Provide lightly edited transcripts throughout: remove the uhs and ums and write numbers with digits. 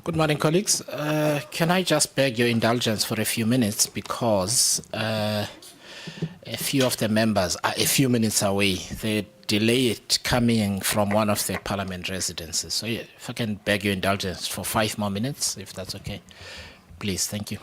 Good morning, colleagues. Can I just beg your indulgence for a few minutes because a few of the members are a few minutes away. They delayed coming from one of the parliament residences. So yeah, if I can beg your indulgence for 5 more minutes, if that's okay. Please, thank you.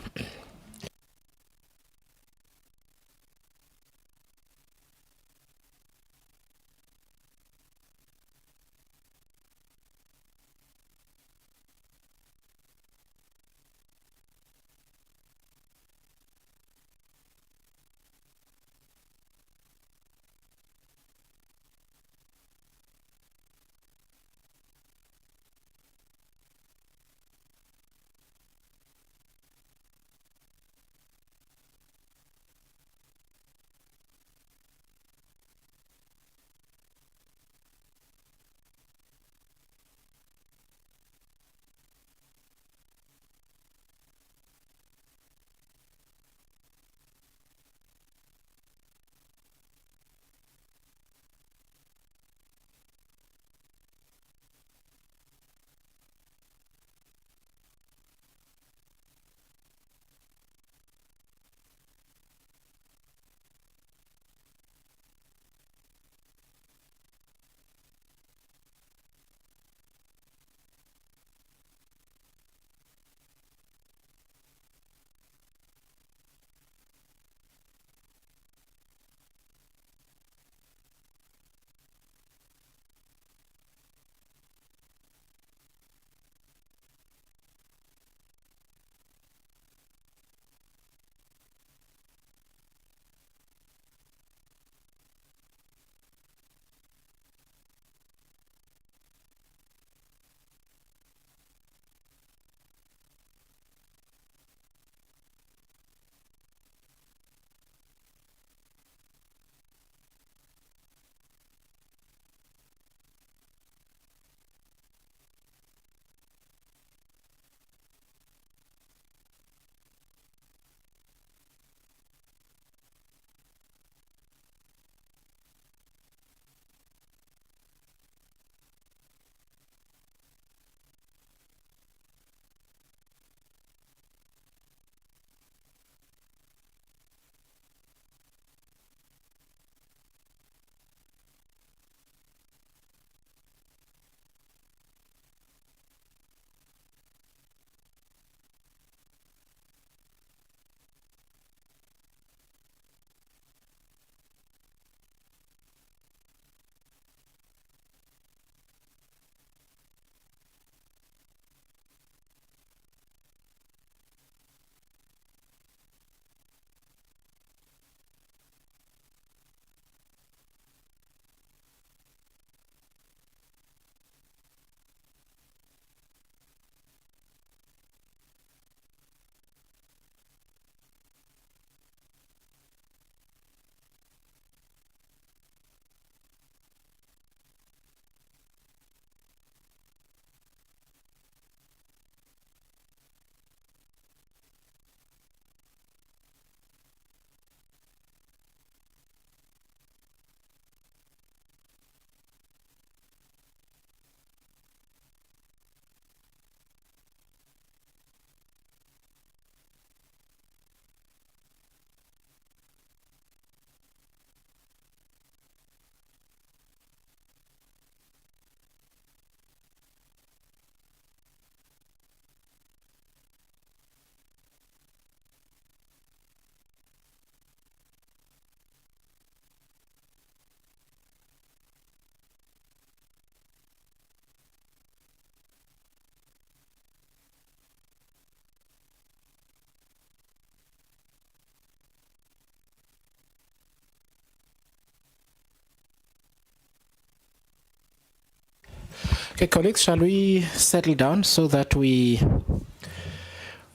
Okay, colleagues, shall we settle down so that we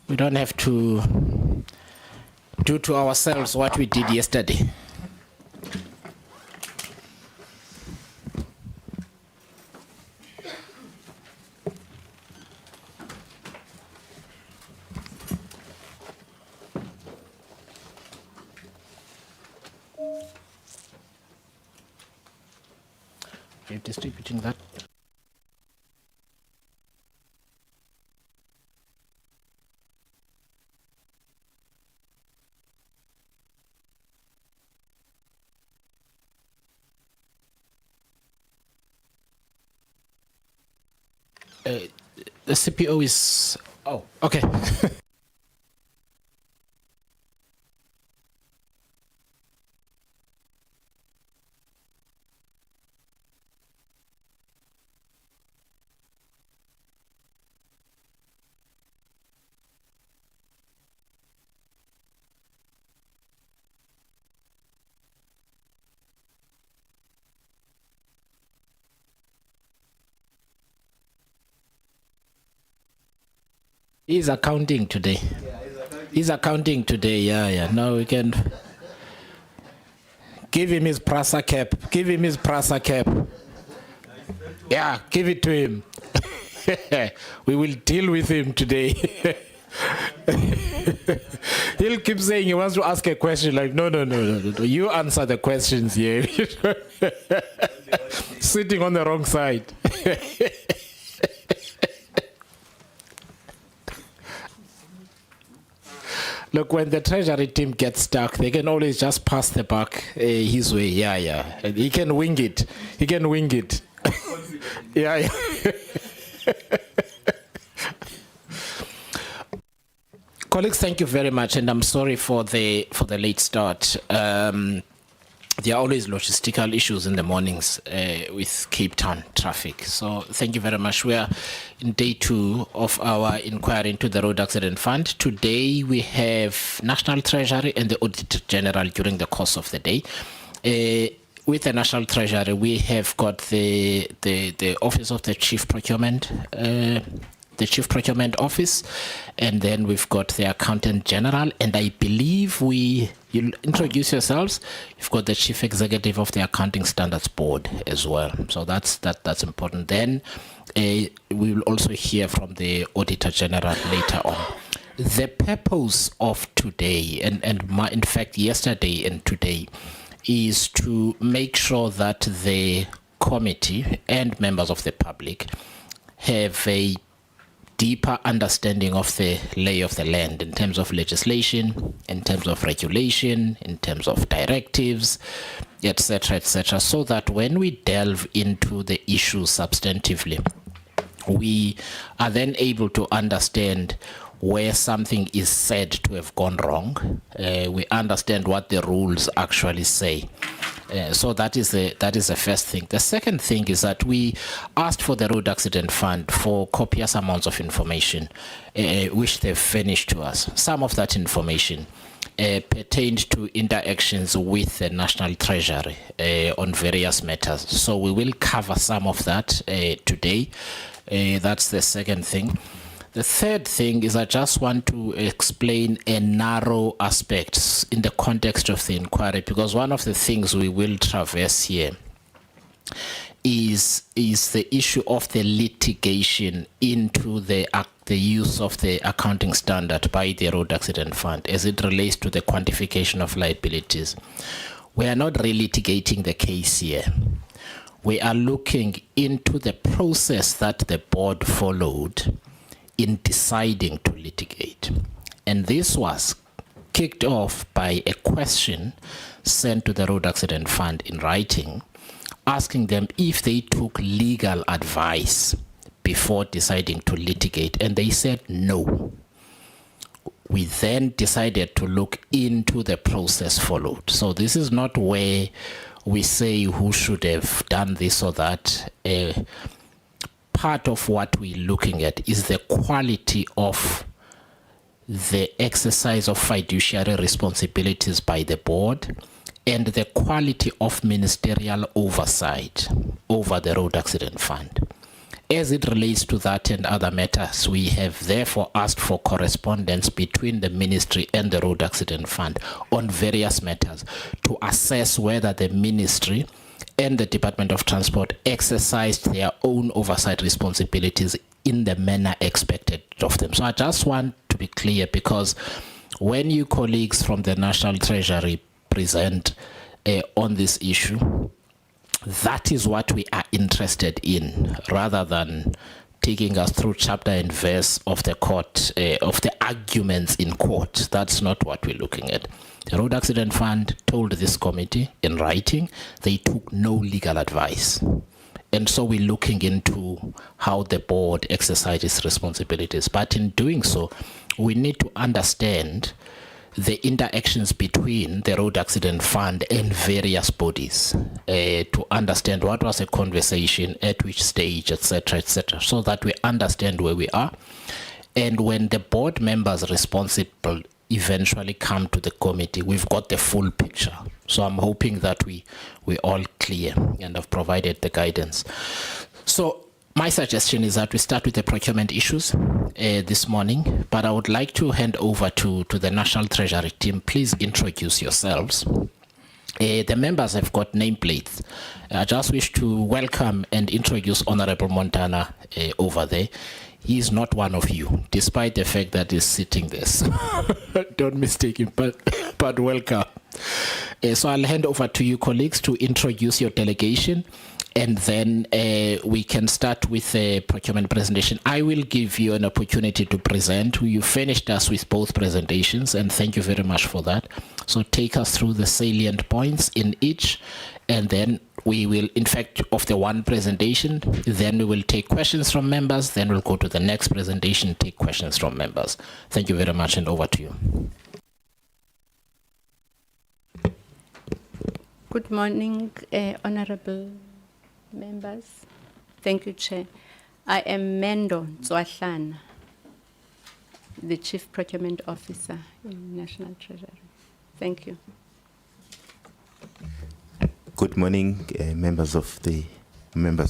don't have to do to ourselves what we did yesterday? Are you distributing that? The CPO is... Oh, okay. He's accounting today. He's accounting today. Yeah. Now we can give him his Prasa cap. Give him his Prasa cap. Yeah, give it to him. We will deal with him today. He'll keep saying he wants to ask a question like, no. You answer the questions here. Sitting on the wrong side. Look, when the Treasury team gets stuck, they can always just pass the buck his way. Yeah. And he can wing it. Yeah. Colleagues, thank you very much, and I'm sorry for the late start. There are always logistical issues in the mornings with Cape Town traffic. So thank you very much. We are in day 2 of our inquiry into the Road Accident Fund. Today we have National Treasury and the Auditor General during the course of the day. With the National Treasury, we have got the Office of the Chief Procurement, the Chief Procurement Office, and then we've got the Accountant General, and I believe you'll introduce yourselves. You've got the Chief Executive of the Accounting Standards Board as well. So that's important. Then we will also hear from the Auditor General later on. The purpose of today, and in fact yesterday and today, is to make sure that the committee and members of the public have a deeper understanding of the lay of the land in terms of legislation, in terms of regulation, in terms of directives, etc., so that when we delve into the issue substantively, we are then able to understand where something is said to have gone wrong. We understand what the rules actually say. So that is the first thing. The second thing is that we asked for the Road Accident Fund for copious amounts of information, which they've furnished to us. Some of that information pertained to interactions with the National Treasury on various matters. So we will cover some of that today. That's the second thing. The third thing is I just want to explain a narrow aspect in the context of the inquiry, because one of the things we will traverse here is the issue of the litigation into the use of the accounting standard by the Road Accident Fund as it relates to the quantification of liabilities. We are not relitigating the case here. We are looking into the process that the board followed in deciding to litigate. And this was kicked off by a question sent to the Road Accident Fund in writing, asking them if they took legal advice before deciding to litigate, and they said no. We then decided to look into the process followed. So this is not where we say who should have done this or that. Part of what we're looking at is the quality of the exercise of fiduciary responsibilities by the board and the quality of ministerial oversight over the Road Accident Fund. As it relates to that and other matters, we have therefore asked for correspondence between the ministry and the Road Accident Fund on various matters to assess whether the ministry and the Department of Transport exercised their own oversight responsibilities in the manner expected of them. So I just want to be clear, because when you colleagues from the National Treasury present on this issue, that is what we are interested in, rather than taking us through chapter and verse of the court, of the arguments in court. That's not what we're looking at. The Road Accident Fund told this committee in writing they took no legal advice and so we're looking into how the board exercises responsibilities. But in doing so, we need to understand the interactions between the road accident fund and various bodies to understand what was a conversation at which stage, etc., so that we understand where we are. And when the board members responsible eventually come to the committee, we've got the full picture. So I'm hoping that we're all clear and have provided the guidance. So my suggestion is that we start with the procurement issues this morning, but I would like to hand over to the National Treasury team. Please introduce yourselves. The members have got nameplates. I just wish to welcome and introduce Honorable Montana over there. He is not one of you, despite the fact that he's sitting there. So don't mistake him, but welcome. So I'll hand over to you, colleagues, to introduce your delegation, and then we can start with the procurement presentation. I will give you an opportunity to present. You finished us with both presentations, and thank you very much for that. So take us through the salient points in each, and then we will, in fact, of the one presentation, then we will take questions from members, then we'll go to the next presentation, take questions from members. Thank you very much, and over to you. Good morning, honorable members. Thank you, Chair. I am Mendo Zwahlana, the Chief Procurement Officer in National Treasury. Thank you. Good morning, members of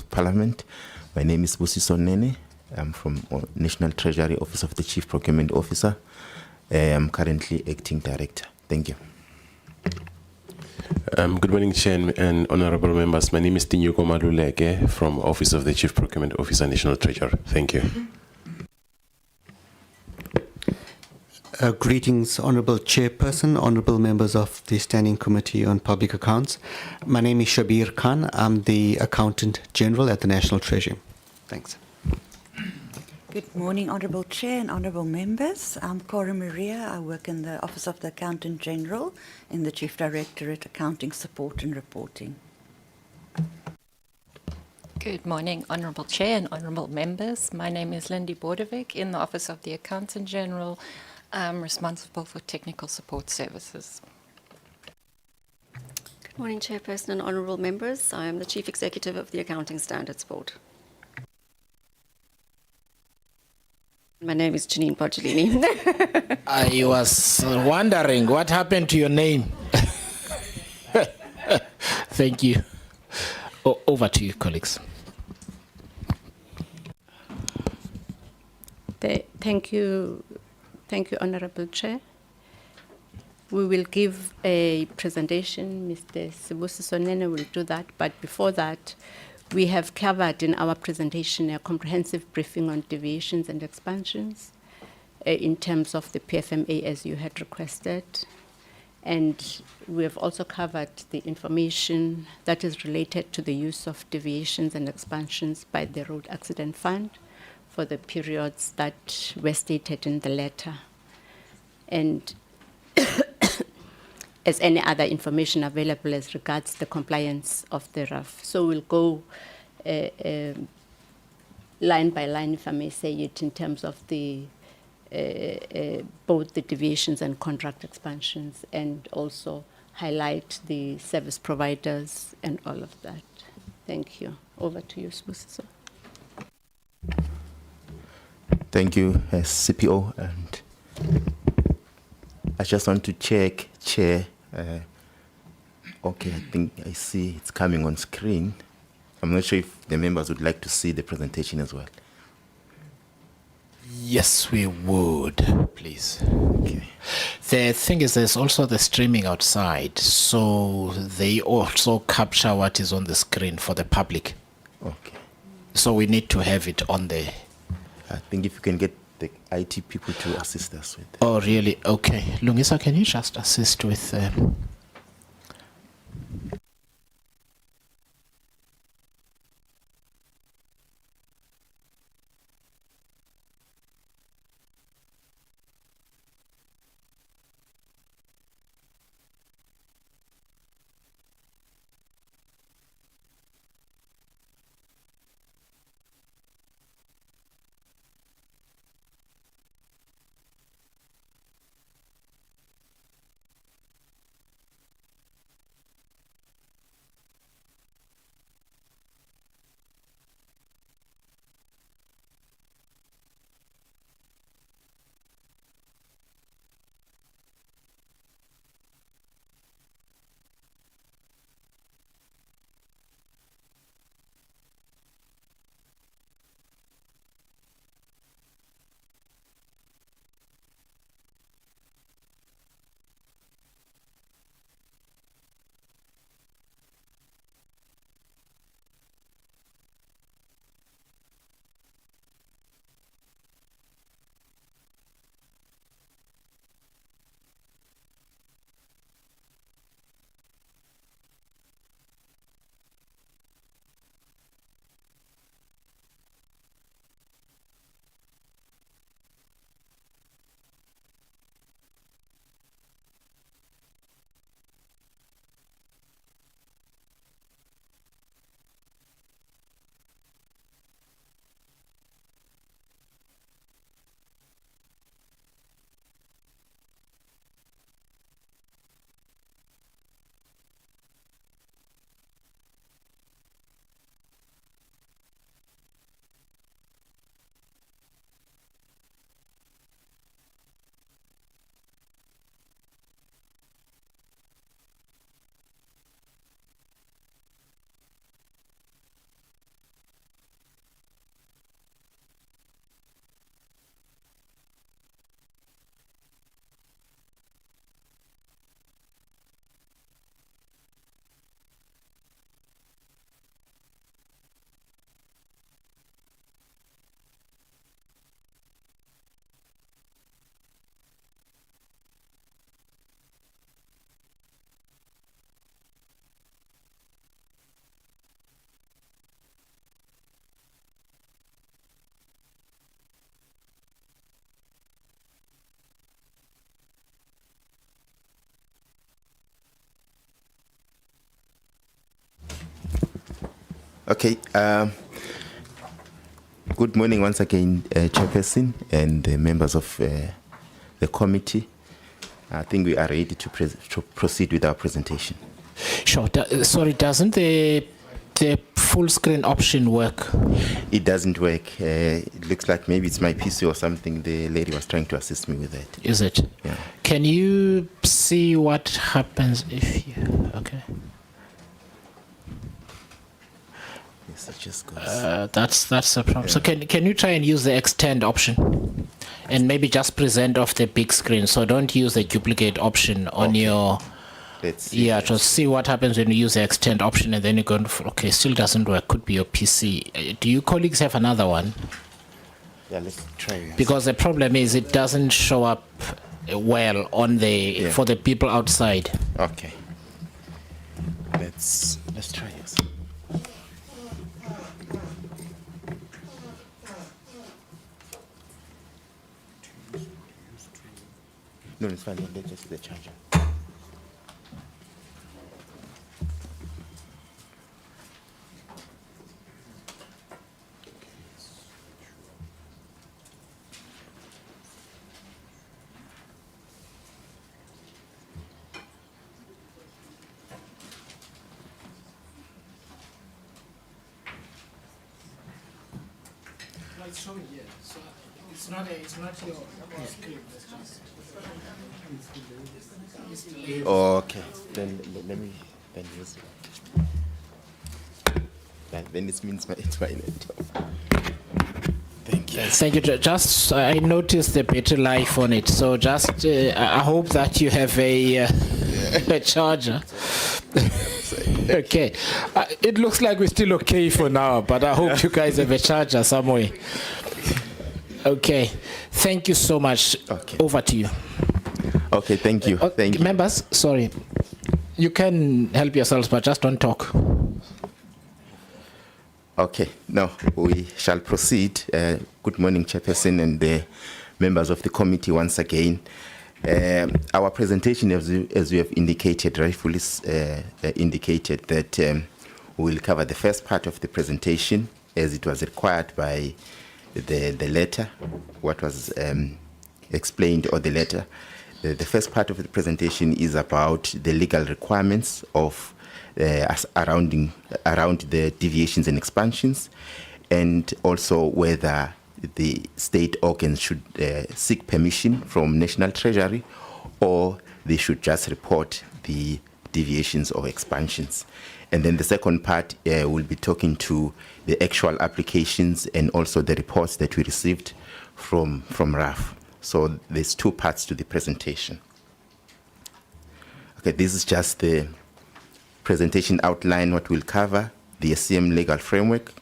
Parliament. My name is Busiso Nene. I'm from National Treasury Office of the Chief Procurement Officer. I'm currently Acting Director. Thank you. Good morning, Chair and honorable members. My name is Tinyuko Maluleke from Office of the Chief Procurement Officer, National Treasury. Thank you. Greetings, Honourable Chairperson, Honourable members of the Standing Committee on Public Accounts. My name is Shabir Khan. I'm the Accountant General at the National Treasury. Thanks. Good morning, Honourable Chair and Honourable members. I'm Cora Maria. I work in the Office of the Accountant General in the Chief Directorate Accounting Support and Reporting. Good morning, Honourable Chair and Honourable members. My name is Lindy Bordovic in the Office of the Accountant General. I'm responsible for technical support services. Good morning, Chairperson and Honourable members. I am the Chief Executive of the Accounting Standards Board. My name is Janine Poggiolini. I was wondering what happened to your name. Thank you. Over to you, colleagues. Thank you, Honourable Chair. We will give a presentation. Mr. Sibusiso Nene will do that. But before that, we have covered in our presentation a comprehensive briefing on deviations and expansions in terms of the PFMA as you had requested. And we have also covered the information that is related to the use of deviations and expansions by the Road Accident Fund for the periods that were stated in the letter. And as any other information available as regards the compliance of the RAF. So we'll go line by line, if I may say it, in terms of the both the deviations and contract expansions, and also highlight the service providers and all of that. Thank you. Over to you, Sbusiso. Thank you, CPO. And I just want to check, Chair. Okay, I think I see it's coming on screen. I'm not sure if the members would like to see the presentation as well. Yes, we would, please. Okay. The thing is, there's also the streaming outside, so they also capture what is on the screen for the public. Okay. So we need to have it on there. I think if you can get the IT people to assist us with that. Oh, really? Okay. Lungisa, can you just assist with... Okay. Good morning once again, Chairperson and the members of the committee. I think we are ready to proceed with our presentation. Sure. Sorry, doesn't the full screen option work? It doesn't work. It looks like maybe it's my PC or something. The lady was trying to assist me with that. Is it? Yeah. Can you see what happens if you... Okay. Yes, it just goes. That's a problem. Yeah. So can you try and use the extend option? And maybe just present off the big screen. So don't use the duplicate option on your... Let's see. Yeah, to see what happens when you use the extend option and then you go, okay, still doesn't work. Could be your PC. Do you colleagues have another one? Yeah, let's try. Because the problem is it doesn't show up well on the for the people outside. Okay. Let's try this. No, it's fine. Let's just the charger. It's showing here, so it's not your screen. Okay. Then let me use it. Then it means it's my laptop. Thank you. Thank you. Just I noticed the battery life on it, so just I hope that you have a charger. Okay, it looks like we're still okay for now, but I hope you guys have a charger somewhere. Okay, thank you so much. Okay. Over to you. Okay, thank you. Thank you. Members, sorry, you can help yourselves, but just don't talk. Okay, now we shall proceed. Good morning, Chairperson and the members of the committee once again. Our presentation, as we have indicated, rightfully indicated that we will cover the first part of the presentation as it was required by the letter, what was explained or the letter. The first part of the presentation is about the legal requirements of around the deviations and expansions, and also whether the state organs should seek permission from National Treasury, or they should just report the deviations or expansions. And then the second part will be talking to the actual applications and also the reports that we received from RAF. So there's two parts to the presentation. Okay, this is just the presentation outline, what we'll cover, the SCM legal framework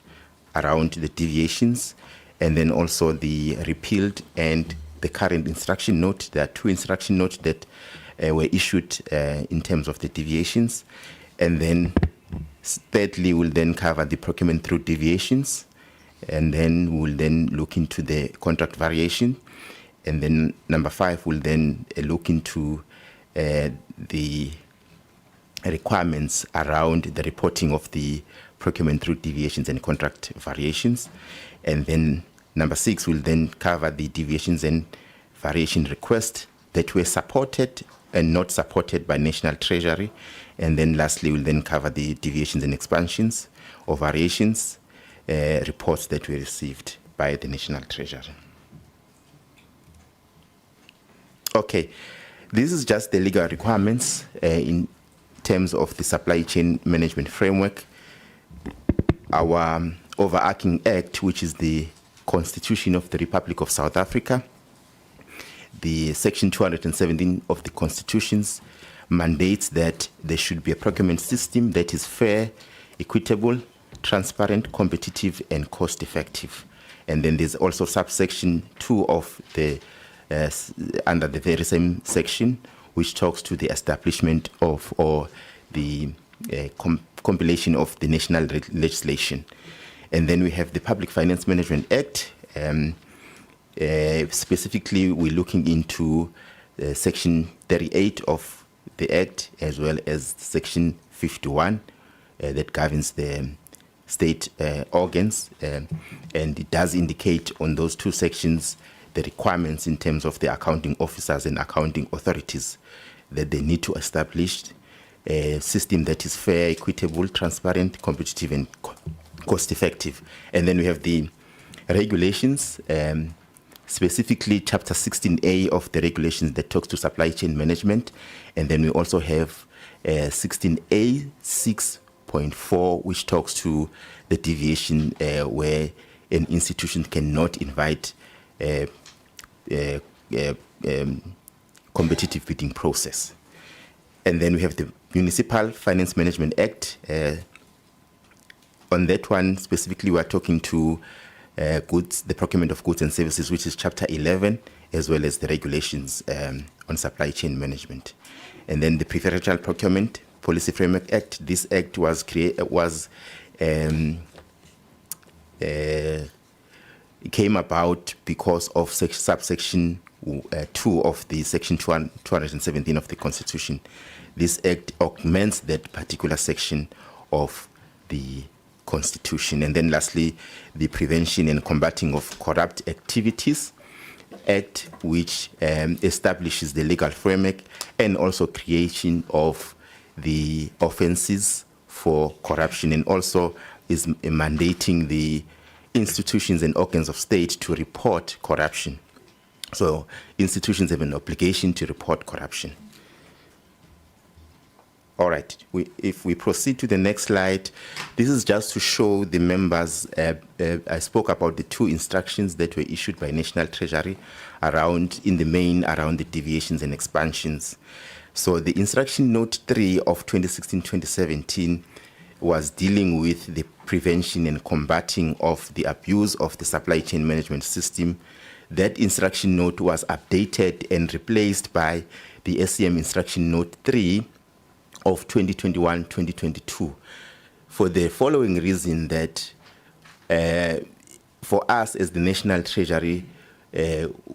around the deviations, and then also the repealed and the current instruction note. There are two instruction notes that were issued in terms of the deviations. And then thirdly, we'll then cover the procurement through deviations. And then we'll then look into the contract variation. And then number 5, we'll then look into the requirements around the reporting of the procurement through deviations and contract variations. And then number 6 will then cover the deviations and variation requests that were supported and not supported by National Treasury. And then lastly, we'll then cover the deviations and expansions or variations reports that were received by the National Treasury. Okay, this is just the legal requirements in terms of the supply chain management framework. Our overarching act, which is the Constitution of the Republic of South Africa, the section 217 of the Constitutions mandates that there should be a procurement system that is fair, equitable, transparent, competitive, and cost-effective. And then there's also subsection 2 of the under the very same section, which talks to the establishment of or the compilation of the national legislation. And then we have the Public Finance Management Act. Specifically, we're looking into Section 38 of the Act, as well as Section 51 that governs the state organs, and it does indicate on those two sections the requirements in terms of the accounting officers and accounting authorities that they need to establish a system that is fair, equitable, transparent, competitive, and cost effective. And then we have the regulations, specifically Chapter 16A of the regulations that talks to supply chain management. And then we also have 16A 6.4, which talks to the deviation where an institution cannot invite competitive bidding process. And then we have the Municipal Finance Management Act. On that one, specifically, we're talking to goods, the procurement of goods and services, which is Chapter 11, as well as the regulations on supply chain management. And then the Preferential Procurement Policy Framework Act. This act was it came about because of subsection 2 of the section 217 of the Constitution. This act augments that particular section of the Constitution. And then lastly, the Prevention and Combating of Corrupt Activities Act, which establishes the legal framework and also creation of the offenses for corruption, and also is mandating the institutions and organs of state to report corruption. So institutions have an obligation to report corruption. All right, if we proceed to the next slide, this is just to show the members, I spoke about the two instructions that were issued by National Treasury around the deviations and expansions. So the instruction note 3 of 2016-2017 was dealing with the prevention and combating of the abuse of the supply chain management system. That instruction note was updated and replaced by the SCM instruction note 3 of 2021-2022 for the following reason, that for us as the National Treasury,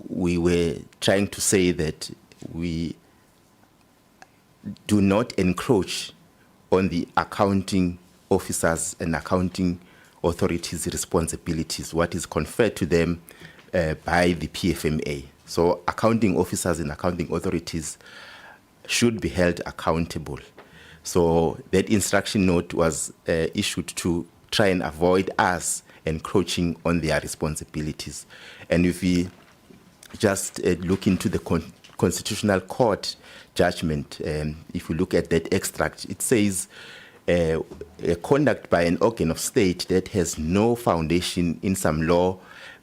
we were trying to say that we do not encroach on the accounting officers and accounting authorities' responsibilities, what is conferred to them by the PFMA. So accounting officers and accounting authorities should be held accountable. So that instruction note was issued to try and avoid us encroaching on their responsibilities. And if we just look into the Constitutional Court judgment, if we look at that extract, it says conduct by an organ of state that has no foundation in some law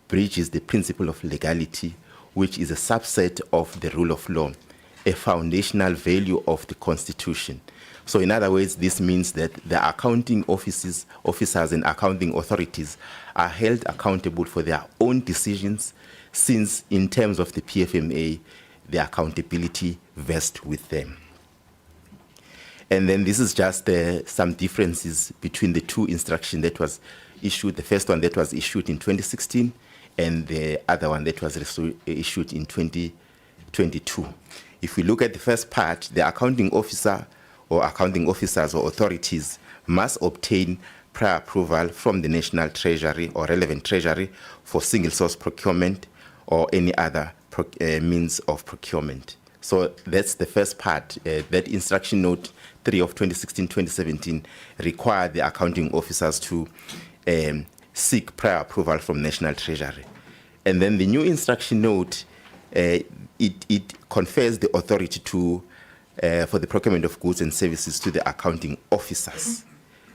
breaches the principle of legality, which is a subset of the rule of law, a foundational value of the Constitution. So in other words, this means that the accounting officers and accounting authorities are held accountable for their own decisions, since in terms of the PFMA, the accountability vests with them. And then this is just some differences between the two instructions that was issued. The first one that was issued in 2016 and the other one that was issued in 2022. If we look at the first part, the accounting officer or accounting officers or authorities must obtain prior approval from the National Treasury or relevant Treasury for single source procurement or any other means of procurement. So that's the first part. That instruction note 3 of 2016-2017 required the accounting officers to seek prior approval from National Treasury. And then the new instruction note, it confers the authority to for the procurement of goods and services to the accounting officers,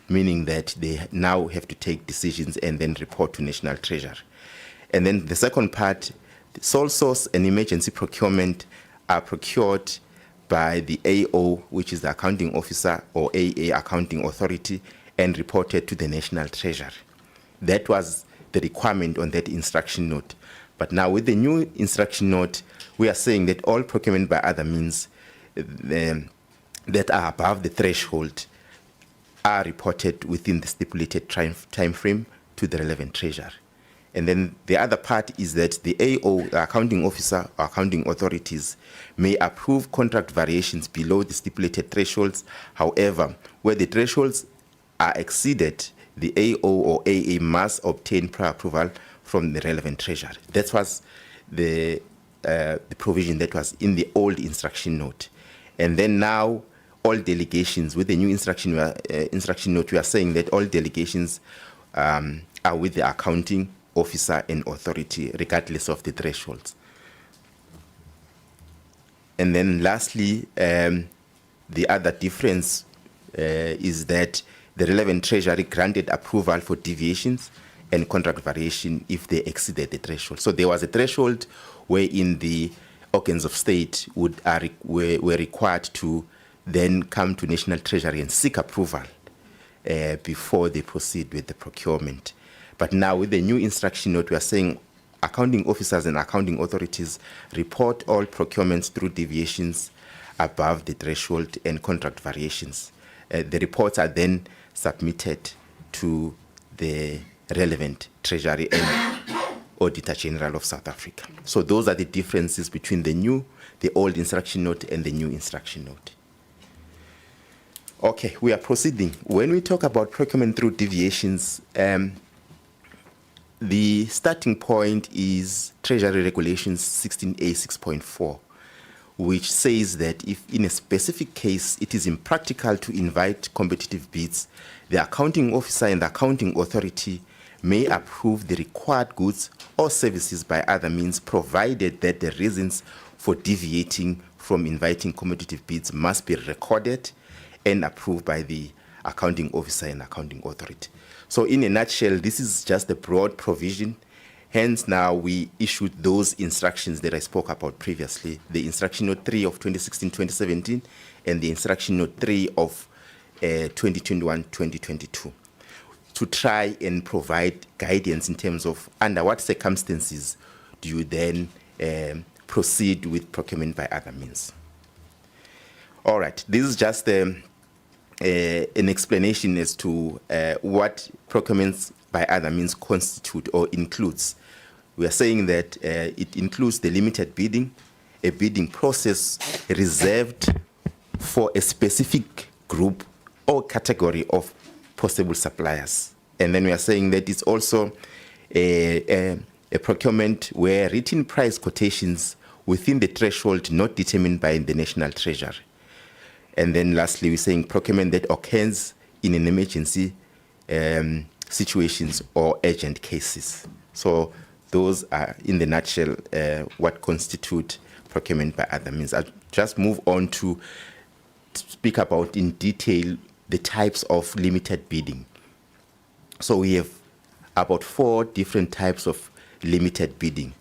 meaning that they now have to take decisions and then report to National Treasury. And then the second part, the sole source and emergency procurement are procured by the AO, which is the accounting officer, or AA, accounting authority, and reported to the National Treasury. That was the requirement on that instruction note. But now with the new instruction note, we are saying that all procurement by other means that are above the threshold are reported within the stipulated time frame to the relevant Treasury. And then the other part is that the AO, the accounting officer or accounting authorities, may approve contract variations below the stipulated thresholds. However, where the thresholds are exceeded, the AO or AA must obtain prior approval from the relevant treasury. That was the provision that was in the old instruction note. And then now, all delegations, with the new instruction note, we are saying that all delegations are with the accounting officer and authority, regardless of the thresholds. And then lastly, the other difference is that the relevant treasury granted approval for deviations and contract variation if they exceeded the threshold. So there was a threshold wherein the organs of state were required to then come to National Treasury and seek approval before they proceed with the procurement. But now with the new instruction note, we are saying accounting officers and accounting authorities report all procurements through deviations above the threshold and contract variations. The reports are then submitted to the relevant Treasury and Auditor General of South Africa. So those are the differences between the old instruction note and the new instruction note. Okay, we are proceeding. When we talk about procurement through deviations, the starting point is Treasury Regulations 16A 6.4, which says that if in a specific case it is impractical to invite competitive bids, the accounting officer and the accounting authority may approve the required goods or services by other means, provided that the reasons for deviating from inviting competitive bids must be recorded and approved by the accounting officer and accounting authority. So in a nutshell, this is just a broad provision. Hence now we issued those instructions that I spoke about previously, the instruction note 3 of 2016-2017 and the instruction note 3 of 2021-2022, to try and provide guidance in terms of under what circumstances do you then proceed with procurement by other means. All right, this is just an explanation as to what procurements by other means constitute or includes. We are saying that it includes the limited bidding, a bidding process reserved for a specific group or category of possible suppliers. And then we are saying that it's also a procurement where written price quotations within the threshold not determined by the National Treasury. And then lastly, we're saying procurement that occurs in an emergency situations or urgent cases. So those are, in the nutshell, what constitute procurement by other means. I'll just move on to speak about in detail the types of limited bidding. So we have about 4 different types of limited bidding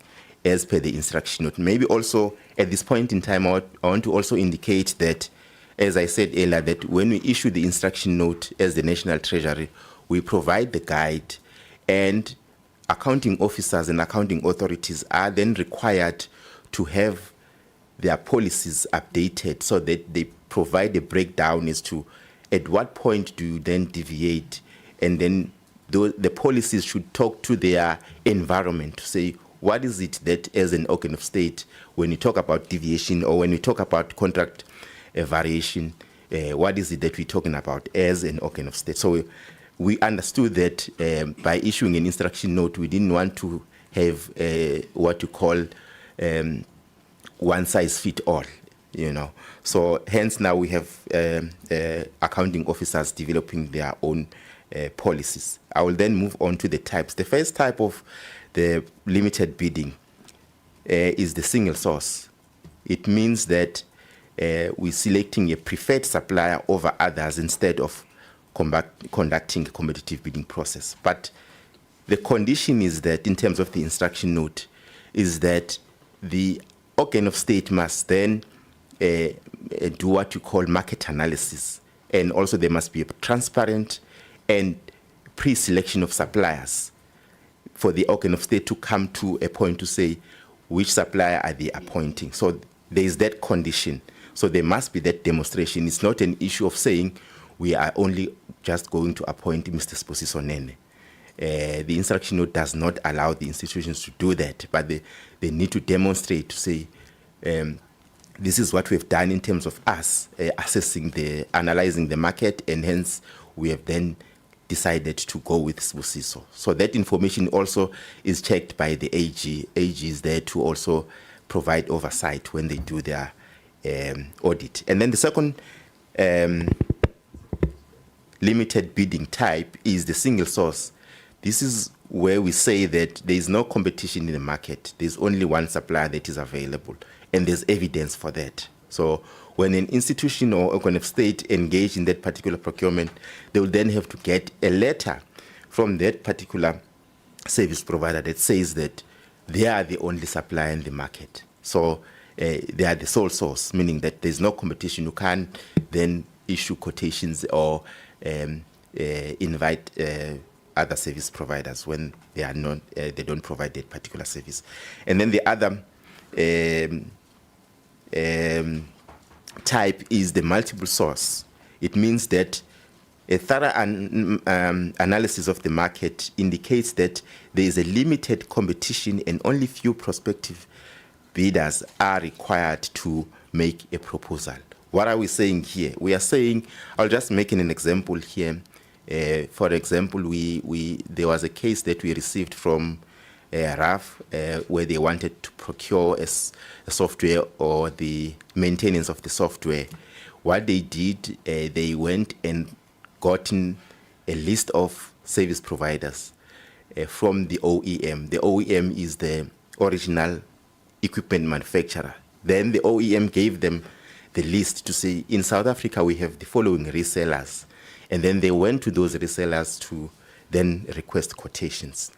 as per the instruction note. Maybe also at this point in time, I want to also indicate that, as I said earlier, that when we issue the instruction note as the National Treasury, we provide the guide, and accounting officers and accounting authorities are then required to have their policies updated so that they provide a breakdown as to at what point do you then deviate, and then the policies should talk to their environment to say what is it that as an organ of state, when you talk about deviation or when you talk about contract variation, what is it that we're talking about as an organ of state. So we understood that by issuing an instruction note, we didn't want to have what you call one size fit all, So hence now we have accounting officers developing their own policies. I will then move on to the types. The first type of the limited bidding is the single source. It means that we're selecting a preferred supplier over others instead of conducting a competitive bidding process. But the condition is that, in terms of the instruction note, is that the organ of state must then do what you call market analysis, and also there must be a transparent and pre-selection of suppliers for the organ of state to come to a point to say which supplier are they appointing. So there is that condition. So there must be that demonstration. It's not an issue of saying we are only just going to appoint Mr. Sposiso Nene. The instruction note does not allow the institutions to do that, but they need to demonstrate to say this is what we've done in terms of us analyzing the market, and hence we have then decided to go with Sibusiso. So that information also is checked by the AG. AG is there to also provide oversight when they do their audit. And then the second limited bidding type is the single source. This is where we say that there is no competition in the market. There's only one supplier that is available, and there's evidence for that. So when an institution or organ of state engage in that particular procurement, they will then have to get a letter from that particular service provider that says that they are the only supplier in the market. So they are the sole source, meaning that there's no competition. You can't then issue quotations or invite other service providers when they are not, they don't provide that particular service. And then the other type is the multiple source. It means that a thorough analysis of the market indicates that there is a limited competition and only few prospective bidders are required to make a proposal. What are we saying here? We are saying, I'll just make an example here. For example, there was a case that we received from RAF where they wanted to procure a software or the maintenance of the software. What they did, they went and gotten a list of service providers from the OEM. The OEM is the original equipment manufacturer. Then the OEM gave them the list to say, in South Africa, we have the following resellers. And then they went to those resellers to then request quotations.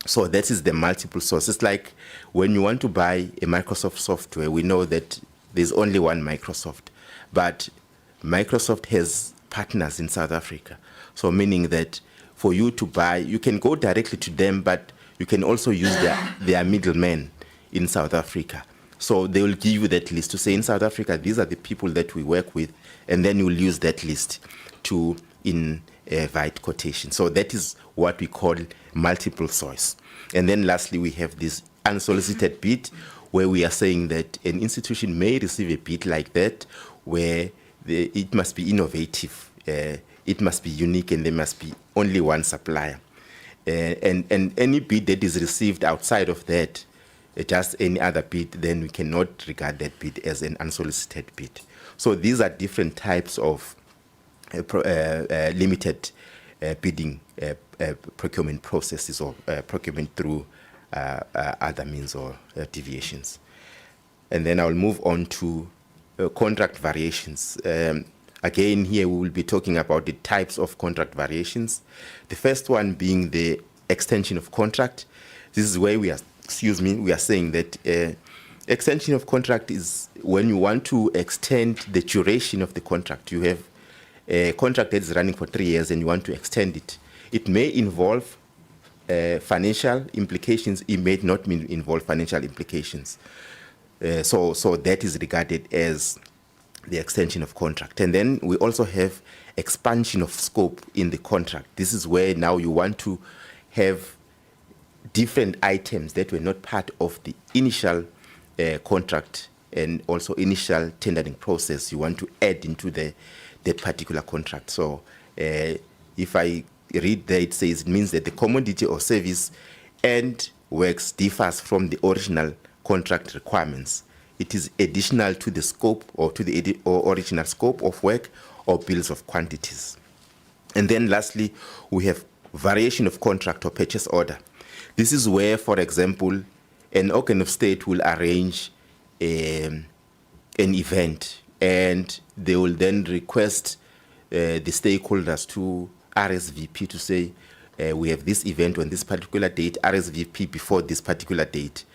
So that is the multiple sources. Like when you want to buy a Microsoft software, we know that there's only one Microsoft, but Microsoft has partners in South Africa. So meaning that for you to buy, you can go directly to them, but you can also use their middlemen in South Africa. So they will give you that list to say, in South Africa, these are the people that we work with, and then you will use that list to invite quotation. So that is what we call multiple source. And then lastly, we have this unsolicited bid, where we are saying that an institution may receive a bid like that, where it must be innovative, it must be unique, and there must be only one supplier. And any bid that is received outside of that, just any other bid, then we cannot regard that bid as an unsolicited bid. So these are different types of limited bidding procurement processes, or procurement through other means or deviations. And then I'll move on to contract variations. Again, here we will be talking about the types of contract variations. The first one being the extension of contract. This is where we are saying that extension of contract is when you want to extend the duration of the contract. You have a contract that is running for 3 years and you want to extend it. It may involve financial implications. It may not involve financial implications. So that is regarded as the extension of contract. And then we also have expansion of scope in the contract. This is where now you want to have different items that were not part of the initial contract and also initial tendering process. You want to add into that particular contract. So if I read there, it says it means that the commodity or service and works differs from the original contract requirements. It is additional to the scope or to the original scope of work or bills of quantities. And then lastly, we have variation of contract or purchase order. This is where, for example, an organ of state will arrange an event, and they will then request the stakeholders to RSVP to say, we have this event on this particular date, RSVP before this particular date.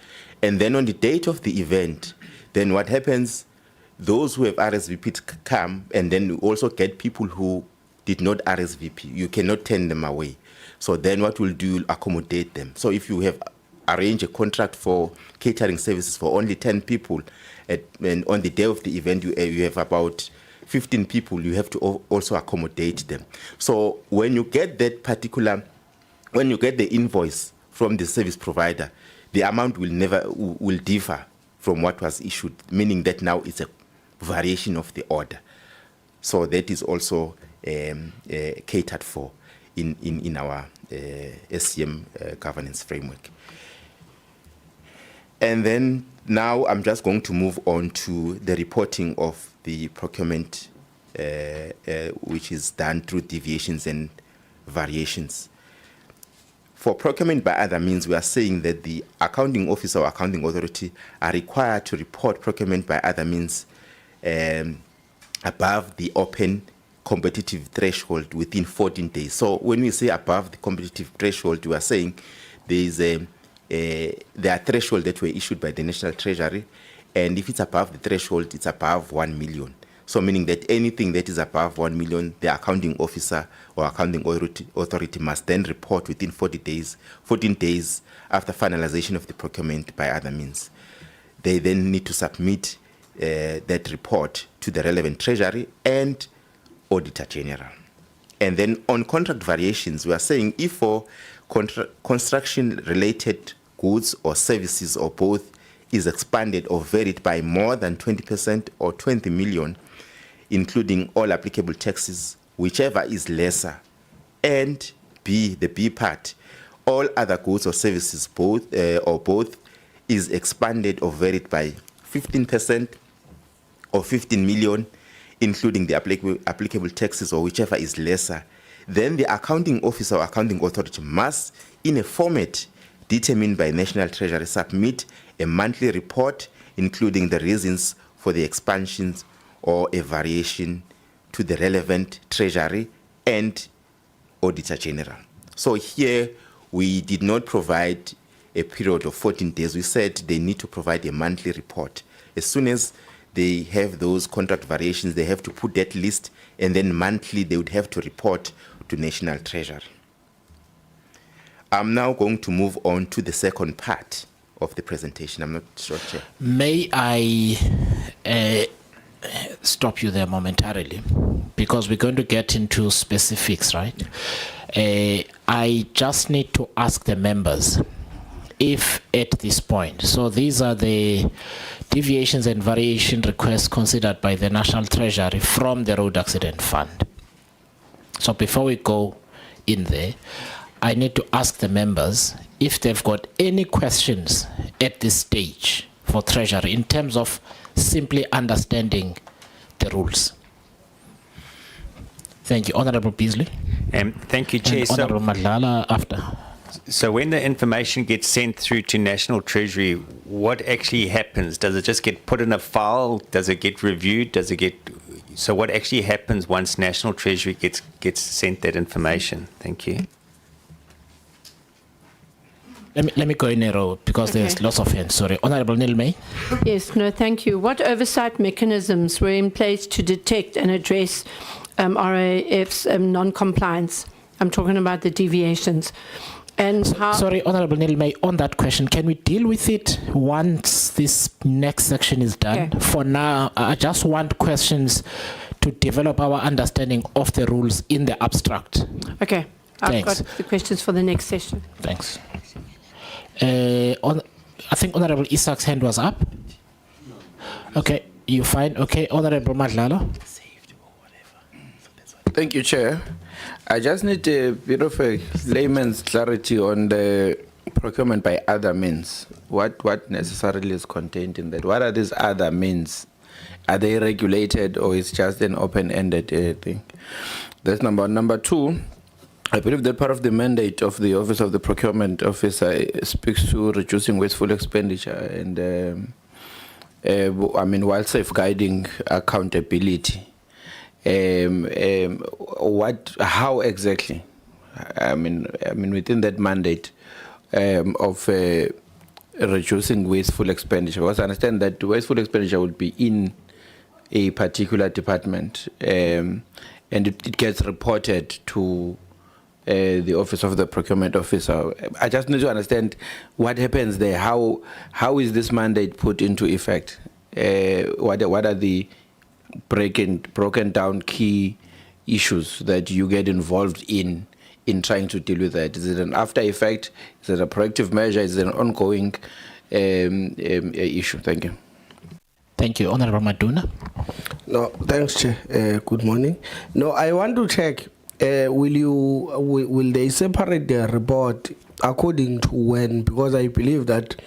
And then on the date of the event, then what happens, those who have RSVP come, and then you also get people who did not RSVP. You cannot turn them away. So then what we'll do, accommodate them. So if you have arranged a contract for catering services for only 10 people, and on the day of the event you have about 15 people, you have to also accommodate them. So when you get that particular, when you get the invoice from the service provider, the amount will differ from what was issued, meaning that now it's a variation of the order. So that is also catered for in our SCM governance framework. And then now I'm just going to move on to the reporting of the procurement, which is done through deviations and variations. For procurement by other means, we are saying that the accounting officer or accounting authority are required to report procurement by other means above the open competitive threshold within 14 days. So when we say above the competitive threshold, we are saying there are thresholds that were issued by the National Treasury, and if it's above the threshold, it's above 1 million. So meaning that anything that is above 1 million, the accounting officer or accounting authority must then report within 14 days after finalization of the procurement by other means. They then need to submit that report to the relevant Treasury and Auditor General. And then on contract variations, we are saying if for construction-related goods or services or both is expanded or varied by more than 20% or 20 million, including all applicable taxes, whichever is lesser, and B, the B part, all other goods or services both is expanded or varied by 15% or 15 million, including the applicable taxes or whichever is lesser, then the accounting officer or accounting authority must, in a format determined by National Treasury, submit a monthly report, including the reasons for the expansions or a variation to the relevant Treasury and Auditor General. So here we did not provide a period of 14 days. We said they need to provide a monthly report. As soon as they have those contract variations, they have to put that list, and then monthly they would have to report to National Treasury. I'm now going to move on to the second part of the presentation. I'm not sure, Chair. May I stop you there momentarily, because we're going to get into specifics, right? I just need to ask the members if at this point, so these are the deviations and variation requests considered by the National Treasury from the Road Accident Fund. So before we go in there, I need to ask the members if they've got any questions at this stage for Treasury in terms of simply understanding the rules. Thank you. Honorable Beasley. Thank you, Chair. And Honorable Madlala after. So when the information gets sent through to National Treasury, what actually happens? Does it just get put in a file? Does it get reviewed? So what actually happens once National Treasury gets sent that information? Thank you. Let me go in a row because there's lots of hands. Sorry. Honorable Nilmay. Yes, no, thank you. What oversight mechanisms were in place to detect and address RAF's non-compliance? I'm talking about the deviations. And how... Sorry, Honorable Nilmay, on that question, can we deal with it once this next section is done? Okay. For now, I just want questions to develop our understanding of the rules in the abstract. Okay. I've Thanks. got the questions for the next session. Thanks. I think Honorable Isaac's hand was up. Okay, you fine? Okay, Honorable Madlala. Thank you, Chair. I just need a bit of a layman's clarity on the procurement by other means. What necessarily is contained in that? What are these other means? Are they regulated, or is just an open-ended thing? That's number one. Number two, I believe that part of the mandate of the Office of the Procurement Officer speaks to reducing wasteful expenditure and, while safeguarding accountability. How exactly? Within that mandate of reducing wasteful expenditure, because I understand that wasteful expenditure would be in a particular department, and it gets reported to the Office of the Procurement Officer. I just need to understand what happens there. How is this mandate put into effect? What are the broken down key issues that you get involved in trying to deal with that? Is it an after effect? Is it a proactive measure? Is it an ongoing issue? Thank you. Thank you. Honorable Maduna. No, thanks, Chair. Good morning. No, I want to check will they separate their report according to when? Because I believe that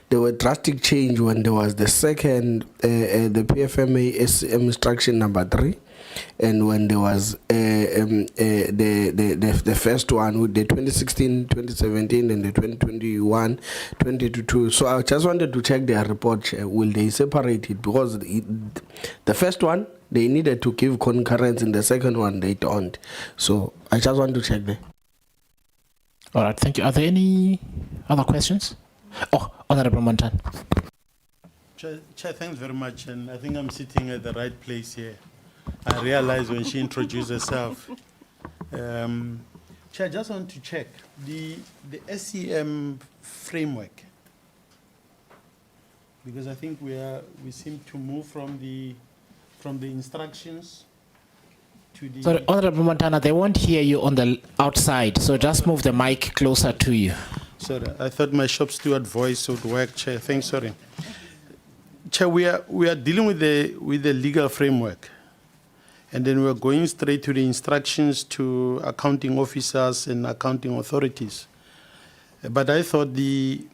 there were drastic change when there was the second, the PFMA SCM instruction number 3, and when there was the first one with the 2016, 2017, and the 2021, 2022. So I just wanted to check their report. Will they separate it? Because the first one, they needed to give concurrence, in the second one, they don't. So I just want to check there. All right, thank you. Are there any other questions? Oh, Honorable Montan. Chair, thanks very much, and I think I'm sitting at the right place here. I realized when she introduced herself. Chair, I just want to check the SCM framework, because I think we seem to move from the instructions to the. Sorry, Honorable Montana, they won't hear you on the outside, so just move the mic closer to you. Sorry, I thought my shop steward voice would work, Chair. Thanks, sorry. Chair, we are dealing with the legal framework, and then we're going straight to the instructions to accounting officers and accounting authorities. But I thought the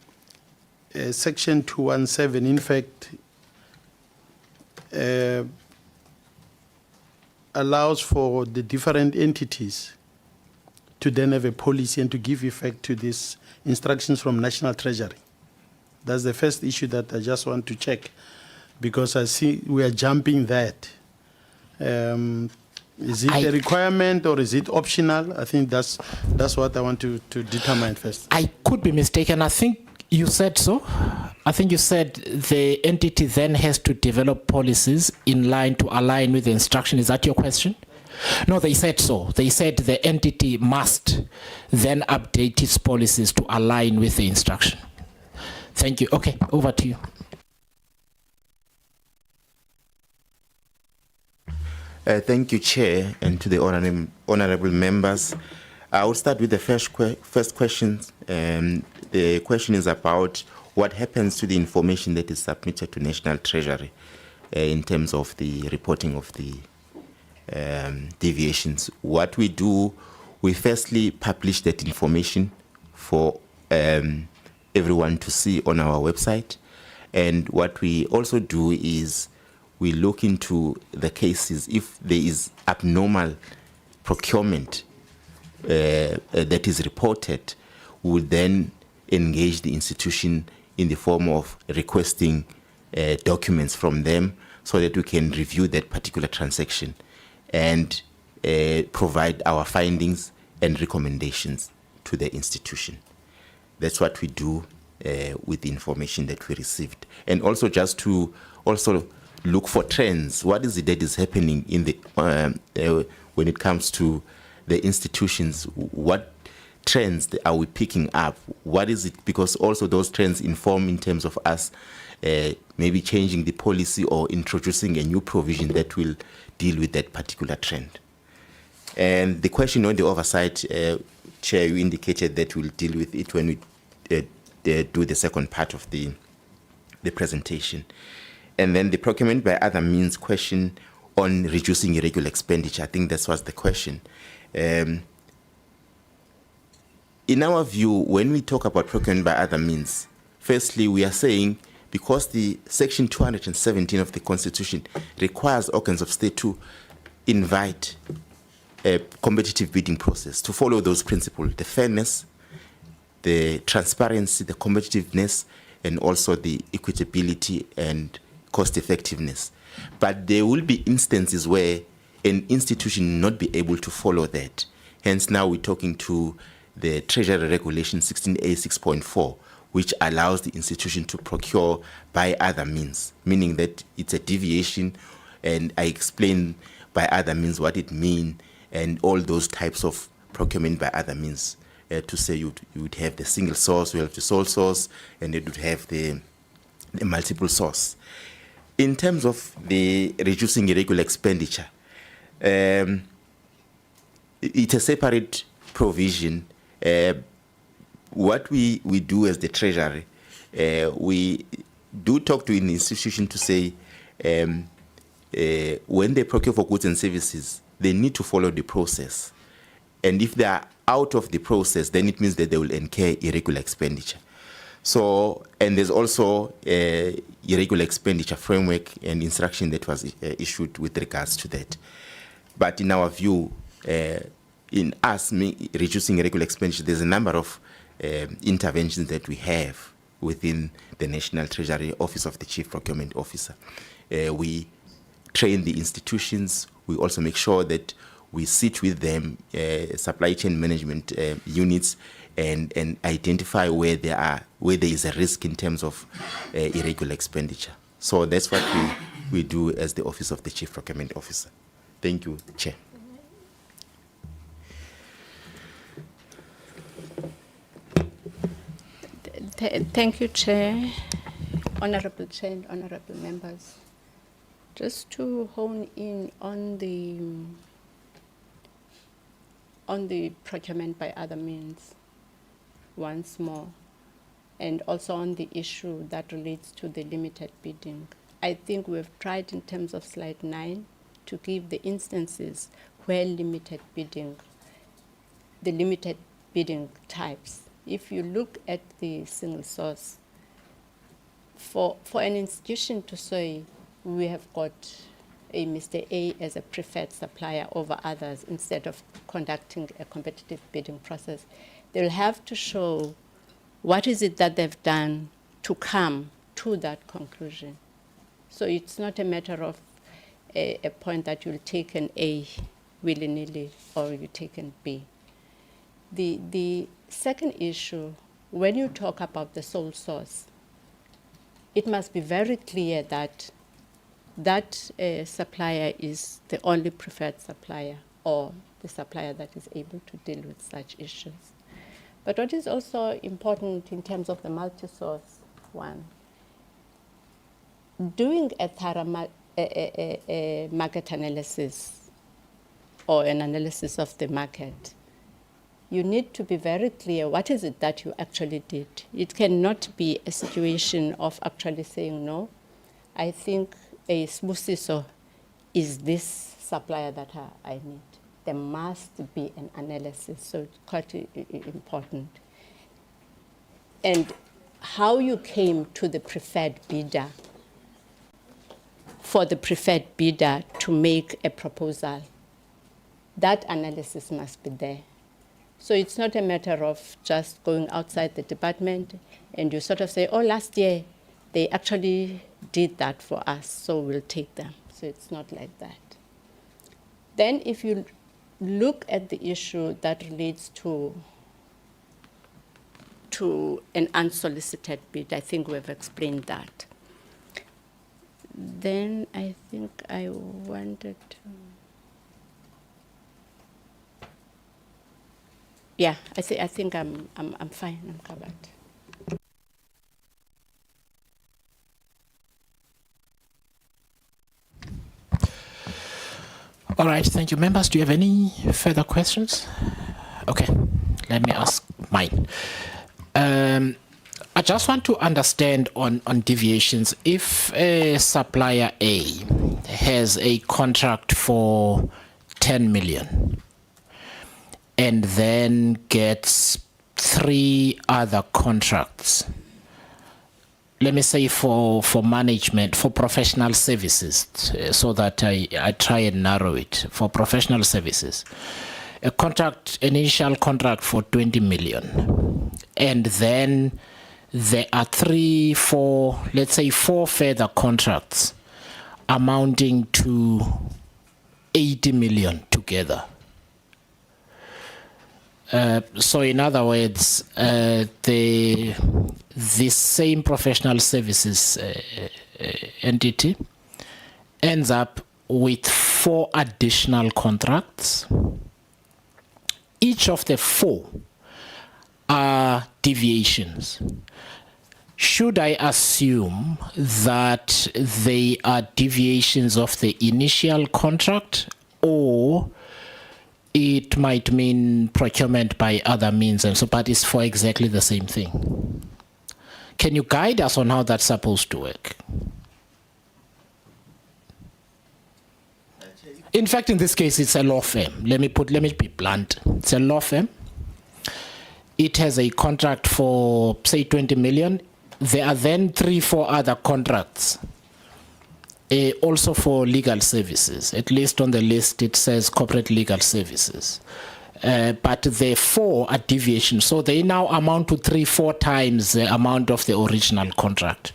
section 217, in fact, allows for the different entities to then have a policy and to give effect to these instructions from National Treasury. That's the first issue that I just want to check, because I see we are jumping that. Is it a requirement or is it optional? I think that's what I want to determine first. I could be mistaken. I think you said so. I think you said the entity then has to develop policies in line to align with the instruction. Is that your question? No, they said so. They said the entity must then update its policies to align with the instruction. Thank you. Okay, over to you. Thank you, Chair, and to the honorable members. I will start with the first question. The question is about what happens to the information that is submitted to National Treasury in terms of the reporting of the deviations. What we do, we firstly publish that information for everyone to see on our website. And what we also do is we look into the cases. If there is abnormal procurement that is reported, we will then engage the institution in the form of requesting documents from them so that we can review that particular transaction and provide our findings and recommendations to the institution. That's what we do with the information that we received. And also just to also look for trends. What is it that is happening in the when it comes to the institutions? What trends are we picking up? What is it? Because also those trends inform in terms of us maybe changing the policy or introducing a new provision that will deal with that particular trend. And the question on the oversight, Chair, you indicated that we'll deal with it when we do the second part of the presentation. And then the procurement by other means question on reducing irregular expenditure. I think that was the question. In our view, when we talk about procurement by other means, firstly, we are saying because the section 217 of the Constitution requires organs of state to invite a competitive bidding process to follow those principles, the fairness, the transparency, the competitiveness, and also the equitability and cost effectiveness. But there will be instances where an institution will not be able to follow that. Hence now we're talking to the Treasury Regulation 16A 6.4, which allows the institution to procure by other means, meaning that it's a deviation, and I explain by other means what it means, and all those types of procurement by other means. To say you would have the single source, you have the sole source, and you would have the multiple source. In terms of the reducing irregular expenditure, it's a separate provision. What we do as the Treasury, we do talk to an institution to say when they procure for goods and services, they need to follow the process. And if they are out of the process, then it means that they will incur irregular expenditure. So, and there's also a irregular expenditure framework and instruction that was issued with regards to that. But in our view, in us reducing irregular expenditure, there's a number of interventions that we have within the National Treasury Office of the Chief Procurement Officer. We train the institutions. We also make sure that we sit with them, supply chain management units, and identify where there is a risk in terms of irregular expenditure. So that's what we do as the Office of the Chief Procurement Officer. Thank you, Chair. Thank you, Chair, Honorable Chair and Honorable Members. Just to hone in on the procurement by other means once more, and also on the issue that relates to the limited bidding. I think we've tried in terms of slide 9 to give the instances where the limited bidding types. If you look at the single source, for an institution to say we have got a Mr. A as a preferred supplier over others instead of conducting a competitive bidding process, they'll have to show what is it that they've done to come to that conclusion. So it's not a matter of a point that you'll take an A willy-nilly or you take an B. The second issue, when you talk about the sole source, it must be very clear that that supplier is the only preferred supplier or the supplier that is able to deal with such issues. But what is also important in terms of the multi-source one, doing a thorough market analysis or an analysis of the market, you need to be very clear what is it that you actually did. It cannot be a situation of actually saying, no, I think a Sbusiso is this supplier that I need. There must be an analysis, so it's quite important. And how you came to the preferred bidder, for the preferred bidder to make a proposal, that analysis must be there. So it's not a matter of just going outside the department and you sort of say, oh, last year they actually did that for us, so we'll take them. So it's not like that. Then if you look at the issue that relates to an unsolicited bid, I think we've explained that. Then I think I wanted to... Yeah, I think I'm fine. I'm covered. All right, thank you. Members, do you have any further questions? Okay, let me ask mine. I just want to understand on deviations. If a supplier A has a contract for 10 million, and then gets 3 other contracts, let me say for management, for professional services, so that I try and narrow it, for professional services. An initial contract for 20 million, and then there are 3, 4, let's say 4 further contracts amounting to 80 million together. So in other words, the same professional services entity ends up with 4 additional contracts. Each of the 4 are deviations. Should I assume that they are deviations of the initial contract, or it might mean procurement by other means, and so, but it's for exactly the same thing? Can you guide us on how that's supposed to work? In fact, in this case, it's a law firm. Let me be blunt. It's a law firm. It has a contract for, say, 20 million. There are then 3-4 other contracts, also for legal services. At least on the list, it says corporate legal services. But the 4 are deviations. So they now amount to 3-4 times the amount of the original contract.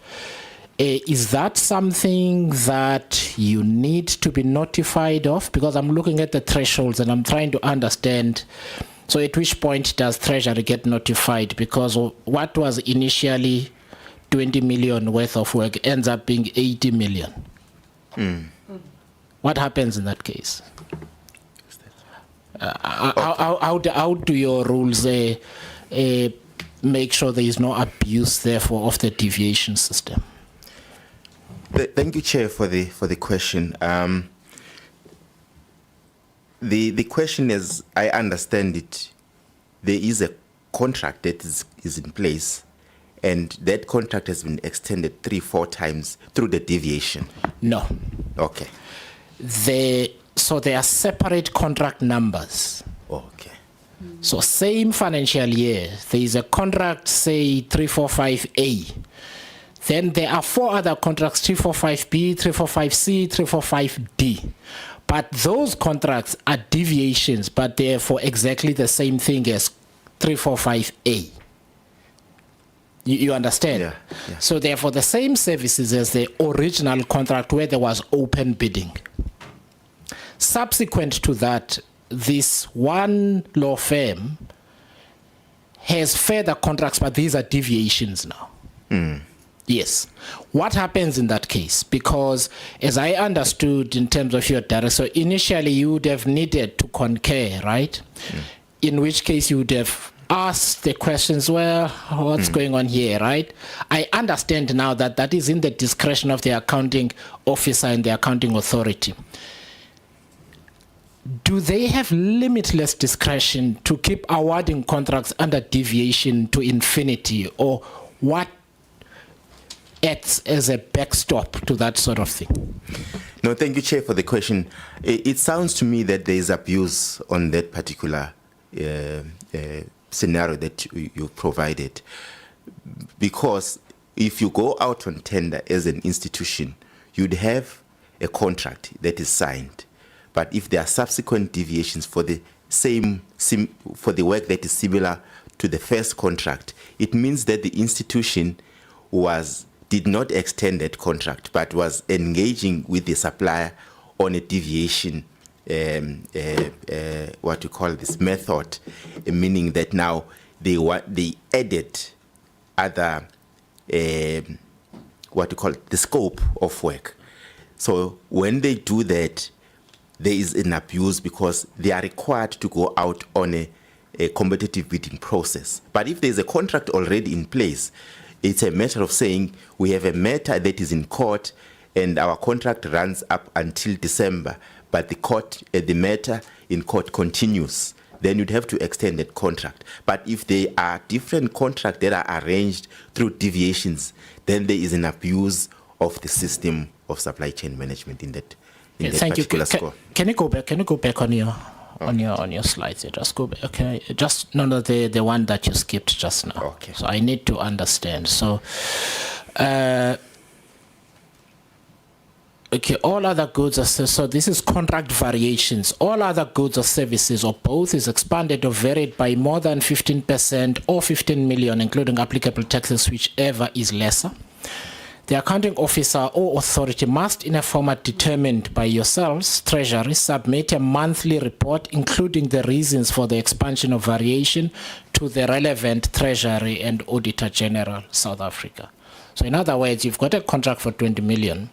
Is that something that you need to be notified of? Because I'm looking at the thresholds and I'm trying to understand. So at which point does Treasury get notified? Because what was initially 20 million worth of work ends up being 80 million. What happens in that case? How do your rules make sure there is no abuse, therefore, of the deviation system? Thank you, Chair, for the question. The question is, I understand it, there is a contract that is in place, and that contract has been extended 3-4 times through the deviation. No. Okay. So there are separate contract numbers. Okay. So same financial year, there is a contract, say 345A. Then there are 4 other contracts, 345B, 345C, 345D. But those contracts are deviations, but they're for exactly the same thing as 345A. You understand? Yeah. So they're for the same services as the original contract where there was open bidding. Subsequent to that, this one law firm has further contracts, but these are deviations now. Yes. What happens in that case? Because as I understood in terms of your data, so initially you would have needed to concur, right? In which case you would have asked the questions, well, what's going on here, right? I understand now that that is in the discretion of the accounting officer and the accounting authority. Do they have limitless discretion to keep awarding contracts under deviation to infinity, or what acts as a backstop to that sort of thing? No, thank you, Chair, for the question. It sounds to me that there is abuse on that particular scenario that you provided. Because if you go out on tender as an institution, you'd have a contract that is signed. But if there are subsequent deviations for the for the work that is similar to the first contract, it means that the institution did not extend that contract, but was engaging with the supplier on a deviation, what you call this method, meaning that now they added other, what you call the scope of work. So when they do that, there is an abuse because they are required to go out on a competitive bidding process. But if there's a contract already in place, it's a matter of saying we have a matter that is in court and our contract runs up until December, but the matter in court continues. Then you'd have to extend that contract. But if there are different contracts that are arranged through deviations, then there is an abuse of the system of supply chain management in that. Thank you. Can you go back? Can you go back on your slides? Just go back. Okay, just the one that you skipped just now. Okay. So I need to understand. So, okay, all other goods are so this is contract variations. All other goods or services or both is expanded or varied by more than 15% or 15 million, including applicable taxes, whichever is lesser. The accounting officer or authority must, in a format determined by yourselves, Treasury, submit a monthly report, including the reasons for the expansion of variation to the relevant Treasury and Auditor General, South Africa. So in other words, you've got a contract for 20 million.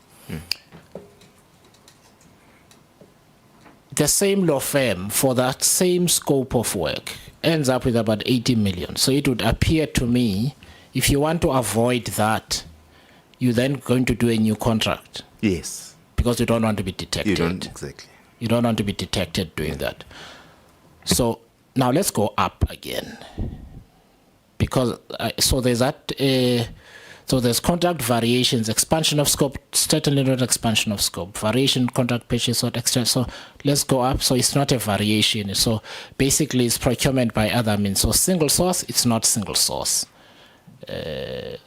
The same law firm for that same scope of work ends up with about 80 million. So it would appear to me, if you want to avoid that, you're then going to do a new contract. Yes. Because you don't want to be detected. You don't, exactly. You don't want to be detected doing that. So now let's go up again. Because, so there's that So there's contract variations, expansion of scope, certainly not expansion of scope. Variation, contract purchase, or extent. So let's go up. So it's not a variation. So basically, it's procurement by other means. So single source, it's not single source. Okay,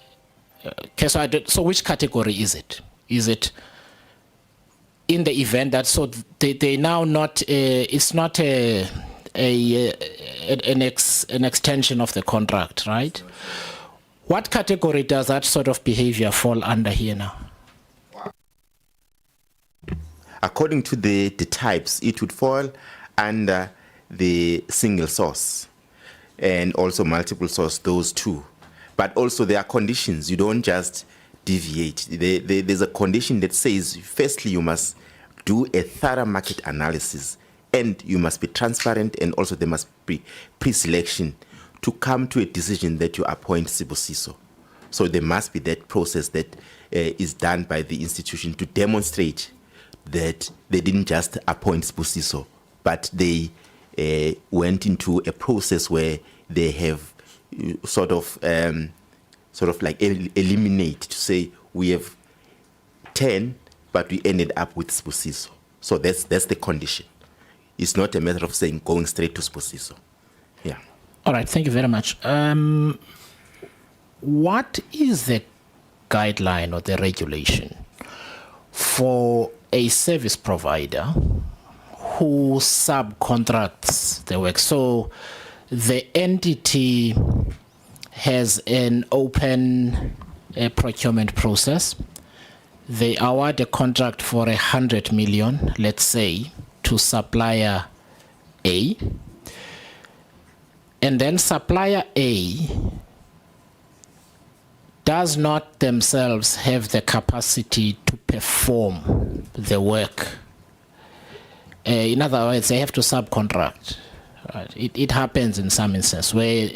so which category is it? Is it in the event that so they now not it's not an extension of the contract, right? What category does that sort of behavior fall under here now? According to the types, it would fall under the single source and also multiple source, those two. But also there are conditions. You don't just deviate. There's a condition that says, firstly, you must do a thorough market analysis and you must be transparent, and also there must be pre-selection to come to a decision that you appoint Sibusiso. So there must be that process that is done by the institution to demonstrate that they didn't just appoint Sibusiso, but they went into a process where they have sort of like eliminate to say we have 10, but we ended up with Sibusiso. So that's the condition. It's not a matter of saying going straight to Sibusiso. Yeah. All right, thank you very much. What is the guideline or the regulation for a service provider who subcontracts the work? So the entity has an open procurement process. They award a contract for 100 million, let's say, to supplier A. And then supplier A does not themselves have the capacity to perform the work. In other words, they have to subcontract. Right? It happens in some instances where,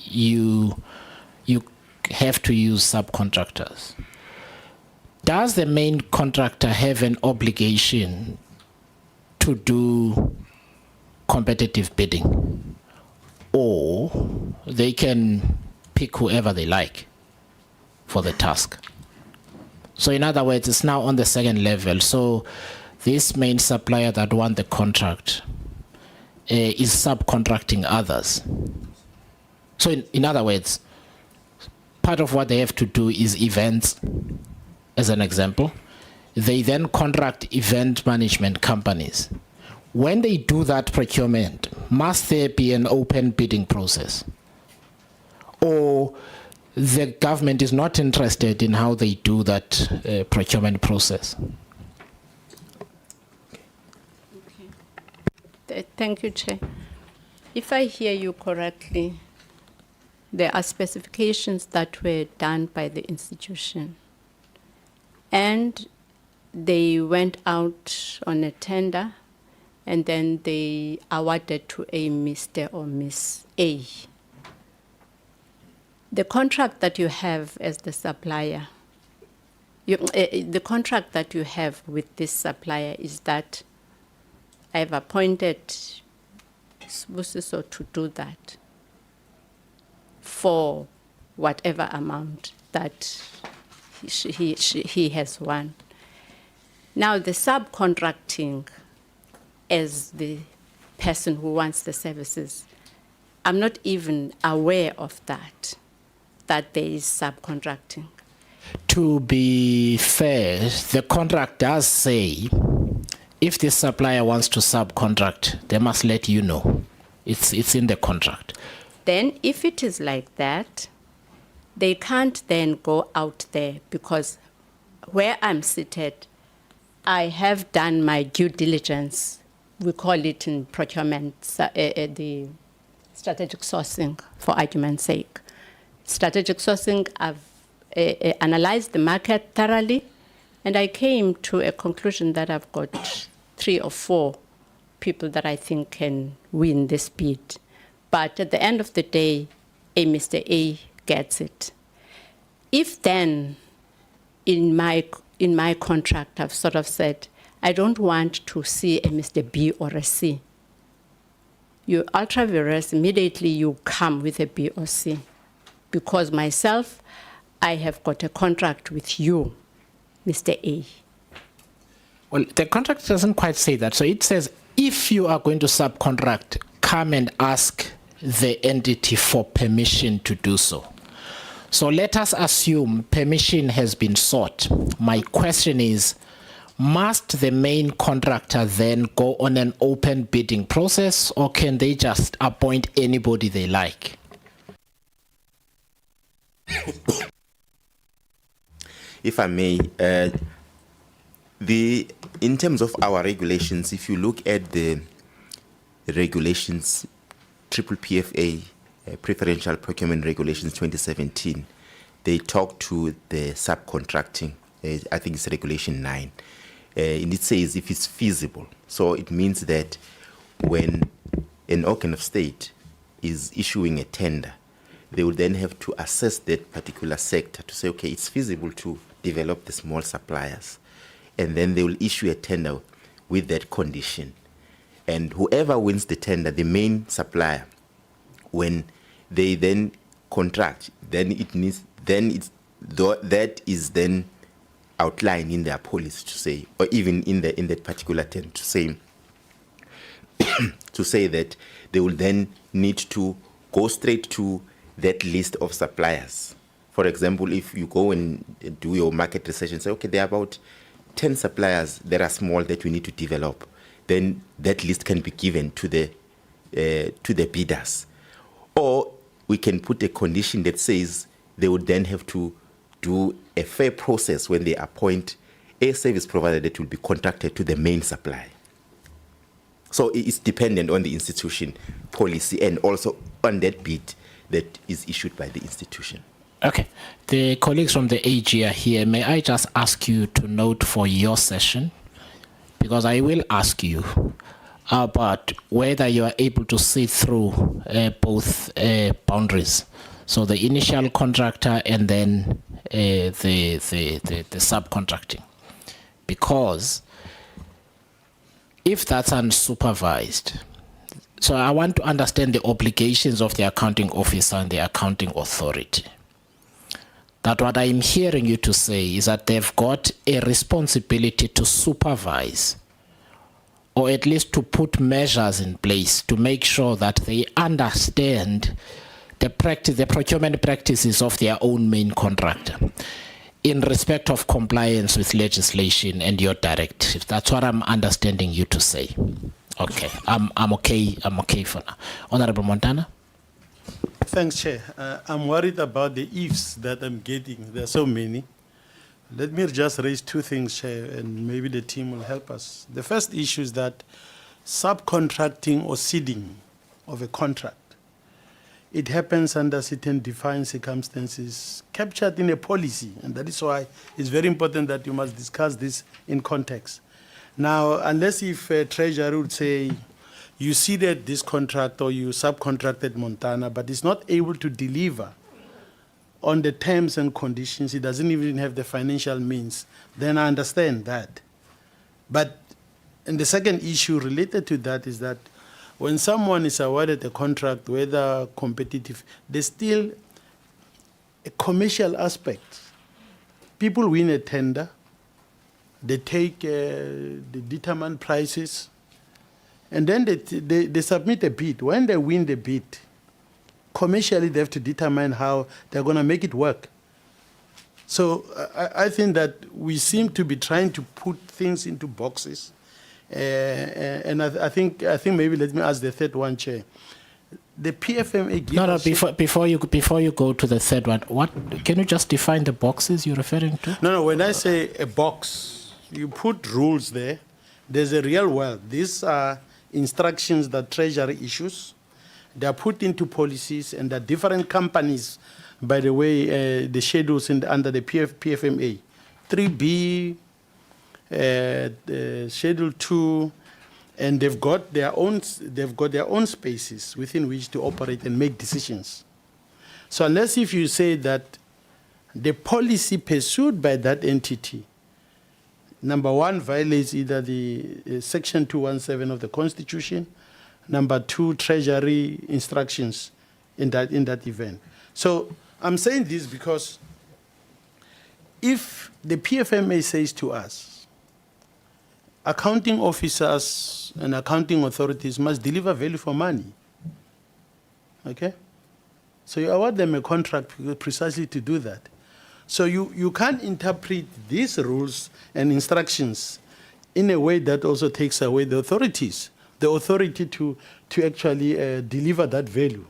you have to use subcontractors. Does the main contractor have an obligation to do competitive bidding, or they can pick whoever they like for the task? So in other words, it's now on the second level. So this main supplier that won the contract is subcontracting others. So in other words, part of what they have to do is events, as an example. They then contract event management companies. When they do that procurement, must there be an open bidding process? Or the government is not interested in how they do that procurement process? Thank you, Chair. If I hear you correctly, there are specifications that were done by the institution, and they went out on a tender, and then they awarded to a Mr. or Miss A. The contract that you have as the supplier, the contract that you have with this supplier is that I've appointed Sibusiso to do that for whatever amount that he has won. Now, the subcontracting as the person who wants the services, I'm not even aware of that there is subcontracting. To be fair, the contract does say if the supplier wants to subcontract, they must let you know. It's in the contract. Then if it is like that, they can't then go out there, because where I'm seated, I have done my due diligence. We call it in procurement the strategic sourcing, for argument's sake. Strategic sourcing, I've analyzed the market thoroughly, and I came to a conclusion that I've got 3 or 4 people that I think can win this bid. But at the end of the day, a Mr. A gets it. If then, in my contract, I've sort of said, I don't want to see a Mr. B or a C. You ultra vires, immediately you come with a B or C, because myself, I have got a contract with you, Mr. A. Well, the contract doesn't quite say that. So it says, if you are going to subcontract, come and ask the entity for permission to do so. So let us assume permission has been sought. My question is, must the main contractor then go on an open bidding process, or can they just appoint anybody they like? If I may, in terms of our regulations, if you look at the regulations, Triple PFA, Preferential Procurement Regulations 2017, they talk to the subcontracting. I think it's Regulation 9. And it says if it's feasible. So it means that when an organ of state is issuing a tender, they will then have to assess that particular sector to say, okay, it's feasible to develop the small suppliers. And then they will issue a tender with that condition. And whoever wins the tender, the main supplier, when they then contract, then that is then outlined in their policy to say, or even in that particular tender to say, to say that they will then need to go straight to that list of suppliers. For example, if you go and do your market research and say, okay, there are about 10 suppliers that are small that we need to develop, then that list can be given to the bidders. Or we can put a condition that says they would then have to do a fair process when they appoint a service provider that will be contracted to the main supplier. So it's dependent on the institution policy and also on that bid that is issued by the institution. Okay. The colleagues from the AG are here. May I just ask you to note for your session, because I will ask you about whether you are able to see through both boundaries. So the initial contractor and then the subcontracting. Because if that's unsupervised, so I want to understand the obligations of the accounting officer and the accounting authority. That what I'm hearing you to say is that they've got a responsibility to supervise, or at least to put measures in place to make sure that they understand the procurement practices of their own main contractor in respect of compliance with legislation and your directive. That's what I'm understanding you to say. Okay, I'm okay for now. Honorable Montana. Thanks, Chair. I'm worried about the ifs that I'm getting. There are so many. Let me just raise two things, Chair, and maybe the team will help us. The first issue is that subcontracting or ceding of a contract, it happens under certain defined circumstances captured in a policy, and that is why it's very important that you must discuss this in context. Now, unless if Treasury would say, you ceded this contract or you subcontracted Montana, but it's not able to deliver on the terms and conditions, it doesn't even have the financial means, then I understand that. But and the second issue related to that is that when someone is awarded a contract, whether competitive, there's still a commercial aspect. People win a tender, they take, they determine prices, and then they submit a bid. When they win the bid, commercially they have to determine how they're going to make it work. So I think that we seem to be trying to put things into boxes. And I think maybe let me ask the third one, Chair. The PFMA gives before you go to the third one, what can you just define the boxes you're referring to? No, when I say a box, you put rules there. There's a real world. These are instructions that Treasury issues. They are put into policies, and there are different companies, by the way, the schedules under the PFMA. 3B, Schedule 2, and they've got their own spaces within which to operate and make decisions. So unless if you say that the policy pursued by that entity, number one, violates either the Section 217 of the Constitution, number two, Treasury instructions in that event. So I'm saying this because if the PFMA says to us, accounting officers and accounting authorities must deliver value for money, okay? So you award them a contract precisely to do that. So you can't interpret these rules and instructions in a way that also takes away the authority to actually deliver that value.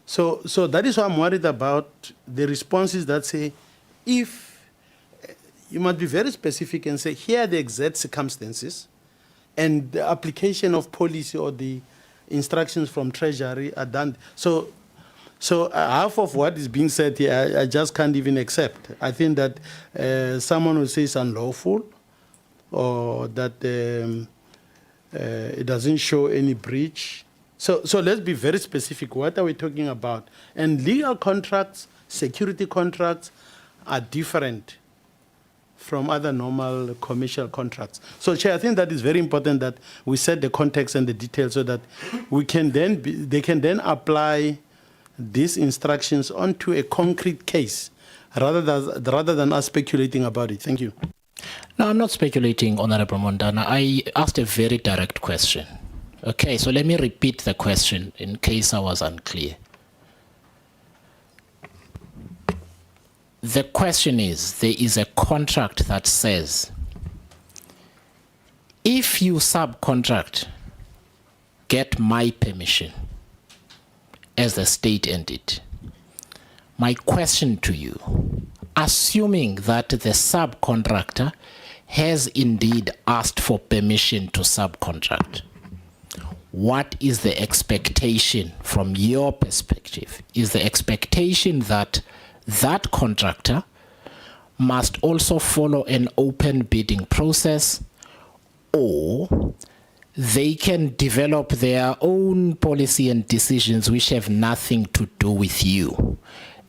So that is why I'm worried about the responses that say, if you must be very specific and say, here are the exact circumstances, and the application of policy or the instructions from Treasury are done. So half of what is being said here, I just can't even accept. I think that someone will say it's unlawful, or that it doesn't show any breach. So let's be very specific. What are we talking about? And legal contracts, security contracts are different from other normal commercial contracts. So, Chair, I think that is very important that we set the context and the details so that we can then they can then apply these instructions onto a concrete case rather than us speculating about it. Thank you. No, I'm not speculating, Honorable Mondana. I asked a very direct question. Okay, so let me repeat the question in case I was unclear. The question is, there is a contract that says, if you subcontract, get my permission as the state entity. My question to you, assuming that the subcontractor has indeed asked for permission to subcontract, what is the expectation from your perspective? Is the expectation that that contractor must also follow an open bidding process, or they can develop their own policy and decisions which have nothing to do with you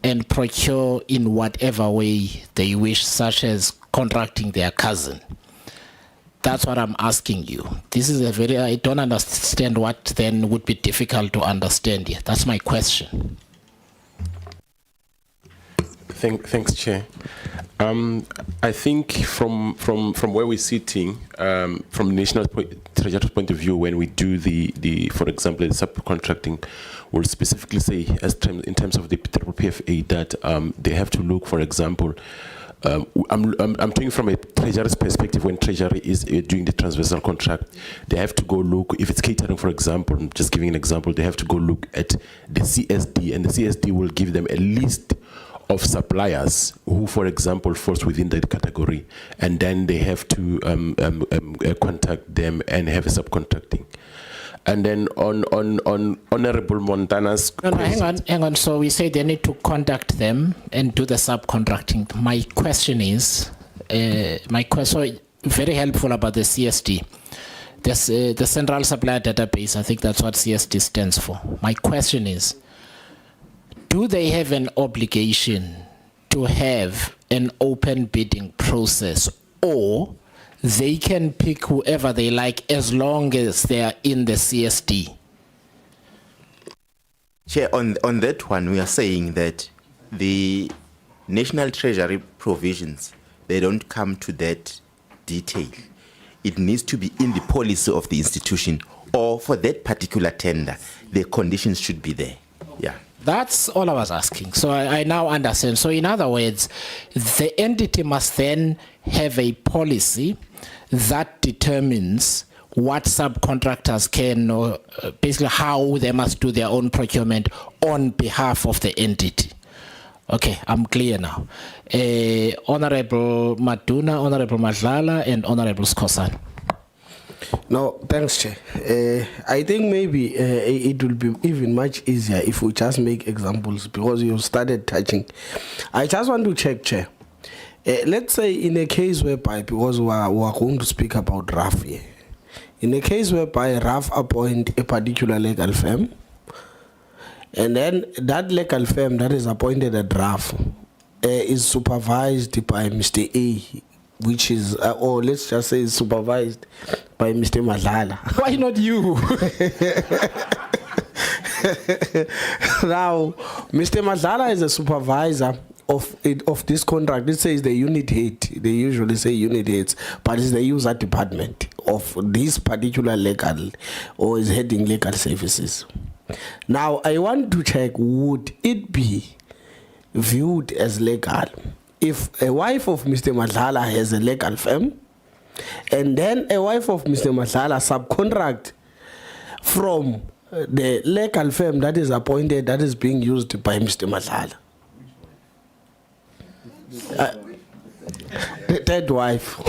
and procure in whatever way they wish, such as contracting their cousin? That's what I'm asking you. This is I don't understand what then would be difficult to understand here. That's my question. Thanks, Chair. I think from where we're sitting, from the National Treasury's point of view, when we do the for example, the subcontracting, we'll specifically say, in terms of the PFA, that they have to look, for example, I'm talking from a Treasury's perspective. When Treasury is doing the transversal contract, they have to go look, if it's catering, for example, I'm just giving an example, they have to go look at the CSD, and the CSD will give them a list of suppliers who, for example, falls within that category, and then they have to contact them and have a subcontracting. And then on Honorable Montana's question. Hang on. So we say they need to contact them and do the subcontracting. My question is, very helpful about the CSD. The Central Supplier Database, I think that's what CSD stands for. My question is, do they have an obligation to have an open bidding process, or they can pick whoever they like as long as they are in the CSD? Chair, on that one, we are saying that the National Treasury provisions, they don't come to that detail. It needs to be in the policy of the institution, or for that particular tender, the conditions should be there. Yeah. That's all I was asking. So I now understand. So in other words, the entity must then have a policy that determines what subcontractors can, or basically how they must do their own procurement on behalf of the entity. Okay, I'm clear now. Honorable Maduna, Honorable Madlala, and Honorable Skosan. No, thanks, Chair. I think maybe it will be even much easier if we just make examples, because you started touching. I just want to check, Chair. Let's say in a case whereby, because we are going to speak about RAF here, in a case whereby RAF appoint a particular legal firm, and then that legal firm that is appointed at RAF is supervised by Mr. A, which is, or let's just say, supervised by Mr. Madlala. Why not you? Now, Mr. Madlala is a supervisor of this contract. It says the unit head. They usually say unit heads, but it's the user department of this particular legal, or is heading legal services. Now, I want to check, would it be viewed as legal if a wife of Mr. Madlala has a legal firm, and then a wife of Mr. Madlala subcontract from the legal firm that is appointed, that is being used by Mr. Madlala? The third wife.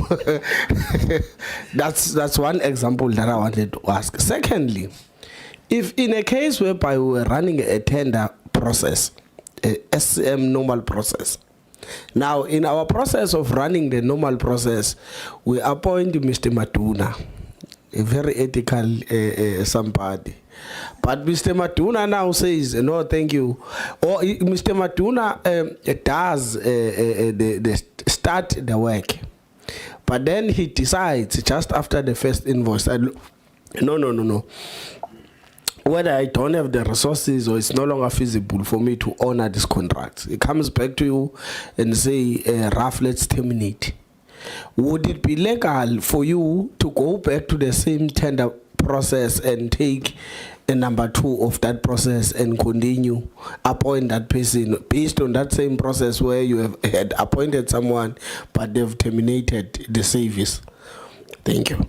That's one example that I wanted to ask. Secondly, if in a case whereby we were running a tender process, a SCM normal process, now in our process of running the normal process, we appoint Mr. Matuna, a very ethical somebody. But Mr. Matuna now says, no, thank you. Or Mr. Matuna does start the work. But then he decides just after the first invoice, no. Whether I don't have the resources or it's no longer feasible for me to honor this contract. It comes back to you and say, Raf, let's terminate. Would it be legal for you to go back to the same tender process and take a number 2 of that process and continue appoint that person based on that same process where you had appointed someone but they've terminated the service? Thank you.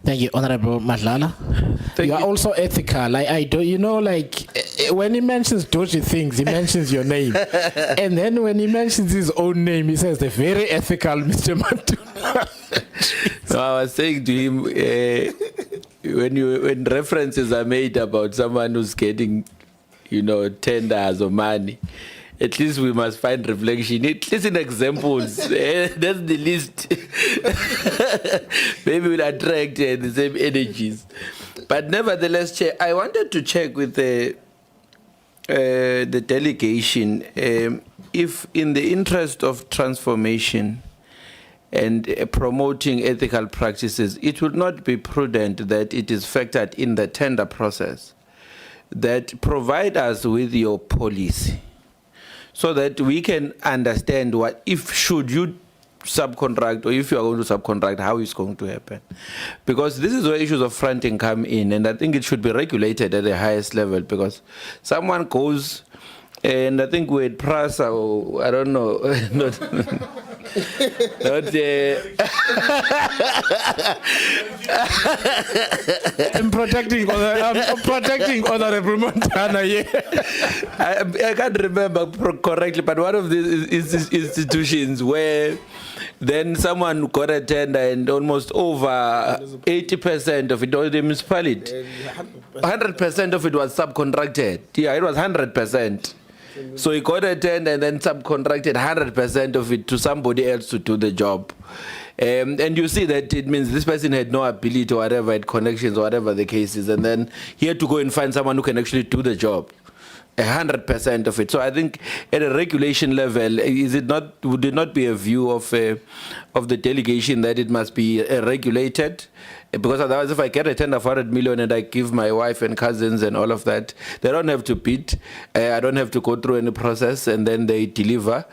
Thank you, Honorable Madlala. You are also ethical. I do, you know, like when he mentions dodgy things, he mentions your name, and then when he mentions his own name, he says the very ethical Mr. Matuna. So I was saying to him, when references are made about someone who's getting, tenders or money, at least we must find reflection, at least in examples. That's the least. Maybe we'll attract the same energies. But nevertheless, Chair, I wanted to check with the delegation if in the interest of transformation and promoting ethical practices, it would not be prudent that it is factored in the tender process that provide us with your policy, so that we can understand what, if should you subcontract or if you are going to subcontract, how it's going to happen. Because this is where issues of fronting come in, and I think it should be regulated at the highest level, because someone goes, and I think we're at Prasa, or I don't know, I'm protecting Honorable Montana here. I can't remember correctly, but one of these institutions where then someone got a tender and almost over 80% of it, or the municipality, 100% of it was subcontracted. Yeah, it was 100%. So he got a tender and then subcontracted 100% of it to somebody else to do the job. And you see that it means this person had no ability or whatever, had connections or whatever the case is, and then he had to go and find someone who can actually do the job. 100% of it. So I think at a regulation level, would it not be a view of the delegation that it must be regulated? Because otherwise, if I get a tender for 100 million and I give my wife and cousins and all of that, they don't have to bid. I don't have to go through any process, and then they deliver.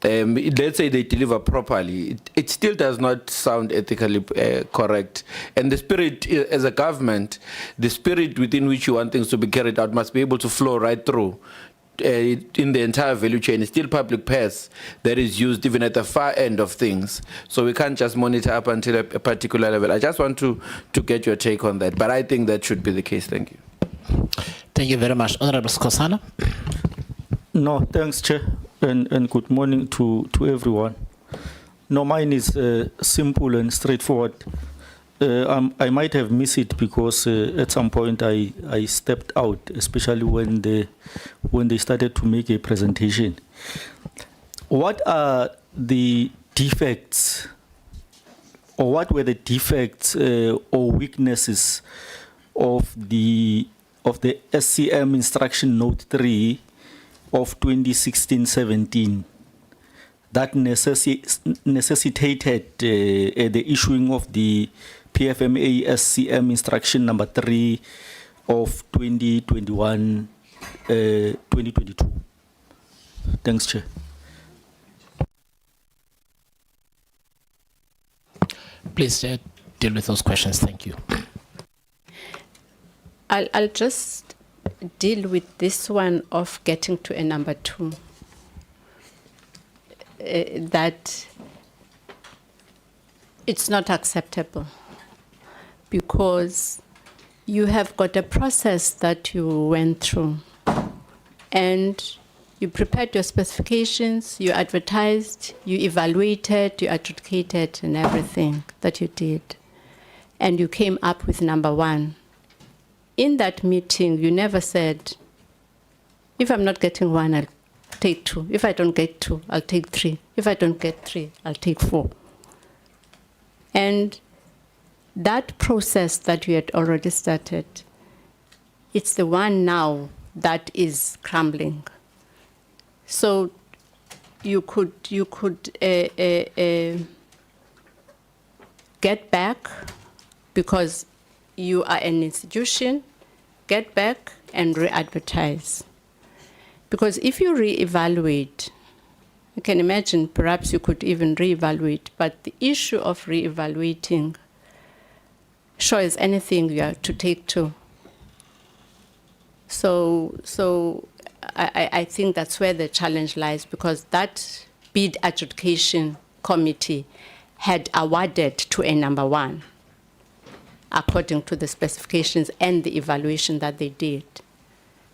Let's say they deliver properly. It still does not sound ethically correct. And the spirit, as a government, the spirit within which you want things to be carried out must be able to flow right through. In the entire value chain, it's still public purse that is used even at the far end of things. So we can't just monitor up until a particular level. I just want to get your take on that. But I think that should be the case. Thank you. Thank you very much. Honorable Skosana. No, thanks, Chair, and good morning to everyone. No, mine is simple and straightforward. I might have missed it because at some point I stepped out, especially when they started to make a presentation. What are the defects, or what were the defects or weaknesses of the SCM Instruction Note 3 of 2016-17 that necessitated the issuing of the PFMA SCM Instruction Number 3 of 2021, 2022. Thanks, Chair. Please deal with those questions. Thank you. I'll just deal with this one of getting to a number 2. That it's not acceptable because you have got a process that you went through and you prepared your specifications, you advertised, you evaluated, you adjudicated and everything that you did. And you came up with number 1. In that meeting, you never said, if I'm not getting 1, I'll take 2. If I don't get 2, I'll take 3. If I don't get 3, I'll take 4. And that process that you had already started, it's the one now that is crumbling. So you could get back, because you are an institution, get back and re-advertise. Because if you re-evaluate, you can imagine perhaps you could even re-evaluate, but the issue of re-evaluating, sure as anything you have to take 2. So I think that's where the challenge lies, because that bid adjudication committee had awarded to a number 1 according to the specifications and the evaluation that they did.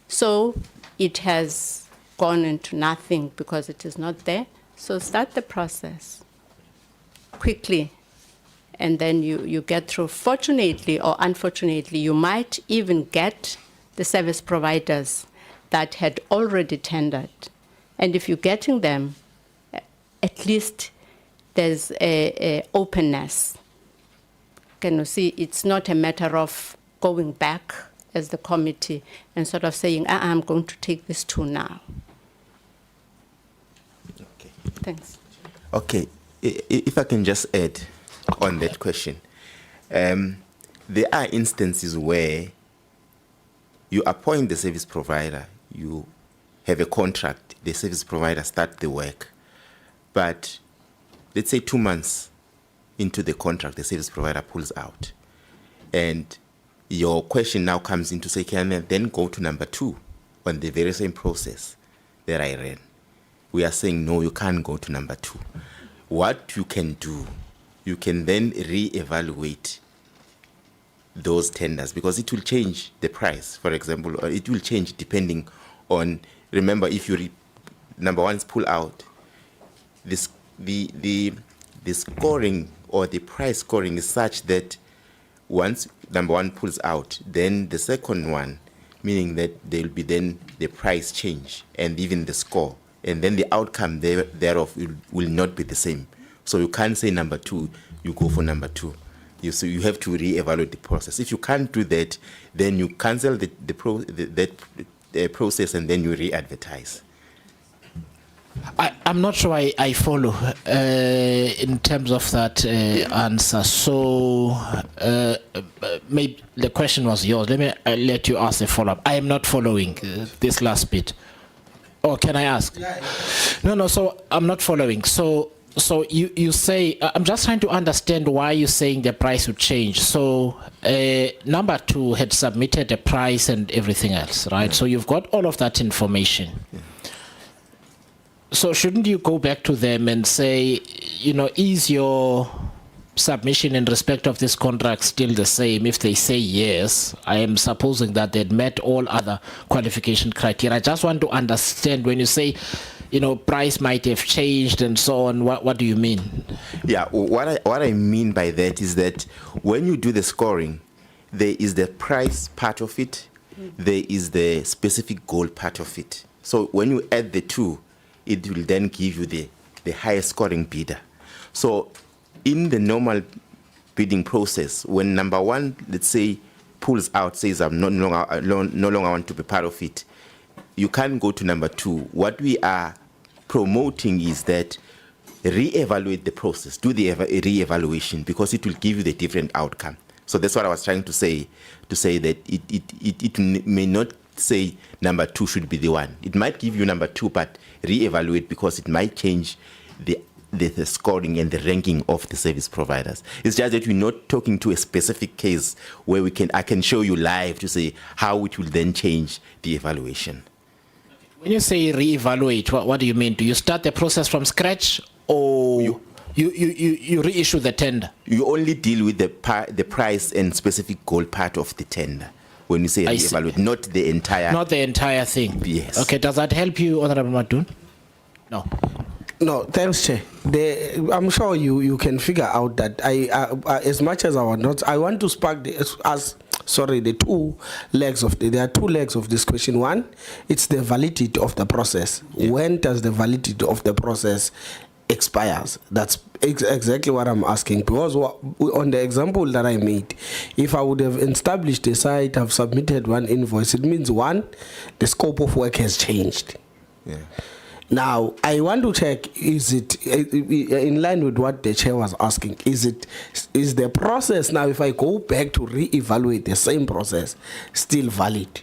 So it has gone into nothing because it is not there. So start the process quickly, and then you get through. Fortunately or unfortunately, you might even get the service providers that had already tendered. And if you're getting them, at least there's a openness. Can you see, it's not a matter of going back as the committee and sort of saying, I'm going to take this 2 now. Okay. Thanks. Okay, if I can just add on that question. There are instances where you appoint the service provider, you have a contract, the service provider start the work, but let's say 2 months into the contract, the service provider pulls out. And your question now comes into say, can I then go to number 2 on the very same process that I ran? We are saying, no, you can't go to number 2. What you can do, you can then re-evaluate those tenders, because it will change the price. For example, or it will change depending on, remember, if you number 1 is pull out, this the scoring or the price scoring is such that once number 1 pulls out, then the second one, meaning that there will be then the price change and even the score, and then the outcome thereof will not be the same. So you can't say number 2, you go for number 2. So you have to re-evaluate the process. If you can't do that, then you cancel the process and then you re-advertise. I'm not sure I follow in terms of that answer. So maybe the question was yours. Let me let you ask the follow-up. I am not following this last bit. Or can I ask? No, so I'm not following. So you say, I'm just trying to understand why you're saying the price would change. So number 2 had submitted a price and everything else, right? So you've got all of that information. So shouldn't you go back to them and say, is your submission in respect of this contract still the same? If they say yes, I am supposing that they'd met all other qualification criteria. I just want to understand when you say, price might have changed and so on, what do you mean? Yeah, what I mean by that is that when you do the scoring, there is the price part of it, there is the specific goal part of it. So when you add the 2, it will then give you the highest scoring bidder. So in the normal bidding process, when number 1, let's say, pulls out, says I'm no longer want to be part of it, you can't go to number 2. What we are promoting is that re-evaluate the process, do the re-evaluation, because it will give you the different outcome. So that's what I was trying to say that it may not say number 2 should be the one. It might give you number 2, but re-evaluate because it might change the scoring and the ranking of the service providers. It's just that we're not talking to a specific case where I can show you live to say how it will then change the evaluation. When you say re-evaluate, what do you mean? Do you start the process from scratch, or you reissue the tender? You only deal with the price and specific goal part of the tender when you say re-evaluate, not the entire. Not the entire thing. Yes. Okay. Does that help you, Honorable Matun? No. No, thanks, Chair. I'm sure you can figure out that as much as I want to spark the 2 legs of there are 2 legs of this question. One, it's the validity of the process. Yeah. When does the validity of the process expires? That's exactly what I'm asking, because on the example that I made, if I would have established a site, I've submitted one invoice, it means one, the scope of work has changed. Yeah. Now, I want to check, is it in line with what the chair was asking, is the process now, if I go back to re-evaluate the same process, still valid?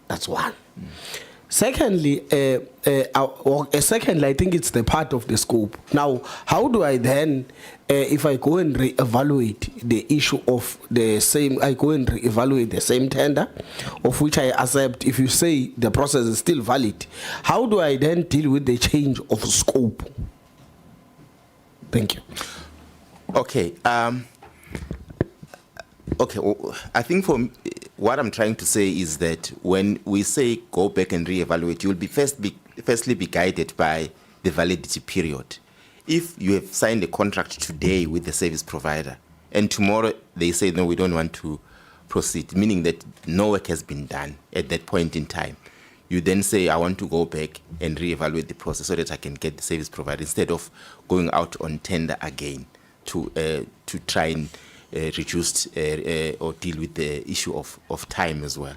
That's one. Secondly, I think it's the part of the scope. Now, how do I then, if I go and re-evaluate the issue of the same, I go and re-evaluate the same tender, of which I accept, if you say the process is still valid, how do I then deal with the change of scope? Thank you. Okay. Okay, I think what I'm trying to say is that when we say go back and reevaluate, you will be firstly be guided by the validity period. If you have signed a contract today with the service provider and tomorrow they say, no, we don't want to proceed, meaning that no work has been done at that point in time, you then say, I want to go back and reevaluate the process so that I can get the service provider, instead of going out on tender again to try and reduce or deal with the issue of time as well.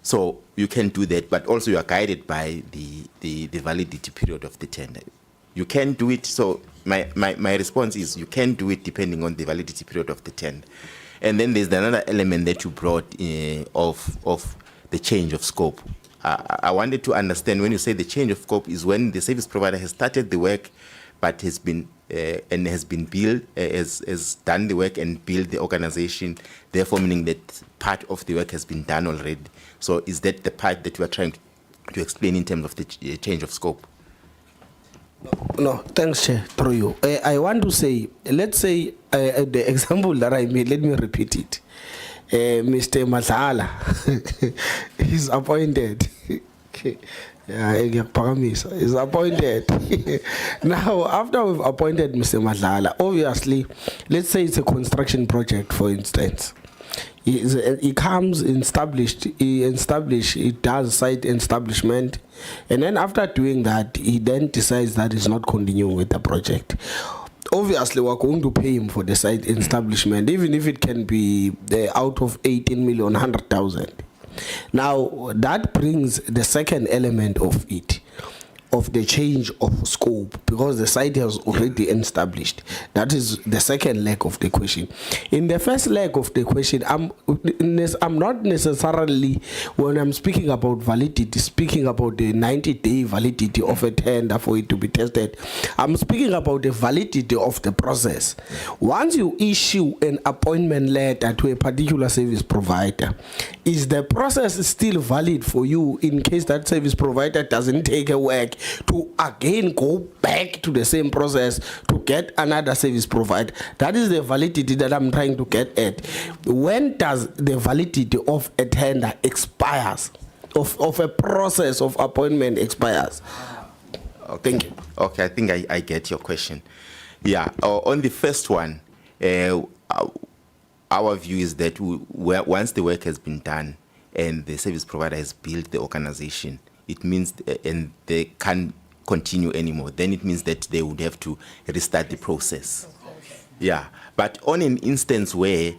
So you can do that, but also you are guided by the validity period of the tender. You can do it, so my response is you can do it depending on the validity period of the tender. And then there's another element that you brought of the change of scope. I wanted to understand, when you say the change of scope is when the service provider has started the work but has been billed, has done the work and billed the organization, therefore meaning that part of the work has been done already. So is that the part that you are trying to explain in terms of the change of scope? No, thanks, Chair, through you. I want to say, let's say the example that I made, let me repeat it. Mr. Madlala is appointed. Is appointed. Now, after we've appointed Mr. Madlala, obviously, let's say it's a construction project, for instance. He comes established, he does site establishment, and then after doing that, he then decides that he's not continuing with the project. Obviously, we're going to pay him for the site establishment, even if it can be out of 18 million, 100,000. Now, that brings the second element of it, of the change of scope, because the site has already established. That is the second leg of the question. In the first leg of the question, I'm not necessarily, when I'm speaking about validity, speaking about the 90-day validity of a tender for it to be tested. I'm speaking about the validity of the process. Once you issue an appointment letter to a particular service provider, is the process still valid for you in case that service provider doesn't take a work to again go back to the same process to get another service provider? That is the validity that I'm trying to get at. When does the validity of a tender expires, of a process of appointment expires? Okay. Thank you. Okay, I think I get your question. Yeah, on the first one, our view is that once the work has been done and the service provider has built the organization, it means, and they can't continue anymore, then it means that they would have to restart the process. Yeah, but on an instance where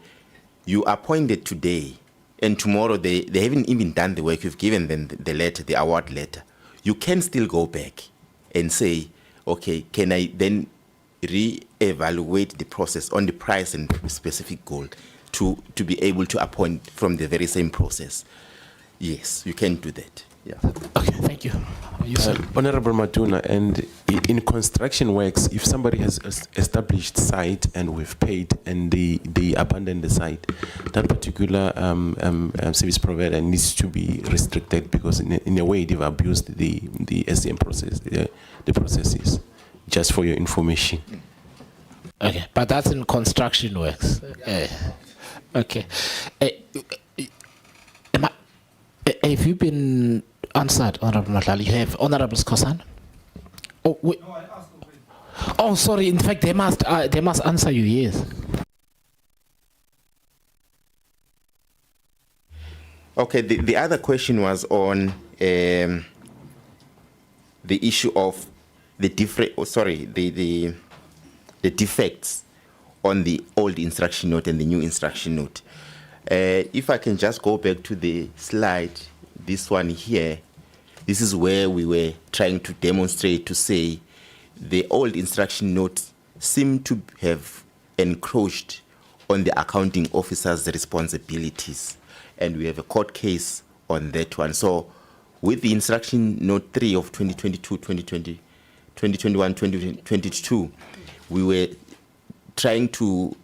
you appointed today and tomorrow they haven't even done the work, you've given them the letter, the award letter, you can still go back and say, okay, can I then re-evaluate the process on the price and specific goal to be able to appoint from the very same process. Yes, you can do that. Yeah. Okay, thank you. Honorable Matuna, and in construction works, if somebody has established site and we've paid and they abandon the site, that particular service provider needs to be restricted because in a way they've abused the SCM process, the processes, just for your information. Okay, but that's in construction works. Okay. Have you been answered, Honorable Matlali? You have, Honorable Skosan? Oh, wait. No, I asked already. Oh, sorry. In fact, they must answer you, yes. Okay, the other question was on the issue of the defects on the old instruction note and the new instruction note. If I can just go back to the slide, this one here, this is where we were trying to demonstrate to say the old instruction notes seem to have encroached on the accounting officer's responsibilities. And we have a court case on that one. So with the instruction note 3 of 2021, 2022, we were trying to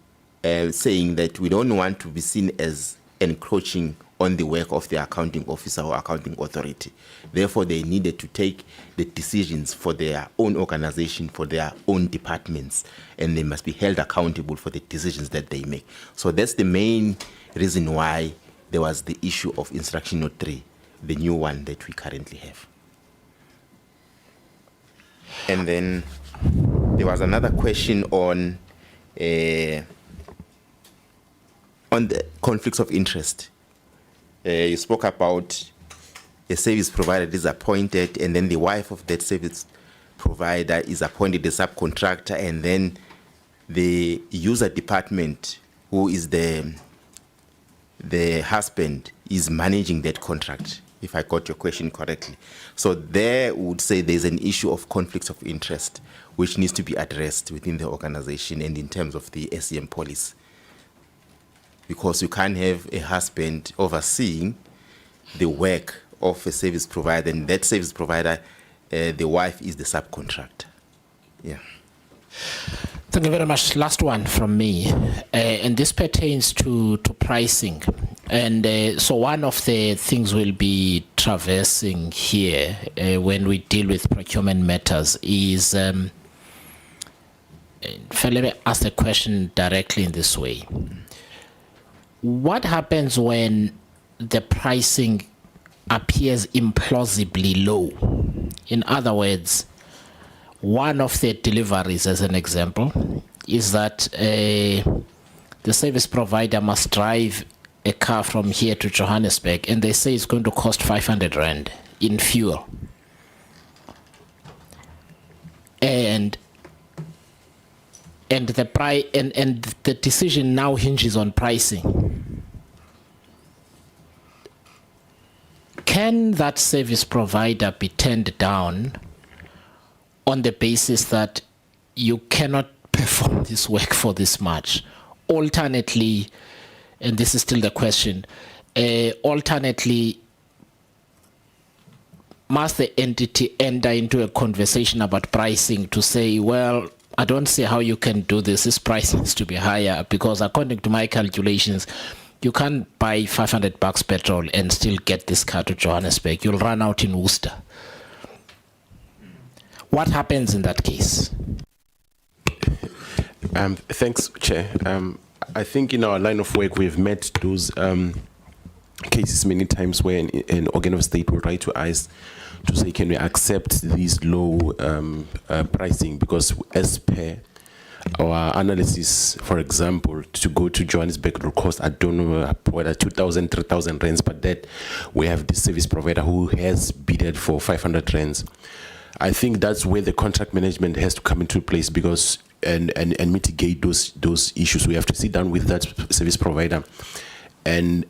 saying that we don't want to be seen as encroaching on the work of the accounting officer or accounting authority. Therefore, they needed to take the decisions for their own organization, for their own departments, and they must be held accountable for the decisions that they make. So that's the main reason why there was the issue of instruction note 3, the new one that we currently have. And then there was another question on the conflicts of interest. You spoke about a service provider is appointed, and then the wife of that service provider is appointed a subcontractor, and then the user department, who is the husband, is managing that contract, if I got your question correctly. So there would say there's an issue of conflicts of interest which needs to be addressed within the organization and in terms of the SCM policy. Because you can't have a husband overseeing the work of a service provider, and that service provider, the wife is the subcontractor. Yeah. Thank you very much. Last one from me, and this pertains to pricing. And so one of the things we'll be traversing here when we deal with procurement matters is, let me ask the question directly in this way. What happens when the pricing appears implausibly low? In other words, one of the deliveries, as an example, is that the service provider must drive a car from here to Johannesburg, and they say it's going to cost 500 Rand in fuel. And the decision now hinges on pricing. Can that service provider be turned down on the basis that you cannot perform this work for this much? Alternately, and this is still the question, alternately, must the entity enter into a conversation about pricing to say, well, I don't see how you can do this. This price needs to be higher because according to my calculations, you can't buy 500 bucks petrol and still get this car to Johannesburg. You'll run out in Worcester. What happens in that case? Thanks, Chair. I think in our line of work, we've met those cases many times where an organ of state will write to us to say, can we accept these low pricing? Because as per our analysis, for example, to go to Johannesburg will cost, I don't know whether 2,000, 3,000 rands, but that we have this service provider who has bidded for 500 rands. I think that's where the contract management has to come into place, because and mitigate those issues. We have to sit down with that service provider and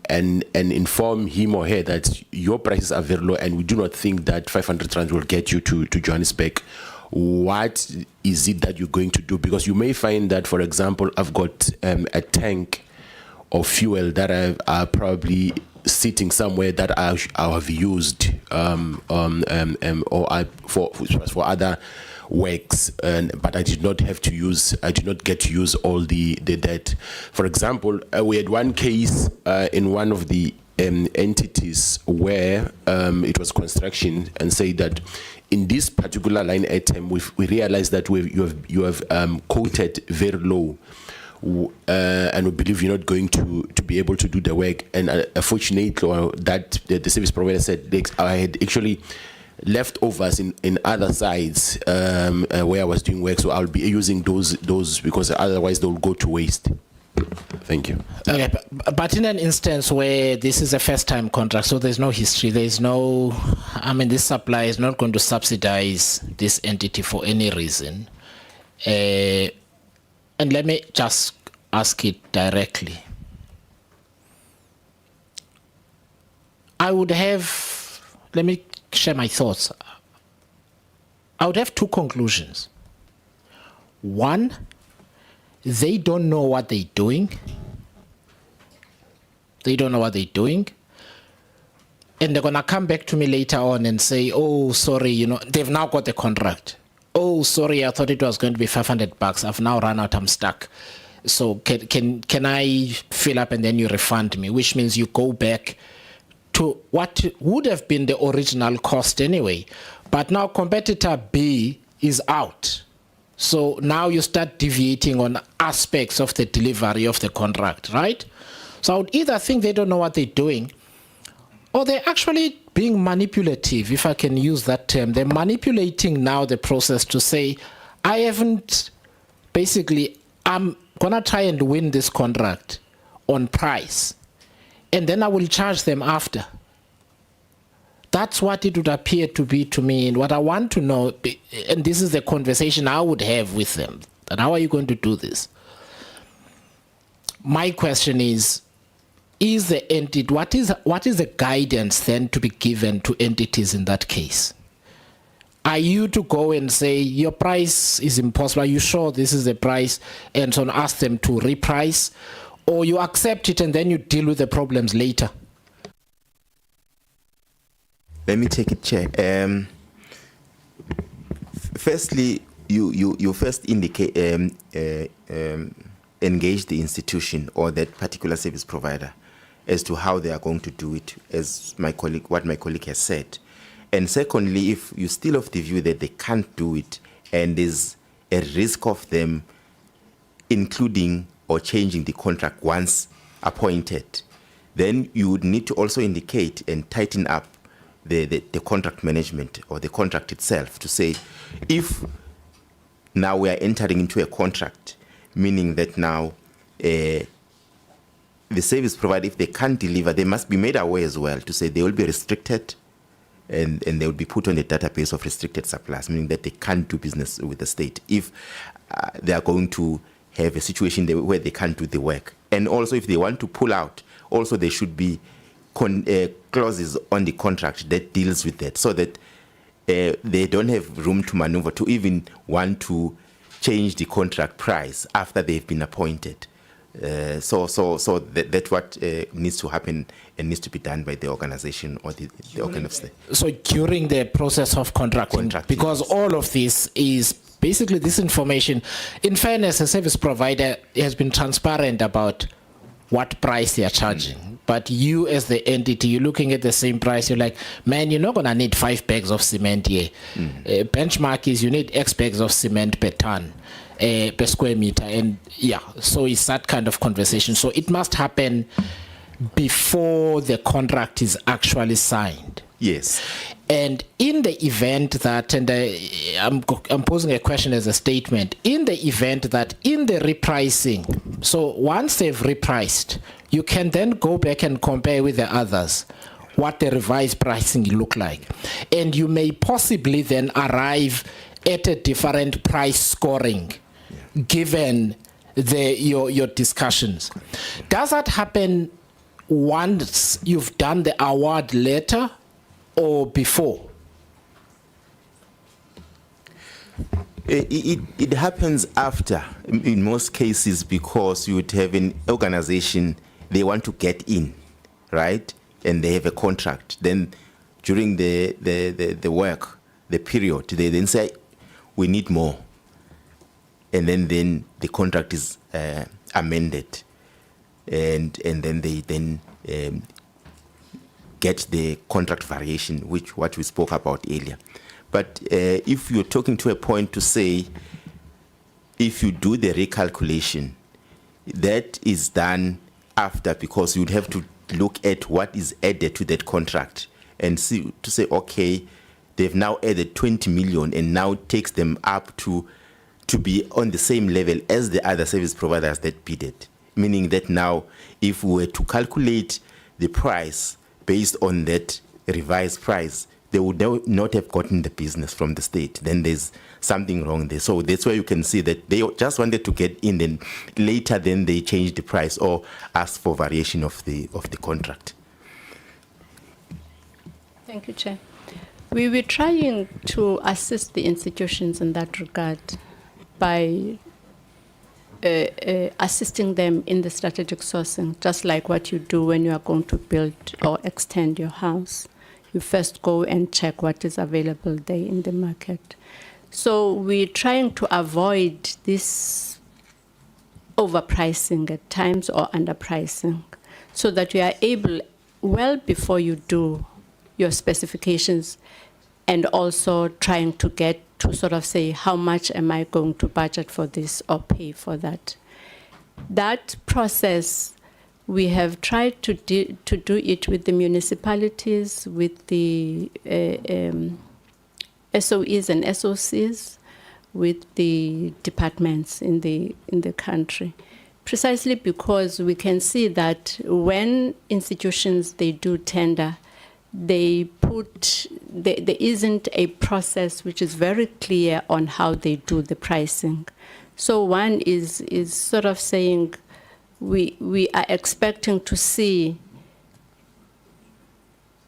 inform him or her that your prices are very low and we do not think that 500 rand will get you to Johannesburg. What is it that you're going to do? Because you may find that, for example, I've got a tank fuel that are probably sitting somewhere that I have used for other works, but I did not get to use all the debt. For example, we had one case in one of the entities where it was construction, and say that in this particular line item we realized that you have quoted very low, and we believe you're not going to be able to do the work. And unfortunately, that the service provider said I had actually leftovers in other sides where I was doing work, so I'll be using those because otherwise they'll go to waste. Thank you. Okay, but in an instance where this is a first-time contract, so there's no history, there's no, this supplier is not going to subsidize this entity for any reason. And let me just ask it directly. Let me share my thoughts. I would have two conclusions. One, they don't know what they're doing. They don't know what they're doing. And they're going to come back to me later on and say, oh, sorry, they've now got the contract. Oh, sorry, I thought it was going to be $500. I've now run out, I'm stuck. So can I fill up and then you refund me? Which means you go back to what would have been the original cost anyway. But now competitor B is out. So now you start deviating on aspects of the delivery of the contract, right? So I would either think they don't know what they're doing, or they're actually being manipulative, if I can use that term. They're manipulating now the process to say, I'm going to try and win this contract on price, and then I will charge them after. That's what it would appear to be to me. And what I want to know, and this is the conversation I would have with them, that how are you going to do this? My question is the entity, what is the guidance then to be given to entities in that case? Are you to go and say, your price is impossible, are you sure this is the price, and so on, ask them to reprice, or you accept it and then you deal with the problems later? Let me take it, Chair. Firstly, you first indicate engage the institution or that particular service provider as to how they are going to do it, as what my colleague has said. And secondly, if you still of the view that they can't do it and there's a risk of them including or changing the contract once appointed, then you would need to also indicate and tighten up the contract management or the contract itself to say, if now we are entering into a contract, meaning that now the service provider, if they can't deliver, they must be made aware as well to say they will be restricted and they will be put on the database of restricted suppliers, meaning that they can't do business with the state if they are going to have a situation where they can't do the work. And also if they want to pull out, also there should be clauses on the contract that deals with that, so that they don't have room to maneuver to even want to change the contract price after they've been appointed. So that's what needs to happen and needs to be done by the organization or the organ of state. So during the process of contracting, because all of this is basically this information. In fairness, a service provider has been transparent about what price they are charging. But you as the entity, you're looking at the same price, you're like, man, you're not going to need 5 bags of cement here. Benchmark is you need X bags of cement per ton, per square meter. And yeah, so it's that kind of conversation. So it must happen before the contract is actually signed. Yes. And in the event that, and I'm posing a question as a statement, in the event that in the repricing, so once they've repriced, you can then go back and compare with the others what the revised pricing look like. And you may possibly then arrive at a different price scoring given your discussions. Does that happen once you've done the award letter or before? It happens after, in most cases, because you would have an organization they want to get in, right? And they have a contract. Then during the work, the period, they then say, we need more. And then the contract is amended. And then they get the contract variation, which what we spoke about earlier. But if you're talking to a point to say, if you do the recalculation, that is done after, because you'd have to look at what is added to that contract and see to say, okay, they've now added 20 million and now takes them up to be on the same level as the other service providers that bidded. Meaning that now, if we were to calculate the price based on that revised price, they would not have gotten the business from the state. Then there's something wrong there. So that's why you can see that they just wanted to get in, and later then they changed the price or asked for variation of the contract. Thank you, Chair. We were trying to assist the institutions in that regard by assisting them in the strategic sourcing, just like what you do when you are going to build or extend your house. You first go and check what is available there in the market. So we're trying to avoid this overpricing at times or underpricing, so that you are able, well before you do your specifications, and also trying to get to sort of say, how much am I going to budget for this or pay for that? That process, we have tried to do it with the municipalities, with the SOEs and SOCs, with the departments in the country, precisely because we can see that when institutions, they do tender, there isn't a process which is very clear on how they do the pricing. So one is sort of saying, we are expecting to see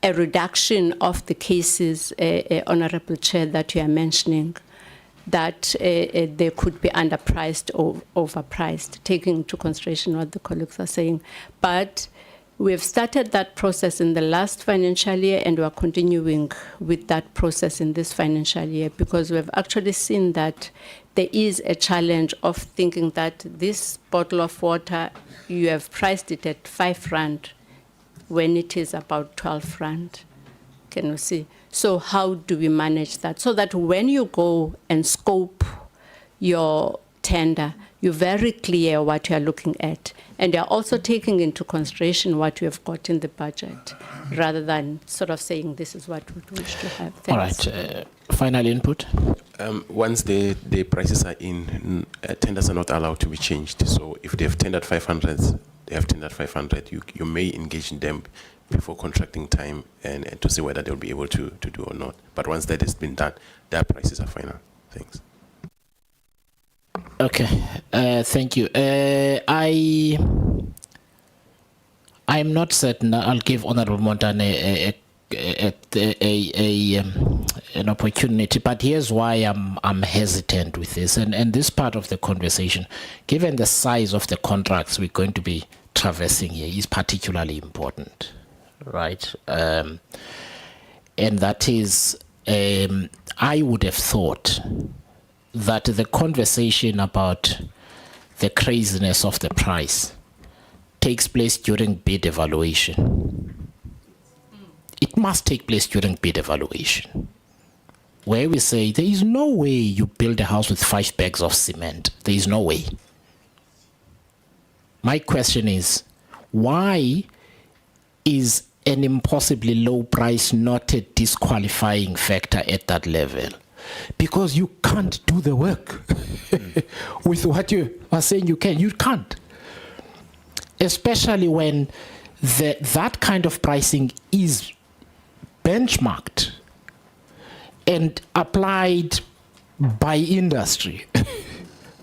a reduction of the cases, Honorable Chair, that you are mentioning, that they could be underpriced or overpriced, taking into consideration what the colleagues are saying. But we have started that process in the last financial year, and we are continuing with that process in this financial year, because we have actually seen that there is a challenge of thinking that this bottle of water, you have priced it at 5 rand when it is about 12 rand. Can you see? So how do we manage that? So that when you go and scope your tender, you're very clear what you're looking at. And you're also taking into consideration what you have got in the budget, rather than sort of saying this is what we wish to have. Thanks. All right. Final input? Once the prices are in, tenders are not allowed to be changed. So if they've tendered 500, they have tendered 500. You may engage in them before contracting time and to see whether they'll be able to do or not. But once that has been done, their prices are final. Thanks. Okay, thank you. I'm not certain. I'll give Honorable Montane an opportunity, but here's why I'm hesitant with this, and this part of the conversation, given the size of the contracts we're going to be traversing here, is particularly important, right? And that is, I would have thought that the conversation about the craziness of the price takes place during bid evaluation. It must take place during bid evaluation, where we say there is no way you build a house with 5 bags of cement. There is no way. My question is, why is an impossibly low price not a disqualifying factor at that level? Because you can't do the work with what you are saying you can. You can't. Especially when that kind of pricing is benchmarked and applied by industry,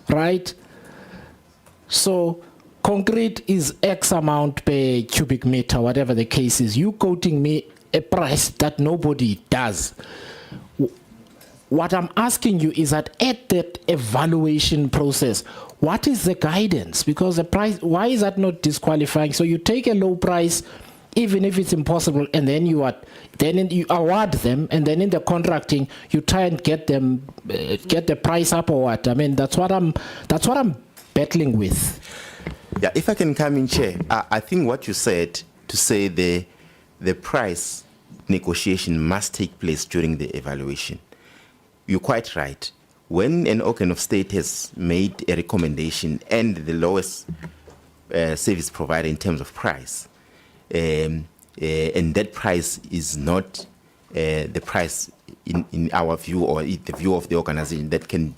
right? So concrete is X amount per cubic meter, whatever the case is. You quoting me a price that nobody does. what I'm asking you is that at that evaluation process, what is the guidance? Because the price, why is that not disqualifying? So you take a low price, even if it's impossible, and then you award them, and then in the contracting you try and get them get the price up or what? I mean, that's what I'm battling with. Yeah, if I can come in, Chair, I think what you said, to say the price negotiation must take place during the evaluation. You're quite right. When an organ of state has made a recommendation and the lowest service provider in terms of price, and that price is not the price in our view or the view of the organization that can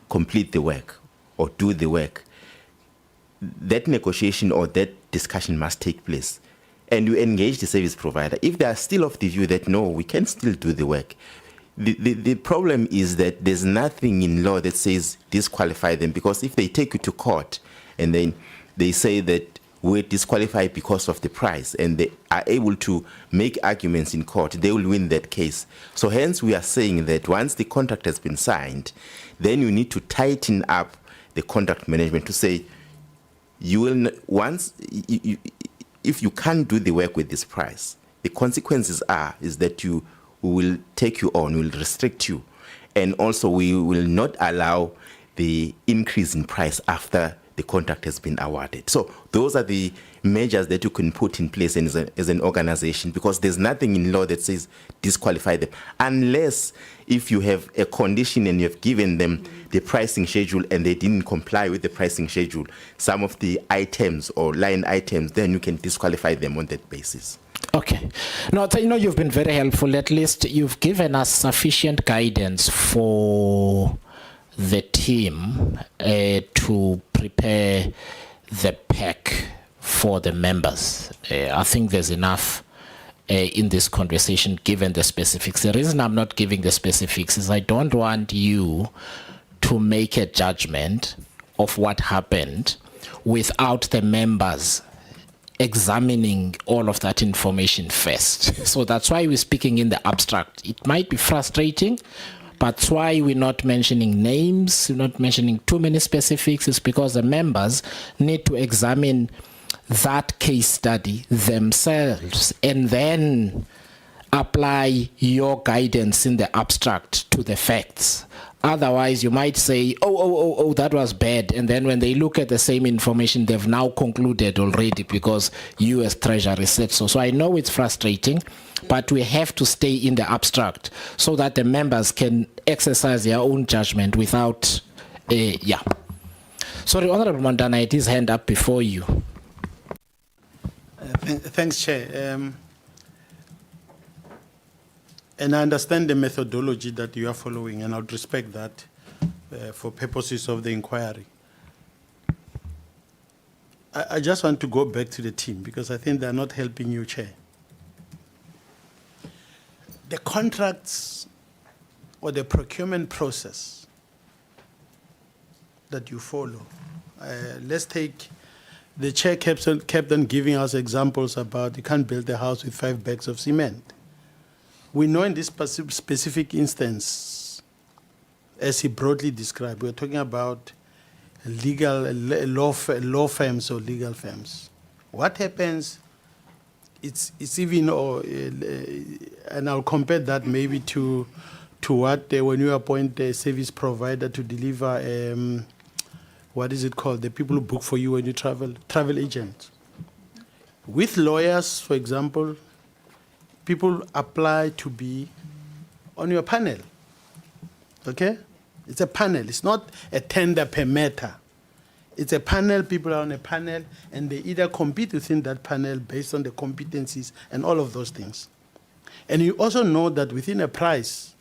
complete the work or do the work, that negotiation or that discussion must take place. And you engage the service provider. If they are still of the view that, no, we can still do the work, the problem is that there's nothing in law that says disqualify them, because if they take you to court and then they say that we're disqualified because of the price and they are able to make arguments in court, they will win that case. So hence we are saying that once the contract has been signed, then you need to tighten up the contract management to say, you will if you can't do the work with this price, the consequences is that we will take you on, will restrict you, and also we will not allow the increase in price after the contract has been awarded. So those are the measures that you can put in place as an organization, because there's nothing in law that says disqualify them, unless if you have a condition and you have given them the pricing schedule and they didn't comply with the pricing schedule, some of the items or line items, then you can disqualify them on that basis. Okay. No, you've been very helpful. At least you've given us sufficient guidance for the team to prepare the pack for the members. I think there's enough in this conversation given the specifics. The reason I'm not giving the specifics is I don't want you to make a judgment of what happened without the members examining all of that information first. So that's why we're speaking in the abstract. It might be frustrating, but that's why we're not mentioning names, we're not mentioning too many specifics. It's because the members need to examine that case study themselves and then apply your guidance in the abstract to the facts. Otherwise, you might say, oh, that was bad. And then when they look at the same information, they've now concluded already because you as Treasury said so. So I know it's frustrating, but we have to stay in the abstract so that the members can exercise their own judgment without, Sorry, Honorable Mandana, it is hand up before you. Thanks, Chair. And I understand the methodology that you are following, and I would respect that for purposes of the inquiry. I just want to go back to the team because I think they're not helping you, Chair. The contracts or the procurement process that you follow, let's take, the Chair kept on giving us examples about you can't build a house with 5 bags of cement. We know in this specific instance, as he broadly described, we're talking about law firms or legal firms. What happens, it's even, and I'll compare that maybe to what, when you appoint a service provider to deliver, what is it called, the people who book for you when you travel agents. With lawyers, for example, people apply to be on your panel, okay? It's a panel. It's not a tender per matter. It's a panel. People are on a panel, and they either compete within that panel based on the competencies and all of those things. And you also know that within a price,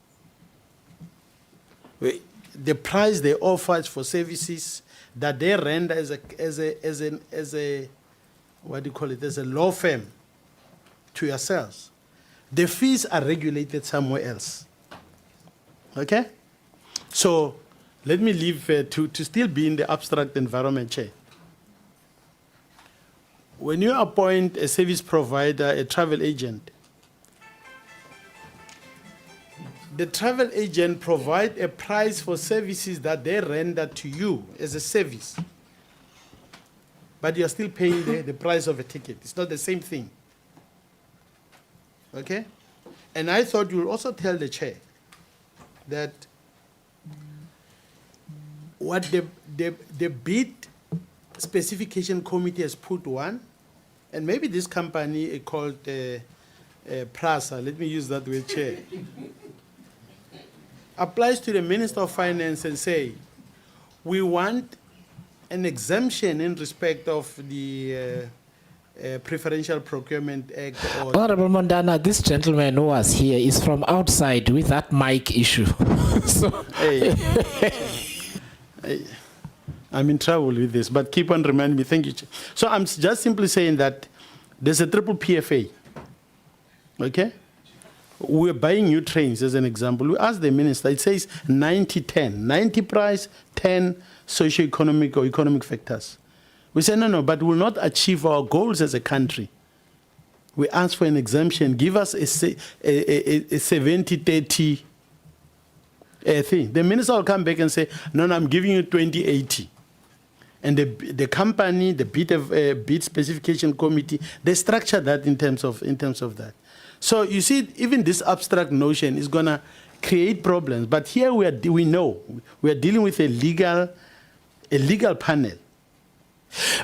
the price they offer is for services that they render as a what do you call it, as a law firm to yourselves. The fees are regulated somewhere else. Okay? So let me leave to still be in the abstract environment, Chair. When you appoint a service provider, a travel agent, the travel agent provide a price for services that they render to you as a service. But you're still paying the price of a ticket. It's not the same thing. Okay? And I thought you'll also tell the chair that what the bid specification committee has put one, and maybe this company called Prasa, let me use that word, chair, applies to the Minister of Finance and say, we want an exemption in respect of the Preferential Procurement Act. Or Honorable Mondana, this gentleman who was here is from outside with that mic issue. So I'm in trouble with this, but keep on reminding me. Thank you, Chair. So I'm just simply saying that there's a triple PFA. Okay? We're buying new trains, as an example. We asked the minister, it says 90-10. 90 price, 10 socio-economic or economic factors. We said, no, but we'll not achieve our goals as a country. We asked for an exemption. Give us a 70-30 thing. The minister will come back and say, no, I'm giving you 20-80. And the company, the bid specification committee, they structure that in terms of that. So you see, even this abstract notion is going to create problems. But here we know we are dealing with a legal panel.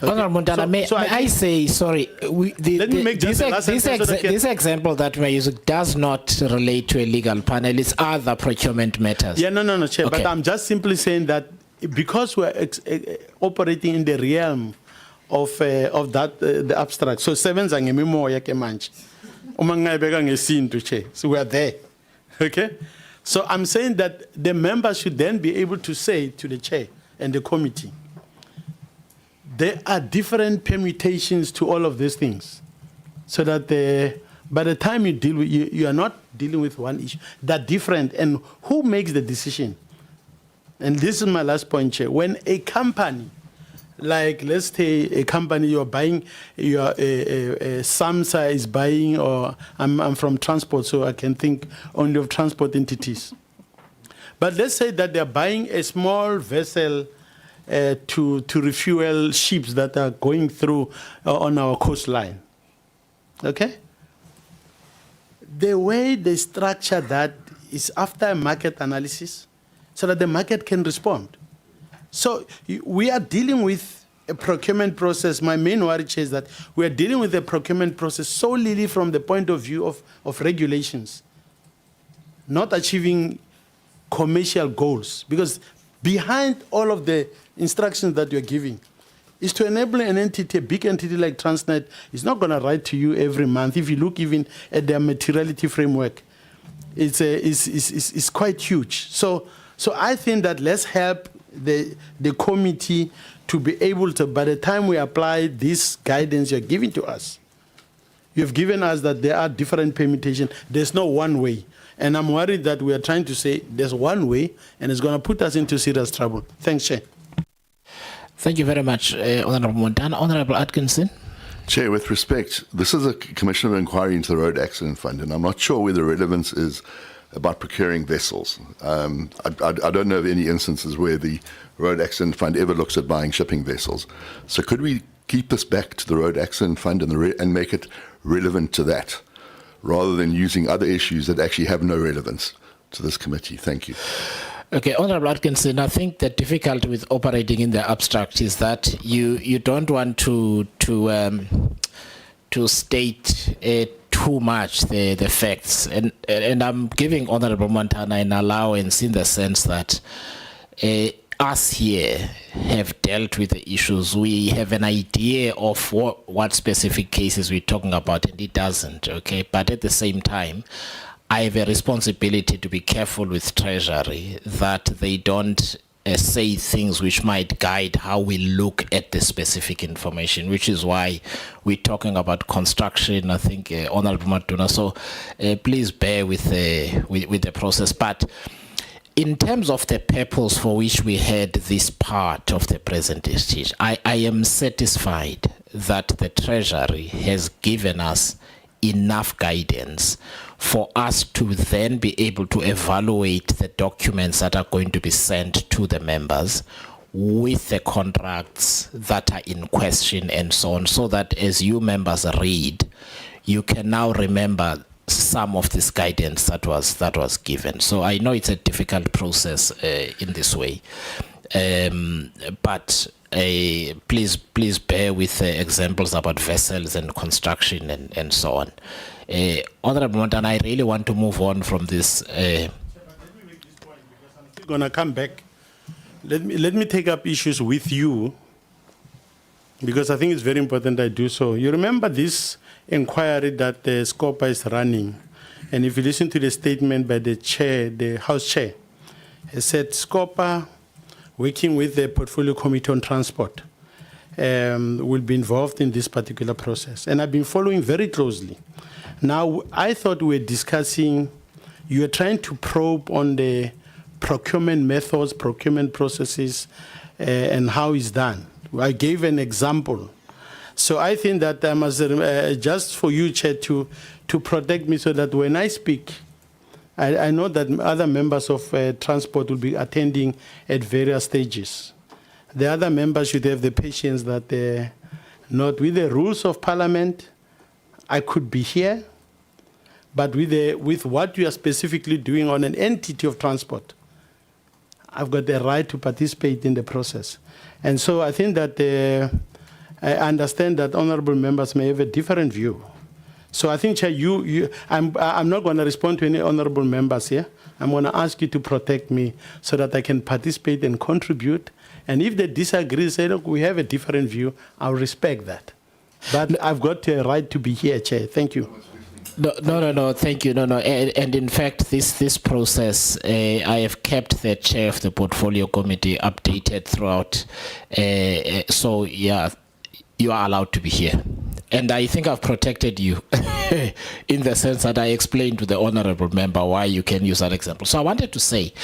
Okay. Honorable Mondana, may I say, sorry, let me make just this example that we're using does not relate to a legal panel. It's other procurement matters. Yeah, no, Chair. Okay. But I'm just simply saying that because we're operating in the realm of that the abstract. So sevens and so we are there. Okay? So I'm saying that the members should then be able to say to the chair and the committee, there are different permutations to all of these things. So that by the time you deal with, you are not dealing with one issue. They're different. And who makes the decision? And this is my last point, Chair. When a company, like let's say a company you're buying, SAMSA is buying, or I'm from transport, so I can think only of transport entities. But let's say that they're buying a small vessel to refuel ships that are going through on our coastline. Okay? The way they structure that is after a market analysis so that the market can respond. So we are dealing with a procurement process. My main worry is that we are dealing with a procurement process solely from the point of view of regulations, not achieving commercial goals. Because behind all of the instructions that you're giving is to enable an entity, a big entity like Transnet, is not going to write to you every month. If you look even at their materiality framework, it's quite huge. So I think that let's help the committee to be able to, by the time we apply this guidance you're giving to us, you've given us that there are different permutations. There's no one way. And I'm worried that we are trying to say there's one way, and it's going to put us into serious trouble. Thanks, Chair. Thank you very much, Honourable Montana. Honourable Atkinson. Chair, with respect, this is a commission of inquiry into the Road Accident Fund, and I'm not sure where the relevance is about procuring vessels. I don't know of any instances where the Road Accident Fund ever looks at buying shipping vessels. So could we keep this back to the Road Accident Fund and make it relevant to that, rather than using other issues that actually have no relevance to this committee? Thank you. Okay, Honourable Atkinson, I think the difficulty with operating in the abstract is that you don't want to state too much the facts, and I'm giving Honourable Montana an allowance in the sense that us here have dealt with the issues. We have an idea of what specific cases we're talking about, and it doesn't. Okay, but at the same time, I have a responsibility to be careful with Treasury that they don't say things which might guide how we look at the specific information, which is why we're talking about construction, I think, Honorable Matuna. So please bear with the process. But in terms of the purpose for which we had this part of the presentation, I am satisfied that the Treasury has given us enough guidance for us to then be able to evaluate the documents that are going to be sent to the members with the contracts that are in question and so on, so that as you members read, you can now remember some of this guidance that was given. So I know it's a difficult process in this way, but please bear with examples about vessels and construction and so on. Honorable Montan, I really want to move on from this. I'm still going to come back. Let me take up issues with you, because I think it's very important I do so. You remember this inquiry that the SCOPA is running, and if you listen to the statement by the chair, the House Chair, he said SCOPA, working with the Portfolio Committee on Transport, will be involved in this particular process. And I've been following very closely. Now, I thought we were discussing, you were trying to probe on the procurement methods, procurement processes, and how it's done. I gave an example. So I think that I must, just for you, Chair, to protect me so that when I speak, I know that other members of transport will be attending at various stages. The other members should have the patience that not with the rules of Parliament, I could be here, but with what you are specifically doing on an entity of transport, I've got the right to participate in the process. And so I think that I understand that honorable members may have a different view. So I think, Chair, I'm not going to respond to any honorable members here. I'm going to ask you to protect me so that I can participate and contribute. And if they disagree, say, look, we have a different view, I'll respect that. But I've got a right to be here, Chair. Thank you. No, thank you. No. And in fact, this process, I have kept the chair of the portfolio committee updated throughout. So, yeah, you are allowed to be here. And I think I've protected you in the sense that I explained to the honorable member why you can use that example. So I wanted to say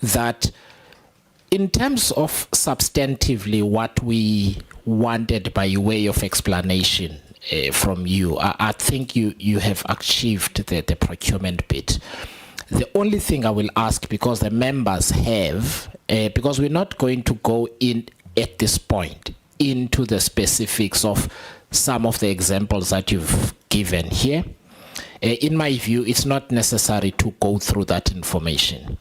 that in terms of substantively what we wanted by way of explanation from you, I think you have achieved the procurement bit. The only thing I will ask, because the members have, because we're not going to go in at this point into the specifics of some of the examples that you've given here. In my view, it's not necessary to go through that information.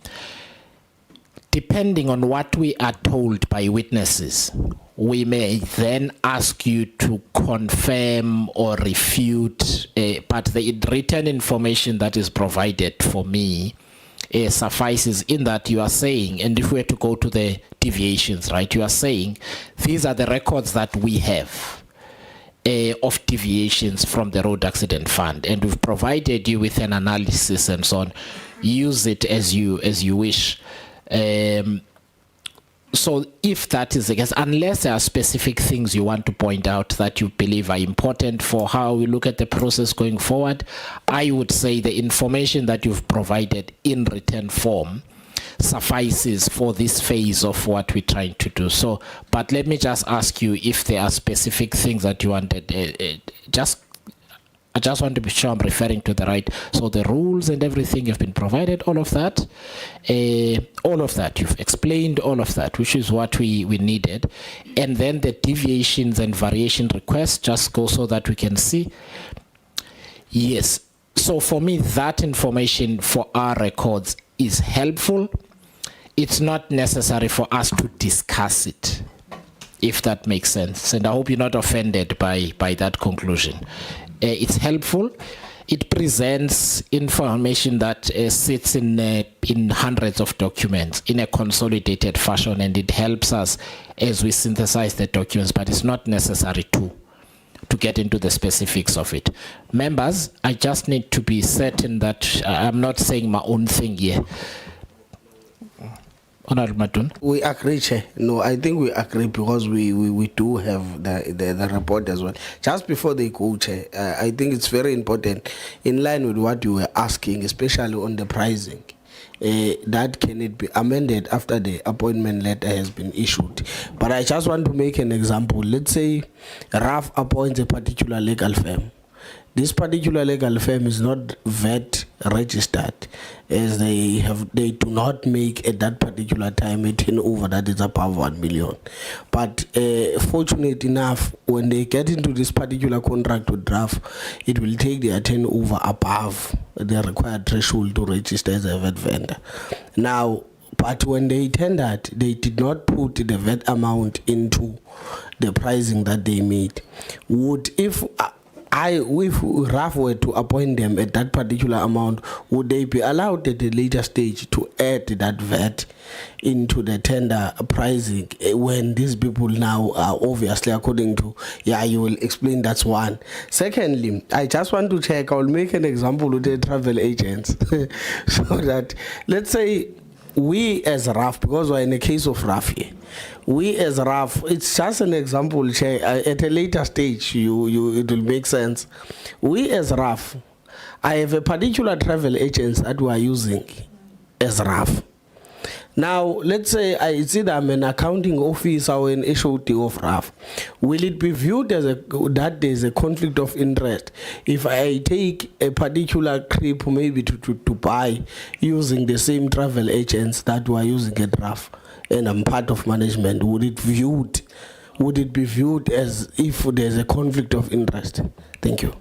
Depending on what we are told by witnesses, we may then ask you to confirm or refute, but the written information that is provided for me suffices in that you are saying, and if we were to go to the deviations, right, you are saying these are the records that we have of deviations from the road accident fund, and we've provided you with an analysis and so on. Use it as you wish. So if that is the case, unless there are specific things you want to point out that you believe are important for how we look at the process going forward, I would say the information that you've provided in written form suffices for this phase of what we're trying to do. So, but let me just ask you if there are specific things that you wanted. I just want to be sure I'm referring to the right. So the rules and everything have been provided, all of that, you've explained all of that, which is what we needed. And then the deviations and variation requests just go so that we can see. Yes. So for me, that information for our records is helpful. It's not necessary for us to discuss it, if that makes sense. And I hope you're not offended by that conclusion. It's helpful. It presents information that sits in hundreds of documents in a consolidated fashion, and it helps us as we synthesize the documents, but it's not necessary to get into the specifics of it. Members, I just need to be certain that I'm not saying my own thing here. Honorable Matun. We agree, Chair. No, I think we agree because we do have the report as well. Just before they go, Chair, I think it's very important, in line with what you were asking, especially on the pricing, that can it be amended after the appointment letter has been issued. But I just want to make an example. Let's say RAF appoints a particular legal firm. this particular legal firm is not VAT registered, as they do not make at that particular time a turnover that is above 1 million. But fortunate enough, when they get into this particular contract with DRAF, it will take their turnover above the required threshold to register as a VAT vendor. Now, but when they tendered, they did not put the VAT amount into the pricing that they made. If RAF were to appoint them at that particular amount, would they be allowed at a later stage to add that VAT into the tender pricing when these people now are obviously, according to, you will explain, that's one. Secondly, I just want to check, I'll make an example with the travel agents so that, let's say, we as RAF, because we're in a case of RAF here, we as RAF, it's just an example, at a later stage, it will make sense. We as RAF, I have a particular travel agents that we are using as RAF. Now, let's say it's either I'm an accounting officer or an HOD of RAF. Will it be viewed as that there's a conflict of interest if I take a particular trip maybe to Dubai using the same travel agents that we're using at RAF and I'm part of management? Would it be viewed as if there's a conflict of interest? Thank you.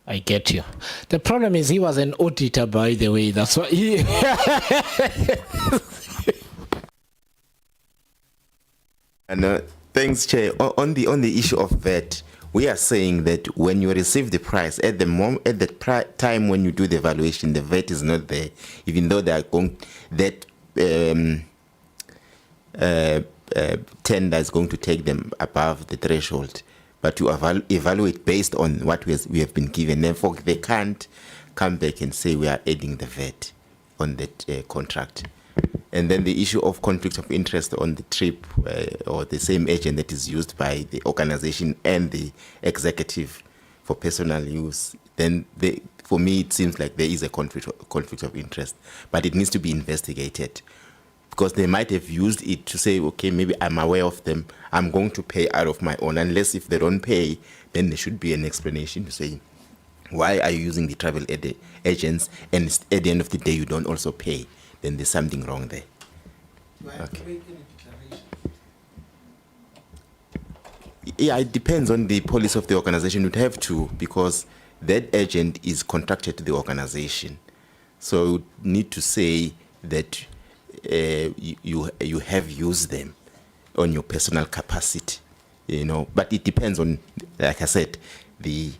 I get you. The problem is he was an auditor, by the way. That's why he... And thanks, Chair. On the issue of VAT, we are saying that when you receive the price at the time when you do the evaluation, the VAT is not there, even though they are going tender is going to take them above the threshold. But you evaluate based on what we have been given. Therefore, they can't come back and say we are adding the VAT on that contract. And then the issue of conflict of interest on the trip or the same agent that is used by the organization and the executive for personal use, then for me it seems like there is a conflict of interest, but it needs to be investigated. Because they might have used it to say, okay, maybe I'm aware of them, I'm going to pay out of my own. Unless if they don't pay, then there should be an explanation to say, why are you using the travel agents and at the end of the day you don't also pay? Then there's something wrong there. Okay. Yeah, it depends on the policy of the organization. You'd have to, because that agent is contracted to the organization. So you need to say that you have used them on your personal capacity, but it depends on, like I said, the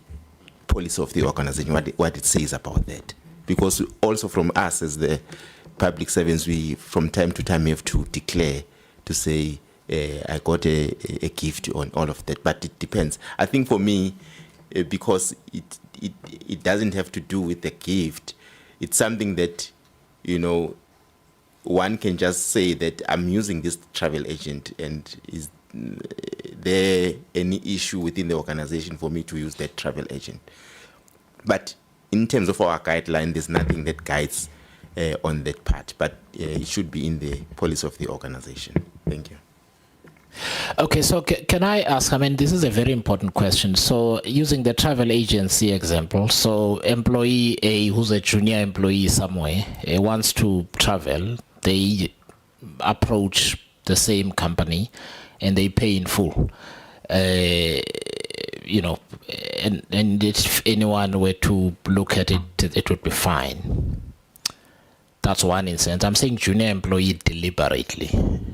policy of the organization, what it says about that. Because also from us as the public servants, we from time to time have to declare to say, I got a gift on all of that, but it depends. I think for me, because it doesn't have to do with the gift, it's something that, one can just say that I'm using this travel agent, and is there any issue within the organization for me to use that travel agent? But in terms of our guideline, there's nothing that guides on that part, but it should be in the policy of the organization. Thank you. Okay, so can I ask, this is a very important question. So using the travel agency example, so employee A, who's a junior employee somewhere, wants to travel, they approach the same company and they pay in full. And if anyone were to look at it, it would be fine. That's one instance. I'm saying junior employee deliberately,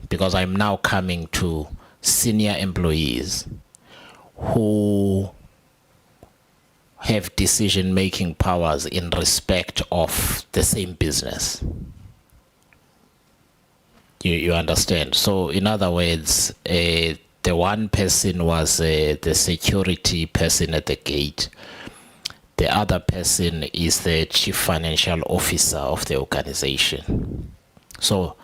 because I'm now coming to senior employees who have decision-making powers in respect of the same business. You understand? So in other words, the one person was the security person at the gate. The other person is the chief financial officer of the organization. So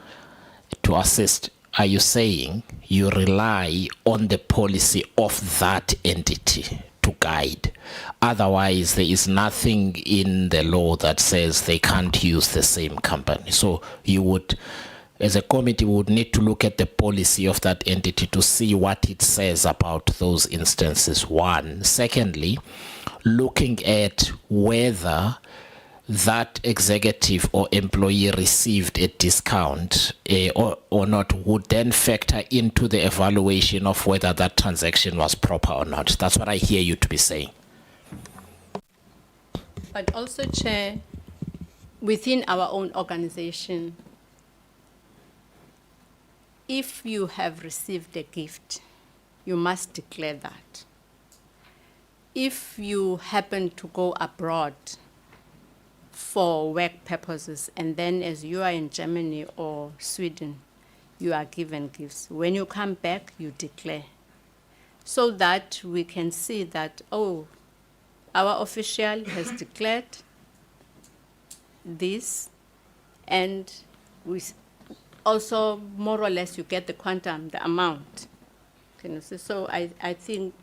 to assist, are you saying you rely on the policy of that entity to guide? Otherwise, there is nothing in the law that says they can't use the same company. So you would as a committee, we would need to look at the policy of that entity to see what it says about those instances, one. Secondly, looking at whether that executive or employee received a discount or not would then factor into the evaluation of whether that transaction was proper or not. That's what I hear you to be saying. But also, Chair, within our own organization, if you have received a gift, you must declare that. If you happen to go abroad for work purposes, and then as you are in Germany or Sweden, you are given gifts. When you come back, you declare, so that we can see that, oh, our official has declared this, and we also, more or less, you get the quantum, the amount. Can you see? So I think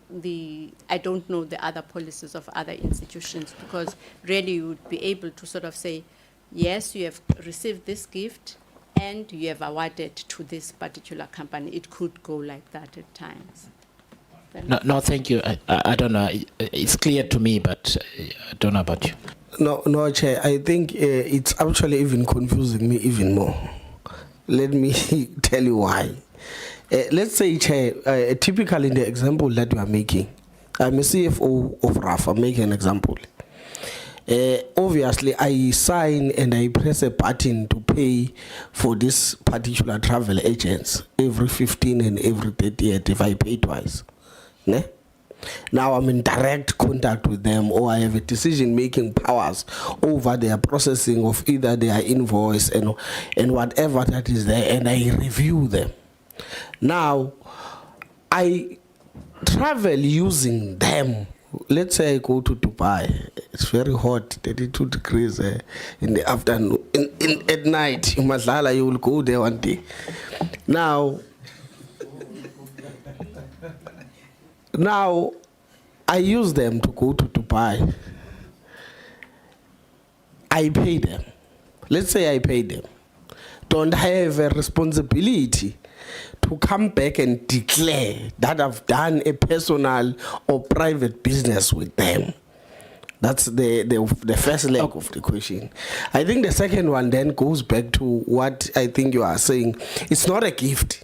I don't know the other policies of other institutions, because really you would be able to sort of say, yes, you have received this gift and you have awarded to this particular company. It could go like that at times. No, thank you. I don't know. It's clear to me, but I don't know about you. No, Chair. I think it's actually even confusing me even more. Let me tell you why. Let's say, Chair, typically in the example that you are making, I'm a CFO of RAF. I'm making an example. Obviously, I sign and I press a button to pay for this particular travel agents every 15 and every 30th if I pay twice. Ne? Now I'm in direct contact with them, or I have a decision-making powers over their processing of either their invoice and whatever that is there, and I review them. Now, I travel using them. Let's say I go to Dubai. It's very hot, 32 degrees in the afternoon. At night, in Masala, you will go there one day. Now, I use them to go to Dubai. I pay them. Let's say I pay them. Don't I have a responsibility to come back and declare that I've done a personal or private business with them? That's the first leg of the question. I think the second one then goes back to what I think you are saying. It's not a gift.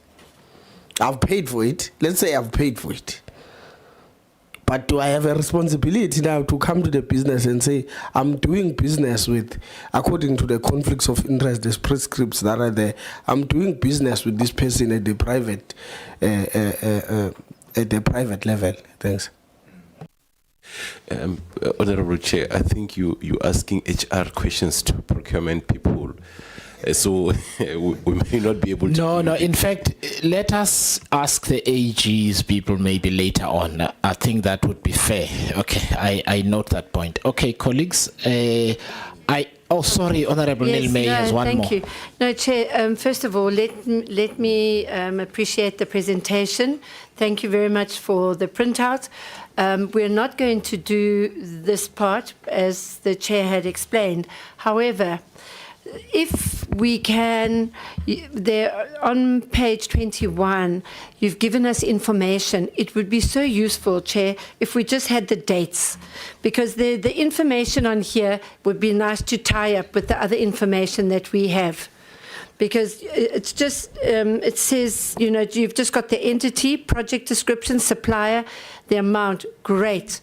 I've paid for it. Let's say I've paid for it. But do I have a responsibility now to come to the business and say, I'm doing business with, according to the conflicts of interest, the prescripts that are there, I'm doing business with this person at the private level? Thanks. Honorable Chair, I think you asking HR questions to procurement people. So we may not be able to. No. In fact, let us ask the AG's people maybe later on. I think that would be fair. Okay, I note that point. Okay, colleagues. Sorry, Honorable Yes, Nilmay has one more. thank you. No, Chair, first of all, let me appreciate the presentation. Thank you very much for the printout. We're not going to do this part, as the Chair had explained. However, if we can, there on page 21, you've given us information. It would be so useful, Chair, if we just had the dates, because the information on here would be nice to tie up with the other information that we have. Because it's just, it says, you've just got the entity, project description, supplier, the amount. Great.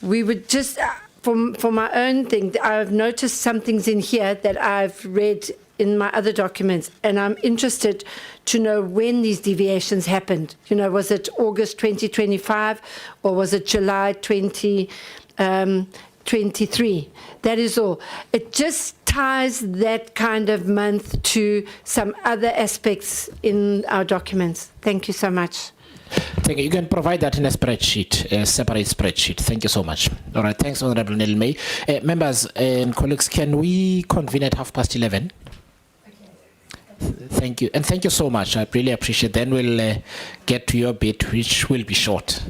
We would just... For my own thing, I've noticed some things in here that I've read in my other documents, and I'm interested to know when these deviations happened. Was it August 2025 or was it July 2023? That is all. It just ties that kind of month to some other aspects in our documents. Thank you so much. Thank you. You can provide that in a spreadsheet, a separate spreadsheet. Thank you so much. All right. Thanks, Honorable Nilmay. Members and colleagues, can we convene at 11:30? Thank you. And thank you so much. I really appreciate it. Then we'll get to your bit, which will be short.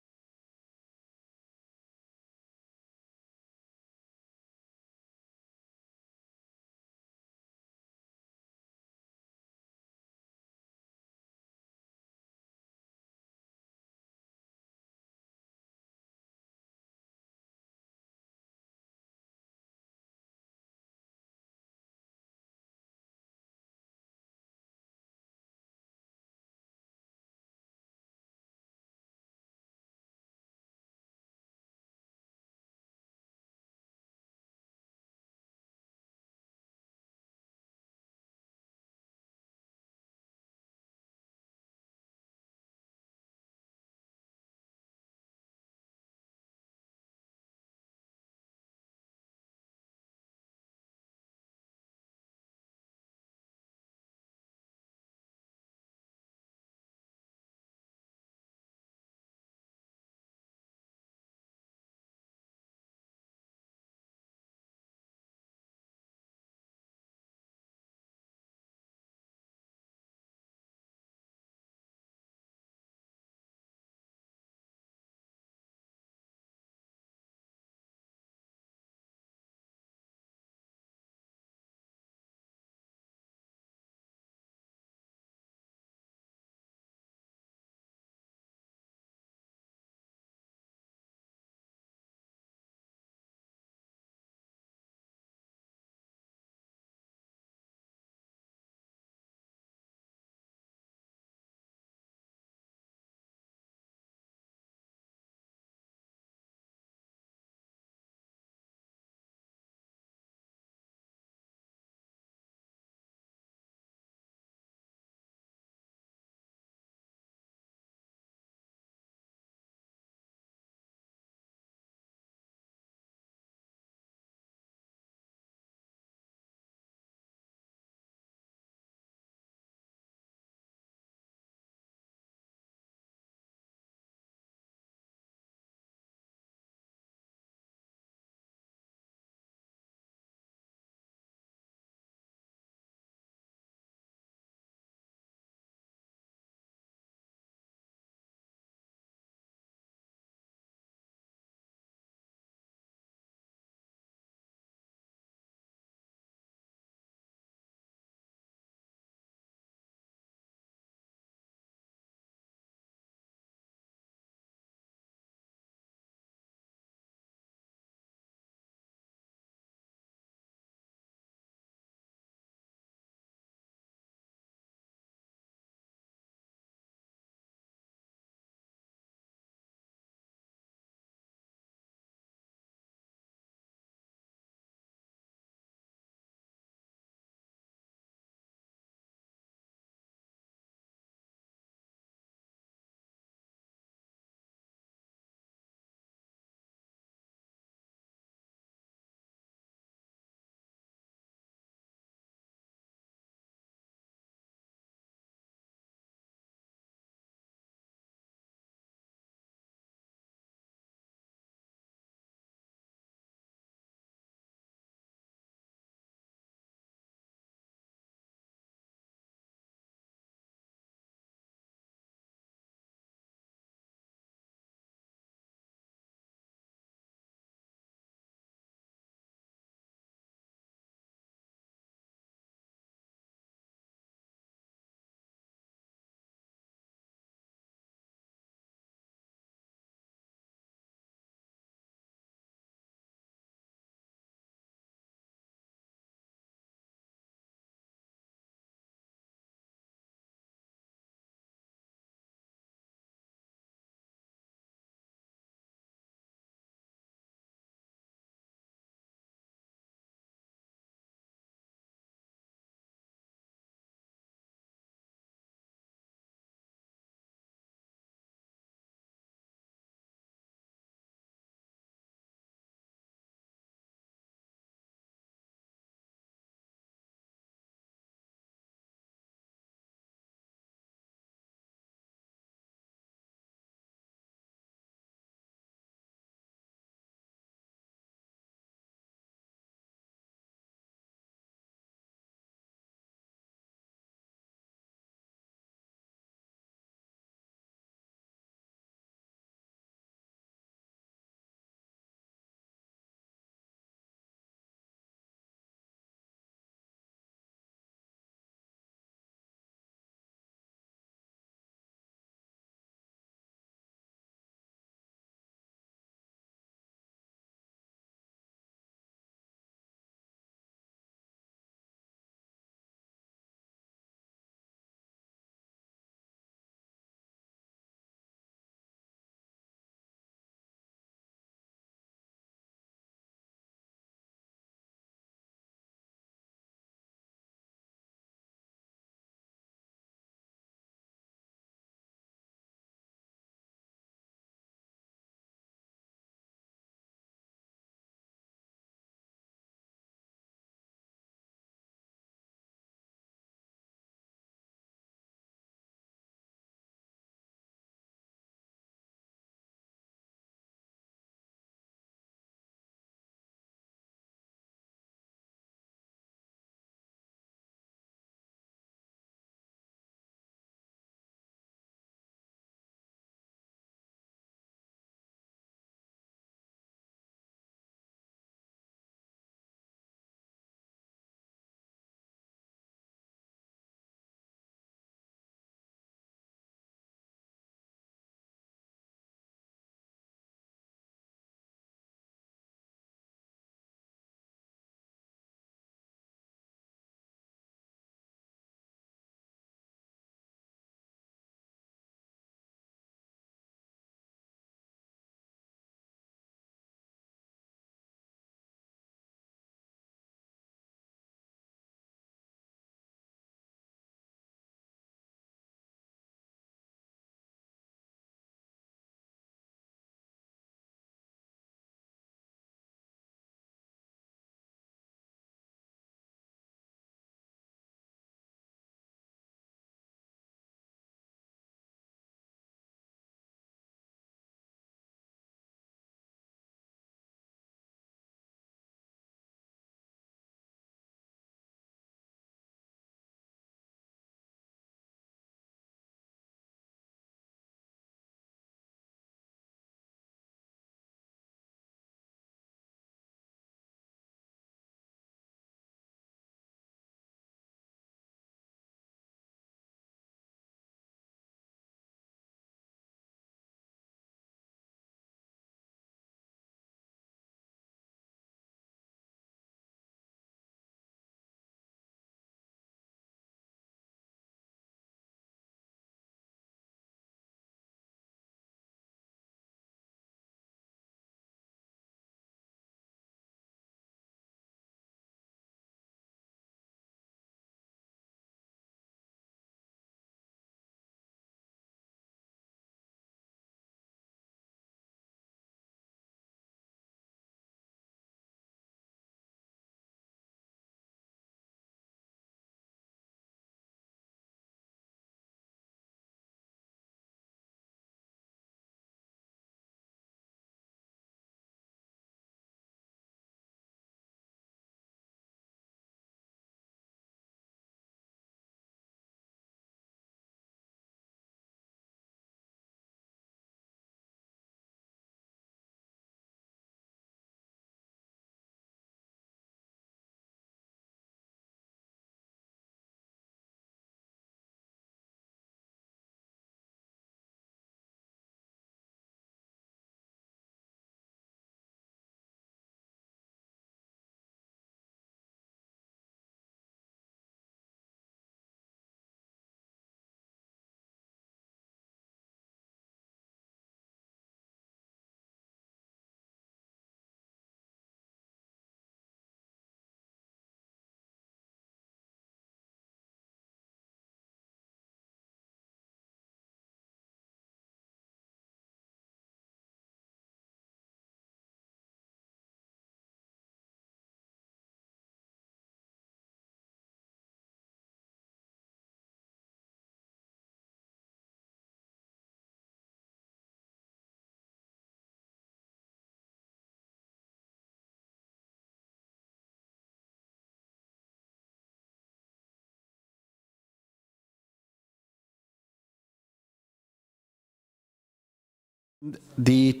The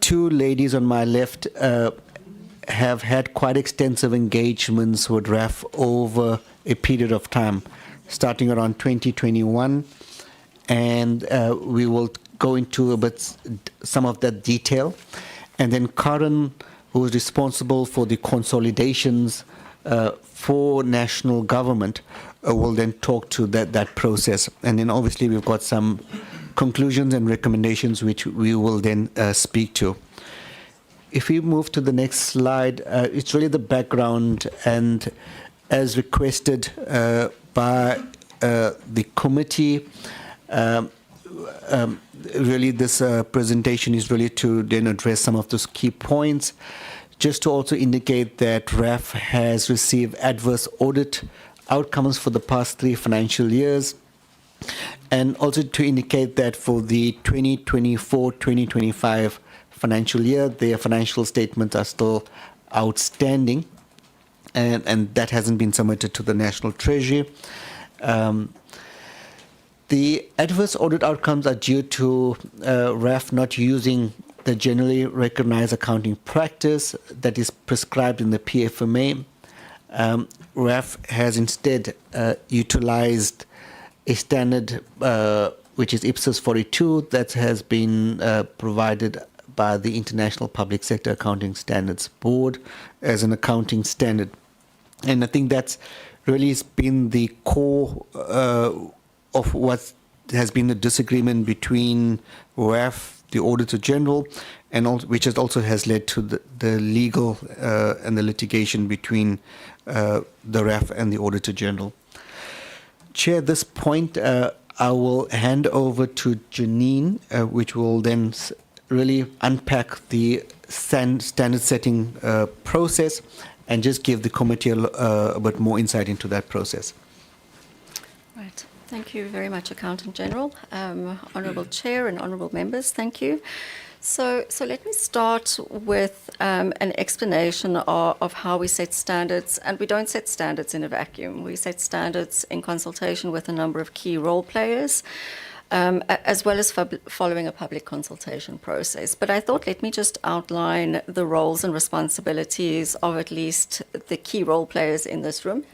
two ladies on my left have had quite extensive engagements with RAF over a period of time, starting around 2021, and we will go into a bit some of that detail. And then Karen, who is responsible for the consolidations for national government, will then talk to that process. And then obviously we've got some conclusions and recommendations which we will then speak to. If we move to the next slide, it's really the background, and as requested by the committee, really this presentation is really to then address some of those key points. Just to also indicate that RAF has received adverse audit outcomes for the past 3 financial years, and also to indicate that for the 2024-2025 financial year, their financial statements are still outstanding, and that hasn't been submitted to the National Treasury. The adverse audit outcomes are due to RAF not using the generally recognized accounting practice that is prescribed in the PFMA. RAF has instead utilized a standard which is IPSAS 42 that has been provided by the International Public Sector Accounting Standards Board as an accounting standard. And I think that's really been the core of what has been the disagreement between RAF, the Auditor General, and which has led to the legal and the litigation between the RAF and the Auditor General. Chair, at this point, I will hand over to Janine, which will then really unpack the standard setting process and just give the committee a bit more insight into that process. Right. Thank you very much, Accountant General. Honourable Chair and honourable members, thank you. So let me start with an explanation of how we set standards. And we don't set standards in a vacuum. We set standards in consultation with a number of key role players, as well as following a public consultation process. But I thought, let me just outline the roles and responsibilities of at least the key role players in this room.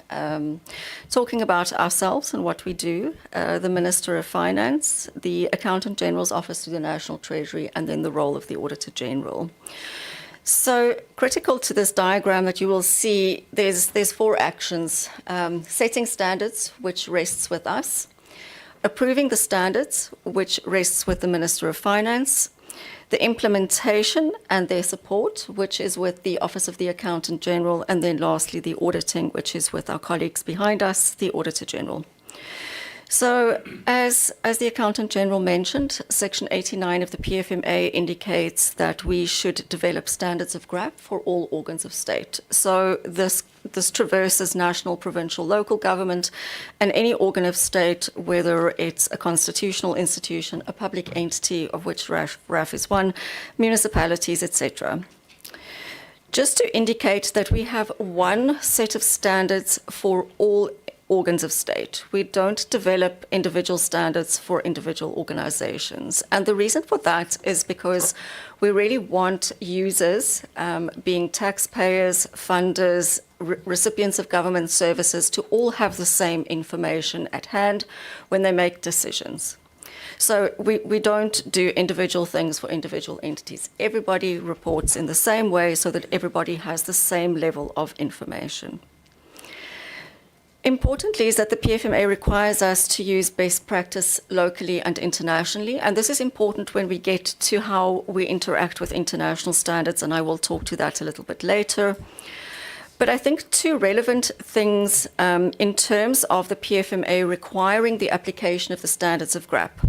Talking about ourselves and what we do, the Minister of Finance, the Accountant General's Office to the National Treasury, and then the role of the Auditor General. So critical to this diagram that you will see, there's 4 actions. Setting standards, which rests with us. Approving the standards, which rests with the Minister of Finance, the implementation and their support, which is with the Office of the Accountant General, and then lastly, the auditing, which is with our colleagues behind us, the Auditor General. So as the Accountant General mentioned, Section 89 of the PFMA indicates that we should develop standards of GRAP for all organs of state. So this traverses national, provincial, local government, and any organ of state, whether it's a constitutional institution, a public entity, of which RAF is one, municipalities, etc. Just to indicate that we have one set of standards for all organs of state. We don't develop individual standards for individual organizations. And the reason for that is because we really want users, being taxpayers, funders, recipients of government services, to all have the same information at hand when they make decisions. So we don't do individual things for individual entities. Everybody reports in the same way so that everybody has the same level of information. Importantly is that the PFMA requires us to use best practice locally and internationally, and this is important when we get to how we interact with international standards, and I will talk to that a little bit later. But I think 2 relevant things in terms of the PFMA requiring the application of the standards of GRAP.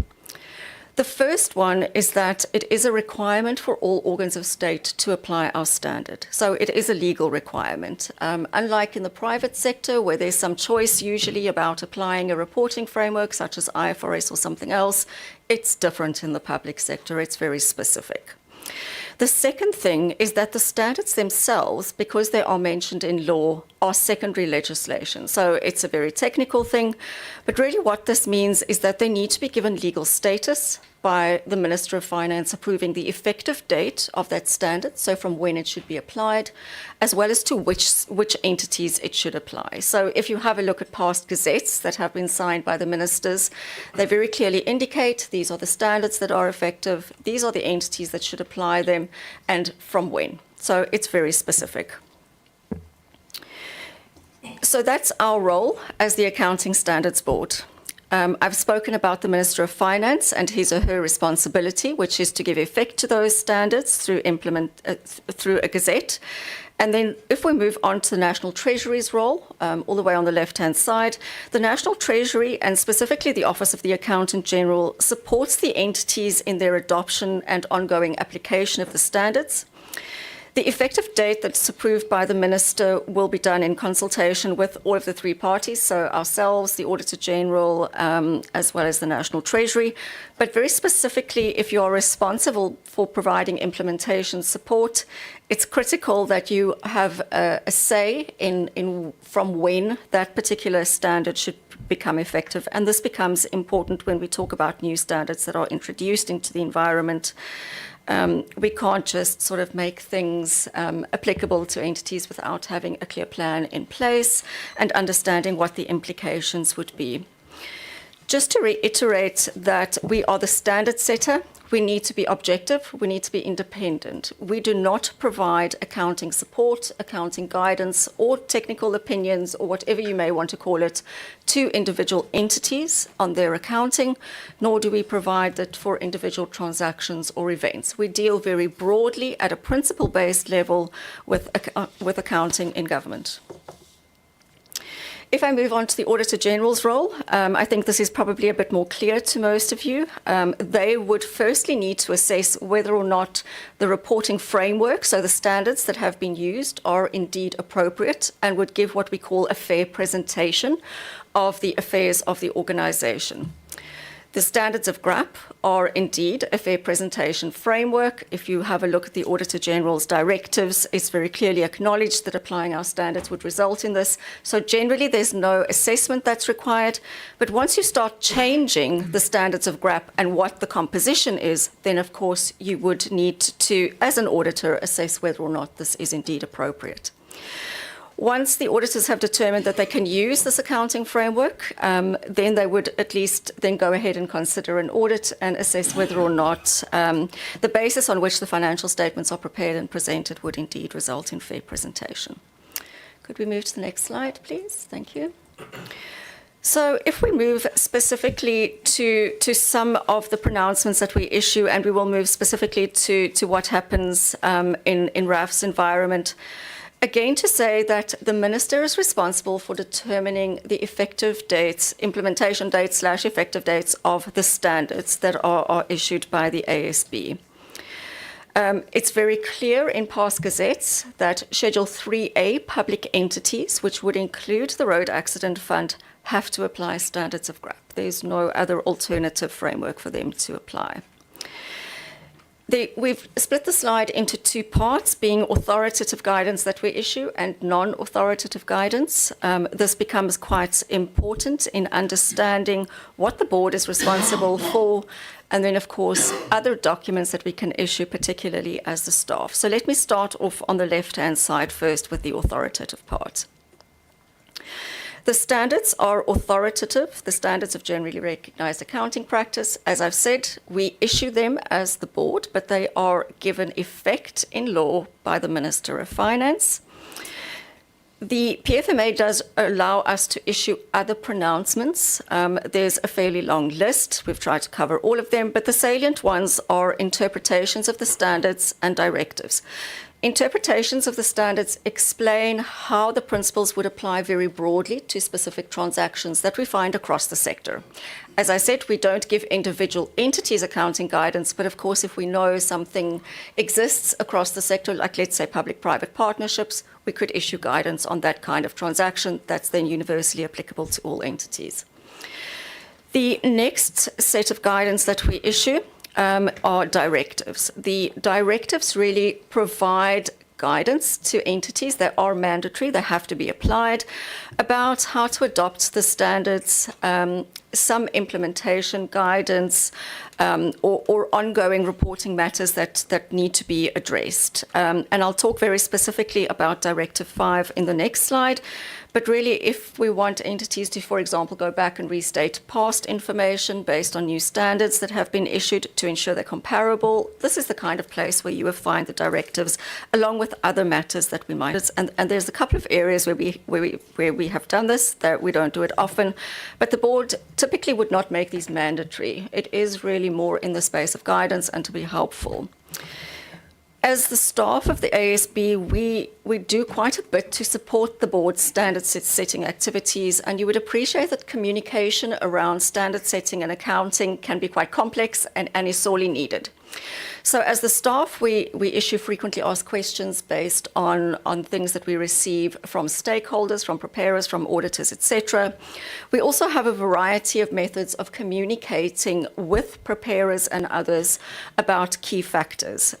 The first one is that it is a requirement for all organs of state to apply our standard. So it is a legal requirement. Unlike in the private sector, where there's some choice usually about applying a reporting framework such as IFRS or something else, it's different in the public sector. It's very specific. The second thing is that the standards themselves, because they are mentioned in law, are secondary legislation. So it's a very technical thing, but really what this means is that they need to be given legal status by the Minister of Finance approving the effective date of that standard, so from when it should be applied, as well as to which entities it should apply. So if you have a look at past gazettes that have been signed by the ministers, they very clearly indicate these are the standards that are effective, these are the entities that should apply them, and from when. So it's very specific. So that's our role as the Accounting Standards Board. I've spoken about the Minister of Finance and his or her responsibility, which is to give effect to those standards through a gazette. And then if we move on to the National Treasury's role, all the way on the left-hand side, the National Treasury, and specifically the Office of the Accountant General, supports the entities in their adoption and ongoing application of the standards. The effective date that's approved by the Minister will be done in consultation with all of the three parties, so ourselves, the Auditor General, as well as the National Treasury. But very specifically, if you are responsible for providing implementation support, it's critical that you have a say in from when that particular standard should become effective. And this becomes important when we talk about new standards that are introduced into the environment. We can't just sort of make things applicable to entities without having a clear plan in place and understanding what the implications would be. Just to reiterate that we are the standard setter, we need to be objective, we need to be independent. We do not provide accounting support, accounting guidance, or technical opinions, or whatever you may want to call it, to individual entities on their accounting, nor do we provide that for individual transactions or events. We deal very broadly at a principle-based level with accounting in government. If I move on to the Auditor General's role, I think this is probably a bit more clear to most of you. They would firstly need to assess whether or not the reporting framework, so the standards that have been used, are indeed appropriate and would give what we call a fair presentation of the affairs of the organisation. The standards of GRAP are indeed a fair presentation framework. If you have a look at the Auditor General's directives, it's very clearly acknowledged that applying our standards would result in this. So generally, there's no assessment that's required. But once you start changing the standards of GRAP and what the composition is, then of course you would need to, as an auditor, assess whether or not this is indeed appropriate. Once the auditors have determined that they can use this accounting framework, then they would at least then go ahead and consider an audit and assess whether or not the basis on which the financial statements are prepared and presented would indeed result in fair presentation. Could we move to the next slide, please? Thank you. So if we move specifically to some of the pronouncements that we issue, and we will move specifically to what happens in RAF's environment, again, to say that the Minister is responsible for determining the effective dates, implementation dates / effective dates of the standards that are issued by the ASB. It's very clear in past gazettes that Schedule 3A public entities, which would include the Road Accident Fund, have to apply standards of GRAP. There's no other alternative framework for them to apply. We've split the slide into two parts, being authoritative guidance that we issue and non-authoritative guidance. This becomes quite important in understanding what the board is responsible for, and then, of course, other documents that we can issue, particularly as the staff. So let me start off on the left-hand side first with the authoritative part. The standards are authoritative, the standards of generally recognised accounting practice. As I've said, we issue them as the board, but they are given effect in law by the Minister of Finance. The PFMA does allow us to issue other pronouncements. There's a fairly long list. We've tried to cover all of them, but the salient ones are interpretations of the standards and directives. Interpretations of the standards explain how the principles would apply very broadly to specific transactions that we find across the sector. As I said, we don't give individual entities accounting guidance, but of course, if we know something exists across the sector, like let's say public-private partnerships, we could issue guidance on that kind of transaction that's then universally applicable to all entities. The next set of guidance that we issue are directives. The directives really provide guidance to entities. They are mandatory, they have to be applied, about how to adopt the standards, some implementation guidance, or ongoing reporting matters that need to be addressed. And I'll talk very specifically about Directive 5 in the next slide. But really, if we want entities to, for example, go back and restate past information based on new standards that have been issued to ensure they're comparable, this is the kind of place where you will find the directives, along with other matters that we might. And there's a couple of areas where we have done this, that we don't do it often, but the board typically would not make these mandatory. It is really more in the space of guidance and to be helpful. As the staff of the ASB, we do quite a bit to support the board's standard setting activities, and you would appreciate that communication around standard setting and accounting can be quite complex and is sorely needed. So as the staff, we issue frequently asked questions based on things that we receive from stakeholders, from preparers, from auditors, etc. We also have a variety of methods of communicating with preparers and others about key factors.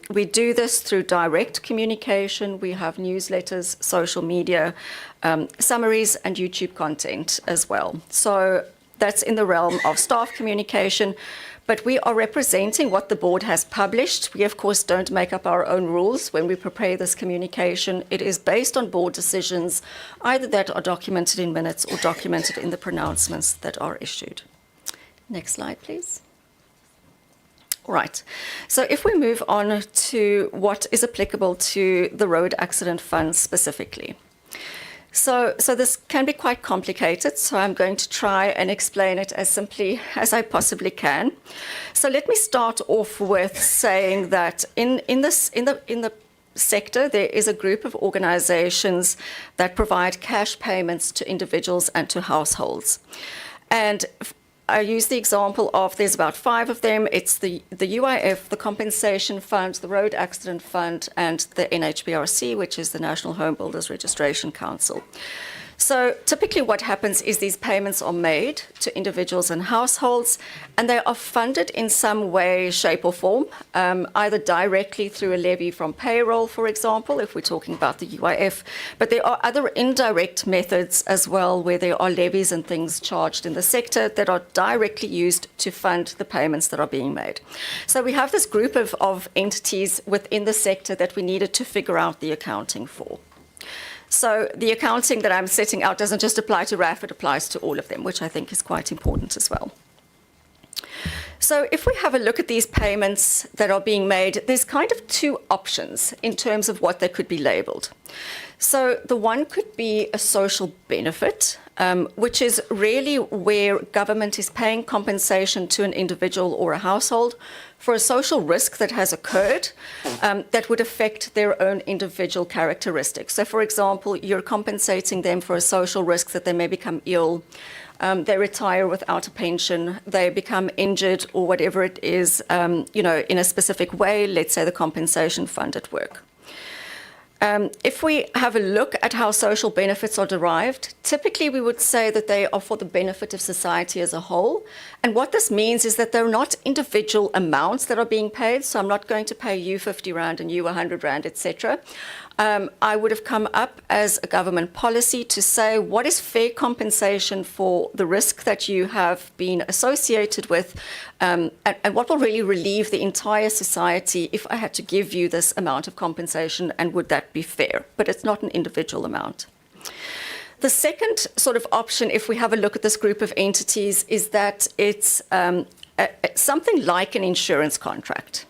We do this through direct communication. We have newsletters, social media, summaries, and YouTube content as well. So that's in the realm of staff communication. But we are representing what the board has published. We, of course, don't make up our own rules when we prepare this communication. It is based on board decisions, either that are documented in minutes or documented in the pronouncements that are issued. Next slide, please. All right. So if we move on to what is applicable to the road accident fund specifically. So this can be quite complicated, so I'm going to try and explain it as simply as I possibly can. So let me start off with saying that in the sector, there is a group of organizations that provide cash payments to individuals and to households. And I use the example of, there's about 5 of them. It's the UIF, the Compensation Fund, the Road Accident Fund, and the NHBRC, which is the National Home Builders Registration Council. So typically what happens is these payments are made to individuals and households, and they are funded in some way, shape or form, either directly through a levy from payroll, for example, if we're talking about the UIF, but there are other indirect methods as well where there are levies and things charged in the sector that are directly used to fund the payments that are being made. So we have this group of entities within the sector that we needed to figure out the accounting for. So the accounting that I'm setting out doesn't just apply to RAF, it applies to all of them, which I think is quite important as well. So if we have a look at these payments that are being made, there's kind of 2 options in terms of what they could be labelled. So the one could be a social benefit, which is really where government is paying compensation to an individual or a household for a social risk that has occurred that would affect their own individual characteristics. So, for example, you're compensating them for a social risk that they may become ill, they retire without a pension, they become injured or whatever it is, in a specific way, let's say the compensation fund at work. If we have a look at how social benefits are derived, typically we would say that they are for the benefit of society as a whole. And what this means is that they're not individual amounts that are being paid. So I'm not going to pay you 50 Rand and you 100 Rand, etc. I would have come up as a government policy to say what is fair compensation for the risk that you have been associated with, and what will really relieve the entire society if I had to give you this amount of compensation, and would that be fair? But it's not an individual amount. The second sort of option, if we have a look at this group of entities, is that it's something like an insurance contract.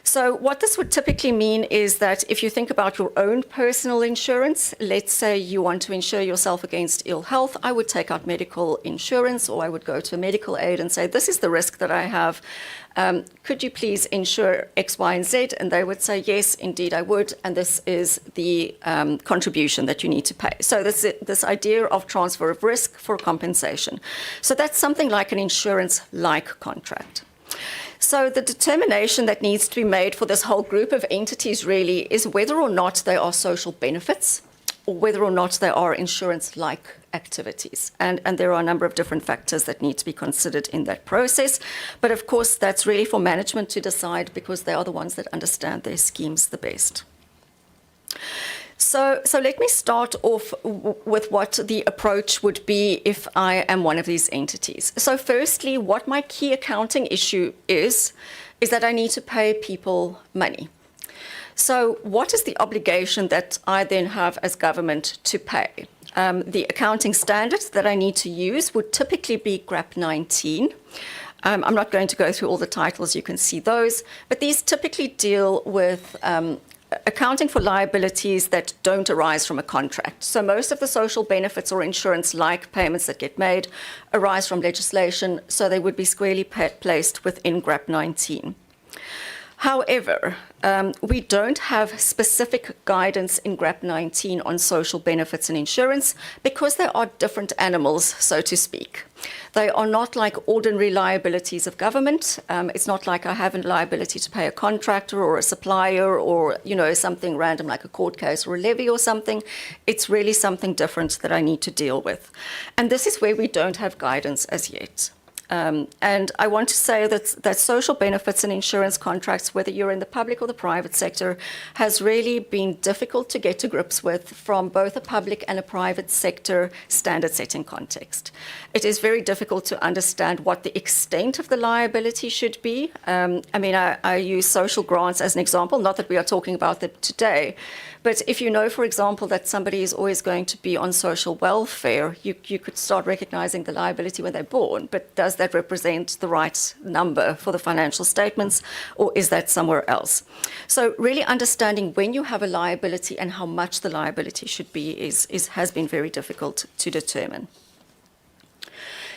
So what this would typically mean is that if you think about your own personal insurance, let's say you want to insure yourself against ill health, I would take out medical insurance, or I would go to a medical aid and say, this is the risk that I have. Could you please insure X, Y, and Z? And they would say, yes, indeed I would. And this is the contribution that you need to pay. So this idea of transfer of risk for compensation. So that's something like an insurance-like contract. So the determination that needs to be made for this whole group of entities really is whether or not they are social benefits or whether or not they are insurance-like activities. And there are a number of different factors that need to be considered in that process. But of course, that's really for management to decide, because they are the ones that understand their schemes the best. So let me start off with what the approach would be if I am one of these entities. So firstly, what my key accounting issue is that I need to pay people money. So what is the obligation that I then have as government to pay? The accounting standards that I need to use would typically be GRAP 19. I'm not going to go through all the titles, you can see those, but these typically deal with accounting for liabilities that don't arise from a contract. So most of the social benefits or insurance-like payments that get made arise from legislation, so they would be squarely placed within GRAP 19. However, we don't have specific guidance in GRAP 19 on social benefits and insurance because they are different animals, so to speak. They are not like ordinary liabilities of government. It's not like I have a liability to pay a contractor or a supplier or, something random like a court case or a levy or something. It's really something different that I need to deal with. And this is where we don't have guidance as yet. And I want to say that social benefits and insurance contracts, whether you're in the public or the private sector, has really been difficult to get to grips with from both a public and a private sector standard setting context. It is very difficult to understand what the extent of the liability should be. I use social grants as an example, not that we are talking about that today, but if you know, for example, that somebody is always going to be on social welfare, you could start recognizing the liability when they're born, but does that represent the right number for the financial statements, or is that somewhere else? So really understanding when you have a liability and how much the liability should be has been very difficult to determine.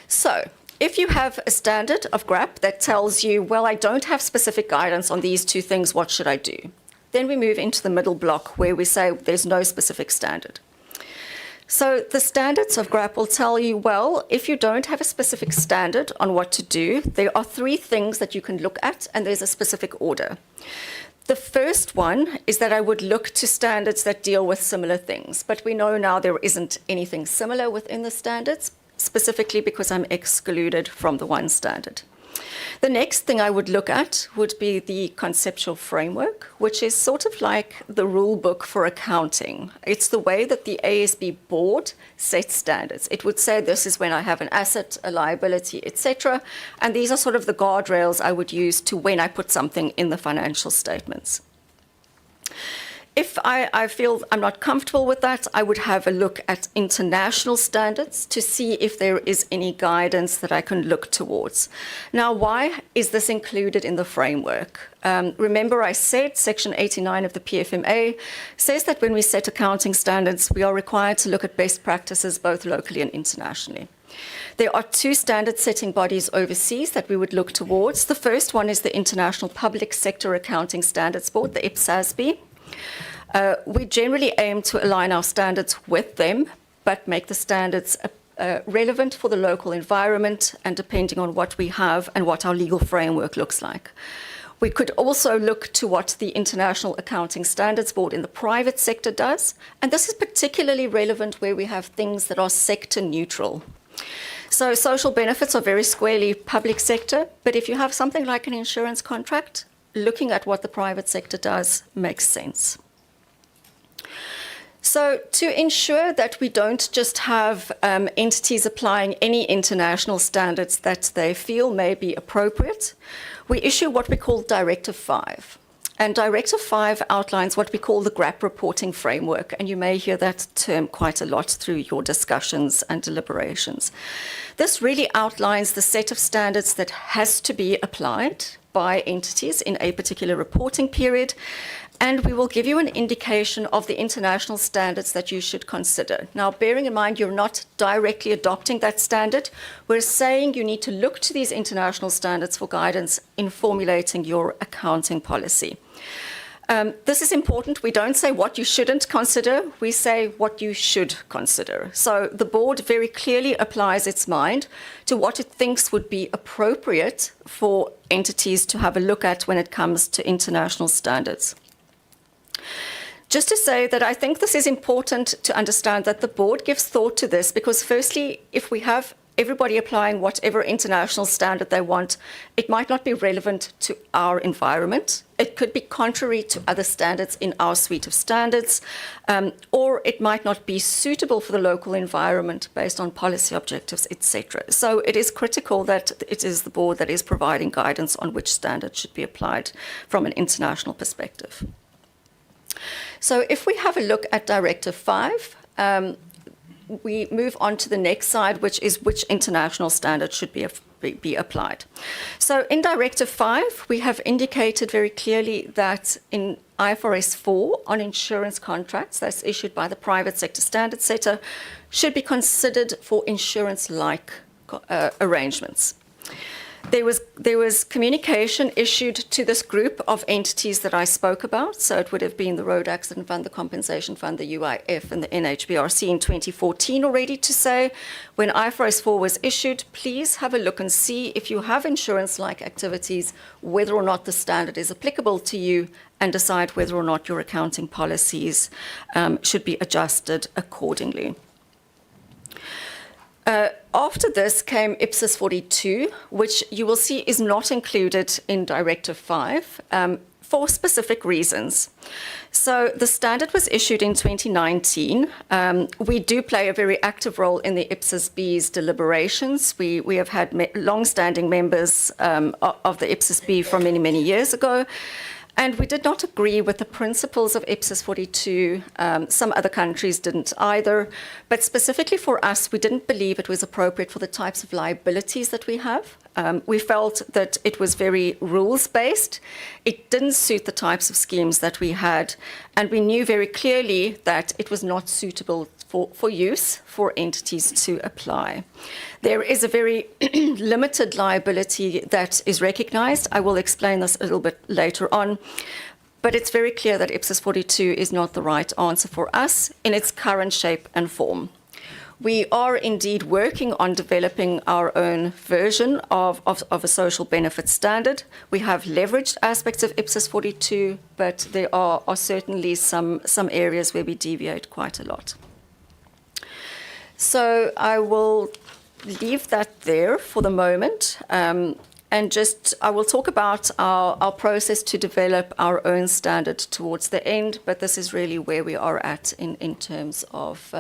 So if you have a standard of GRAP that tells you, well, I don't have specific guidance on these two things, what should I do? Then we move into the middle block where we say there's no specific standard. So the standards of GRAP will tell you, well, if you don't have a specific standard on what to do, there are three things that you can look at, and there's a specific order. The first one is that I would look to standards that deal with similar things, but we know now there isn't anything similar within the standards, specifically because I'm excluded from the one standard. The next thing I would look at would be the conceptual framework, which is sort of like the rule book for accounting. It's the way that the ASB board sets standards. It would say this is when I have an asset, a liability, etc. And these are sort of the guardrails I would use to when I put something in the financial statements. If I feel I'm not comfortable with that, I would have a look at international standards to see if there is any guidance that I can look towards. Now, why is this included in the framework? Remember I said Section 89 of the PFMA says that when we set accounting standards, we are required to look at best practices both locally and internationally. There are two standard-setting bodies overseas that we would look towards. The first one is the International Public Sector Accounting Standards Board, the IPSASB. We generally aim to align our standards with them, but make the standards relevant for the local environment and depending on what we have and what our legal framework looks like. We could also look to what the International Accounting Standards Board in the private sector does, and this is particularly relevant where we have things that are sector neutral. So social benefits are very squarely public sector, but if you have something like an insurance contract, looking at what the private sector does makes sense. So to ensure that we don't just have entities applying any international standards that they feel may be appropriate, we issue what we call Directive 5. And Directive 5 outlines what we call the GRAP reporting framework, and you may hear that term quite a lot through your discussions and deliberations. This really outlines the set of standards that has to be applied by entities in a particular reporting period, and we will give you an indication of the international standards that you should consider. Now, bearing in mind you're not directly adopting that standard, we're saying you need to look to these international standards for guidance in formulating your accounting policy. This is important. We don't say what you shouldn't consider, we say what you should consider. So the board very clearly applies its mind to what it thinks would be appropriate for entities to have a look at when it comes to international standards. Just to say that I think this is important to understand that the board gives thought to this because firstly, if we have everybody applying whatever international standard they want, it might not be relevant to our environment. It could be contrary to other standards in our suite of standards, or it might not be suitable for the local environment based on policy objectives, etc. So it is critical that it is the board that is providing guidance on which standard should be applied from an international perspective. So if we have a look at Directive 5, we move on to the next slide, which is which international standard should be applied. So in Directive 5, we have indicated very clearly that in IFRS 4 on insurance contracts that's issued by the private sector standard setter should be considered for insurance-like arrangements. There was communication issued to this group of entities that I spoke about. So it would have been the Road Accident Fund, the Compensation Fund, the UIF, and the NHBRC in 2014 already to say, when IFRS 4 was issued, please have a look and see if you have insurance-like activities, whether or not the standard is applicable to you, and decide whether or not your accounting policies should be adjusted accordingly. After this came IPSAS 42, which you will see is not included in Directive 5 for specific reasons. So the standard was issued in 2019. We do play a very active role in the IPSAS-B's deliberations. We have had long-standing members of the IPSAS-B from many, many years ago. And we did not agree with the principles of IPSAS 42. Some other countries didn't either. But specifically for us, we didn't believe it was appropriate for the types of liabilities that we have. We felt that it was very rules-based. It didn't suit the types of schemes that we had. And we knew very clearly that it was not suitable for use for entities to apply. There is a very limited liability that is recognized. I will explain this a little bit later on. But it's very clear that IPSAS 42 is not the right answer for us in its current shape and form. We are indeed working on developing our own version of a social benefit standard. We have leveraged aspects of IPSAS 42, but there are certainly some areas where we deviate quite a lot. So I will leave that there for the moment, and I will talk about our process to develop our own standard towards the end, but this is really where we are at in terms of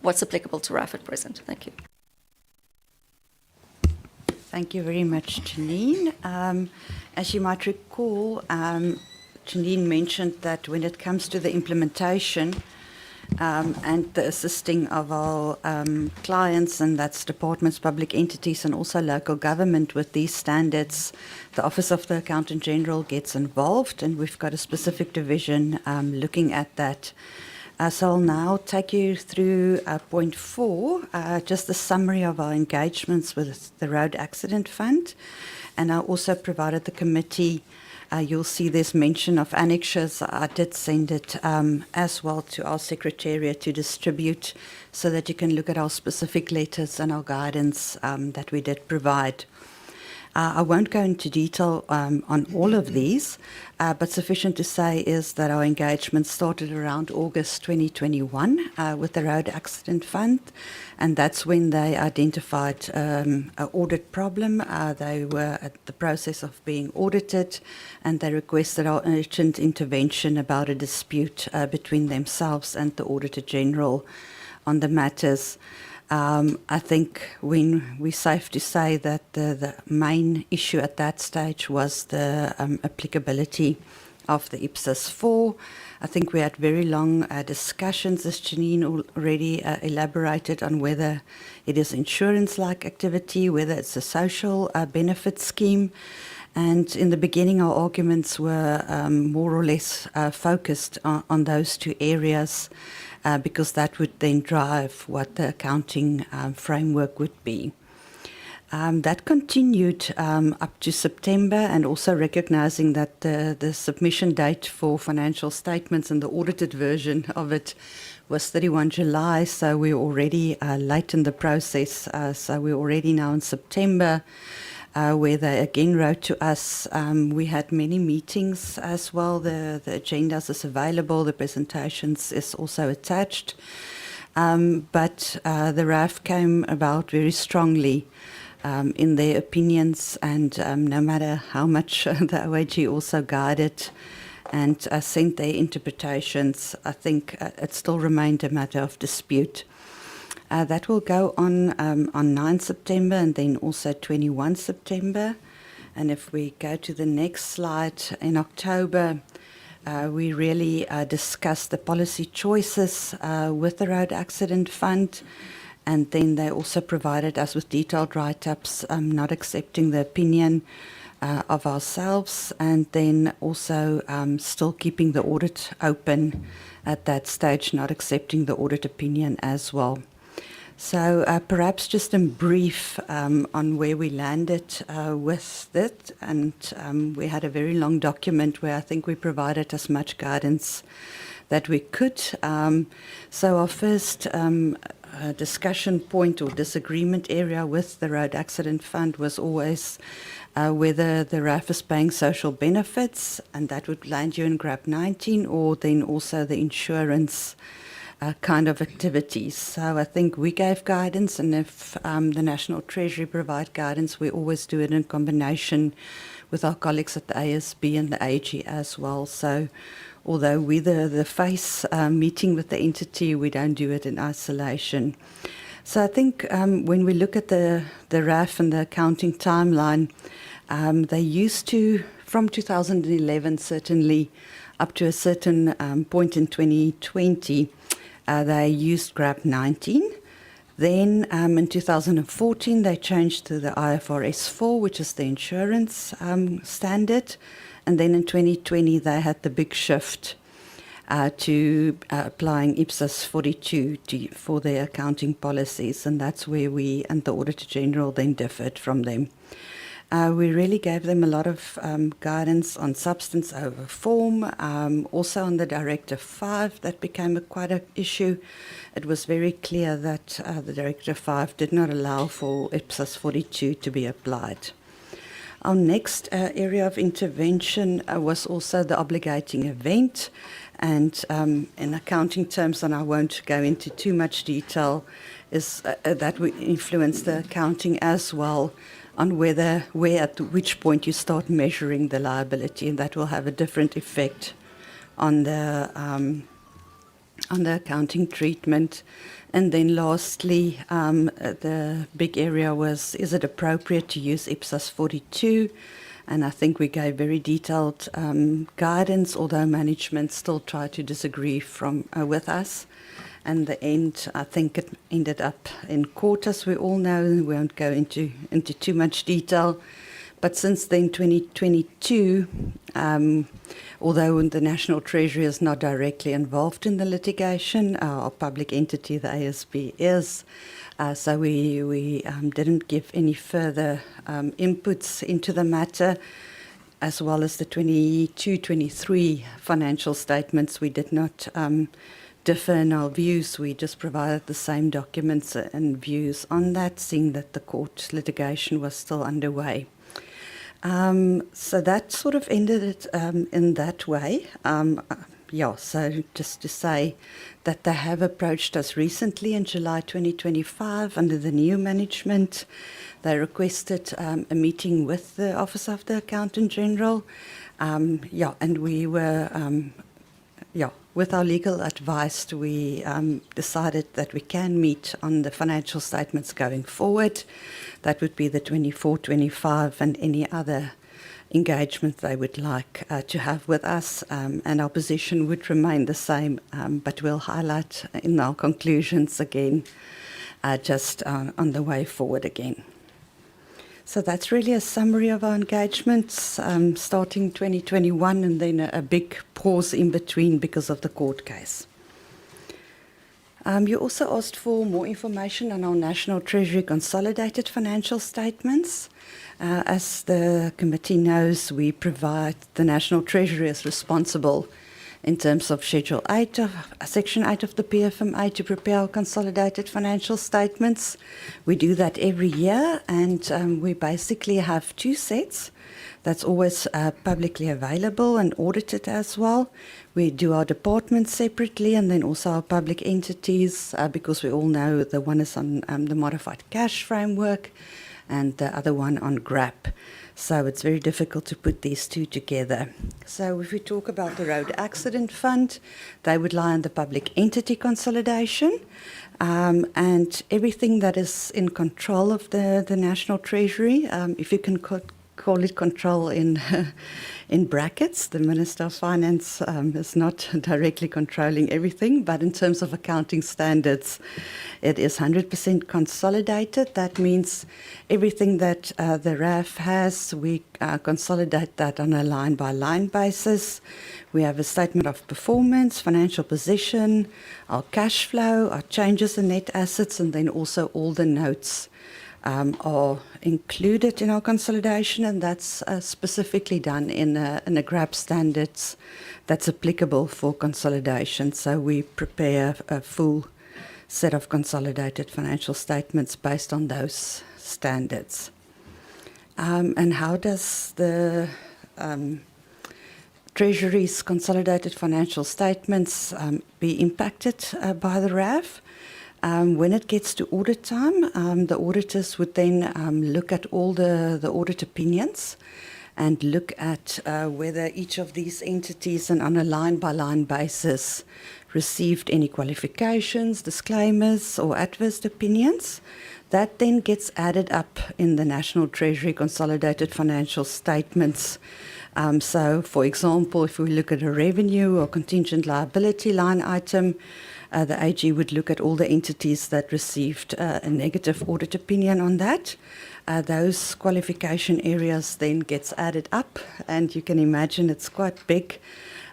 what's applicable to RAF at present. Thank you. Thank you very much, Janine. As you might recall, Janine mentioned that when it comes to the implementation and the assisting of our clients, and that's departments, public entities, and also local government with these standards, the Office of the Accountant General gets involved, and we've got a specific division looking at that. So I'll now take you through point 4, just a summary of our engagements with the Road Accident Fund. And I also provided the committee, you'll see there's mention of annexures. I did send it as well to our secretariat to distribute so that you can look at our specific letters and our guidance that we did provide. I won't go into detail on all of these, but sufficient to say is that our engagement started around August 2021 with the Road Accident Fund, and that's when they identified an audit problem. They were at the process of being audited, and they requested our urgent intervention about a dispute between themselves and the Auditor General on the matters. I think we're safe to say that the main issue at that stage was the applicability of the IPSAS 4. I think we had very long discussions, as Janine already elaborated, on whether it is insurance-like activity, whether it's a social benefit scheme. And in the beginning, our arguments were more or less focused on those two areas, because that would then drive what the accounting framework would be. That continued up to September, and also recognizing that the submission date for financial statements and the audited version of it was 31 July, so we're already late in the process. So we're already now in September, where they again wrote to us. We had many meetings as well. The agendas is available. The presentations is also attached. but the RAF came about very strongly in their opinions, and no matter how much the OAG also guided and sent their interpretations, I think it still remained a matter of dispute. That will go on 9 September and then also 21 September. And if we go to the next slide, in October, we really discussed the policy choices with the Road Accident Fund. And then they also provided us with detailed write-ups, not accepting the opinion of ourselves, and then also still keeping the audit open at that stage, not accepting the audit opinion as well. So perhaps just in brief on where we landed with it, and we had a very long document where I think we provided as much guidance that we could. So our first discussion point or disagreement area with the Road Accident Fund was always whether the RAF is paying social benefits, and that would land you in GRAP 19, or then also the insurance kind of activities. So I think we gave guidance, and if the National Treasury provide guidance, we always do it in combination with our colleagues at the ASB and the AG as well. So although we're the face meeting with the entity, we don't do it in isolation. So I think when we look at the RAF and the accounting timeline, they used to, from 2011 certainly, up to a certain point in 2020, they used GRAP 19. Then in 2014, they changed to the IFRS 4, which is the insurance standard. And then in 2020, they had the big shift to applying IPSAS 42 for their accounting policies. And that's where we and the Auditor General then differed from them. We really gave them a lot of guidance on substance over form, also on the Directive 5, that became quite an issue. It was very clear that the Directive 5 did not allow for IPSAS 42 to be applied. Our next area of intervention was also the obligating event, and in accounting terms, and I won't go into too much detail, is that we influence the accounting as well on where at which point you start measuring the liability, and that will have a different effect on the accounting treatment. And then lastly, the big area was, is it appropriate to use IPSAS 42? And I think we gave very detailed guidance, although management still tried to disagree with us. And the end, I think it ended up in court, as we all know, and we won't go into too much detail. But since then, 2022, although the National Treasury is not directly involved in the litigation, our public entity, the ASB, is. So we didn't give any further inputs into the matter, as well as the 22-23 financial statements. We did not differ in our views. We just provided the same documents and views on that, seeing that the court litigation was still underway. So that sort of ended it in that way. So just to say that they have approached us recently in July 2025 under the new management. They requested a meeting with the Office of the Accountant General. And we were, with our legal advice, we decided that we can meet on the financial statements going forward. That would be the 24-25 and any other engagement they would like to have with us, and our position would remain the same, but we'll highlight in our conclusions again, just on the way forward again. So that's really a summary of our engagements, starting 2021, and then a big pause in between because of the court case. You also asked for more information on our National Treasury consolidated financial statements. As the committee knows, we provide, the National Treasury is responsible in terms of Schedule 8 of Section 8 of the PFMA to prepare our consolidated financial statements. We do that every year, and we basically have two sets that's always publicly available and audited as well. We do our departments separately and then also our public entities because we all know the one is on the modified cash framework and the other one on GRAP. So it's very difficult to put these two together. So if we talk about the Road Accident Fund, they would lie on the public entity consolidation. And everything that is in control of the National Treasury, if you can call it control in in brackets. The Minister of Finance is not directly controlling everything, but in terms of accounting standards, it is 100% consolidated. That means everything that the RAF has, we consolidate that on a line-by-line basis. We have a statement of performance, financial position, our cash flow, our changes in net assets, and then also all the notes are included in our consolidation, and that's specifically done in a GRAP standards that's applicable for consolidation. So we prepare a full set of consolidated financial statements based on those standards. And how does the Treasury's consolidated financial statements be impacted by the RAF? When it gets to audit time, the auditors would then look at all the audit opinions and look at whether each of these entities and on a line-by-line basis received any qualifications, disclaimers or adverse opinions. That then gets added up in the National Treasury Consolidated Financial Statements. So, for example, if we look at a revenue or contingent liability line item, the AG would look at all the entities that received a negative audit opinion on that. Those qualification areas then gets added up, and you can imagine it's quite big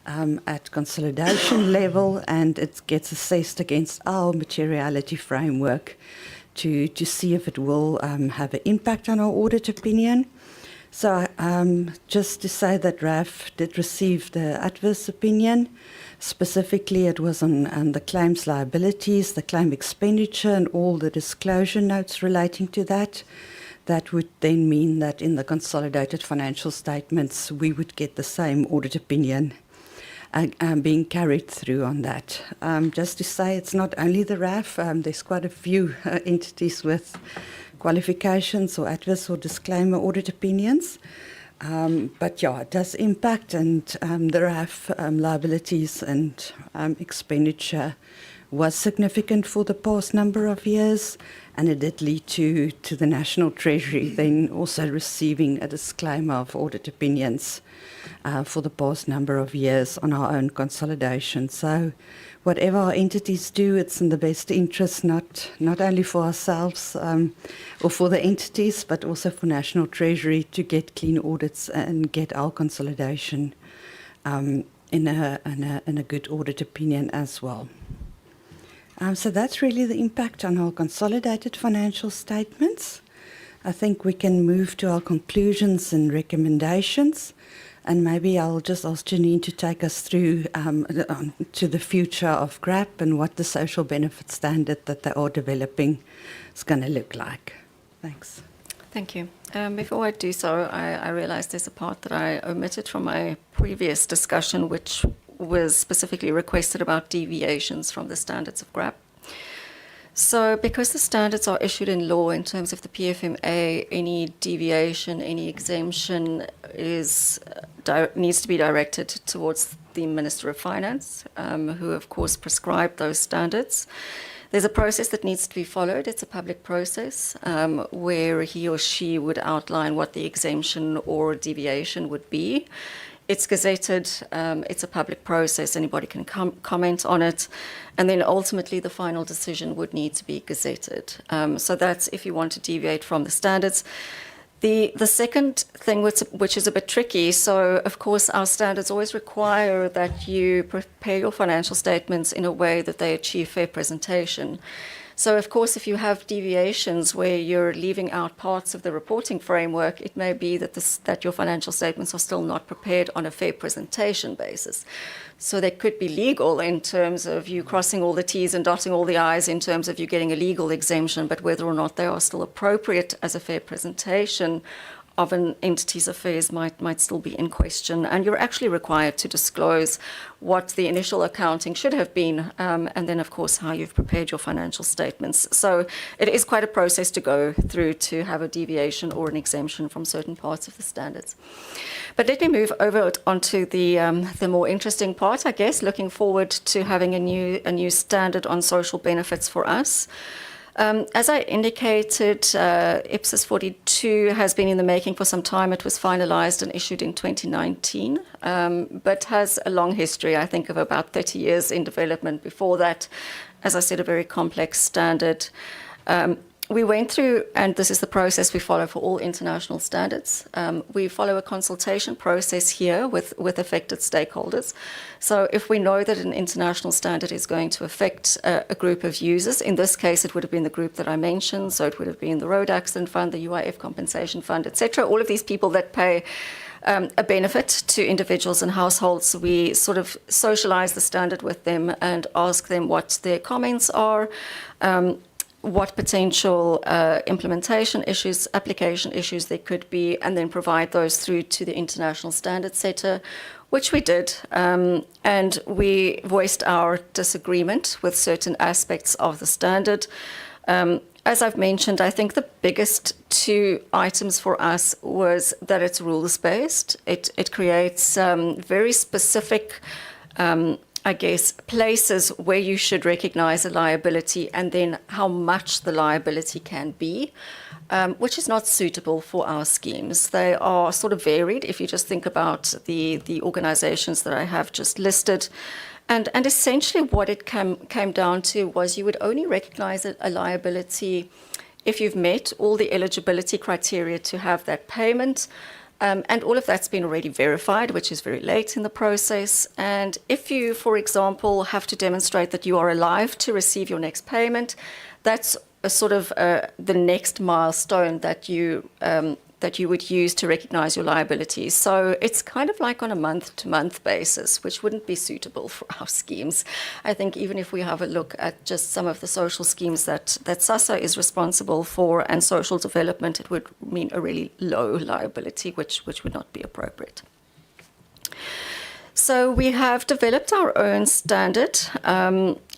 at consolidation level, and it gets assessed against our materiality framework to see if it will have an impact on our audit opinion. So just to say that RAF did receive the adverse opinion. Specifically, it was on the claims liabilities, the claim expenditure, and all the disclosure notes relating to that. That would then mean that in the consolidated financial statements, we would get the same audit opinion being carried through on that. Just to say, it's not only the RAF, there's quite a few entities with qualifications or adverse or disclaimer audit opinions. But yeah, it does impact, and the RAF liabilities and expenditure was significant for the past number of years, and it did lead to the National Treasury then also receiving a disclaimer of audit opinions for the past number of years on our own consolidation. So whatever our entities do, it's in the best interest, not only for ourselves or for the entities, but also for National Treasury to get clean audits and get our consolidation in a good audit opinion as well. So that's really the impact on our consolidated financial statements. I think we can move to our conclusions and recommendations. And maybe I'll just ask Janine to take us through to the future of GRAP and what the social benefit standard that they are developing is going to look like. Thanks. Thank you. Before I do so, I realize there's a part that I omitted from my previous discussion, which was specifically requested about deviations from the standards of GRAP. So because the standards are issued in law in terms of the PFMA, any deviation, any exemption needs to be directed towards the Minister of Finance, who of course prescribed those standards. There's a process that needs to be followed. It's a public process where he or she would outline what the exemption or deviation would be. It's gazetted, it's a public process, anybody can comment on it, and then ultimately the final decision would need to be gazetted. So that's if you want to deviate from the standards. The second thing which is a bit tricky, so of course our standards always require that you prepare your financial statements in a way that they achieve fair presentation. So, of course, if you have deviations where you're leaving out parts of the reporting framework, it may be that your financial statements are still not prepared on a fair presentation basis. So they could be legal in terms of you crossing all the T's and dotting all the I's in terms of you getting a legal exemption, but whether or not they are still appropriate as a fair presentation of an entity's affairs might still be in question, and you're actually required to disclose what the initial accounting should have been, and then, of course, how you've prepared your financial statements. So it is quite a process to go through to have a deviation or an exemption from certain parts of the standards. But let me move over onto the more interesting part, I guess, looking forward to having a new standard on social benefits for us. As I indicated, IPSIS 42 has been in the making for some time. It was finalized and issued in 2019, but has a long history, I think, of about 30 years in development before that. As I said, a very complex standard. We went through, and this is the process we follow for all international standards. We follow a consultation process here with affected stakeholders. So if we know that an international standard is going to affect a group of users, in this case it would have been the group that I mentioned, so it would have been the Road Accident Fund, the UIF Compensation Fund, etc. All of these people that pay a benefit to individuals and households, we sort of socialize the standard with them and ask them what their comments are, what potential implementation issues, application issues there could be, and then provide those through to the international standard setter, which we did. And we voiced our disagreement with certain aspects of the standard. As I've mentioned, I think the biggest two items for us was that it's rules-based. It creates very specific I guess, places where you should recognize a liability and then how much the liability can be, which is not suitable for our schemes. They are sort of varied if you just think about the organizations that I have just listed. And essentially what it came down to was you would only recognize a liability if you've met all the eligibility criteria to have that payment. And all of that's been already verified, which is very late in the process. And if you, for example, have to demonstrate that you are alive to receive your next payment, that's a sort of the next milestone that you would use to recognize your liabilities. So it's kind of like on a month-to-month basis, which wouldn't be suitable for our schemes. I think even if we have a look at just some of the social schemes that SASSA is responsible for and social development, it would mean a really low liability, which would not be appropriate. So we have developed our own standard.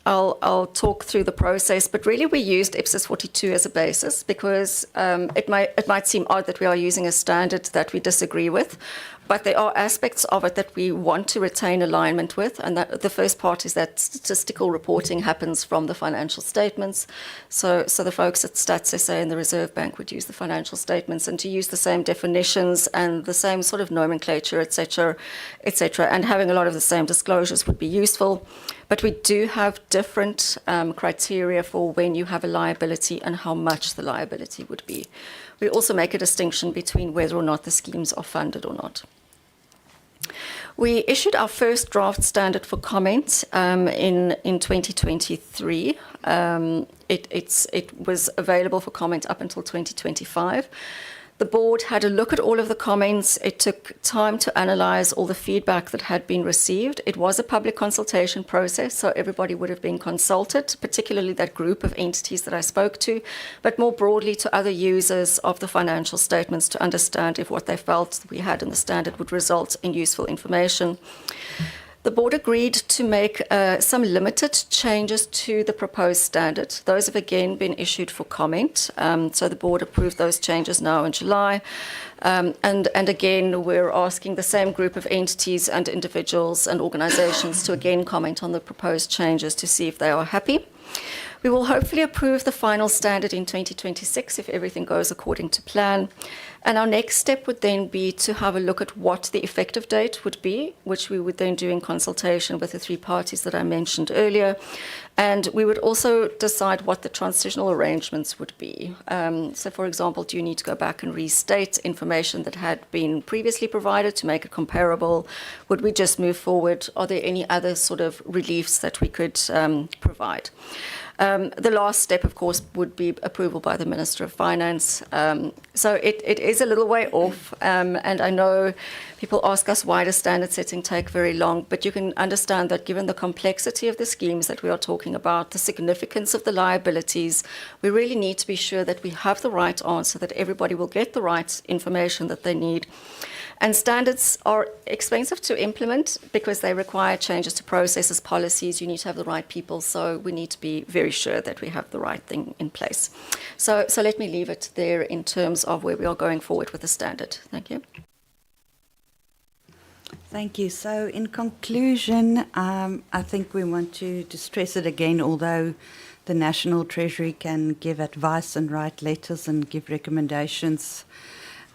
I'll talk through the process, but really we used IPSIS 42 as a basis because it might seem odd that we are using a standard that we disagree with, but there are aspects of it that we want to retain alignment with, and that the first part is that statistical reporting happens from the financial statements. So the folks at Stats SA and the Reserve Bank would use the financial statements, and to use the same definitions and the same sort of nomenclature, etc., and having a lot of the same disclosures would be useful. But we do have different criteria for when you have a liability and how much the liability would be. We also make a distinction between whether or not the schemes are funded or not. We issued our first draft standard for comment in 2023. It was available for comment up until 2025. The board had a look at all of the comments. It took time to analyze all the feedback that had been received. It was a public consultation process, so everybody would have been consulted, particularly that group of entities that I spoke to, but more broadly to other users of the financial statements to understand if what they felt we had in the standard would result in useful information. The board agreed to make some limited changes to the proposed standard. Those have again been issued for comment. So the board approved those changes now in July. And again, we're asking the same group of entities and individuals and organizations to again comment on the proposed changes to see if they are happy. We will hopefully approve the final standard in 2026 if everything goes according to plan. And our next step would then be to have a look at what the effective date would be, which we would then do in consultation with the three parties that I mentioned earlier. And we would also decide what the transitional arrangements would be. So, for example, do you need to go back and restate information that had been previously provided to make it comparable? Would we just move forward? Are there any other sort of reliefs that we could provide? The last step, of course, would be approval by the Minister of Finance. So it is a little way off, and I know people ask us why does standard setting take very long, but you can understand that given the complexity of the schemes that we are talking talking about the significance of the liabilities, we really need to be sure that we have the right answer, that everybody will get the right information that they need. And standards are expensive to implement because they require changes to processes, policies. You need to have the right people, so we need to be very sure that we have the right thing in place. So let me leave it there in terms of where we are going forward with the standard. Thank you. Thank you. So in conclusion, I think we want to stress it again, although the National Treasury can give advice and write letters and give recommendations,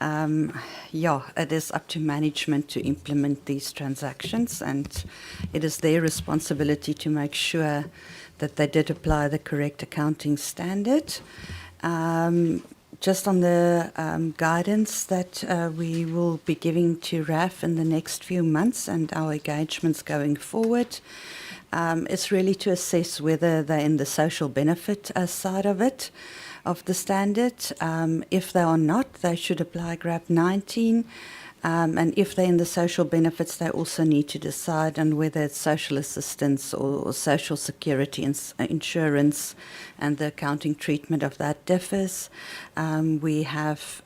it is up to management to implement these transactions, and it is their responsibility to make sure that they did apply the correct accounting standard. Just on the guidance that we will be giving to RAF in the next few months and our engagements going forward, it's really to assess whether they're in the social benefit side of it, of the standard. If they are not, they should apply GRAP 19. And if they're in the social benefits, they also need to decide on whether it's social assistance or social security insurance, and the accounting treatment of that differs. We have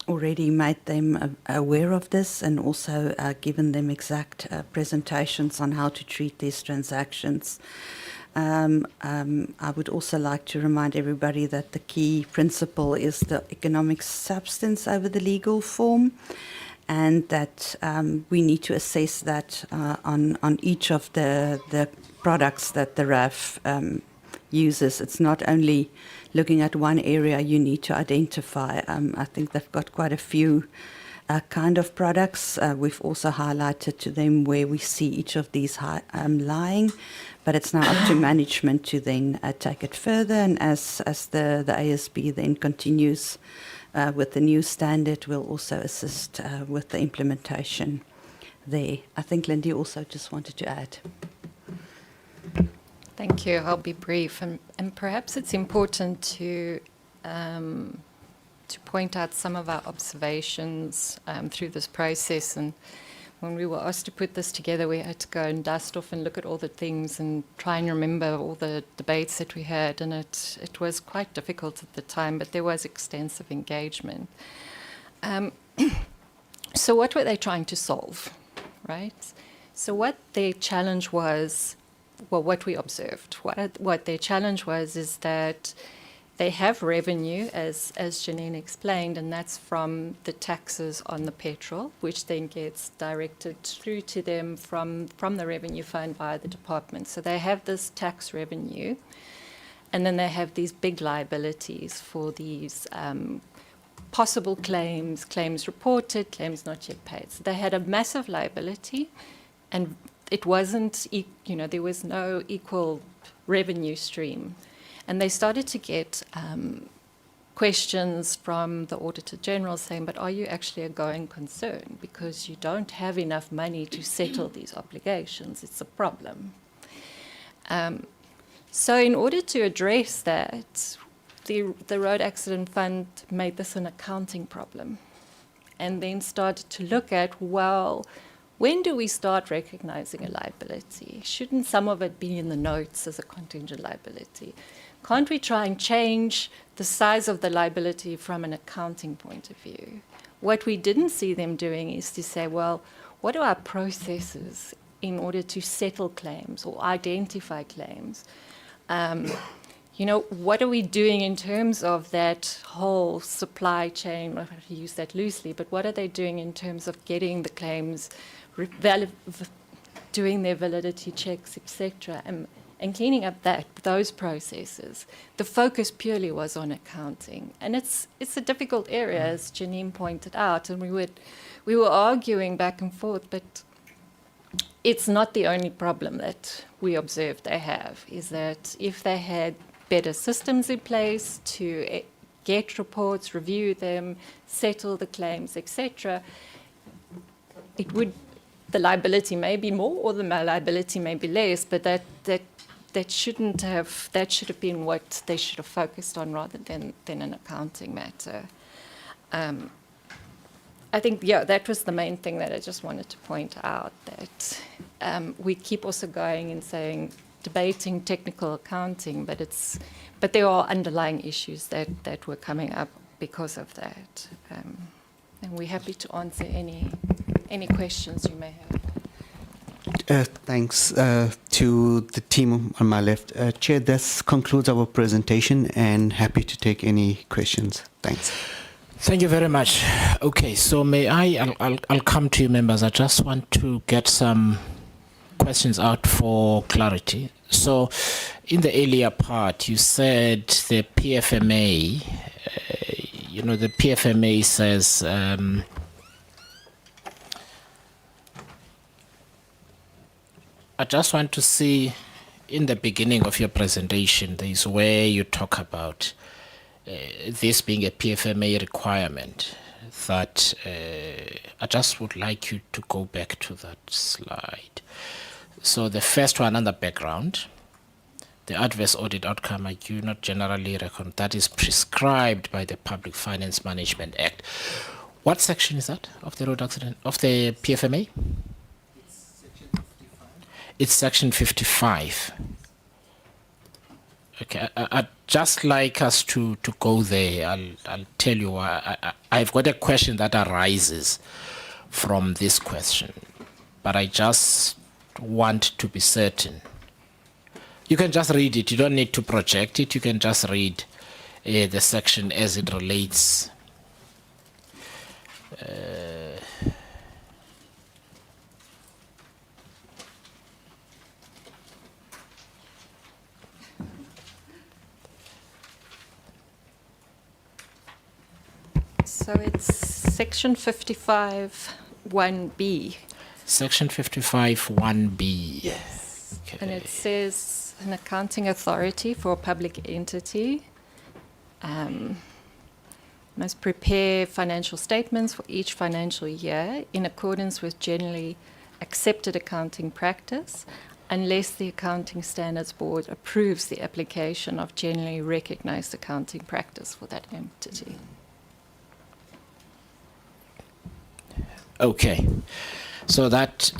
already made them aware of this and also given them exact presentations on how to treat these transactions. I would also like to remind everybody that the key principle is the economic substance over the legal form, and that we need to assess that on each of the products that the RAF uses. It's not only looking at one area you need to identify. I think they've got quite a few kind of products. We've also highlighted to them where we see each of these lying, but it's now up to management to then take it further, and as the ASB then continues with the new standard, we'll also assist with the implementation there. I think Lindy also just wanted to add. Thank you. I'll be brief, and perhaps it's important to point out some of our observations through this process. And when we were asked to put this together, we had to go and dust off and look at all the things and try and remember all the debates that we had. And it was quite difficult at the time, but there was extensive engagement. So what were they trying to solve, right? So what their challenge was, well, what we observed, what their challenge was is that they have revenue, as Janine explained, and that's from the taxes on the petrol, which then gets directed through to them from the revenue fund via the department. So they have this tax revenue, and then they have these big liabilities for these possible claims reported, claims not yet paid. So they had a massive liability, and it wasn't, there was no equal revenue stream. And they started to get questions from the Auditor General saying, but are you actually a going concern? Because you don't have enough money to settle these obligations. It's a problem. So in order to address that, the Road Accident Fund made this an accounting problem, and then started to look at, well, when do we start recognizing a liability? Shouldn't some of it be in the notes as a contingent liability? Can't we try and change the size of the liability from an accounting point of view? What we didn't see them doing is to say, well, what are our processes in order to settle claims or identify claims? What are we doing in terms of that whole supply chain? I have to use that loosely, but what are they doing in terms of getting the claims, doing their validity checks, etc., and cleaning up those processes? The focus purely was on accounting, and it's a difficult area, as Janine pointed out, and we were arguing back and forth, but it's not the only problem that we observed they have, is that if they had better systems in place to get reports, review them, settle the claims, etc., the liability may be more or the liability may be less, but that should have been what they should have focused on rather than an accounting matter. I think, that was the main thing that I just wanted to point out, that we keep also going and saying, debating technical accounting, but there are underlying issues that were coming up because of that. And we're happy to answer any questions you may have. Thanks to the team on my left. Chair, this concludes our presentation and happy to take any questions. Thanks. Thank you very much. Okay, so I'll come to you, members. I just want to get some questions out for clarity. So in the earlier part, you said the PFMA, the PFMA says I just want to see in the beginning of your presentation, there is where you talk about this being a PFMA requirement. That I just would like you to go back to that slide. So the first one under background, the adverse audit outcome I do not generally reckon that is prescribed by the Public Finance Management Act. What section is that of the road accident of the PFMA? It's section 55. Okay, I'd just like us to go there. I'll tell you why. I've got a question that arises from this question, but I just want to be certain. You can just read it. You don't need to project it. You can just read the section as it relates. So it's section 55, 1B. Section 55, 1B. Yes. Okay. And it says an accounting authority for a public entity must prepare financial statements for each financial year in accordance with generally accepted accounting practice, unless the Accounting Standards Board approves the application of generally recognized accounting practice for that entity. Okay, so that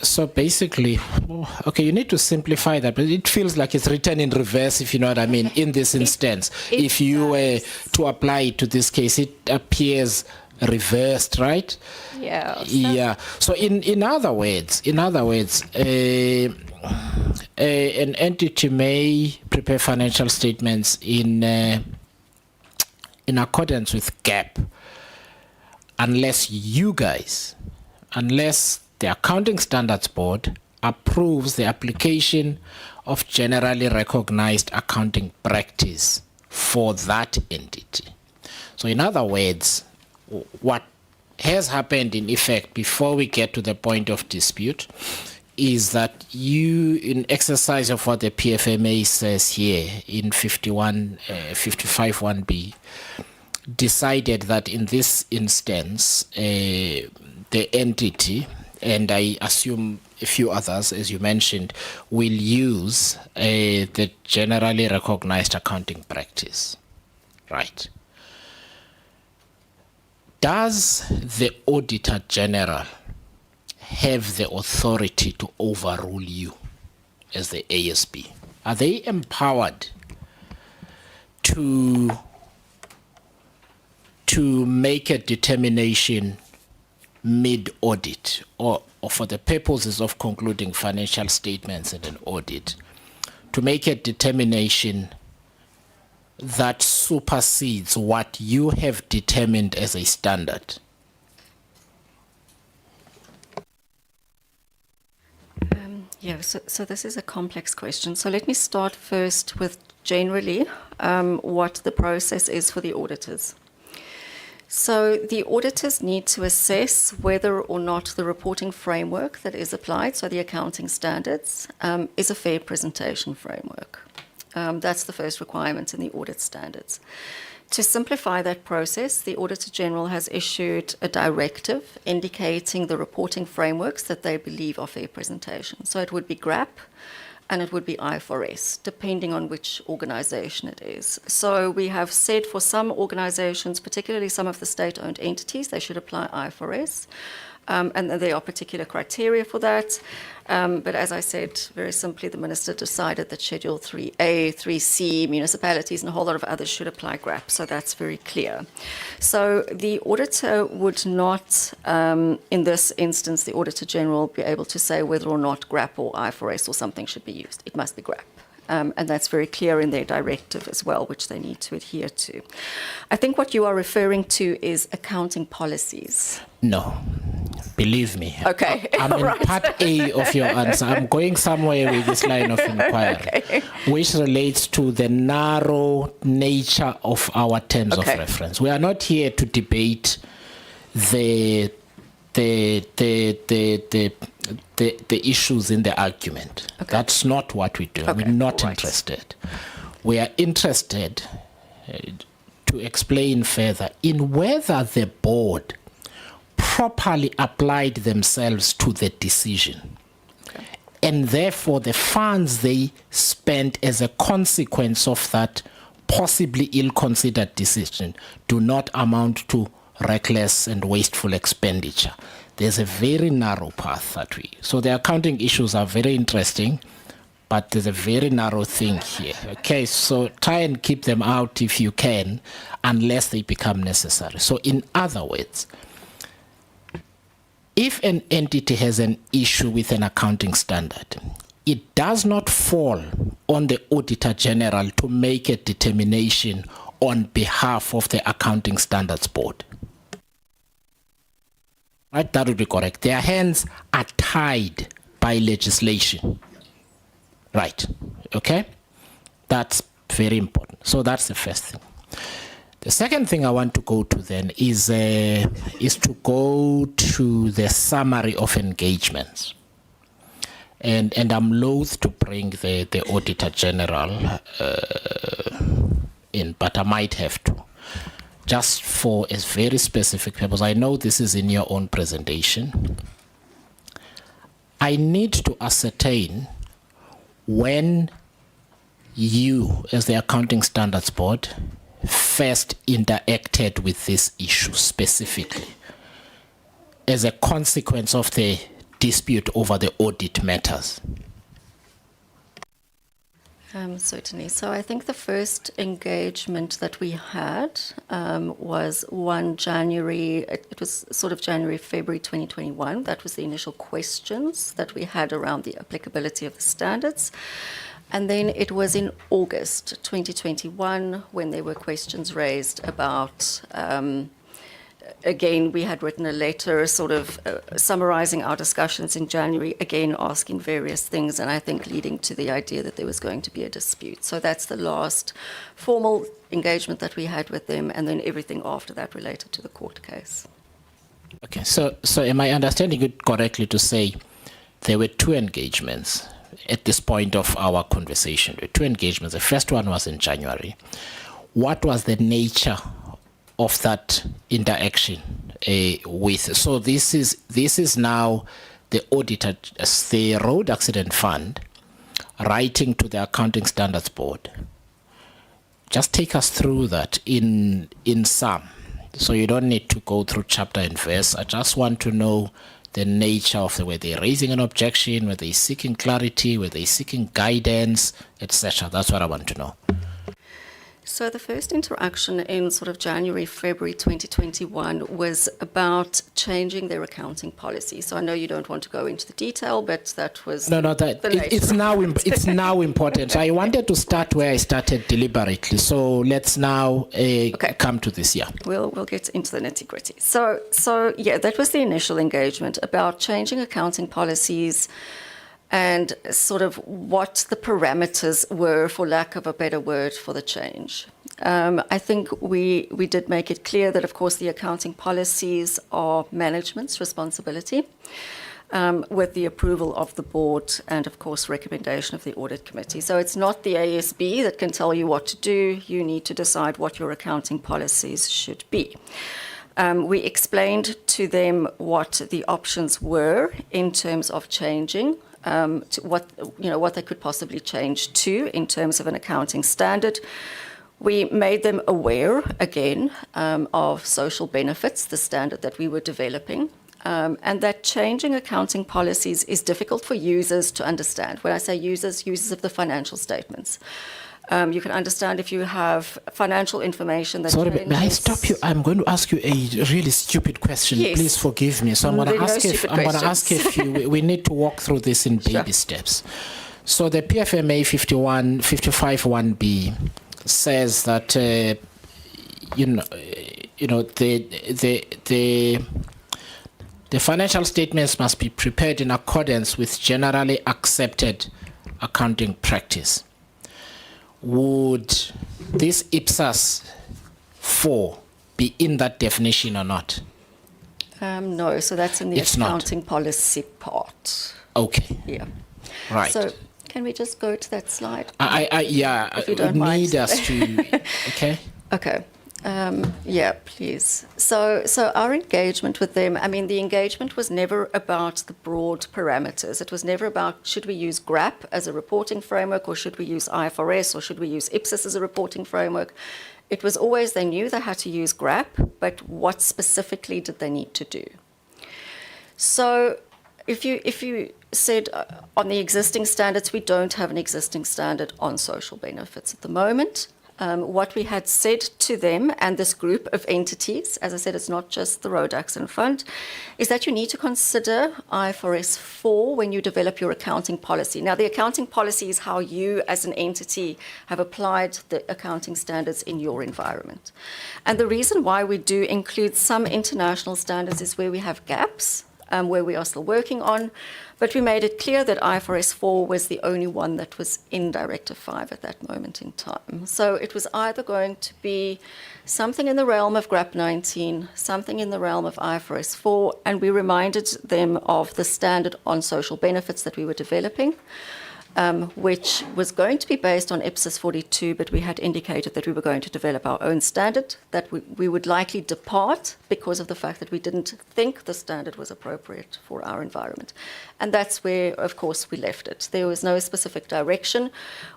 so basically, okay, you need to simplify that, but it feels like it's written in reverse, if you know what I mean. In this instance, if you were to apply it to this case, it appears reversed, right? Yeah. Yeah. So in other words, an entity may prepare financial statements in accordance with GAAP. Unless the Accounting Standards Board approves the application of generally recognized accounting practice for that entity. So in other words, what has happened in effect before we get to the point of dispute is that you, in exercise of what the PFMA says here in 55 1B, decided that in this instance, the entity, and I assume a few others, as you mentioned, will use the generally recognized accounting practice. Right. Does the Auditor General have the authority to overrule you as the ASB? Are they empowered to make a determination mid-audit or for the purposes of concluding financial statements and an audit, to make a determination that supersedes what you have determined as a standard? Yeah, so this is a complex question. So let me start first with generally what the process is for the auditors. So the auditors need to assess whether or not the reporting framework that is applied, so the accounting standards, is a fair presentation framework. That's the first requirement in the audit standards. To simplify that process, the Auditor General has issued a directive indicating the reporting frameworks that they believe are fair presentation. So it would be GRAP and it would be IFRS, depending on which organization it is. So we have said for some organizations, particularly some of the state-owned entities, they should apply IFRS. and there are particular criteria for that. But as I said, very simply, the Minister decided that Schedule 3A, 3C, municipalities and a whole lot of others should apply GRAP, so that's very clear. So the auditor would not, in this instance, the Auditor General be able to say whether or not GRAP or IFRS or something should be used. It must be GRAP. And that's very clear in their directive as well, which they need to adhere to. I think what you are referring to is accounting policies. No, believe me. Okay. I'm in Right. part A of your answer. I'm going somewhere with this line of inquiry, Okay. which relates to the narrow nature of our terms Okay. of reference. We are not here to debate the issues in the argument. Okay. That's not what we do. Okay, We're not all right. interested. We are interested to explain further in whether the board properly applied themselves to the decision. And therefore, the funds they spent as a consequence of that possibly ill-considered decision do not amount to reckless and wasteful expenditure. There's a very narrow path that we... So the accounting issues are very interesting, but there's a very narrow thing here. Okay, so try and keep them out if you can, unless they become necessary. So in other words, if an entity has an issue with an accounting standard, it does not fall on the Auditor General to make a determination on behalf of the Accounting Standards Board. Right, that would be correct. Their hands are tied by legislation. Right, okay? That's very important. So that's the first thing. The second thing I want to go to then is to go to the summary of engagements. And I'm loath to bring the Auditor General in, but I might have to. Just for a very specific purpose. I know this is in your own presentation. I need to ascertain when you, as the Accounting Standards Board, first interacted with this issue specifically as a consequence of the dispute over the audit matters. Certainly. So I think the first engagement that we had was 1 January, it was sort of January, February 2021. That was the initial questions that we had around the applicability of the standards. And then it was in August 2021 when there were questions raised about, again, we had written a letter sort of summarizing our discussions in January, again asking various things, and I think leading to the idea that there was going to be a dispute. So that's the last formal engagement that we had with them, and then everything after that related to the court case. Okay, so am I understanding it correctly to say there were two engagements at this point of our conversation? There were two engagements. The first one was in January. What was the nature of that interaction with? So this is now the auditor, the Road Accident Fund, writing to the Accounting Standards Board. Just take us through that in sum. So you don't need to go through chapter and verse. I just want to know the nature of were they raising an objection, were they seeking clarity, were they seeking guidance, etc. That's what I want to know. So the first interaction in sort of January, February 2021 was about changing their accounting policy. So I know you don't want to go into the detail, but that was it's now important. I wanted to start where I started deliberately. So let's now come to this. Yeah, we'll get into the nitty-gritty. So yeah, that was the initial engagement about changing accounting policies and sort of what the parameters were, for lack of a better word, for the change. I think we did make it clear that, of course, the accounting policies are management's responsibility, with the approval of the board and, of course, recommendation of the audit committee. So it's not the ASB that can tell you what to do. You need to decide what your accounting policies should be. We explained to them what the options were in terms of changing. To what they could possibly change to in terms of an accounting standard. We made them aware again of social benefits, the standard that we were developing, and that changing accounting policies is difficult for users to understand. When I say users, users of the financial statements. You can understand if you have financial information that Sorry, changes. may I stop you? I'm going to ask you a really stupid question. Yes. Please forgive me. So I'm going There to are no ask if stupid I'm going to ask questions. if we need to walk through this in baby steps. So the PFMA 55(1)B says that the financial statements must be prepared in accordance with generally accepted accounting practice. Would this IPSAS 4 be in that definition or not? No, so that's in the It's not. accounting policy part. Okay. Yeah. Right. So can we just go to that slide? Yeah, If you I don't would mind. need us to, okay? Okay. Yeah, please. So our engagement with them, I mean, the engagement was never about the broad parameters. It was never about should we use GRAP as a reporting framework, or should we use IFRS, or should we use IPSAS as a reporting framework. It was always they knew they had to use GRAP, but what specifically did they need to do? So if you said on the existing standards, we don't have an existing standard on social benefits at the moment. What we had said to them and this group of entities, as I said, it's not just the Road Accident Fund, is that you need to consider IFRS 4 when you develop your accounting policy. Now, the accounting policy is how you as an entity have applied the accounting standards in your environment. And the reason why we do include some international standards is where we have gaps, where we are still working on. But we made it clear that IFRS 4 was the only one that was in Directive 5 at that moment in time. So it was either going to be something in the realm of GRAP 19, something in the realm of IFRS 4, and we reminded them of the standard on social benefits that we were developing, which was going to be based on IPSAS 42, but we had indicated that we were going to develop our own standard, that we would likely depart because of the fact that we didn't think the standard was appropriate for our environment. And that's where, of course, we left it. There was no specific direction.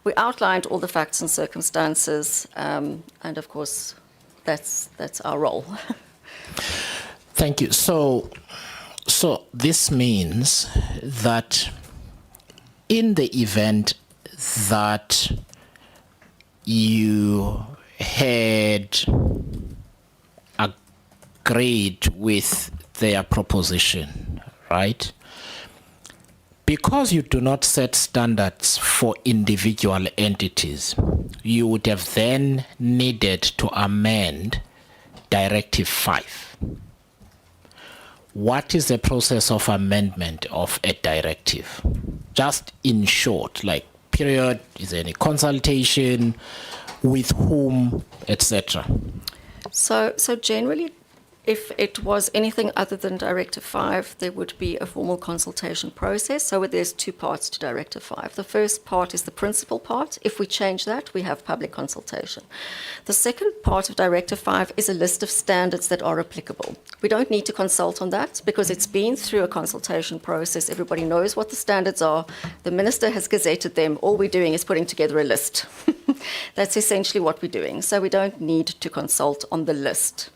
We outlined all the facts and circumstances, and of course, that's our role. Thank you. So this means that in the event that you had agreed with their proposition, right? Because you do not set standards for individual entities, you would have then needed to amend Directive 5. What is the process of amendment of a directive? Just in short, like period, is there any consultation, with whom, etc.? So generally, if it was anything other than Directive 5, there would be a formal consultation process. So there's two parts to Directive 5. The first part is the principal part. If we change that, we have public consultation. The second part of Directive 5 is a list of standards that are applicable. We don't need to consult on that because it's been through a consultation process. Everybody knows what the standards are. The minister has gazetted them. All we're doing is putting together a list. That's essentially what we're doing. So we don't need to consult on the list.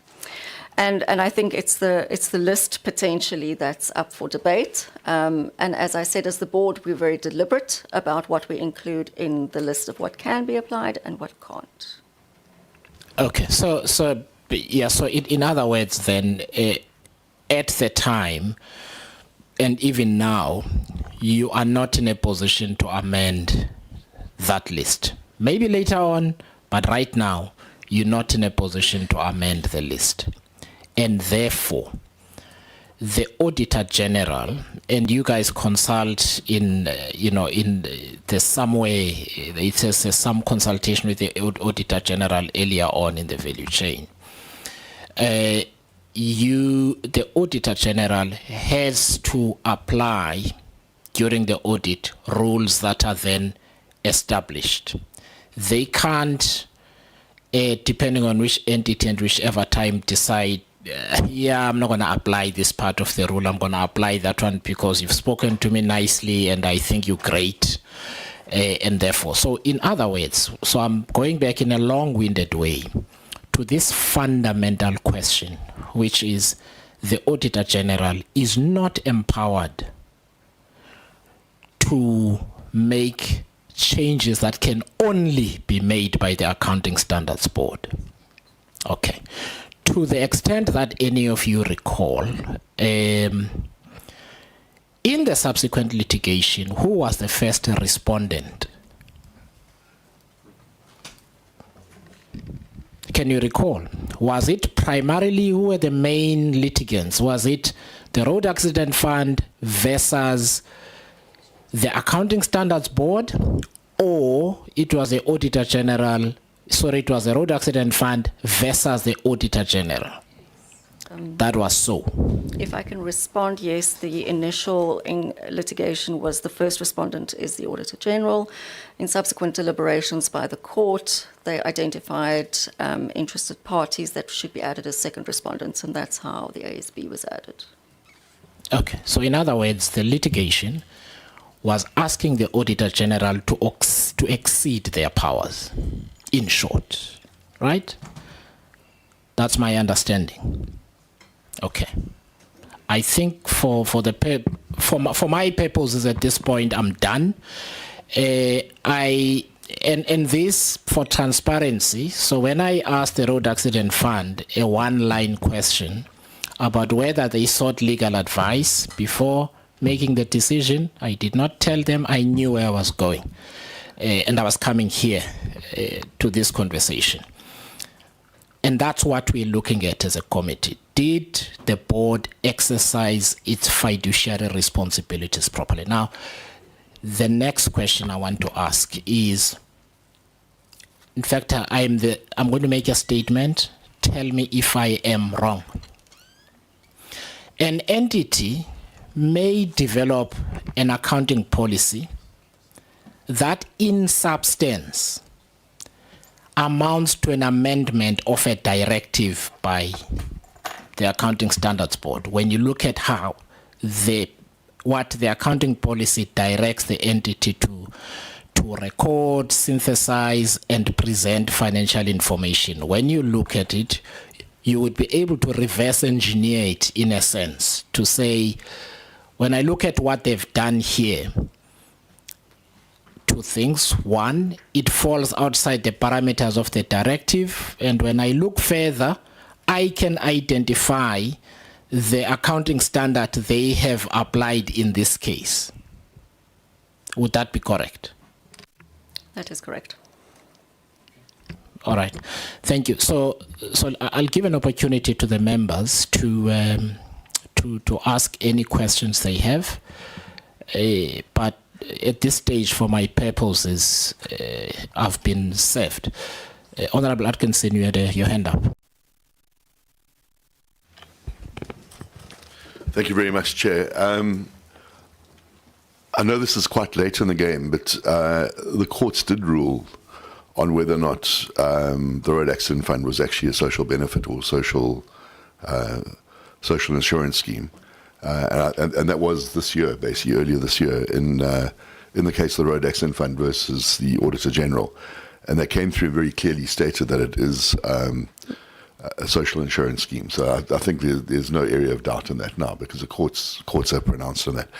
And I think it's the list potentially that's up for debate. And as I said, as the board, we're very deliberate about what we include in the list of what can be applied and what can't. Okay, so in other words, then, at the time, and even now, you are not in a position to amend that list. Maybe later on, but right now, you're not in a position to amend the list. And therefore, the Auditor General, and you guys consult in there's some way, it says there's some consultation with the Auditor General earlier on in the value chain. The Auditor General has to apply during the audit rules that are then established. They can't, depending on which entity and whichever time, decide, I'm not going to apply this part of the rule, I'm going to apply that one because you've spoken to me nicely and I think you're great, and therefore. So in other words, so I'm going back in a long-winded way to this fundamental question, which is the Auditor General is not empowered to make changes that can only be made by the Accounting Standards Board. Okay. To the extent that any of you recall, in the subsequent litigation, who was the first respondent? Can you recall? Was it primarily who were the main litigants? Was it the Road Accident Fund versus the Accounting Standards Board, or it was the Auditor General, sorry, it was the Road Accident Fund versus the Auditor General? That was so. If I can respond, yes, the initial litigation was the first respondent is the Auditor General. In subsequent deliberations by the court, they identified interested parties that should be added as second respondents, and that's how the ASB was added. Okay, so in other words, the litigation was asking the Auditor General to exceed their powers, in short, right? That's my understanding. Okay. I think for my purposes at this point, I'm done. And this for transparency. So when I asked the Road Accident Fund a one-line question about whether they sought legal advice before making the decision, I did not tell them. I knew where I was going, and I was coming here to this conversation. And that's what we're looking at as a committee. Did the board exercise its fiduciary responsibilities properly? Now, the next question I want to ask is, in fact, I'm going to make a statement. Tell me if I am wrong. An entity may develop an accounting policy that in substance amounts to an amendment of a directive by the Accounting Standards Board. When you look at how what the accounting policy directs the entity to record, synthesize, and present financial information, when you look at it, you would be able to reverse engineer it in a sense to say, when I look at what they've done here, two things. One, it falls outside the parameters of the directive, and when I look further, I can identify the accounting standard they have applied in this case. Would that be correct? That is correct. All right, thank you. So I'll give an opportunity to the members to ask any questions they have, but at this stage, for my purposes, I've been served. Honorable Atkinson, you had your hand up. Thank you very much, Chair. I know this is quite late in the game, but the courts did rule on whether or not the Road Accident Fund was actually a social benefit or social insurance scheme. And that was this year, basically earlier this year, in the case of the Road Accident Fund versus the Auditor General. And they came through and very clearly stated that it is a social insurance scheme. So I think there's no area of doubt in that now, because the courts have pronounced on that.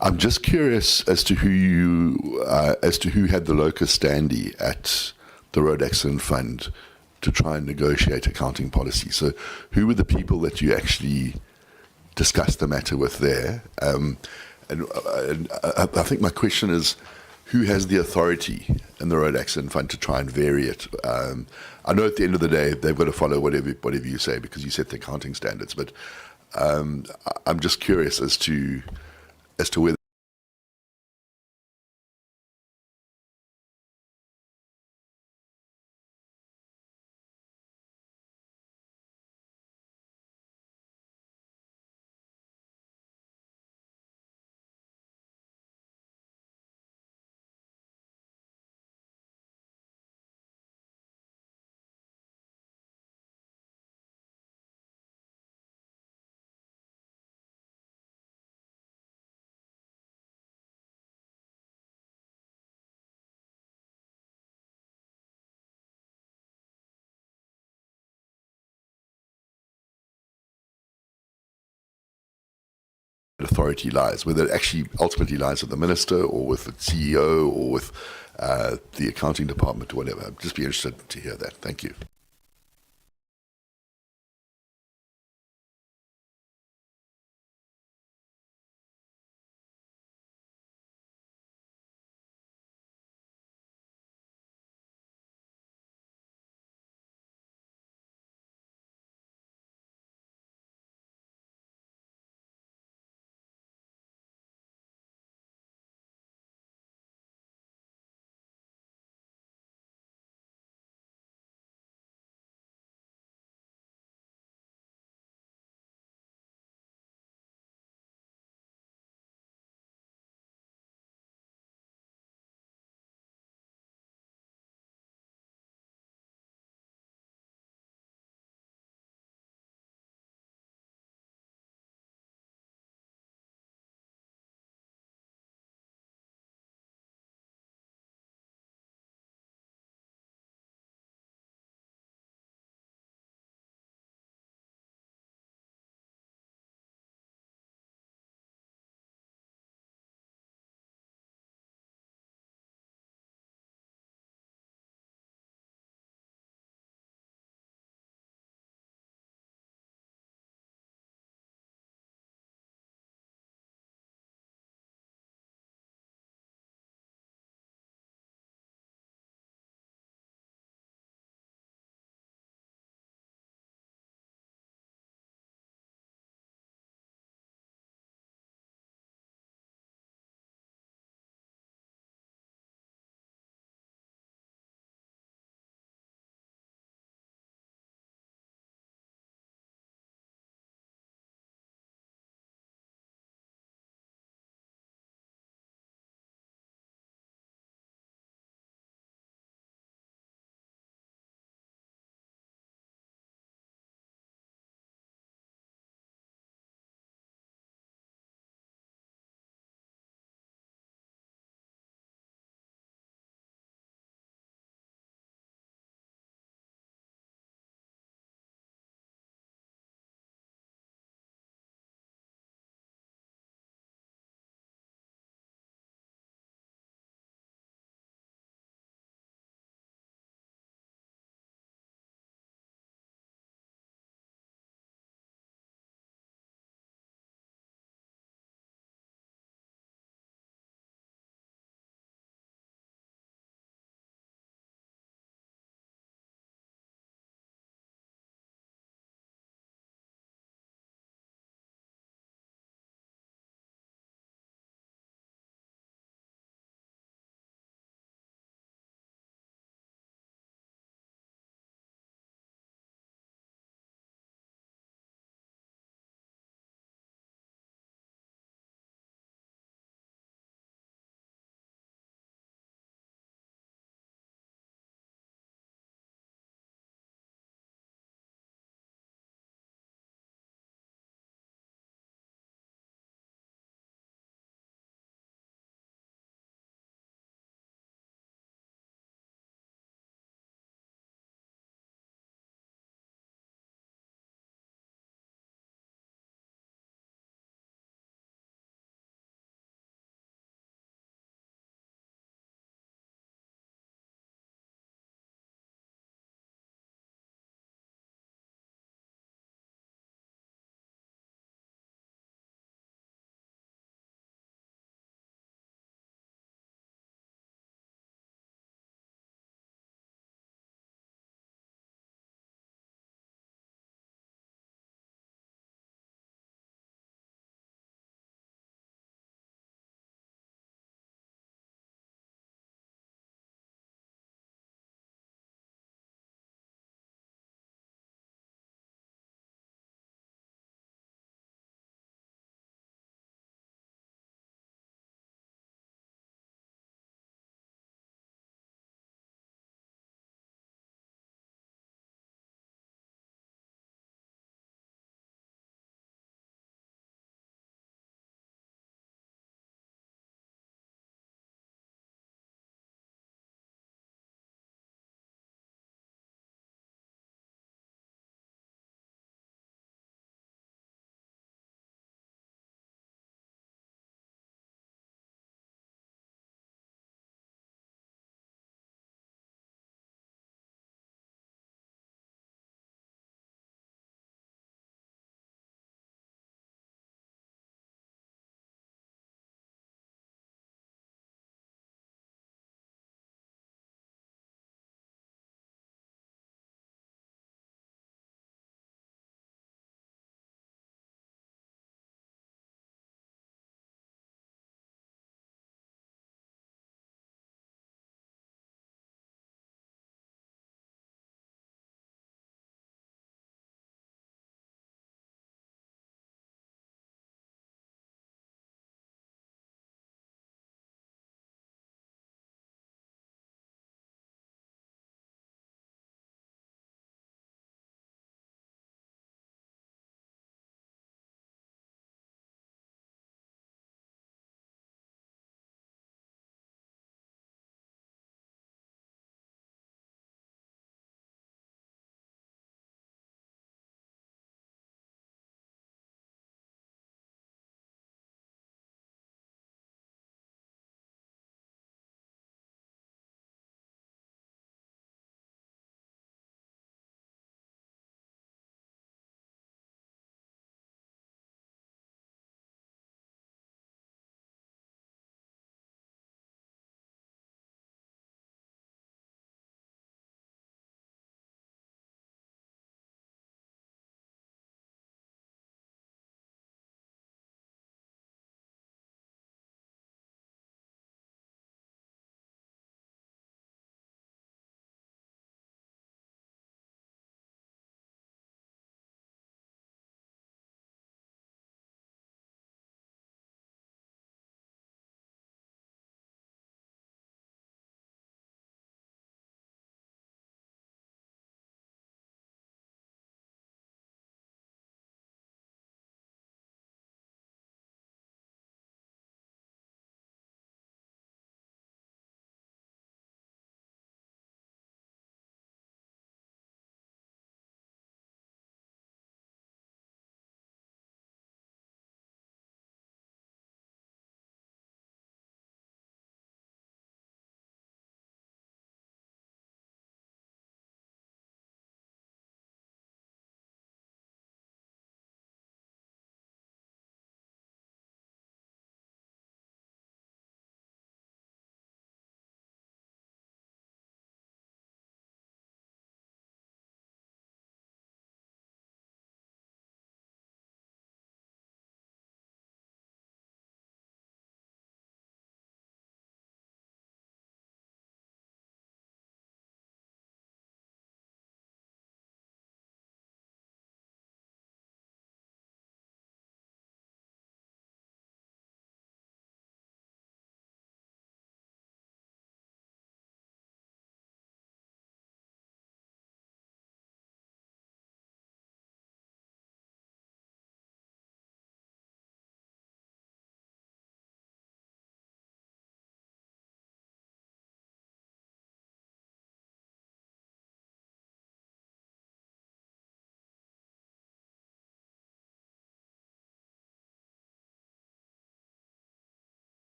I'm just curious as to who had the locus standi at the Road Accident Fund to try and negotiate accounting policy. So who were the people that you actually discussed the matter with there? And I think my question is, who has the authority in the Road Accident Fund to try and vary it? I know at the end of the day, they've got to follow whatever you say, because you set the accounting standards, but I'm just curious as to whether authority lies, whether it actually ultimately lies with the minister or with the CEO or with the accounting department or whatever. I'd just be interested to hear that. Thank you.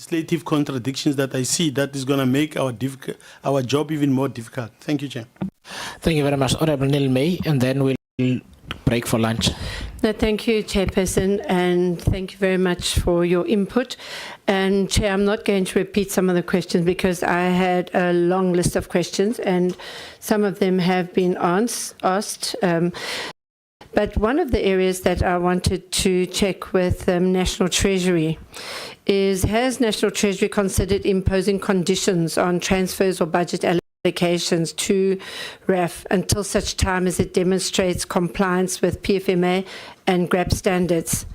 legislative contradictions that I see that is going to make our job even more difficult. Thank you, Chair. Thank you very much. Honorable Neil May, and then we'll break for lunch. No, thank you, Chairperson, and thank you very much for your input. And Chair, I'm not going to repeat some of the questions because I had a long list of questions and some of them have been asked. But one of the areas that I wanted to check with National Treasury is, has National Treasury considered imposing conditions on transfers or budget allocations to RAF until such time as it demonstrates compliance with PFMA and GRAP standards?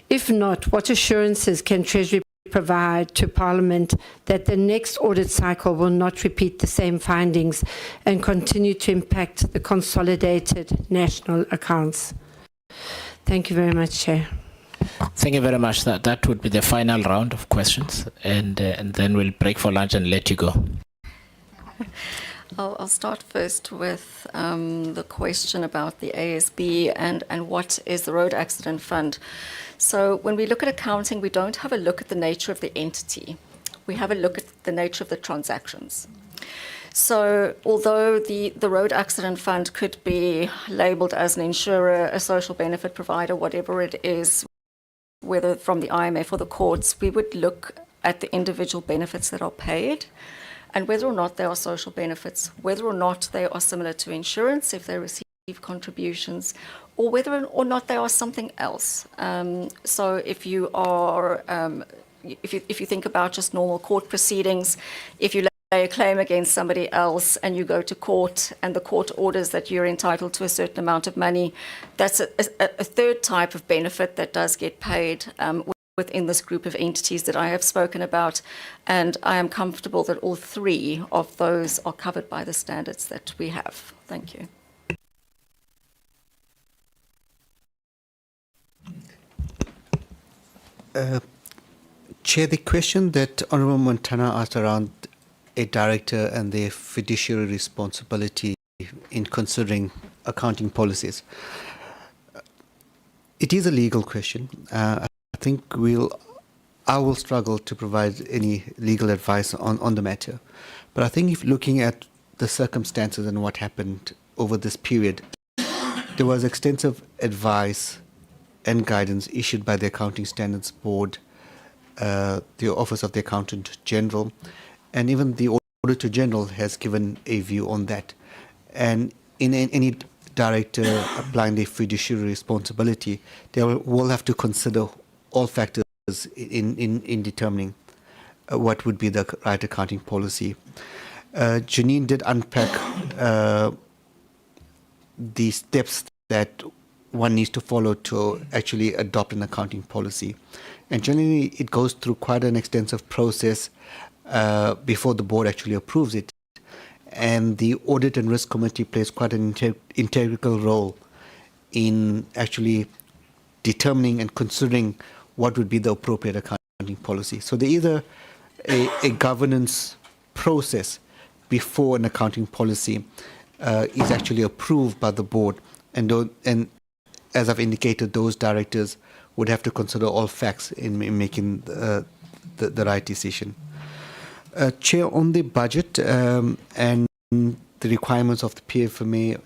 If not, what assurances can Treasury provide to Parliament that the next audit cycle will not repeat the same findings and continue to impact the consolidated national accounts? Thank you very much, Chair. Thank you very much. That would be the final round of questions, and then we'll break for lunch and let you go. I'll start first with the question about the ASB and what is the Road Accident Fund. So when we look at accounting, we don't have a look at the nature of the entity. We have a look at the nature of the transactions. So although the Road Accident Fund could be labelled as an insurer, a social benefit provider, whatever it is, whether from the IMF or the courts, we would look at the individual benefits that are paid and whether or not they are social benefits, whether or not they are similar to insurance if they receive contributions, or whether or not they are something else. So if you are, if you think about just normal court proceedings, if you lay a claim against somebody else and you go to court and the court orders that you're entitled to a certain amount of money, that's a third type of benefit that does get paid within this group of entities that I have spoken about, and I am comfortable that all three of those are covered by the standards that we have. Thank you. Chair, the question that Honourable Montana asked around a director and their fiduciary responsibility in considering accounting policies, it is a legal question. I think I will struggle to provide any legal advice on the matter. But I think if looking at the circumstances and what happened over this period, there was extensive advice and guidance issued by the Accounting Standards Board, the Office of the Accountant General, and even the Auditor General has given a view on that. And in any director applying their fiduciary responsibility, they will have to consider all factors in determining what would be the right accounting policy. Janine did unpack the steps that one needs to follow to actually adopt an accounting policy. And generally, it goes through quite an extensive process before the board actually approves it. And the Audit and Risk Committee plays quite an integral role in actually determining and considering what would be the appropriate accounting policy. So there is a governance process before an accounting policy is actually approved by the board. And as I've indicated, those directors would have to consider all facts in making the right decision. Chair, on the budget and the requirements of the PFMA,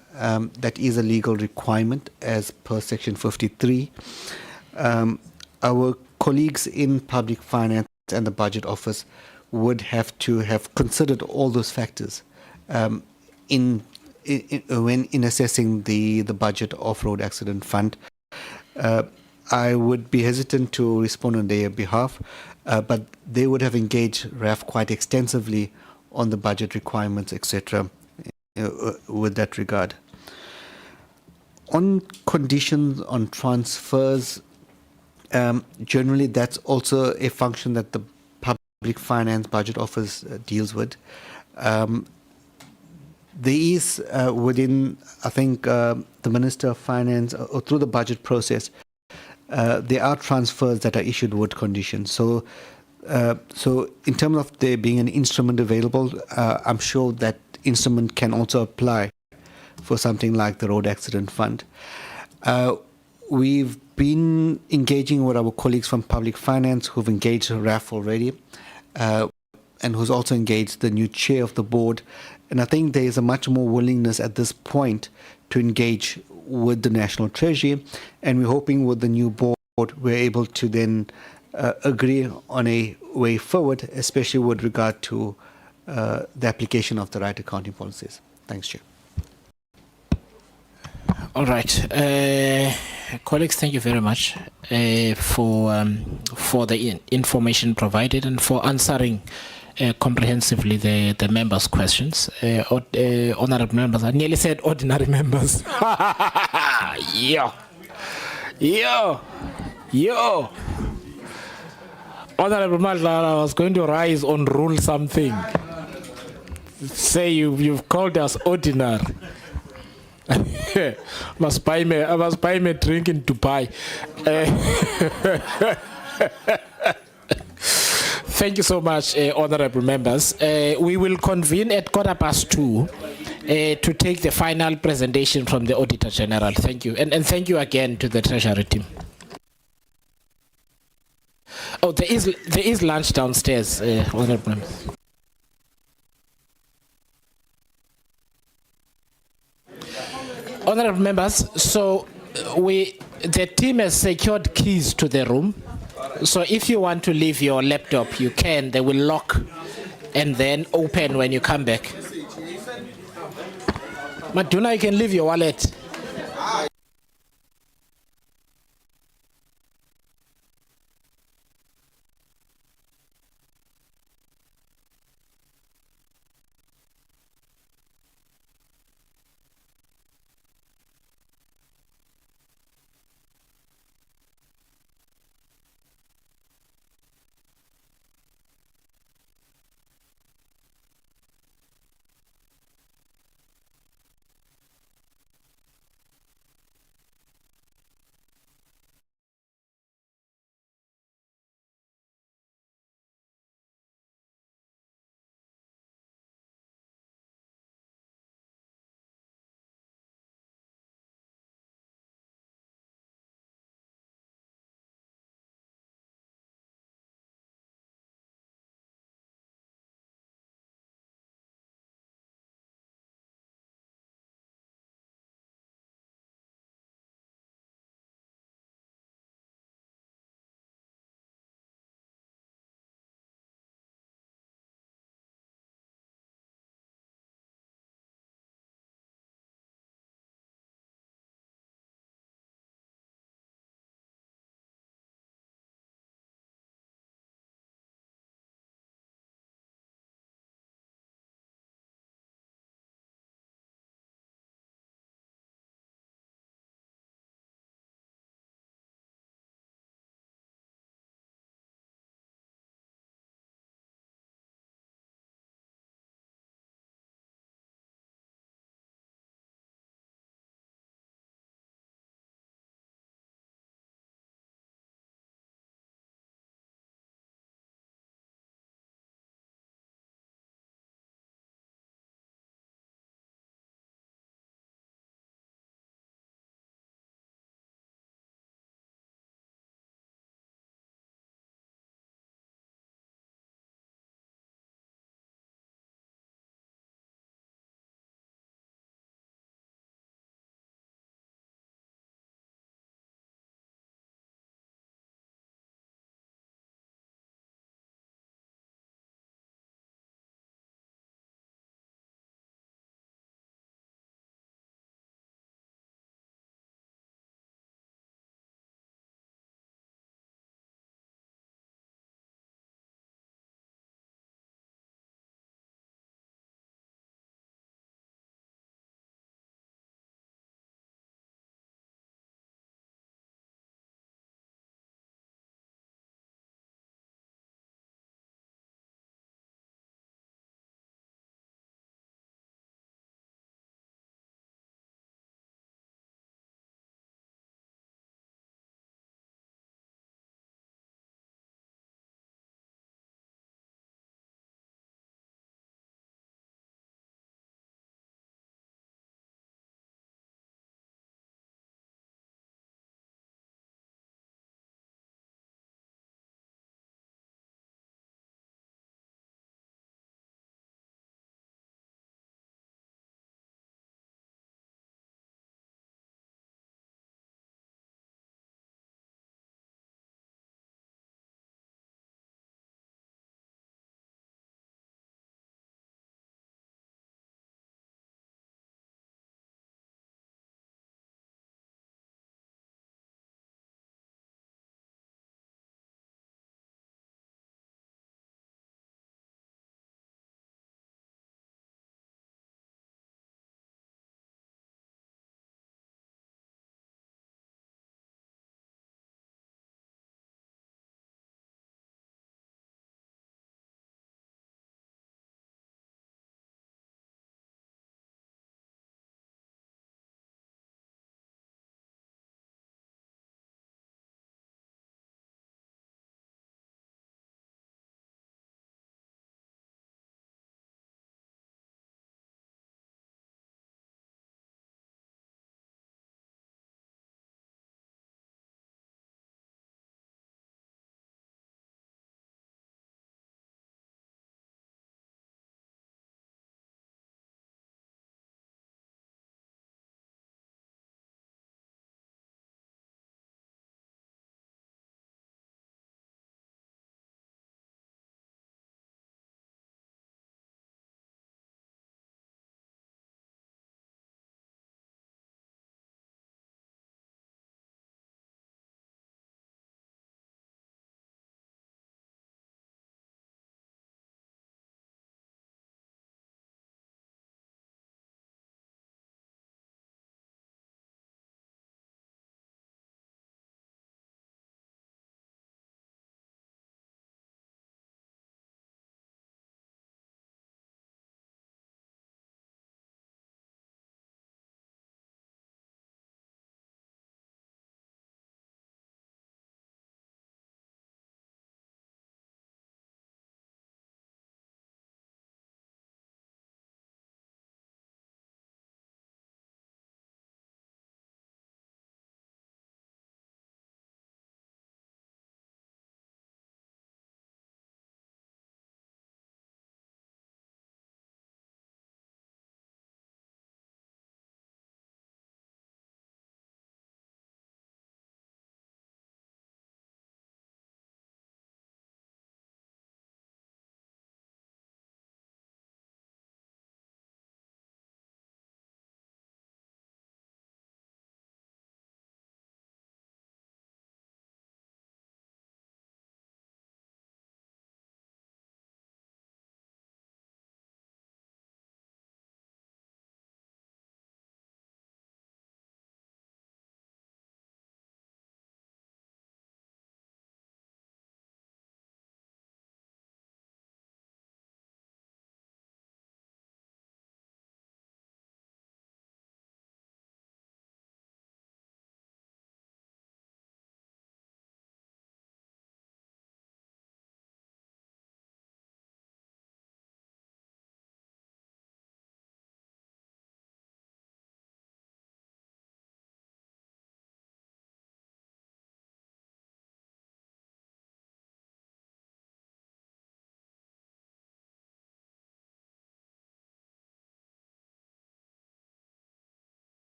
that is a legal requirement as per Section 53. Our colleagues in Public Finance and the Budget Office would have to have considered all those factors when assessing the budget of Road Accident Fund. I would be hesitant to respond on their behalf, but they would have engaged RAF quite extensively on the budget requirements, etc., with that regard. On conditions on transfers, generally that's also a function that the Public Finance Budget Office deals with. There is within, I think, the Minister of Finance, or through the budget process, there are transfers that are issued with conditions. So in terms of there being an instrument available, I'm sure that instrument can also apply for something like the Road Accident Fund. We've been engaging with our colleagues from Public Finance who've engaged RAF already, and who's also engaged the new chair of the board. And I think there is a much more willingness at this point to engage with the National Treasury. And we're hoping with the new board, we're able to then agree on a way forward, especially with regard to the application of the right accounting policies. Thanks, Chair. All right, colleagues, thank you very much for the information provided and for answering comprehensively the members' questions. Honorable members, I nearly said ordinary members. Yo. Honorable Madla, I was going to rise on rule something. Say you've called us ordinary. I must buy me a drink in Dubai. Thank you so much, honorable members. We will convene at 2:15 to take the final presentation from the Auditor General. Thank you. And thank you again to the Treasury team. Oh, there is lunch downstairs, honorable members. Honorable members, so the team has secured keys to the room. So if you want to leave your laptop, you can. They will lock and then open when you come back. Maduna, you can leave your wallet.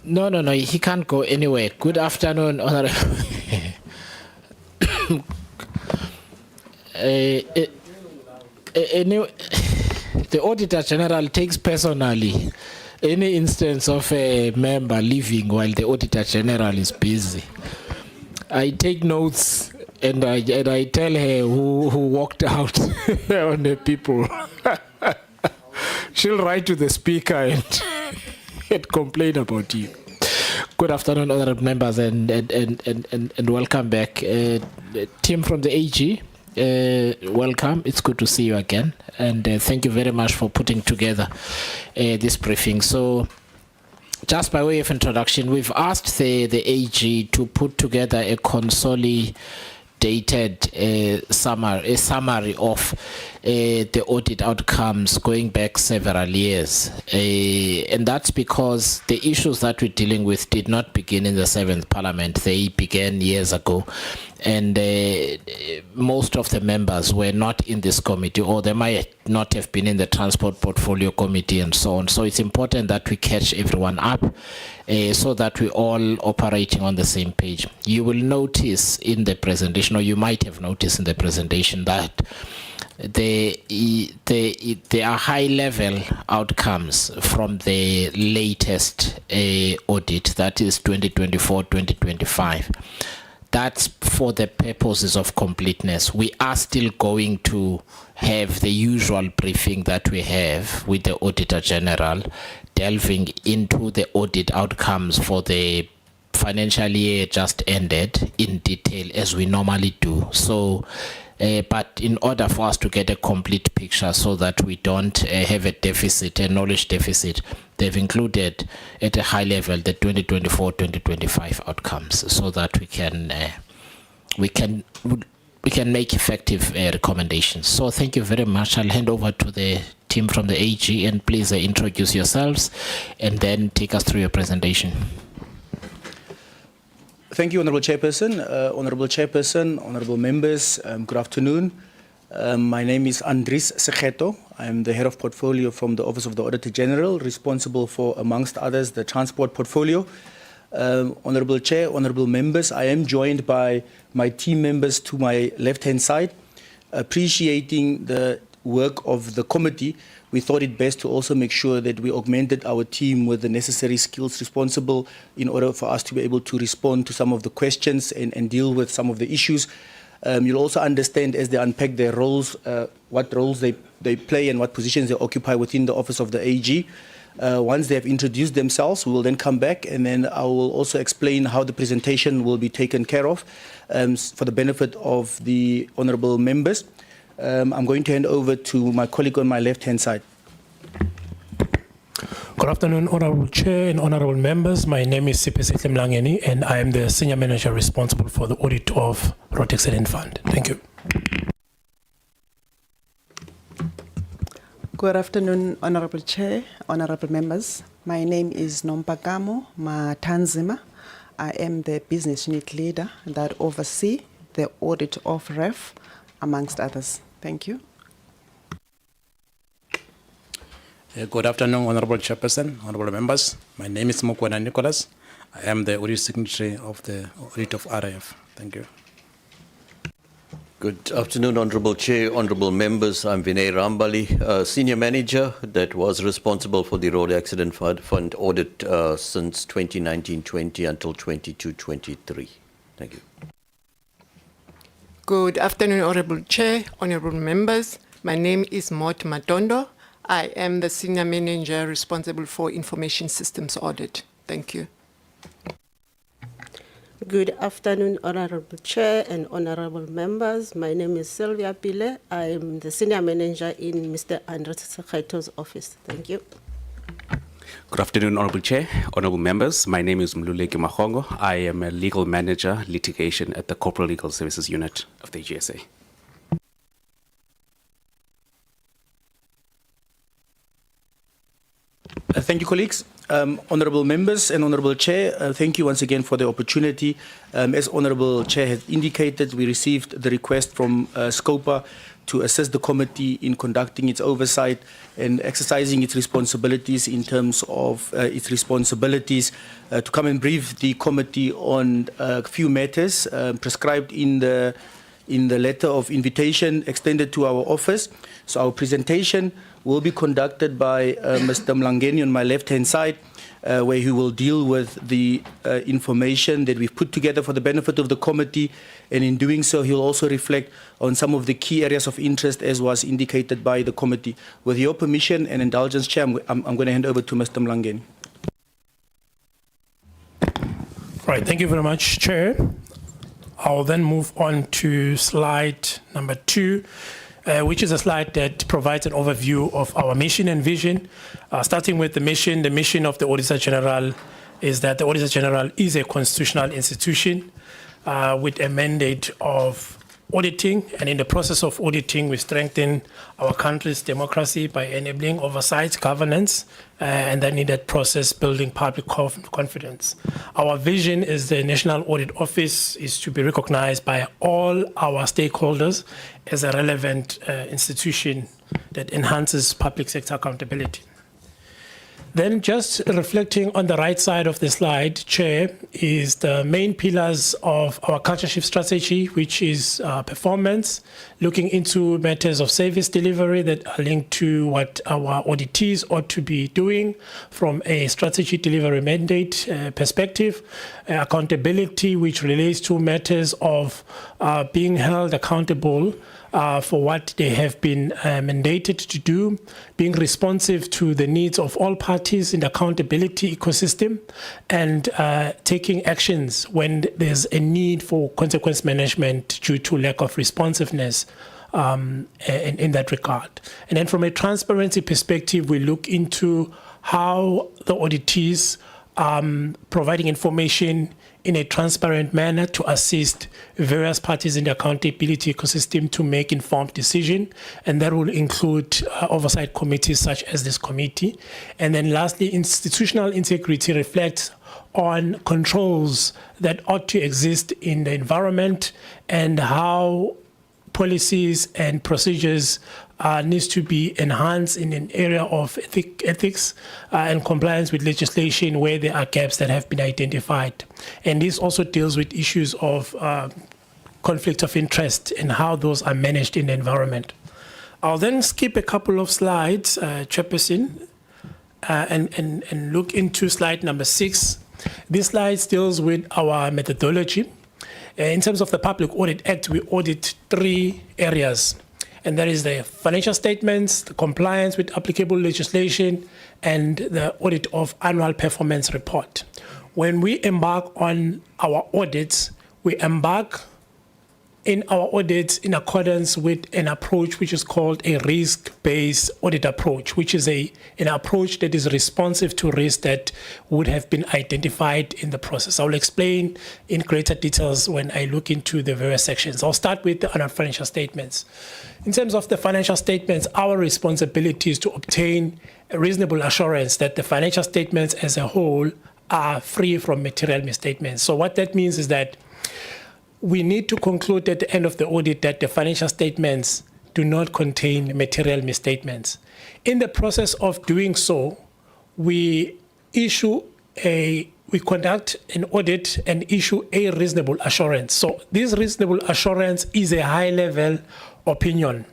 No, he can't go anywhere. Good afternoon, Honorable. The Auditor General takes personally any instance of a member leaving while the Auditor General is busy. I take notes and I tell her who walked out on the people. She'll write to the speaker and complain about you. Good afternoon, honorable members, and welcome back. Team from the AG, welcome. It's good to see you again, and thank you very much for putting together this briefing. So, just by way of introduction, we've asked the AG to put together a consolidated summary of the audit outcomes going back several years. And that's because the issues that we're dealing with did not begin in the 7th Parliament. They began years ago. And most of the members were not in this committee, or they might not have been in the Transport Portfolio Committee and so on. So it's important that we catch everyone up so that we're all operating on the same page. You will notice in the presentation, or you might have noticed in the presentation, that there are high-level outcomes from the latest audit, that is 2024-2025. That's for the purposes of completeness. We are still going to have the usual briefing that we have with the Auditor General, delving into the audit outcomes for the financial year just ended in detail, as we normally do. So, but in order for us to get a complete picture so that we don't have a deficit, a knowledge deficit, they've included at a high level the 2024-2025 outcomes so that we can make effective recommendations. So thank you very much. I'll hand over to the team from the AG, and please introduce yourselves and then take us through your presentation. Thank you, Honourable Chairperson, Honourable Members, good afternoon. My name is Andries Segeto. I'm the Head of Portfolio from the Office of the Auditor General, responsible for, amongst others, the Transport Portfolio. Honourable Chair, Honourable Members, I am joined by my team members to my left-hand side. Appreciating the work of the committee, we thought it best to also make sure that we augmented our team with the necessary skills responsible in order for us to be able to respond to some of the questions and deal with some of the issues. You'll also understand as they unpack their roles, what roles they play and what positions they occupy within the Office of the AG. Once they have introduced themselves, we will then come back, and then I will also explain how the presentation will be taken care of for the benefit of the honourable members. I'm going to hand over to my colleague on my left-hand side. Good afternoon, Honourable Chair and Honourable Members. My name is Sipesihle Mlangeni, and I am the Senior Manager responsible for the audit of Road Accident Fund. Thank you. Good afternoon, Honourable Chair, Honourable Members. My name is Nompakamo Matanzima. I am the Business Unit Leader that oversee the audit of REF, amongst others. Thank you. Good afternoon, Honourable Chairperson, Honourable Members. My name is Mokwena Nicholas. I am the audit secretary of the audit of RAF. Thank you. Good afternoon, Honourable Chair, Honourable Members. I'm Vinay Rambali, Senior Manager that was responsible for the Road Accident Fund audit since 2019-20 until 22-23. Thank you. Good afternoon, Honourable Chair, Honourable Members. My name is Mort Matondo. I am the Senior Manager responsible for Information Systems Audit. Thank you. Good afternoon, Honourable Chair and Honourable Members. My name is Sylvia Pile. I am the Senior Manager in Mr. Andries Segeto's office. Thank you. Good afternoon, Honourable Chair, Honourable Members. My name is Mluleki Mahongo. I am a Legal Manager, Litigation at the Corporate Legal Services Unit of the GSA. Thank you, colleagues. Honourable members and Honourable Chair, thank you once again for the opportunity. As Honourable Chair has indicated, we received the request from SCOPA to assist the committee in conducting its oversight and exercising its responsibilities in terms of its responsibilities to come and brief the committee on a few matters prescribed in the letter of invitation extended to our office. So our presentation will be conducted by Mr. Mlangeni on my left-hand side, where he will deal with the information that we've put together for the benefit of the committee, and in doing so, he'll also reflect on some of the key areas of interest as was indicated by the committee. With your permission and indulgence, Chair, I'm going to hand over to Mr. Mlangeni. Right, thank you very much, Chair. I'll then move on to slide number 2, which is a slide that provides an overview of our mission and vision. Starting with the mission of the Auditor General is that the Auditor General is a constitutional institution with a mandate of auditing, and in the process of auditing, we strengthen our country's democracy by enabling oversight, governance, and then in that process, building public confidence. Our vision is the National Audit Office is to be recognized by all our stakeholders as a relevant institution that enhances public sector accountability. Then just reflecting on the right side of the slide, Chair, is the main pillars of our culture shift strategy, which is performance, looking into matters of service delivery that are linked to what our auditees ought to be doing from a strategy delivery mandate perspective, accountability, which relates to matters of being held accountable for what they have been mandated to do, being responsive to the needs of all parties in the accountability ecosystem, and taking actions when there's a need for consequence management due to lack of responsiveness in that regard. And then from a transparency perspective, we look into how the auditees providing information in a transparent manner to assist various parties in the accountability ecosystem to make informed decisions, and that will include oversight committees such as this committee. And then lastly, institutional integrity reflects on controls that ought to exist in the environment and how policies and procedures needs to be enhanced in an area of ethics and compliance with legislation where there are gaps that have been identified. And this also deals with issues of conflict of interest and how those are managed in the environment. I'll then skip a couple of slides, Chairperson, and look into slide number 6. This slide deals with our methodology. In terms of the Public Audit Act, we audit 3 areas, and that is the financial statements, the compliance with applicable legislation, and the audit of annual performance report. When we embark on our audits, we embark in our audits in accordance with an approach which is called a risk-based audit approach, which is an approach that is responsive to risks that would have been identified in the process. I'll explain in greater details when I look into the various sections. I'll start with the annual financial statements. In terms of the financial statements, our responsibility is to obtain a reasonable assurance that the financial statements as a whole are free from material misstatements. So what that means is that we need to conclude at the end of the audit that the financial statements do not contain material misstatements. In the process of doing so, we conduct an audit and issue a reasonable assurance. So this reasonable assurance is a high-level opinion,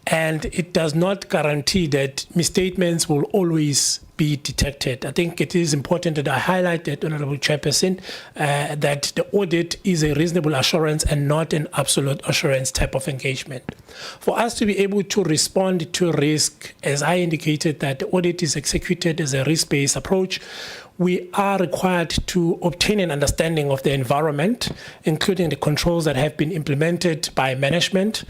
and it does not guarantee that misstatements will always be detected. I think it is important that I highlight that, Honourable Chairperson, that the audit is a reasonable assurance and not an absolute assurance type of engagement. For us to be able to respond to risk, as I indicated, that the audit is executed as a risk-based approach, we are required to obtain an understanding of the environment, including the controls that have been implemented by management,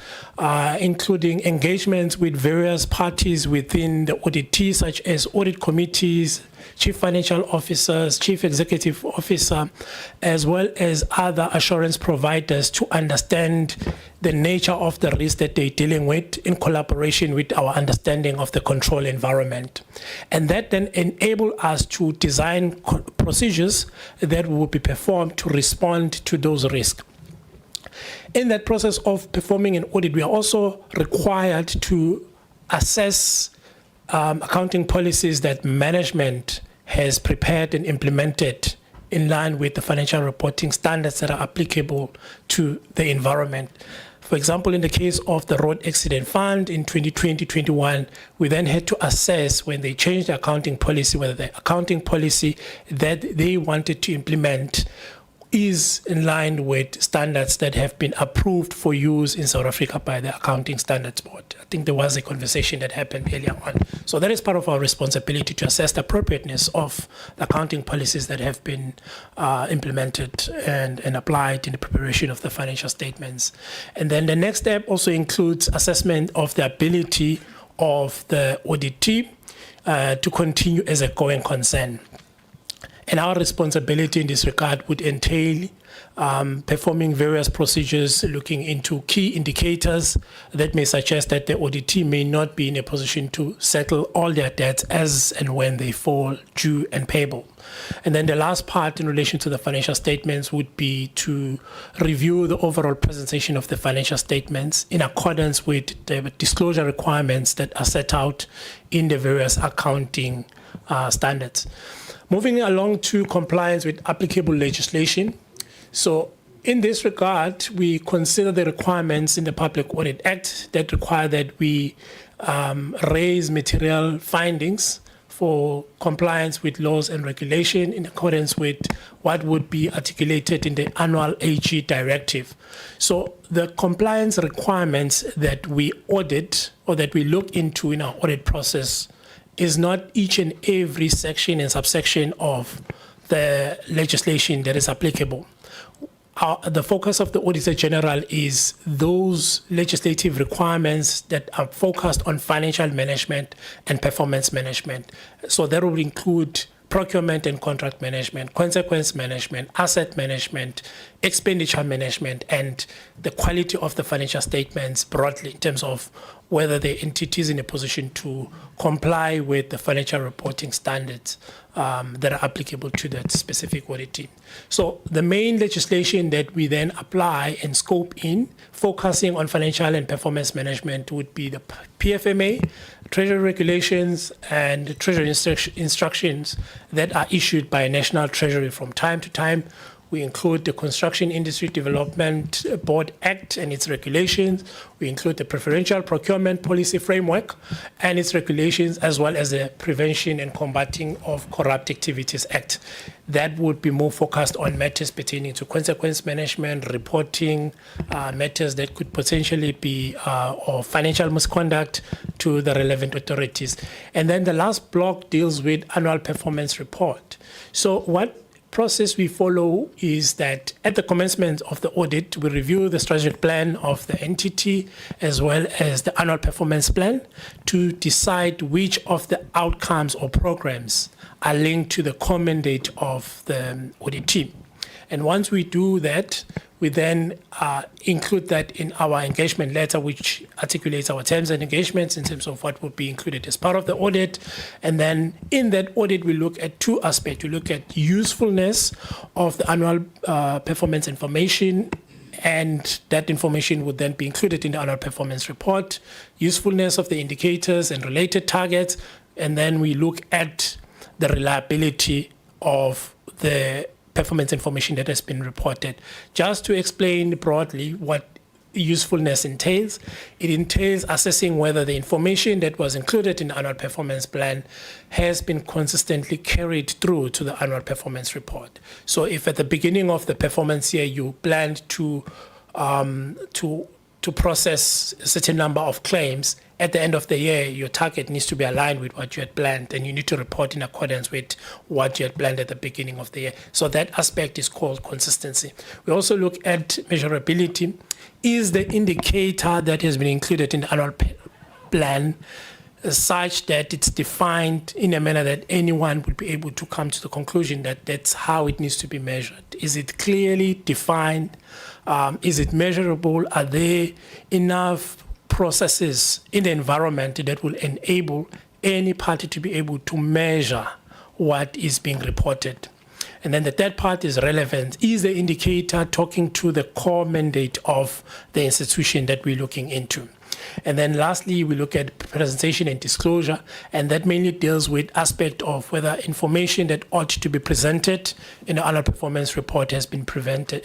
including engagements with various parties within the auditee, such as audit committees, chief financial officers, chief executive officer, as well as other assurance providers to understand the nature of the risk that they're dealing with in collaboration with our understanding of the control environment. And that then enable us to design procedures that will be performed to respond to those risks. In that process of performing an audit, we are also required to assess accounting policies that management has prepared and implemented in line with the financial reporting standards that are applicable to the environment. For example, in the case of the Road Accident Fund in 2020-21, we then had to assess when they changed the accounting policy, whether the accounting policy that they wanted to implement is in line with standards that have been approved for use in South Africa by the Accounting Standards Board. I think there was a conversation that happened earlier on. So that is part of our responsibility to assess the appropriateness of the accounting policies that have been implemented and applied in the preparation of the financial statements. And then the next step also includes assessment of the ability of the auditee to continue as a going concern. And our responsibility in this regard would entail performing various procedures, looking into key indicators that may suggest that the auditee may not be in a position to settle all their debts as and when they fall due and payable. And then the last part in relation to the financial statements would be to review the overall presentation of the financial statements in accordance with the disclosure requirements that are set out in the various accounting standards. Moving along to compliance with applicable legislation. So in this regard, we consider the requirements in the Public Audit Act that require that we raise material findings for compliance with laws and regulation in accordance with what would be articulated in the annual AG directive. So the compliance requirements that we audit or that we look into in our audit process is not each and every section and subsection of the legislation that is applicable. The focus of the Auditor General is those legislative requirements that are focused on financial management and performance management. So that will include procurement and contract management, consequence management, asset management, expenditure management, and the quality of the financial statements broadly in terms of whether the entity is in a position to comply with the financial reporting standards that are applicable to that specific audit team. So the main legislation that we then apply and scope in, focusing on financial and performance management, would be the PFMA, Treasury regulations, and Treasury instructions that are issued by National Treasury from time to time. We include the Construction Industry Development Board Act and its regulations. We include the Preferential Procurement Policy Framework and its regulations, as well as the Prevention and Combating of Corrupt Activities Act. That would be more focused on matters pertaining to consequence management, reporting, matters that could potentially be of financial misconduct to the relevant authorities. And then the last block deals with annual performance report. So what process we follow is that at the commencement of the audit, we review the strategic plan of the entity as well as the annual performance plan to decide which of the outcomes or programs are linked to the core mandate of the audit team. And once we do that, we then include that in our engagement letter, which articulates our terms and engagements in terms of what would be included as part of the audit. And then in that audit, we look at two aspects. We look at usefulness of the annual performance information, and that information would then be included in the annual performance report, usefulness of the indicators and related targets, and then we look at the reliability of the performance information that has been reported. Just to explain broadly what usefulness entails, it entails assessing whether the information that was included in the annual performance plan has been consistently carried through to the annual performance report. So if at the beginning of the performance year you planned to process a certain number of claims, at the end of the year, your target needs to be aligned with what you had planned, and you need to report in accordance with what you had planned at the beginning of the year. So that aspect is called consistency. We also look at measurability. Is the indicator that has been included in the annual plan such that it's defined in a manner that anyone would be able to come to the conclusion that that's how it needs to be measured. Is it clearly defined? Is it measurable? Are there enough processes in the environment that will enable any party to be able to measure what is being reported? And then the third part is relevance. Is the indicator talking to the core mandate of the institution that we're looking into? And then lastly, we look at presentation and disclosure, and that mainly deals with aspect of whether information that ought to be presented in the annual performance report has been presented.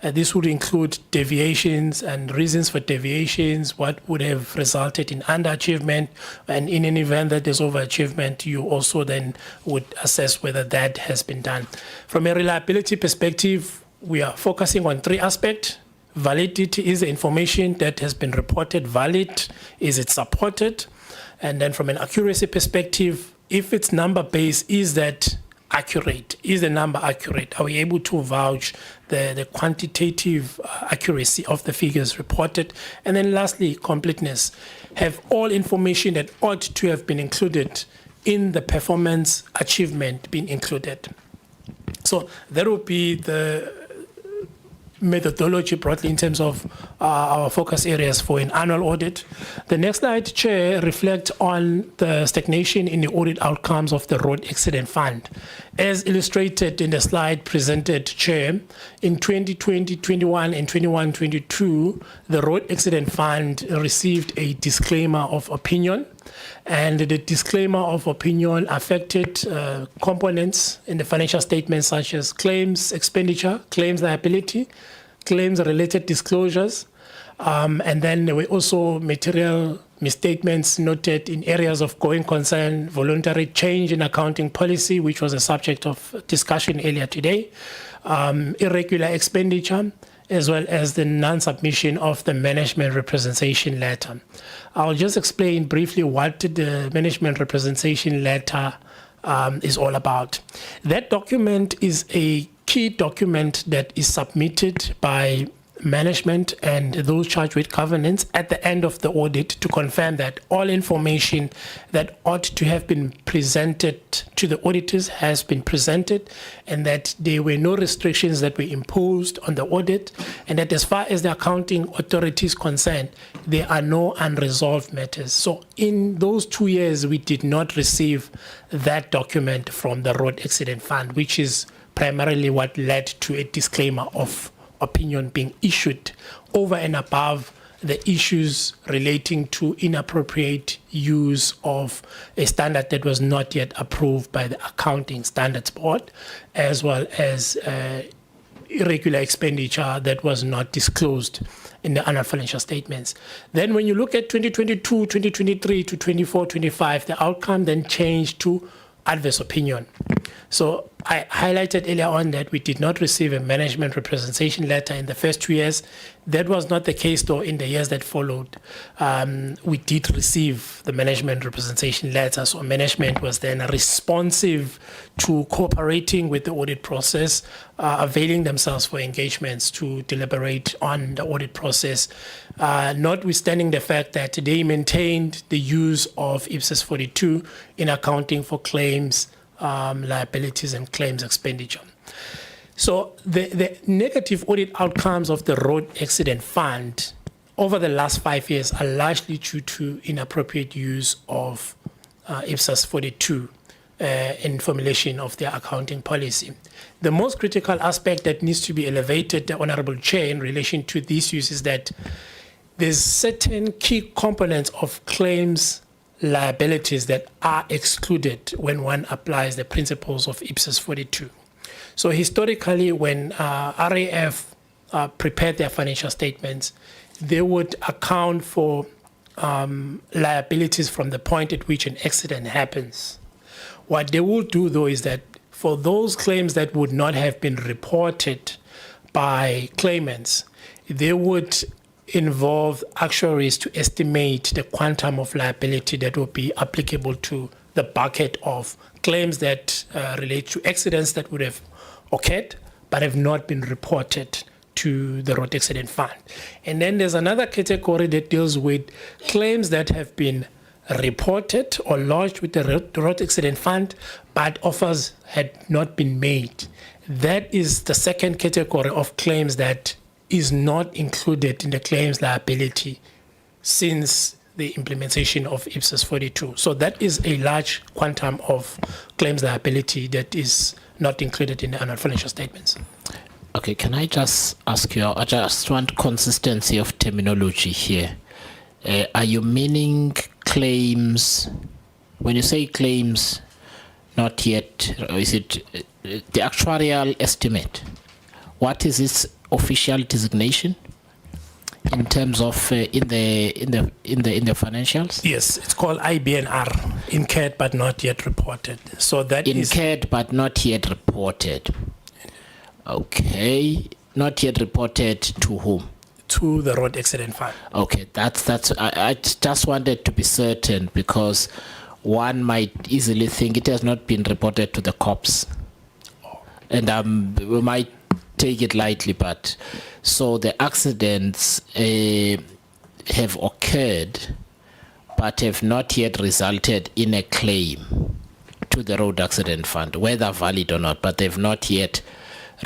This would include deviations and reasons for deviations, what would have resulted in underachievement, and in an event that there's overachievement, you also then would assess whether that has been done. From a reliability perspective, we are focusing on three aspects. Validity: is the information that has been reported valid? Is it supported? And then from an accuracy perspective, if it's number-based, is that accurate? Is the number accurate? Are we able to vouch the quantitative accuracy of the figures reported? And then lastly, completeness. Have all information that ought to have been included in the performance achievement been included? So that would be the methodology broadly in terms of our focus areas for an annual audit. The next slide, Chair, reflects on the stagnation in the audit outcomes of the Road Accident Fund. As illustrated in the slide presented, Chair, in 2020, 21 and 21, 22, the Road Accident Fund received a disclaimer of opinion, and the disclaimer of opinion affected components in the financial statements such as claims expenditure, claims liability, claims related disclosures, and then there were also material misstatements noted in areas of going concern, voluntary change in accounting policy, which was a subject of discussion earlier today, irregular expenditure, as well as the non-submission of the management representation letter. I'll just explain briefly what the management representation letter is all about. That document is a key document that is submitted by management and those charged with governance at the end of the audit to confirm that all information that ought to have been presented to the auditors has been presented, and that there were no restrictions that were imposed on the audit, and that as far as the accounting authority is concerned, there are no unresolved matters. So in those 2 years, we did not receive that document from the Road Accident Fund, which is primarily what led to a disclaimer of opinion being issued over and above the issues relating to inappropriate use of a standard that was not yet approved by the Accounting Standards Board, as well as irregular expenditure that was not disclosed in the annual financial statements. Then when you look at 2022, 2023 to 24, 25, the outcome then changed to adverse opinion. So I highlighted earlier on that we did not receive a management representation letter in the first 2 years. That was not the case, though, in the years that followed. We did receive the management representation letter, so management was then responsive to cooperating with the audit process, availing themselves for engagements to deliberate on the audit process, notwithstanding the fact that they maintained the use of IPSAS 42 in accounting for claims, liabilities, and claims expenditure. So the negative audit outcomes of the Road Accident Fund over the last 5 years are largely due to inappropriate use of IPSAS 42 in formulation of their accounting policy. The most critical aspect that needs to be elevated, the Honorable Chair, in relation to this use is that there's certain key components of claims liabilities that are excluded when one applies the principles of IPSAS 42. So historically, when RAF prepared their financial statements, they would account for liabilities from the point at which an accident happens. What they will do, though, is that for those claims that would not have been reported by claimants, they would involve actuaries to estimate the quantum of liability that will be applicable to the bucket of claims that relate to accidents that would have occurred but have not been reported to the road accident fund. And then there's another category that deals with claims that have been reported or lodged with the road accident fund, but offers had not been made. That is the second category of claims that is not included in the claims liability since the implementation of IPSAS 42. So that is a large quantum of claims liability that is not included in the annual financial statements. Okay, can I just ask you, I just want consistency of terminology here. Are you meaning claims, when you say claims not yet, or is it the actuarial estimate? What is its official designation in terms of in the financials? Yes, it's called IBNR, incurred but not yet reported. So that is incurred but not yet reported. Okay, not yet reported to whom? To the road accident fund. Okay, that's. I just wanted to be certain because one might easily think it has not been reported to the cops, and we might take it lightly. But so the accidents have occurred, but have not yet resulted in a claim to the road accident fund, whether valid or not. But they've not yet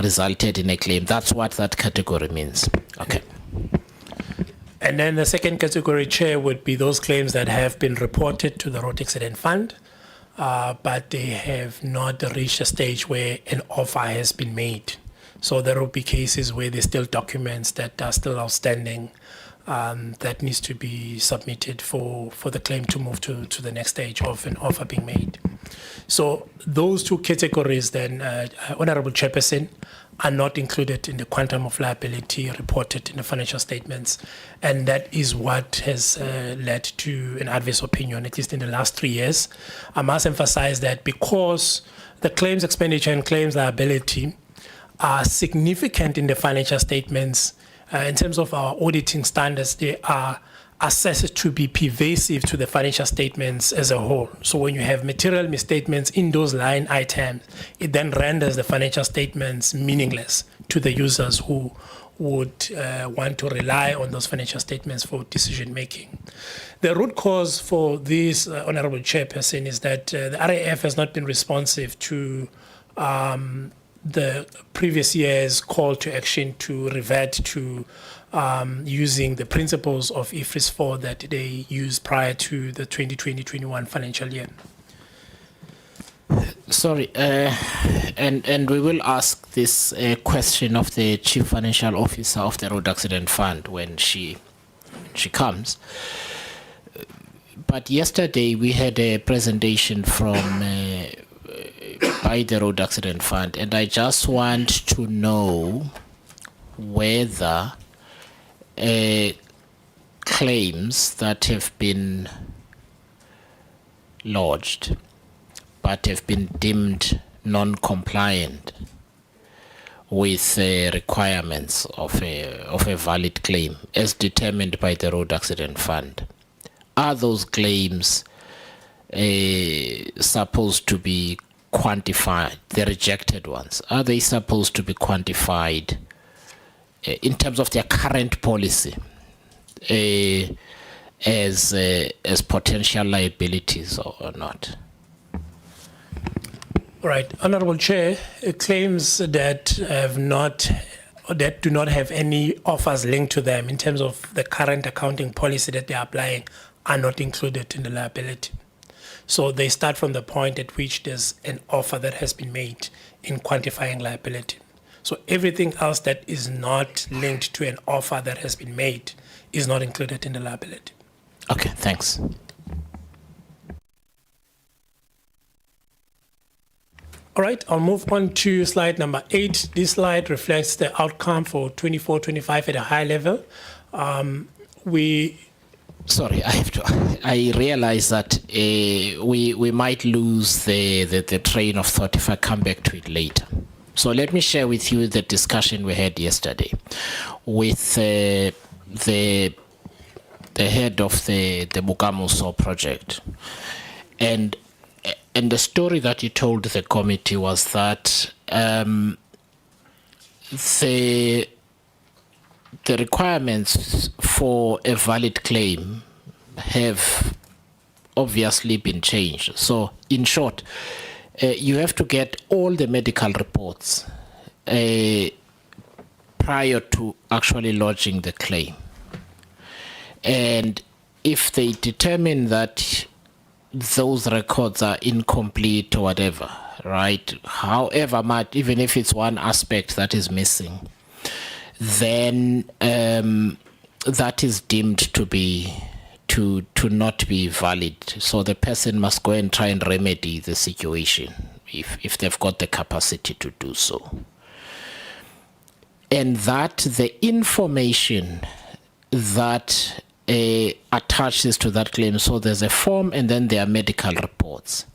resulted in a claim. That's what that category means. Okay. And then the second category, Chair, would be those claims that have been reported to the road accident fund, but they have not reached a stage where an offer has been made. So there will be cases where there's still documents that are still outstanding that needs to be submitted for the claim to move to the next stage of an offer being made. So those two categories then, Honorable Chairperson, are not included in the quantum of liability reported in the financial statements. And that is what has led to an adverse opinion, at least in the last 3 years. I must emphasize that because the claims expenditure and claims liability are significant in the financial statements, in terms of our auditing standards, they are assessed to be pervasive to the financial statements as a whole. So when you have material misstatements in those line items, it then renders the financial statements meaningless to the users who would want to rely on those financial statements for decision making. The root cause for this, Honorable Chairperson, is that the RAF has not been responsive to the previous year's call to action to revert to using the principles of IFRS 4 that they used prior to the 2020-21 financial year. Sorry, and we will ask this question of the Chief Financial Officer of the Road Accident Fund when she comes. But yesterday we had a presentation from by the Road Accident Fund, and I just want to know whether claims that have been lodged but have been deemed non-compliant with requirements of a valid claim as determined by the Road Accident Fund. Are those claims supposed to be quantified, the rejected ones? Are they supposed to be quantified in terms of their current policy as potential liabilities or not? Right, Honorable Chair, claims that have not, or that do not have any offers linked to them in terms of the current accounting policy that they are applying are not included in the liability. So they start from the point at which there's an offer that has been made in quantifying liability. So everything else that is not linked to an offer that has been made is not included in the liability. Okay, thanks. All right, I'll move on to slide number 8. This slide reflects the outcome for 24-25 at a high level. Sorry, I realize that we might lose the train of thought if I come back to it later. So let me share with you the discussion we had yesterday with the head of the Bukamuso project. And the story that he told the committee was that the the requirements for a valid claim have obviously been changed. So, in short, you have to get all the medical reports prior to actually lodging the claim. And if they determine that those records are incomplete or whatever, right, however much, even if it's one aspect that is missing, then that is deemed to be to not be valid. So the person must go and try and remedy the situation if they've got the capacity to do so. And that the information that attaches to that claim, so there's a form and then there are medical reports,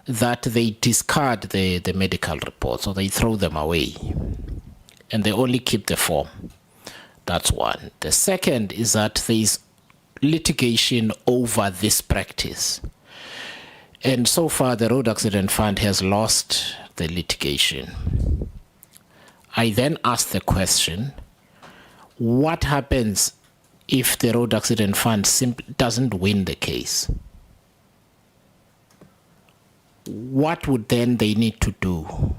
that they discard the medical reports or they throw them away and they only keep the form. That's one. The second is that there is litigation over this practice. And so far, the Road Accident Fund has lost the litigation. I then asked the question, what happens if the Road Accident Fund simply doesn't win the case? What would then they need to do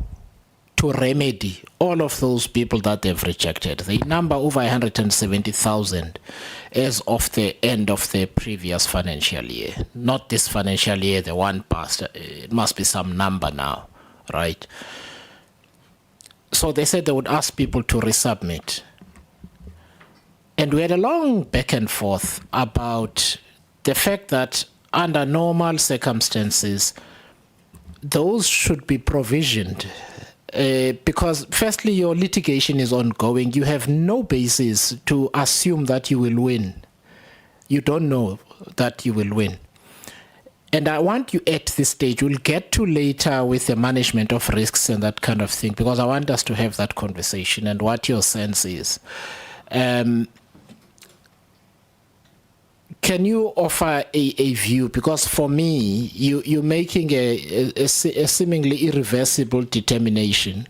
to remedy all of those people that they've rejected? They number over 170,000 as of the end of the previous financial year. Not this financial year, the one past. It must be some number now, right? So they said they would ask people to resubmit. And we had a long back and forth about the fact that under normal circumstances, those should be provisioned. Because firstly, your litigation is ongoing. You have no basis to assume that you will win. You don't know that you will win. And I want you at this stage, we'll get to later with the management of risks and that kind of thing, because I want us to have that conversation and what your sense is. Can you offer a view? Because for me, you're making a seemingly irreversible determination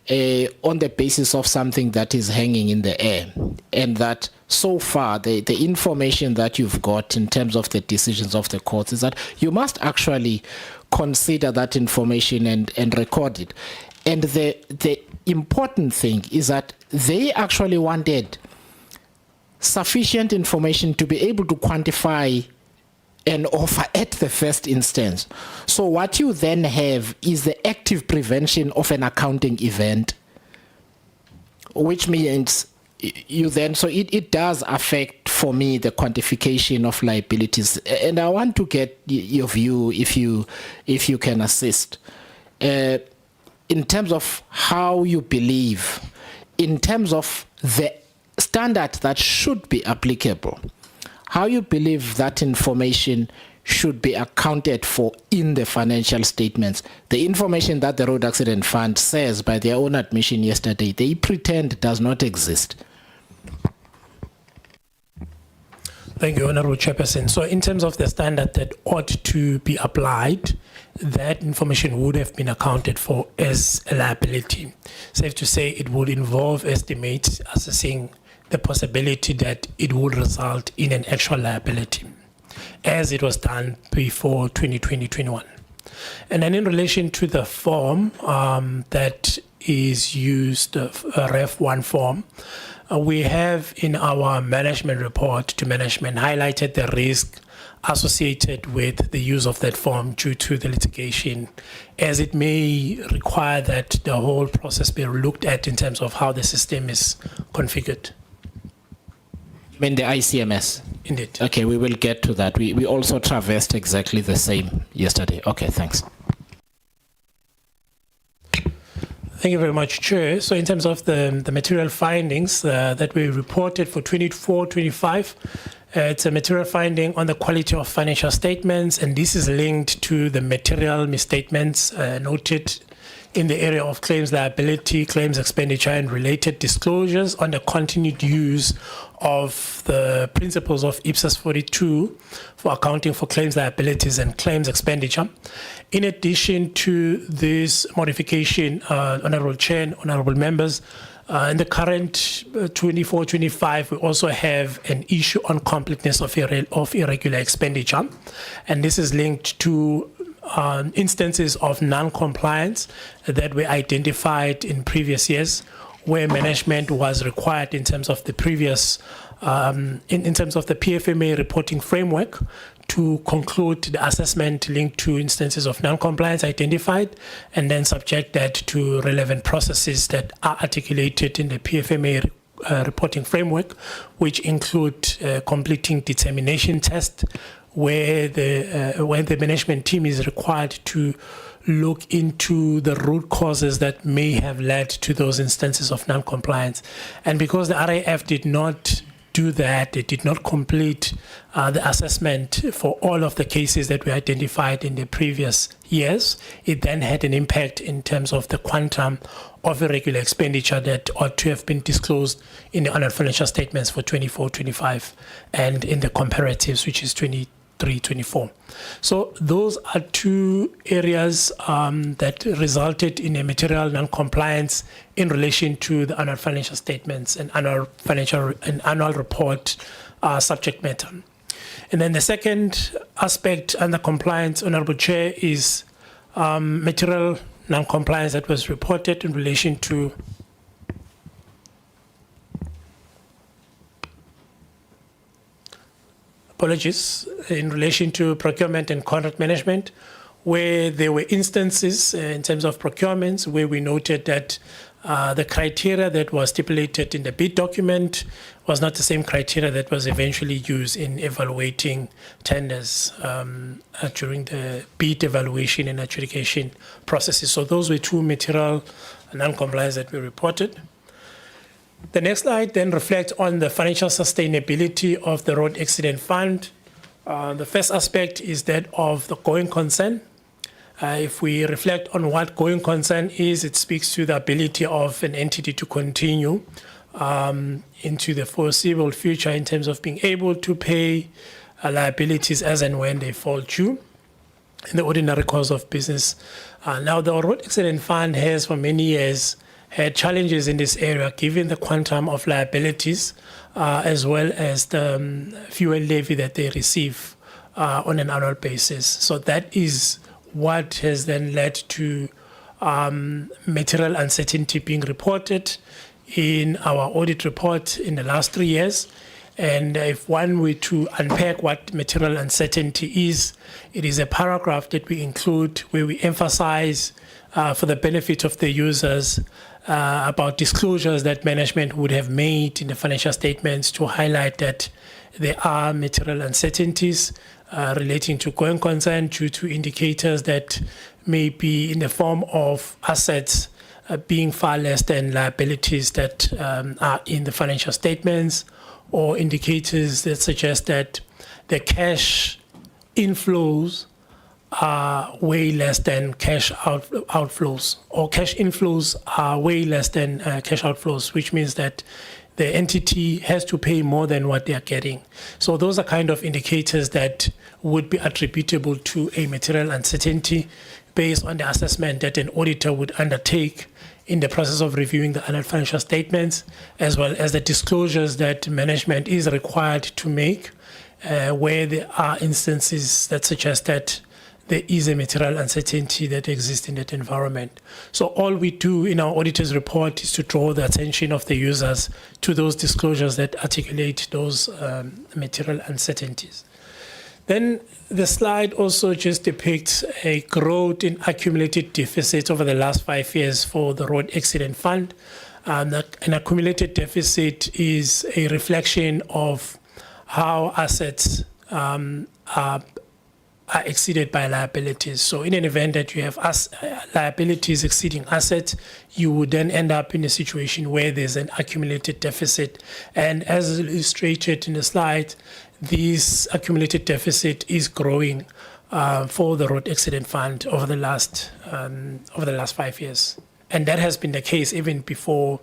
on the basis of something that is hanging in the air. And that so far, the information that you've got in terms of the decisions of the courts is that you must actually consider that information and record it. And the important thing is that they actually wanted sufficient information to be able to quantify an offer at the first instance. So what you then have is the active prevention of an accounting event, which means you then, so it does affect, for me, the quantification of liabilities. And I want to get your view, if you can assist, in terms of how you believe, in terms of the standard that should be applicable, how you believe that information should be accounted for in the financial statements. The information that the Road Accident Fund says, by their own admission yesterday, they pretend does not exist. Thank you, Honorable Chairperson. So in terms of the standard that ought to be applied, that information would have been accounted for as a liability. Safe to say it would involve estimates assessing the possibility that it would result in an actual liability, as it was done before 2020-21. And then in relation to the form that is used, Ref 1 form, we have in our management report to management highlighted the risk associated with the use of that form due to the litigation, as it may require that the whole process be looked at in terms of how the system is configured. I mean the ICMS? Indeed. Okay, we will get to that. We also traversed exactly the same yesterday. Okay, thanks. Thank you very much, Chair. So in terms of the material findings that we reported for 24-25, it's a material finding on the quality of financial statements, and this is linked to the material misstatements noted in the area of claims liability, claims expenditure, and related disclosures on the continued use of the principles of IPSAS 42 for accounting for claims liabilities and claims expenditure. In addition to this modification, Honorable Chair and Honorable Members, In the current 24-25, we also have an issue on completeness of irregular expenditure, and this is linked to instances of non-compliance that were identified in previous years, where management was required in terms of the previous, in terms of the PFMA reporting framework, to conclude the assessment linked to instances of non-compliance identified, and then subject that to relevant processes that are articulated in the PFMA reporting framework, which include completing determination test, where the management team is required to look into the root causes that may have led to those instances of non-compliance. And because the RAF did not do that, they did not complete the assessment for all of the cases that were identified in the previous years, it then had an impact in terms of the quantum of irregular expenditure that ought to have been disclosed in the annual financial statements for 24-25 and in the comparatives, which is 23-24. So those are two areas that resulted in a material non-compliance in relation to the annual financial statements and annual report subject matter. And then the second aspect under compliance, Honorable Chair, is material non-compliance that was reported in relation to in relation to procurement and contract management, where there were instances in terms of procurements where we noted that the criteria that was stipulated in the bid document was not the same criteria that was eventually used in evaluating tenders during the bid evaluation and adjudication processes. So those were two material non-compliance that we reported. The next slide then reflects on the financial sustainability of the Road Accident Fund. The first aspect is that of the going concern. If we reflect on what going concern is, it speaks to the ability of an entity to continue into the foreseeable future in terms of being able to pay liabilities as and when they fall due in the ordinary course of business. Now, the Road Accident Fund has for many years had challenges in this area, given the quantum of liabilities, as well as the fuel levy that they receive on an annual basis. So that is what has then led to material uncertainty being reported in our audit report in the last 3 years. And if one were to unpack what material uncertainty is, it is a paragraph that we include where we emphasize for the benefit of the users about disclosures that management would have made in the financial statements to highlight that there are material uncertainties relating to going concern due to indicators that may be in the form of assets being far less than liabilities that are in the financial statements, or indicators that suggest that the cash inflows are way less than cash outflows, or cash inflows are way less than cash outflows, which means that the entity has to pay more than what they are getting. So those are kind of indicators that would be attributable to a material uncertainty based on the assessment that an auditor would undertake in the process of reviewing the annual financial statements, as well as the disclosures that management is required to make where there are instances that suggest that there is a material uncertainty that exists in that environment. So all we do in our auditor's report is to draw the attention of the users to those disclosures that articulate those material uncertainties. Then the slide also just depicts a growth in accumulated deficits over the last 5 years for the Road Accident Fund. An accumulated deficit is a reflection of how assets are exceeded by liabilities. So in an event that you have liabilities exceeding assets, you would then end up in a situation where there's an accumulated deficit. And as illustrated in the slide, this accumulated deficit is growing for the Road Accident Fund over the last 5 years. And that has been the case even before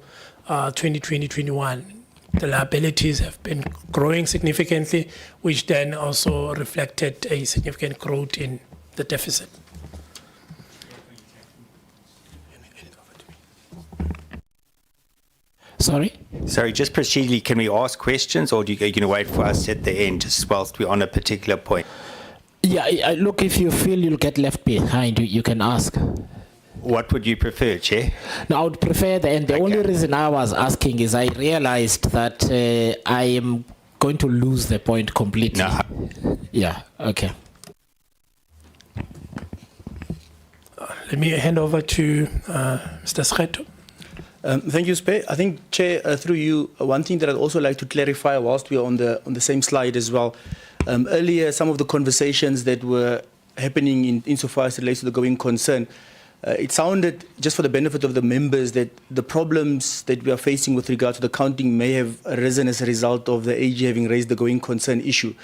2020-21. The liabilities have been growing significantly, which then also reflected a significant growth in the deficit. Sorry? Sorry, just procedurally, can we ask questions, or are you going to wait for us at the end, just whilst we're on a particular point? Yeah, look, if you feel you'll get left behind, you can ask. What would you prefer, Chair? No, I would prefer the end. The only reason I was asking is I realized that I am going to lose the point completely. No. Yeah, okay. Let me hand over to Mr. Skgetho. Thank you, Spe. I think, Chair, through you, one thing that I'd also like to clarify whilst we're on the same slide as well. Earlier, some of the conversations that were happening insofar as it relates to the going concern, it sounded, just for the benefit of the members, that the problems that we are facing with regard to the counting may have arisen as a result of the AG having raised the going concern issue.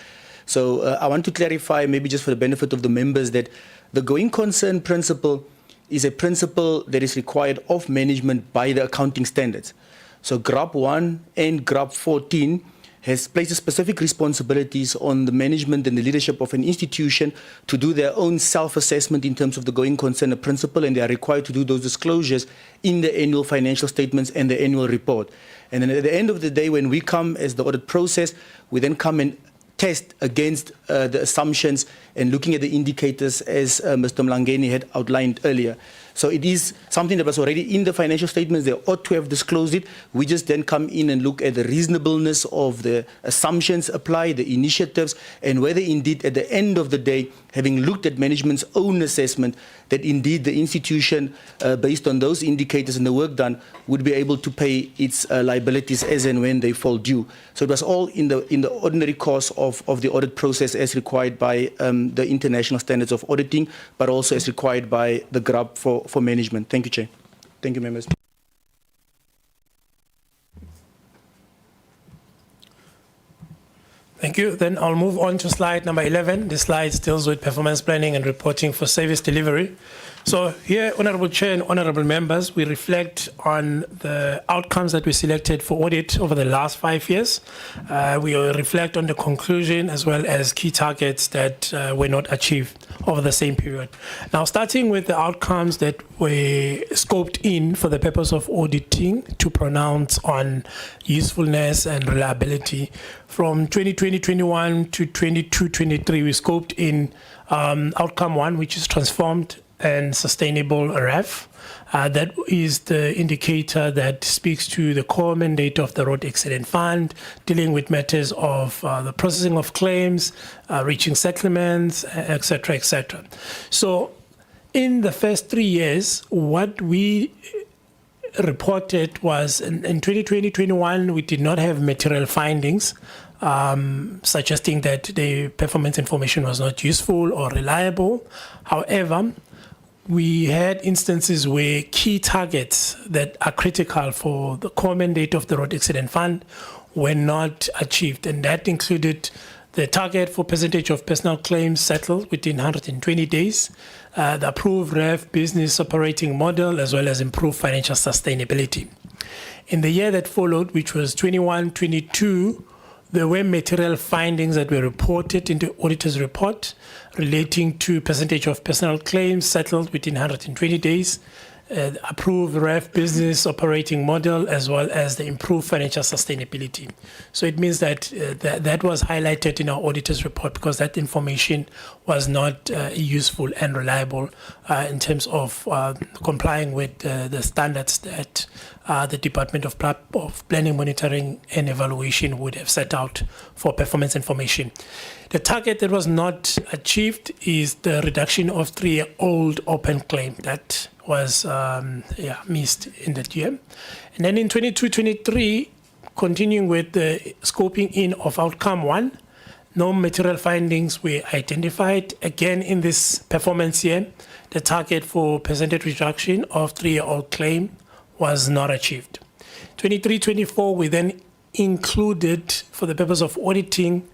So I want to clarify, maybe just for the benefit of the members, that the going concern principle is a principle that is required of management by the accounting standards. So GRAP 1 and GRAP 14 has placed specific responsibilities on the management and the leadership of an institution to do their own self-assessment in terms of the going concern principle, and they are required to do those disclosures in the annual financial statements and the annual report. And then at the end of the day, when we come as the audit process, we then come and test against the assumptions and looking at the indicators as Mr. Mlangeni had outlined earlier. So it is something that was already in the financial statements. They ought to have disclosed it. We just then come in and look at the reasonableness of the assumptions applied, the initiatives, and whether indeed at the end of the day, having looked at management's own assessment, that indeed the institution, based on those indicators and the work done, would be able to pay its liabilities as and when they fall due. So it was all in the ordinary course of the audit process as required by the international standards of auditing, but also as required by the GRAP for management. Thank you, Chair. Thank you, members. Thank you. Then I'll move on to slide number 11. This slide deals with performance planning and reporting for service delivery. So here, Honorable Chair and Honorable Members, we reflect on the outcomes that we selected for audit over the last 5 years. We reflect on the conclusion as well as key targets that were not achieved over the same period. Now, starting with the outcomes that were scoped in for the purpose of auditing to pronounce on usefulness and reliability. From 2020-21 to 22-23, we scoped in outcome 1, which is transformed and sustainable REF. That is the indicator that speaks to the core mandate of the Road Accident Fund, dealing with matters of the processing of claims, reaching settlements, etc., etc. So in the first 3 years, what we reported was in 2020-21, we did not have material findings suggesting that the performance information was not useful or reliable. However, we had instances where key targets that are critical for the core mandate of the Road Accident Fund were not achieved, and that included the target for percentage of personal claims settled within 120 days, the approved REF business operating model, as well as improved financial sustainability. In the year that followed, which was 21-22, there were material findings that were reported in the auditor's report relating to percentage of personal claims settled within 120 days, approved REF business operating model, as well as the improved financial sustainability. So it means that that was highlighted in our auditor's report because that information was not useful and reliable in terms of complying with the standards that the Department of Planning, Monitoring and Evaluation would have set out for performance information. The target that was not achieved is the reduction of 3-year-old open claim. That was missed in that year. And then in 22-23, continuing with the scoping in of outcome 1, no material findings were identified. Again, in this performance year, the target for percentage reduction of 3-year-old claim was not achieved. 23-24, we then included, for the purpose of auditing,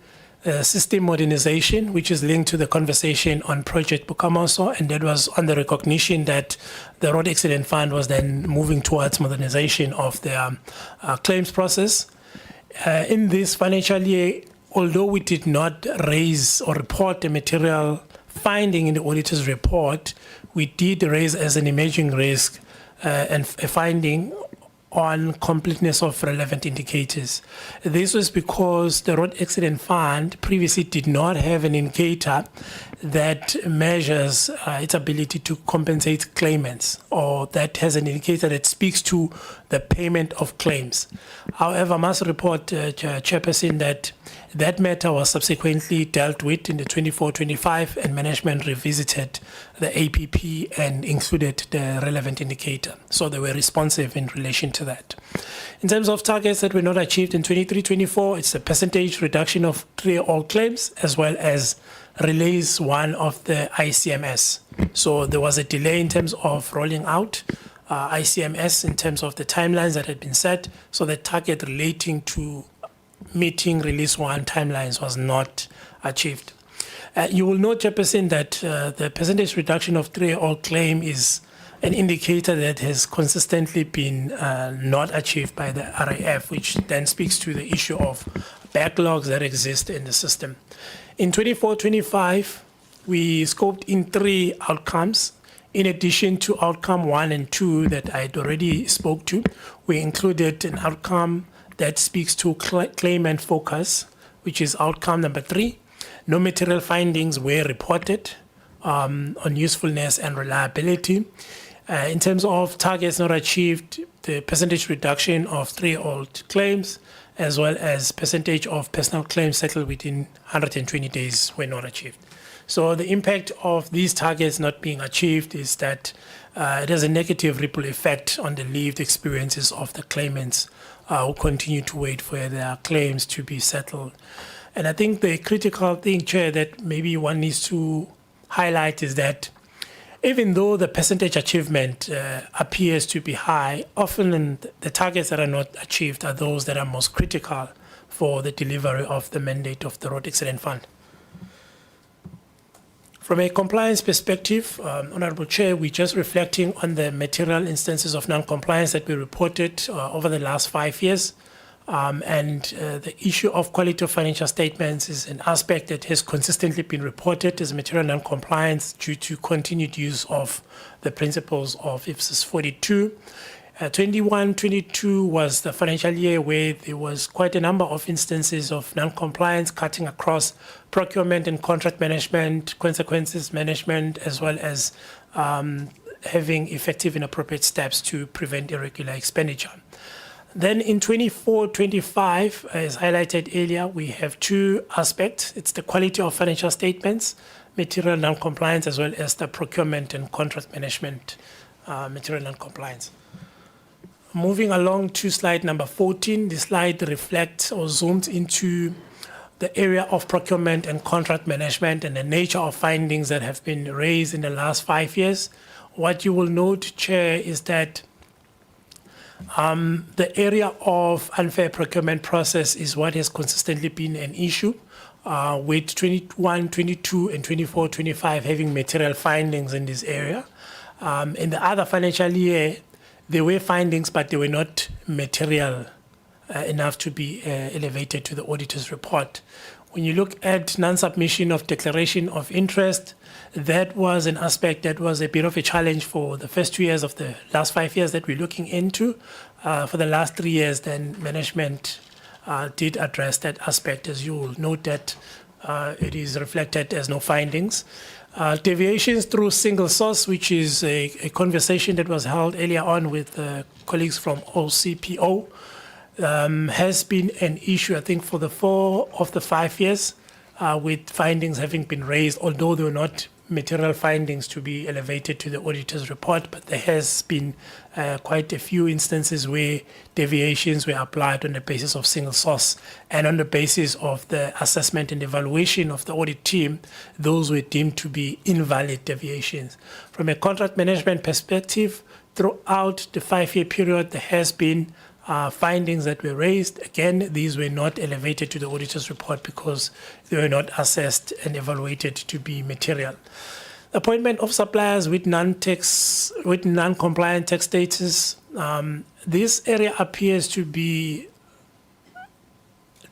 system modernization, which is linked to the conversation on Project Bukamoso, and that was on the recognition that the Road Accident Fund was then moving towards modernization of their claims process. In this financial year, although we did not raise or report a material finding in the auditor's report, we did raise as an emerging risk and a finding on completeness of relevant indicators. This was because the Road Accident Fund previously did not have an indicator that measures its ability to compensate claimants, or that has an indicator that speaks to the payment of claims. However, I must report, Chairperson, that matter was subsequently dealt with in the 24-25, and management revisited the APP and included the relevant indicator. So they were responsive in relation to that. In terms of targets that were not achieved in 23-24, it's a percentage reduction of 3 all claims, as well as release 1 of the ICMS. So there was a delay in terms of rolling out ICMS in terms of the timelines that had been set. So the target relating to meeting release 1 timelines was not achieved. You will note, Chairperson, that the percentage reduction of 3 all claim is an indicator that has consistently been not achieved by the RAF, which then speaks to the issue of backlogs that exist in the system. In 24-25, we scoped in 3 outcomes. In addition to outcome 1 and 2 that I had already spoke to, we included an outcome that speaks to claimant focus, which is outcome number 3. No material findings were reported on usefulness and reliability. In terms of targets not achieved, the percentage reduction of 3 old claims, as well as percentage of personal claims settled within 120 days were not achieved. So the impact of these targets not being achieved is that it has a negative ripple effect on the lived experiences of the claimants who continue to wait for their claims to be settled. And I think the critical thing, Chair, that maybe one needs to highlight is that even though the percentage achievement appears to be high, often the targets that are not achieved are those that are most critical for the delivery of the mandate of the Road Accident Fund. From a compliance perspective, Honourable Chair, we're just reflecting on the material instances of non-compliance that we reported over the last 5 years. The issue of quality of financial statements is an aspect that has consistently been reported as material non-compliance due to continued use of the principles of IPSIS 42. 21-22 was the financial year where there was quite a number of instances of non-compliance cutting across procurement and contract management, consequences management, as well as having effective and appropriate steps to prevent irregular expenditure. Then in 24-25, as highlighted earlier, we have 2 aspects. It's the quality of financial statements, material non-compliance, as well as the procurement and contract management material non-compliance. Moving along to slide number 14, the slide reflects or zooms into the area of procurement and contract management and the nature of findings that have been raised in the last 5 years. What you will note, Chair, is that the area of unfair procurement process is what has consistently been an issue, with 21-22 and 24-25 having material findings in this area. In the other financial year, there were findings, but they were not material enough to be elevated to the auditor's report. When you look at non-submission of declaration of interest, that was an aspect that was a bit of a challenge for the first 2 years of the last 5 years that we're looking into. For the last 3 years, then management did address that aspect. As you will note that it is reflected as no findings. Deviations through single source, which is a conversation that was held earlier on with colleagues from OCPO, has been an issue, I think, for the 4 of the 5 years, with findings having been raised, although they were not material findings to be elevated to the auditor's report, but there has been quite a few instances where deviations were applied on the basis of single source, and on the basis of the assessment and evaluation of the audit team, those were deemed to be invalid deviations. From a contract management perspective, throughout the 5-year period, there has been findings that were raised. Again, these were not elevated to the auditor's report because they were not assessed and evaluated to be material. Appointment of suppliers with non-compliant tax status. This area appears to be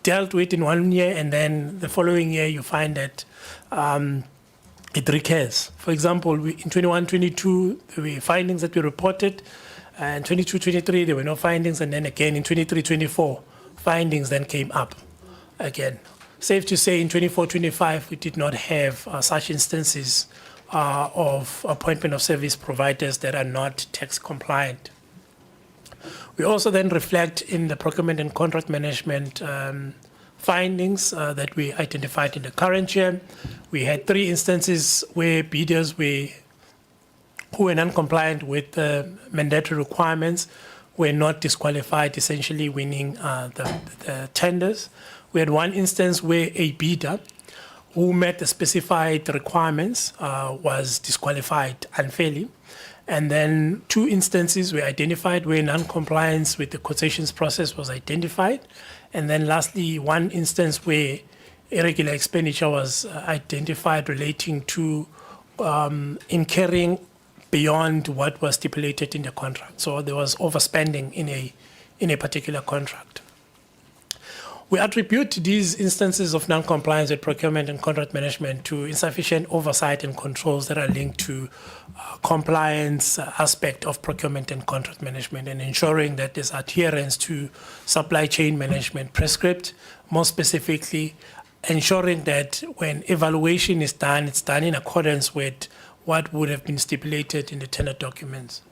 dealt with in 1 year, and then the following year you find that it recurs. For example, in 21-22, there were findings that were reported And 22-23, there were no findings, and then again in 23-24, findings then came up again. Safe to say in 24-25, we did not have such instances of appointment of service providers that are not tax compliant. We also then reflect in the procurement and contract management findings that we identified in the current year. We had 3 instances where bidders who were non-compliant with the mandatory requirements were not disqualified, essentially winning the tenders. We had 1 instance where a bidder who met the specified requirements was disqualified unfairly. And then 2 instances were identified where non-compliance with the quotations process was identified. And then lastly, 1 instance where irregular expenditure was identified relating to incurring beyond what was stipulated in the contract. So there was overspending in a particular contract. We attribute these instances of non-compliance with procurement and contract management to insufficient oversight and controls that are linked to compliance aspect of procurement and contract management, and ensuring that there's adherence to supply chain management prescript, more specifically ensuring that when evaluation is done, it's done in accordance with what would have been stipulated in the tender documents.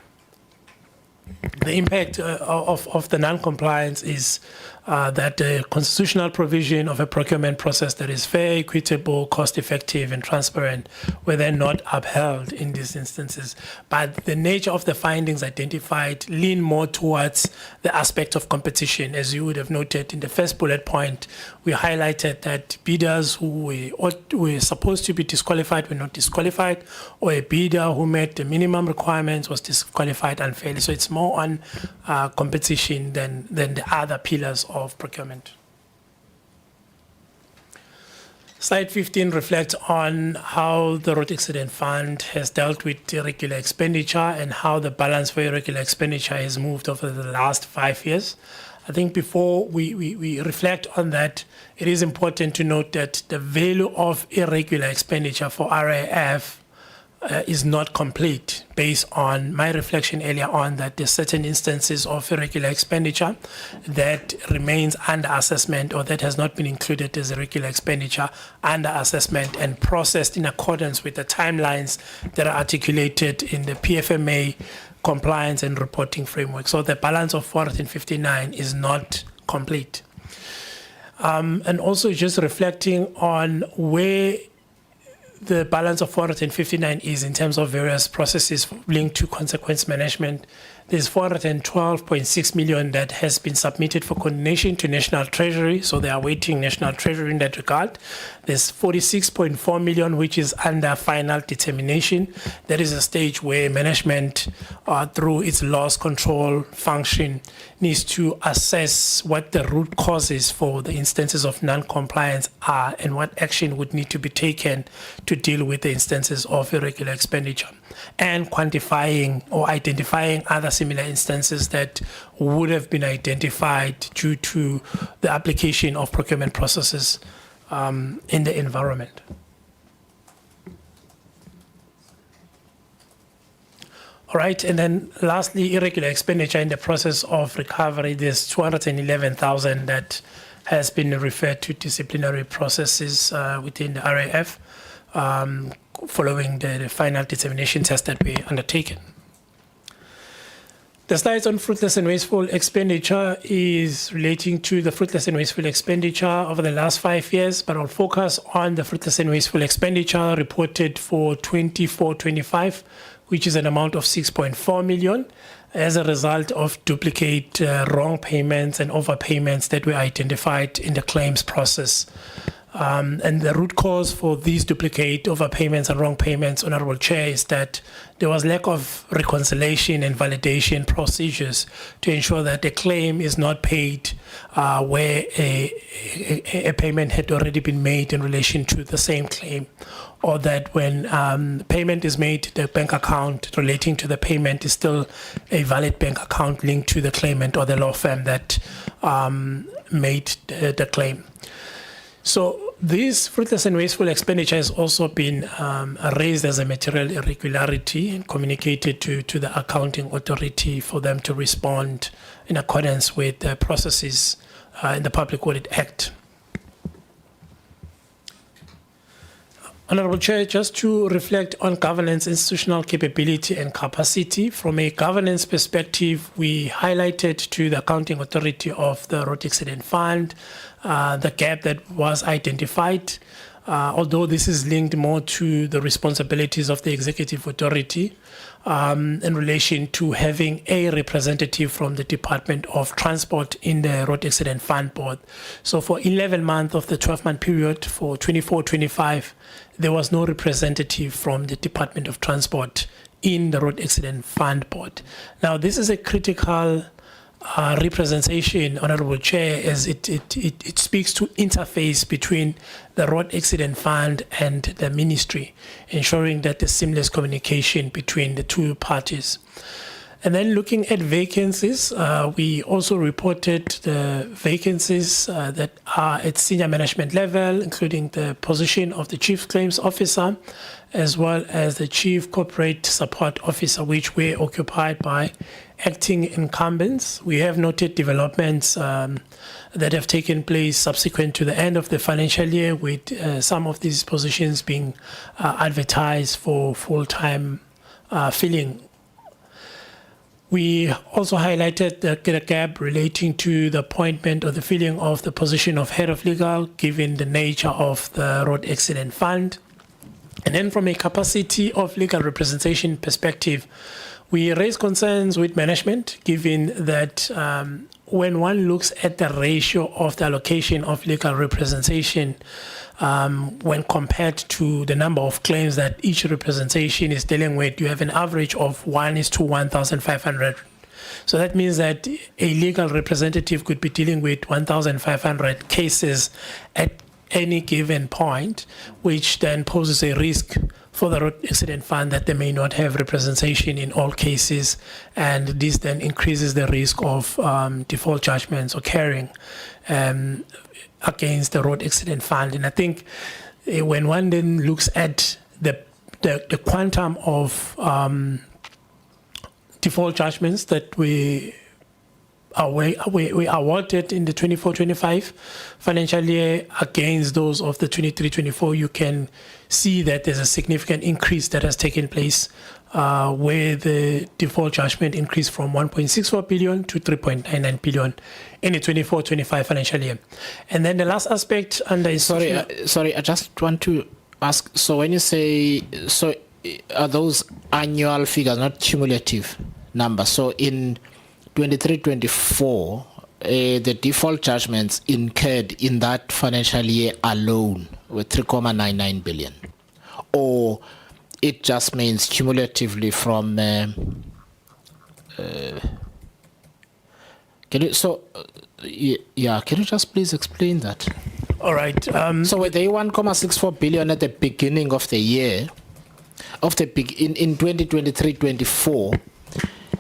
The impact of the non-compliance is that the constitutional provision of a procurement process that is fair, equitable, cost-effective, and transparent were then not upheld in these instances. But the nature of the findings identified lean more towards the aspect of competition. As you would have noted in the first bullet point, we highlighted that bidders who were supposed to be disqualified were not disqualified, or a bidder who met the minimum requirements was disqualified unfairly. So it's more on competition than the other pillars of procurement. Slide 15 reflects on how the Road Accident Fund has dealt with irregular expenditure and how the balance for irregular expenditure has moved over the last 5 years. I think before we reflect on that, it is important to note that the value of irregular expenditure for RAF is not complete, based on my reflection earlier on that there's certain instances of irregular expenditure that remains under assessment, or that has not been included as irregular expenditure under assessment and processed in accordance with the timelines that are articulated in the PFMA compliance and reporting framework. So the balance of 459 is not complete. And also just reflecting on where the balance of 459 is in terms of various processes linked to consequence management. There's 412.6 million that has been submitted for coordination to National Treasury, so they are awaiting National Treasury in that regard. There's 46.4 million which is under final determination. That is a stage where management, through its loss control function, needs to assess what the root causes for the instances of non-compliance are and what action would need to be taken to deal with the instances of irregular expenditure, and quantifying or identifying other similar instances that would have been identified due to the application of procurement processes in the environment. All right, and then lastly, irregular expenditure in the process of recovery. There's 211,000 that has been referred to disciplinary processes within the RAF following the final determination test that we undertaken. The slides on fruitless and wasteful expenditure is relating to the fruitless and wasteful expenditure over the last 5 years, but I'll focus on the fruitless and wasteful expenditure reported for 24-25, which is an amount of 6.4 million as a result of duplicate wrong payments and overpayments that were identified in the claims process. And the root cause for these duplicate overpayments and wrong payments, Honorable Chair, is that there was lack of reconciliation and validation procedures to ensure that the claim is not paid where a payment had already been made in relation to the same claim, or that when payment is made, the bank account relating to the payment is still a valid bank account linked to the claimant or the law firm that made the claim. So this fruitless and wasteful expenditure has also been raised as a material irregularity and communicated to the accounting authority for them to respond in accordance with the processes in the Public Audit Act. Honorable Chair, just to reflect on governance, institutional capability and capacity. From a governance perspective, we highlighted to the accounting authority of the Road Accident Fund the gap that was identified, although this is linked more to the responsibilities of the executive authority in relation to having a representative from the Department of Transport in the Road Accident Fund Board. So for 11 months of the 12-month period for 24-25, there was no representative from the Department of Transport in the Road Accident Fund Board. Now, this is a critical representation, Honorable Chair, as it speaks to interface between the Road Accident Fund and the Ministry, ensuring that there's seamless communication between the two parties. And then looking at vacancies, we also reported the vacancies that are at senior management level, including the position of the Chief Claims Officer, as well as the Chief Corporate Support Officer, which were occupied by acting incumbents. We have noted developments that have taken place subsequent to the end of the financial year, with some of these positions being advertised for full-time filling. We also highlighted the gap relating to the appointment or the filling of the position of Head of Legal, given the nature of the Road Accident Fund. And then from a capacity of legal representation perspective, we raise concerns with management, given that when one looks at the ratio of the allocation of legal representation when compared to the number of claims that each representation is dealing with, you have an average of 1:1,500. So that means that a legal representative could be dealing with 1,500 cases at any given point, which then poses a risk for the Road Accident Fund that they may not have representation in all cases, and this then increases the risk of default judgments occurring against the Road Accident Fund. And I think when one then looks at the quantum of default judgments that we awarded in the 24-25 financial year against those of the 23-24, you can see that there's a significant increase that has taken place, where the default judgment increased from 1.64 billion to 3.99 billion in the 24-25 financial year. And then the last aspect under sorry, I just want to ask. So when you say, so are those annual figures, not cumulative numbers? So in 23-24, the default judgments incurred in that financial year alone were 3.99 billion, or it just means cumulatively from can you can you just please explain that? All right. So were they 1.64 billion at the beginning of the year, in 2023-24,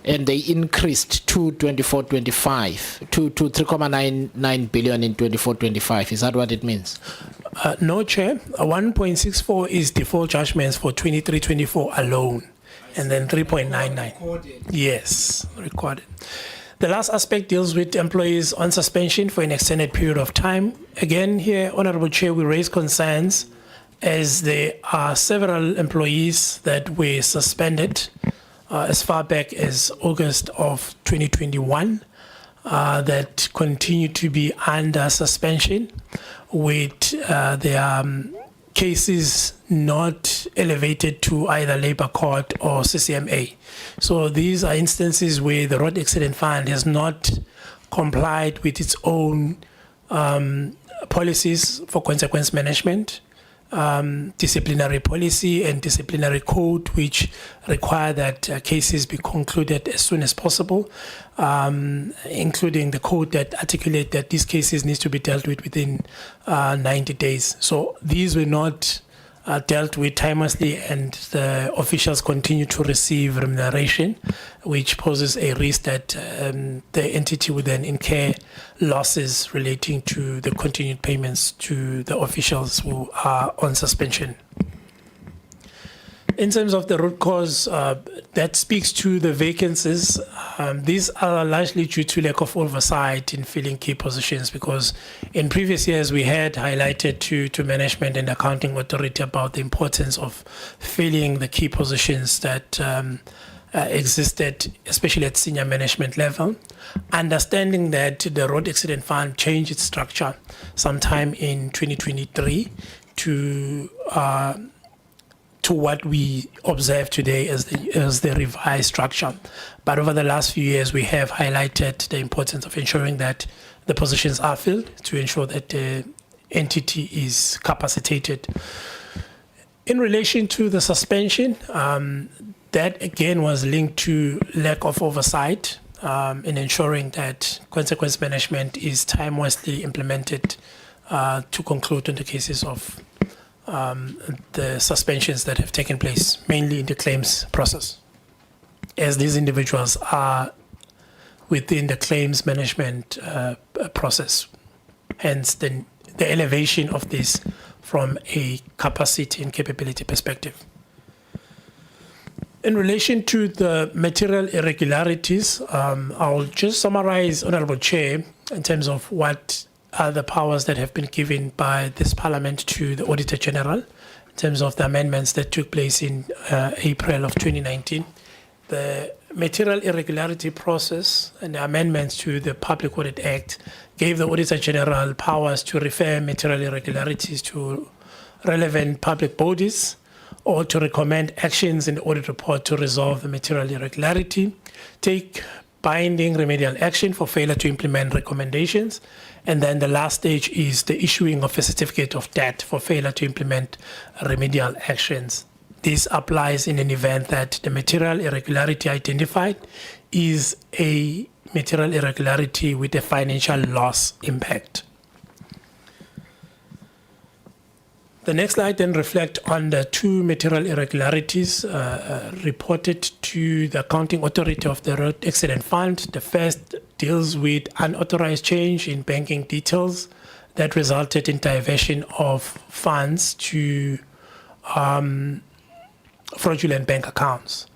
and they increased to 24-25 to 3.99 billion in 24-25. Is that what it means? No, Chair. 1.64 is default judgments for 23-24 alone, and then 3.99. Yes, recorded. The last aspect deals with employees on suspension for an extended period of time. Again, here, Honorable Chair, we raise concerns as there are several employees that were suspended as far back as August of 2021 that continue to be under suspension, with their cases not elevated to either Labour Court or CCMA. So these are instances where the Road Accident Fund has not complied with its own policies for consequence management, disciplinary policy and disciplinary code, which require that cases be concluded as soon as possible, including the code that articulate that these cases need to be dealt with within 90 days. So these were not dealt with timelessly, and the officials continue to receive remuneration, which poses a risk that the entity would then incur losses relating to the continued payments to the officials who are on suspension. In terms of the root cause, that speaks to the vacancies. These are largely due to lack of oversight in filling key positions, because in previous years we had highlighted to management and accounting authority about the importance of filling the key positions that existed, especially at senior management level. Understanding that the Road Accident Fund changed its structure sometime in 2023 to what we observe today as the revised structure. But over the last few years, we have highlighted the importance of ensuring that the positions are filled to ensure that the entity is capacitated. In relation to the suspension, that again was linked to lack of oversight in ensuring that consequence management is timelessly implemented to conclude on the cases of the suspensions that have taken place, mainly in the claims process, as these individuals are within the claims management process. Hence, the elevation of this from a capacity and capability perspective. In relation to the material irregularities, I'll just summarize, Honorable Chair, in terms of what are the powers that have been given by this Parliament to the Auditor General in terms of the amendments that took place in April of 2019. The material irregularity process and the amendments to the Public Audit Act gave the Auditor General powers to refer material irregularities to relevant public bodies or to recommend actions in the audit report to resolve the material irregularity, take binding remedial action for failure to implement recommendations, and then the last stage is the issuing of a certificate of debt for failure to implement remedial actions. This applies in an event that the material irregularity identified is a material irregularity with a financial loss impact. The next slide then reflects on the two material irregularities reported to the Accounting Authority of the Road Accident Fund. The first deals with unauthorized change in banking details that resulted in diversion of funds to fraudulent bank accounts,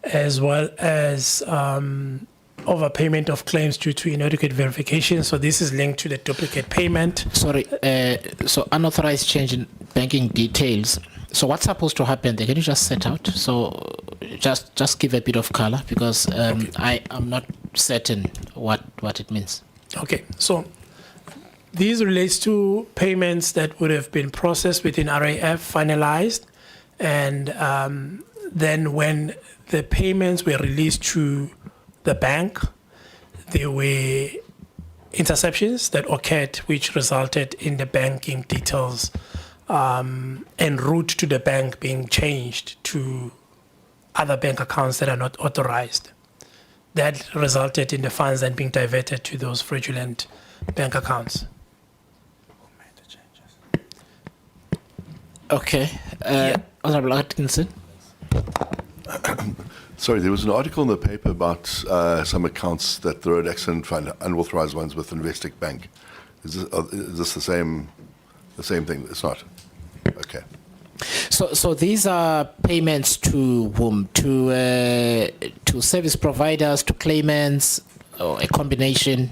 as well as overpayment of claims due to inadequate verification. So this is linked to the duplicate payment. Sorry, so unauthorized change in banking details. So what's supposed to happen there? Can you just set out? So just give a bit of color, because okay. I am not certain what it means. Okay, so these relates to payments that would have been processed within RAF, finalized, and then when the payments were released to the bank, there were interceptions that occurred, which resulted in the banking details en route to the bank being changed to other bank accounts that are not authorized. That resulted in the funds then being diverted to those fraudulent bank accounts. Okay. Honorable Atkinson. Sorry, there was an article in the paper about some accounts that the Road Accident Fund, unauthorized ones with Investec Bank. Is this the same thing? It's not. Okay. So these are payments to whom? To service providers, to claimants, or a combination?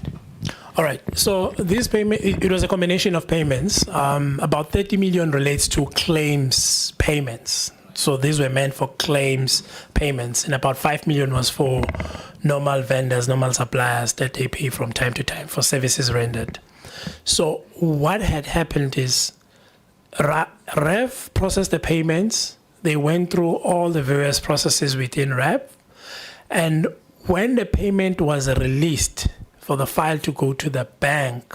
All right. So this payment, it was a combination of payments. About 30 million relates to claims payments. So these were meant for claims payments, and about 5 million was for normal vendors, normal suppliers that they pay from time to time for services rendered. So what had happened is REV processed the payments. They went through all the various processes within REV, and when the payment was released for the file to go to the bank,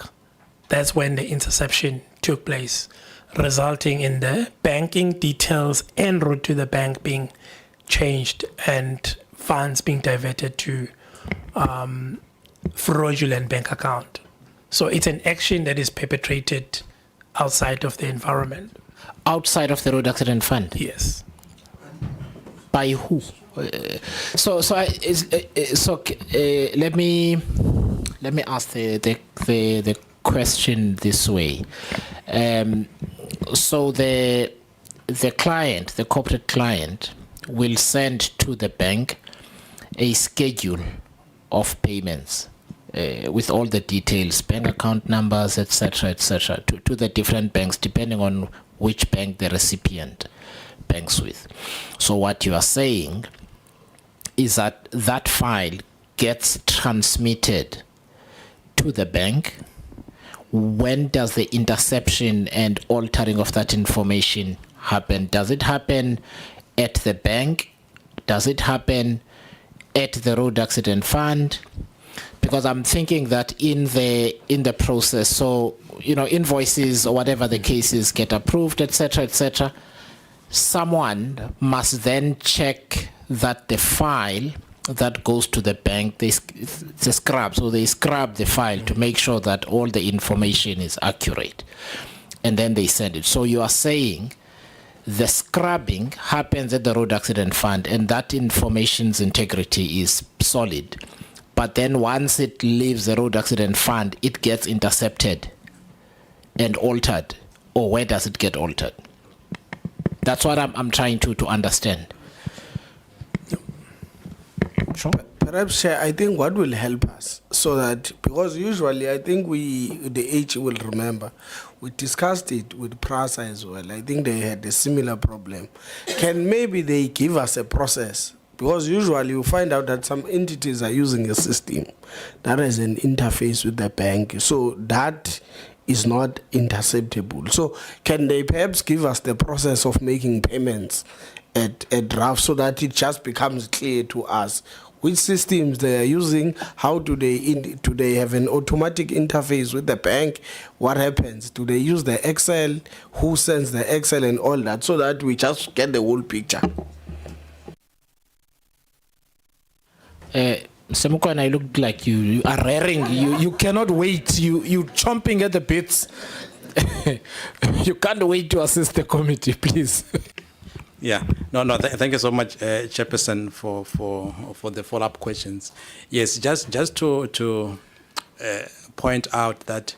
that's when the interception took place, resulting in the banking details en route to the bank being changed and funds being diverted to fraudulent bank account. So it's an action that is perpetrated outside of the environment. outside of the road accident fund? Yes. By who? Let me ask the question this way. So the client, the corporate client, will send to the bank a schedule of payments with all the details, bank account numbers, etc., to the different banks, depending on which bank the recipient banks with. So what you are saying is that that file gets transmitted to the bank. When does the interception and altering of that information happen? Does it happen at the bank? Does it happen at the road accident fund? Because I'm thinking that in the process, so invoices or whatever the case is get approved, etc. Someone must then check that the file that goes to the bank, it's a scrub, so they scrub the file to make sure that all the information is accurate, and then they send it. So you are saying the scrubbing happens at the road accident fund, and that information's integrity is solid. But then once it leaves the road accident fund, it gets intercepted and altered. Or where does it get altered? That's what I'm trying to understand. Sure. Perhaps I think what will help us, so that, because usually I think the H will remember, we discussed it with PRASA as well. I think they had a similar problem. Can maybe they give us a process? Because usually you find out that some entities are using a system that has an interface with the bank. So that is not interceptable. So can they perhaps give us the process of making payments at draft, so that it just becomes clear to us which systems they are using, how do they have an automatic interface with the bank, what happens, do they use the Excel, who sends the Excel and all that, so that we just get the whole picture. Semukwana, you look like you are raring. You cannot wait. You chomping at the bits. You can't wait to assist the committee, please. Yeah, thank you so much, Chairperson, for the follow-up questions. Yes, just to point out that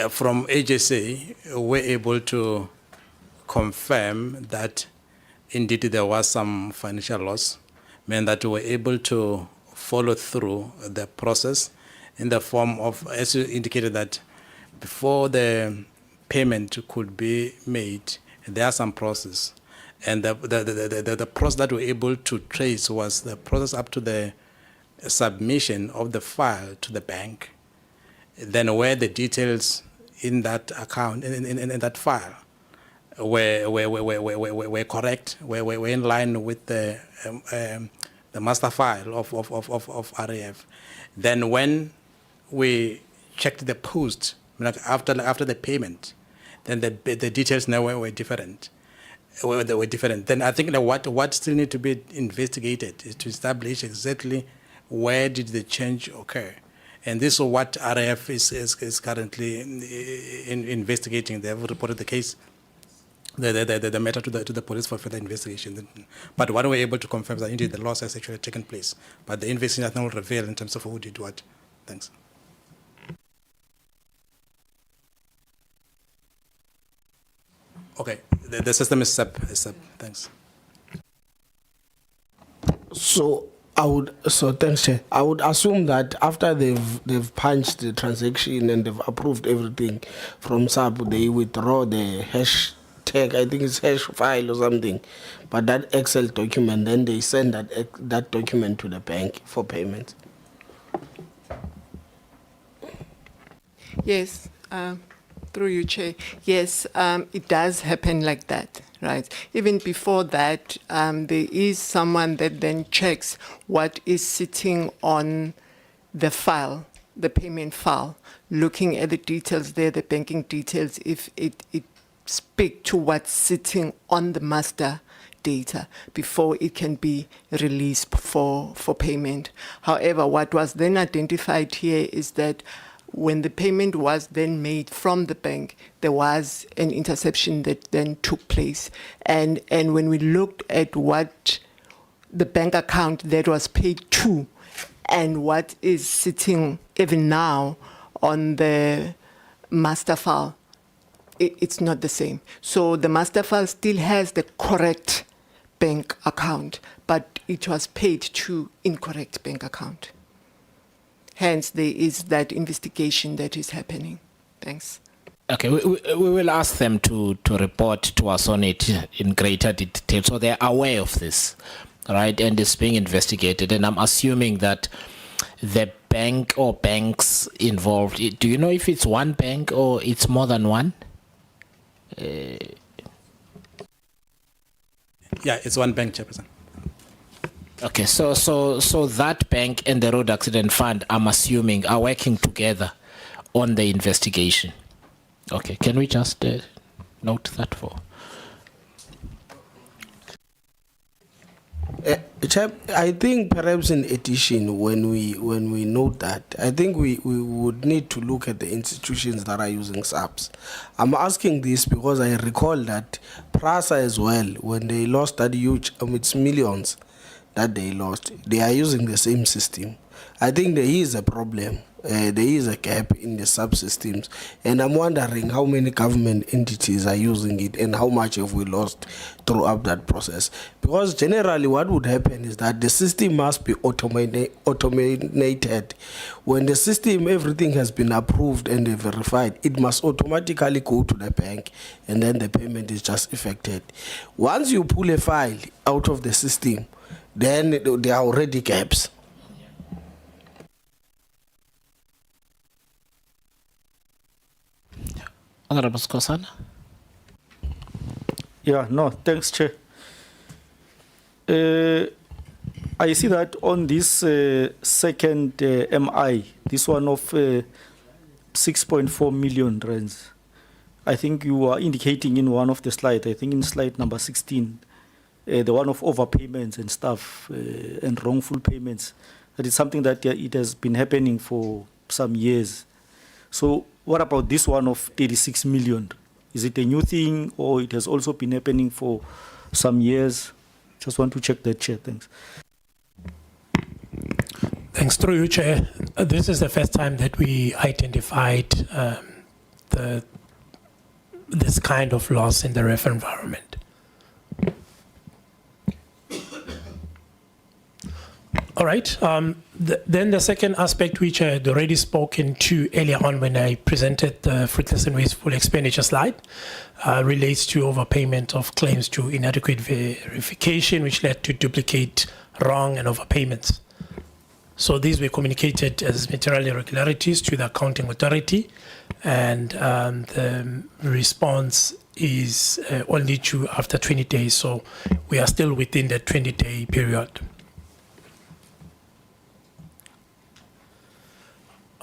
from HSA, we're able to confirm that indeed there was some financial loss, meant that we were able to follow through the process in the form of, as you indicated, that before the payment could be made, there are some process. And the process that we were able to trace was the process up to the submission of the file to the bank. Then where the details in that account, in that file, were correct, were in line with the master file of RAF. Then when we checked the post, after the payment, then the details now were different. They were different. Then I think that what still need to be investigated is to establish exactly where did the change occur. And this is what RAF is currently investigating. They have reported the case, the matter to the police for further investigation. But what we're able to confirm is that indeed the loss has actually taken place. But the investigation will reveal in terms of who did what. Thanks. Okay, the system is SEP. Thanks. Thanks, Chair. I would assume that after they've punched the transaction and they've approved everything from SAP, they withdraw the hashtag, I think it's hash file or something, but that Excel document, then they send that document to the bank for payment. Yes, through you, Chair. Yes, it does happen like that, right? Even before that, there is someone that then checks what is sitting on the file, the payment file, looking at the details there, the banking details, if it speak to what's sitting on the master data before it can be released for payment. However, what was then identified here is that when the payment was then made from the bank, there was an interception that then took place. And when we looked at what the bank account that was paid to and what is sitting even now on the master file, it's not the same. So the master file still has the correct bank account, but it was paid to incorrect bank account. Hence, there is that investigation that is happening. Thanks. Okay, we will ask them to report to us on it in greater detail, so they're aware of this, right? And it's being investigated. And I'm assuming that the bank or banks involved, do you know if it's one bank or it's more than one? Yeah, it's one bank, Chairperson. Okay, so that bank and the Road Accident Fund, I'm assuming, are working together on the investigation. Okay, can we just note that for? Chap, I think perhaps in addition, when we note that, I think we would need to look at the institutions that are using SAPs. I'm asking this because I recall that PRASA as well, when they lost that huge, it's millions that they lost, they are using the same system. I think there is a problem. There is a gap in the subsystems, and I'm wondering how many government entities are using it and how much have we lost throughout that process. Because generally what would happen is that the system must be automated. When the system, everything has been approved and verified, it must automatically go to the bank and then the payment is just effected. Once you pull a file out of the system, then there are already gaps. Honorable Skosana? Yeah, no, thanks, Chair. I see that on this second MI, this one of 6.4 million rands, I think you are indicating in one of the slides, I think in slide number 16, the one of overpayments and stuff and wrongful payments, that is something that it has been happening for some years. So what about this one of 36 million? Is it a new thing or it has also been happening for some years? Just want to check that, Chair. Thanks. Thanks, through you, Chair. This is the first time that we identified this kind of loss in the REF environment. All right. Then the second aspect, which I had already spoken to earlier on when I presented the fruitless and wasteful expenditure slide, relates to overpayment of claims to inadequate verification, which led to duplicate, wrong, and overpayments. So these were communicated as material irregularities to the accounting authority, and the response is only due after 20 days. So we are still within the 20-day period.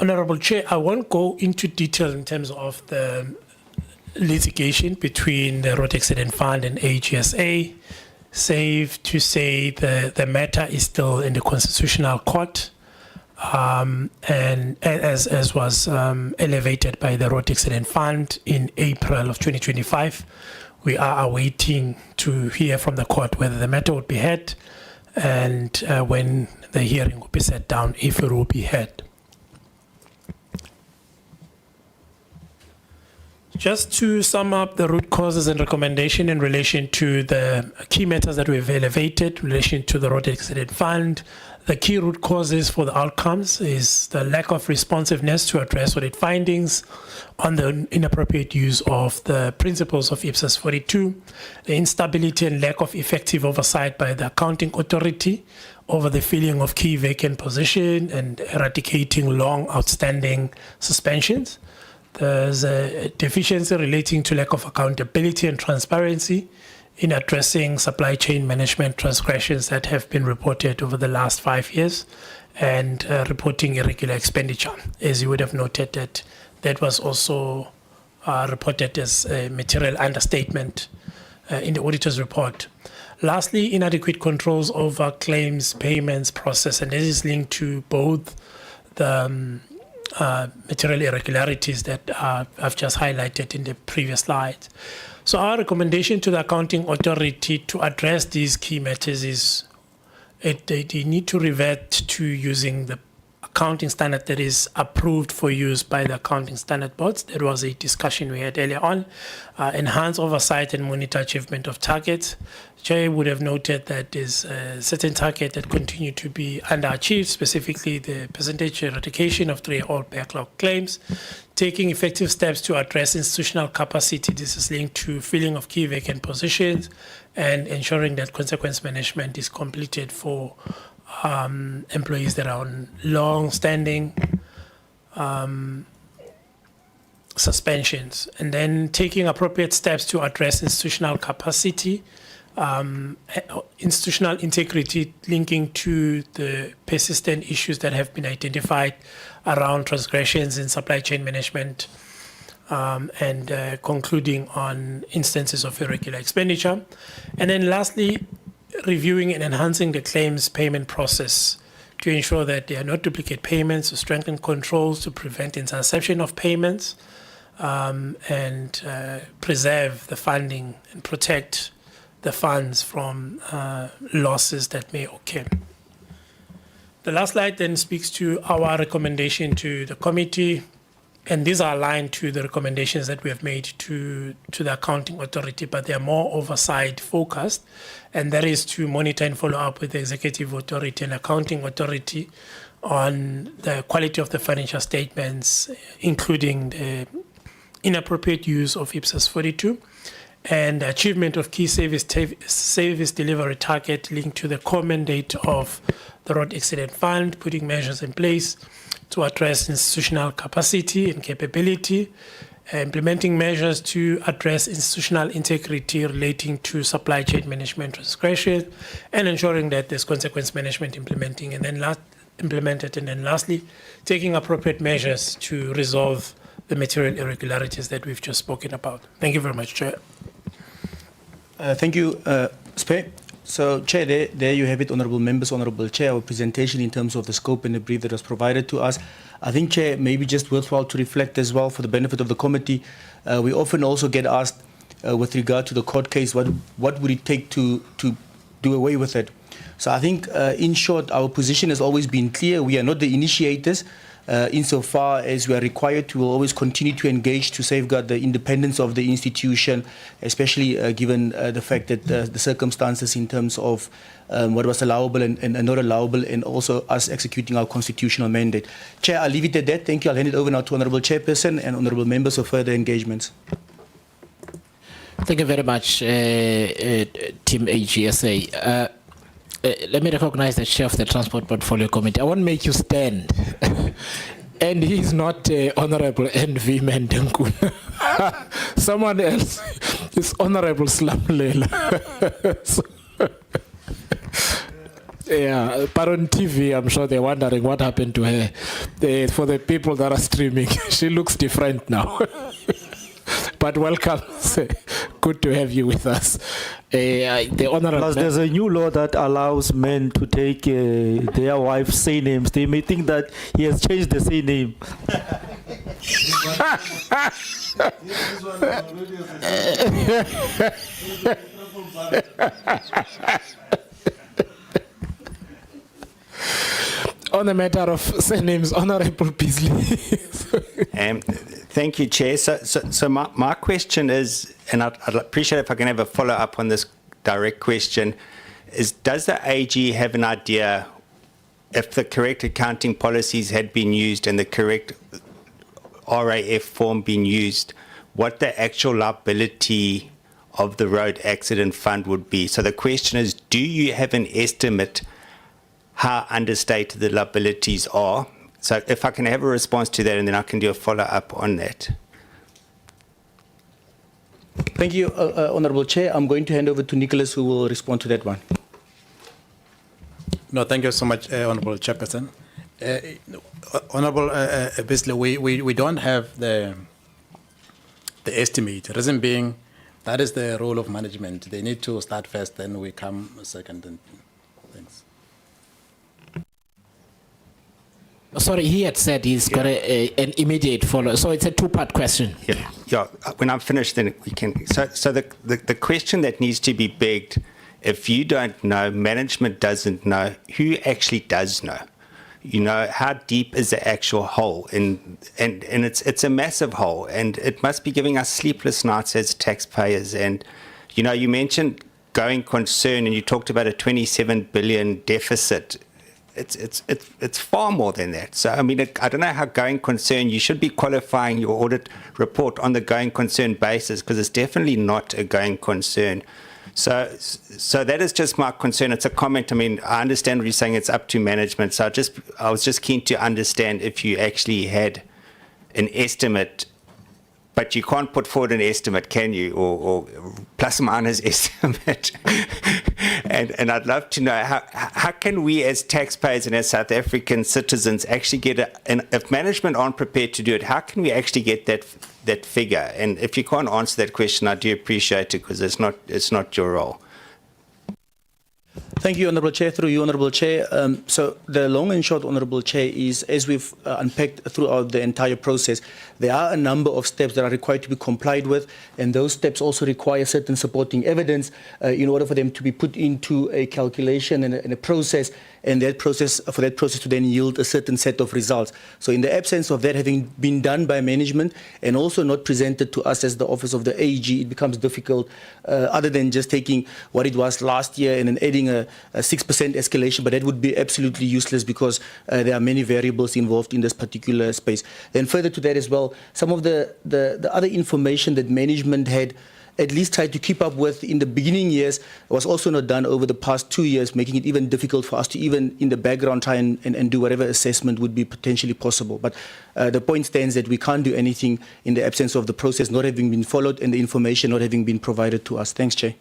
Honorable Chair, I won't go into detail in terms of the litigation between the Road Accident Fund and AGSA. Safe to say the matter is still in the Constitutional Court, and as was elevated by the Road Accident Fund in April of 2025. We are awaiting to hear from the court whether the matter would be heard and when the hearing will be set down, if it will be heard. Just to sum up the root causes and recommendation in relation to the key matters that we've elevated in relation to the Road Accident Fund, the key root causes for the outcomes is the lack of responsiveness to address audit findings on the inappropriate use of the principles of IPSAS 42, the instability and lack of effective oversight by the accounting authority over the filling of key vacant position and eradicating long outstanding suspensions. There's a deficiency relating to lack of accountability and transparency in addressing supply chain management transgressions that have been reported over the last 5 years, and reporting irregular expenditure. As you would have noted, that was also reported as a material understatement in the auditor's report. Lastly, inadequate controls over claims payments process, and this is linked to both the material irregularities that I've just highlighted in the previous slides. So our recommendation to the accounting authority to address these key matters is they need to revert to using the accounting standard that is approved for use by the accounting standard boards. There was a discussion we had earlier on. Enhance oversight and monitor achievement of targets. Chair would have noted that there's a certain target that continue to be underachieved, specifically the percentage eradication of 3-year-old backlog claims. Taking effective steps to address institutional capacity. This is linked to filling of key vacant positions and ensuring that consequence management is completed for employees that are on long-standing suspensions, and then taking appropriate steps to address institutional capacity, institutional integrity, linking to the persistent issues that have been identified around transgressions in supply chain management, and concluding on instances of irregular expenditure. And then lastly, reviewing and enhancing the claims payment process to ensure that there are no duplicate payments, to strengthen controls to prevent interception of payments, and preserve the funding and protect the funds from losses that may occur. The last slide then speaks to our recommendation to the committee, and these are aligned to the recommendations that we have made to the accounting authority, but they are more oversight focused, and that is to monitor and follow up with the executive authority and accounting authority on the quality of the financial statements, including the inappropriate use of IPSAS 42 and achievement of key service delivery target linked to the core mandate of the Road Accident Fund, putting measures in place to address institutional capacity and capability, implementing measures to address institutional integrity relating to supply chain management transgression, and ensuring that there's consequence management implemented, and then lastly, taking appropriate measures to resolve the material irregularities that we've just spoken about. Thank you very much, Chair. Thank you, Spe. So, Chair, there you have it, Honourable Members, Honourable Chair, our presentation in terms of the scope and the brief that was provided to us. I think, Chair, maybe just worthwhile to reflect as well for the benefit of the committee. We often also get asked with regard to the court case, what would it take to do away with it? So I think, in short, our position has always been clear. We are not the initiators. Insofar as we are required to, will always continue to engage to safeguard the independence of the institution, especially given the fact that the circumstances in terms of what was allowable and not allowable, and also us executing our constitutional mandate. Chair, I'll leave it at that. Thank you. I'll hand it over now to Honourable Chairperson and Honourable Members for further engagements. Thank you very much, Team AGSA. Let me recognize the Chair of the Transport Portfolio Committee. I won't make you stand. And he's not Honorable NV Mendenkuna. Someone else is Honorable Slamlela. So, yeah, but on TV, I'm sure they're wondering what happened to her. For the people that are streaming, she looks different now. But welcome. Good to have you with us. The honorable. Plus, there's a new law that allows men to take their wife's surnames. They may think that he has changed the surname. On the matter of surnames, Honorable Beasley. Thank you, Chair. So my question is, and I'd appreciate if I can have a follow-up on this direct question, is does the AG have an idea if the correct accounting policies had been used and the correct RAF form been used, what the actual liability of the Road Accident Fund would be? So the question is, do you have an estimate how understated the liabilities are? So if I can have a response to that, and then I can do a follow-up on that. Thank you, Honourable Chair. I'm going to hand over to Nicholas, who will respond to that one. No, thank you so much, Honourable Chairperson. Honourable Beasley, we don't have the estimate. Reason being, that is the role of management. They need to start first, then we come second. And thanks. Sorry, he had said he's got an immediate follow. So it's a two-part question. Yeah. When I'm finished, then we can. So the question that needs to be begged, if you don't know, management doesn't know, who actually does know? You know, how deep is the actual hole? And it's a massive hole, and it must be giving us sleepless nights as taxpayers. And, you know, you mentioned going concern, and you talked about a 27 billion deficit. It's far more than that. So, I mean, I don't know how going concern, you should be qualifying your audit report on the going concern basis, because it's definitely not a going concern. So that is just my concern. It's a comment. I mean, I understand what you're saying. It's up to management. So I was just keen to understand if you actually had an estimate, but you can't put forward an estimate, can you? Or plus minus estimate. and I'd love to know how can we as taxpayers and as South African citizens actually get and if management aren't prepared to do it, how can we actually get that figure? And if you can't answer that question, I do appreciate it, because it's not your role. Thank you, Honourable Chair. Through you, Honourable Chair. So the long and short, Honourable Chair, is as we've unpacked throughout the entire process, there are a number of steps that are required to be complied with, and those steps also require certain supporting evidence in order for them to be put into a calculation and a process, and for that process to then yield a certain set of results. So in the absence of that having been done by management and also not presented to us as the Office of the AG, it becomes difficult, other than just taking what it was last year and then adding a 6% escalation, but that would be absolutely useless, because there are many variables involved in this particular space. Then further to that as well, some of the other information that management had at least tried to keep up with in the beginning years was also not done over the past 2 years, making it even difficult for us to even in the background try and do whatever assessment would be potentially possible. But the point stands that we can't do anything in the absence of the process not having been followed and the information not having been provided to us. Thanks, Chair.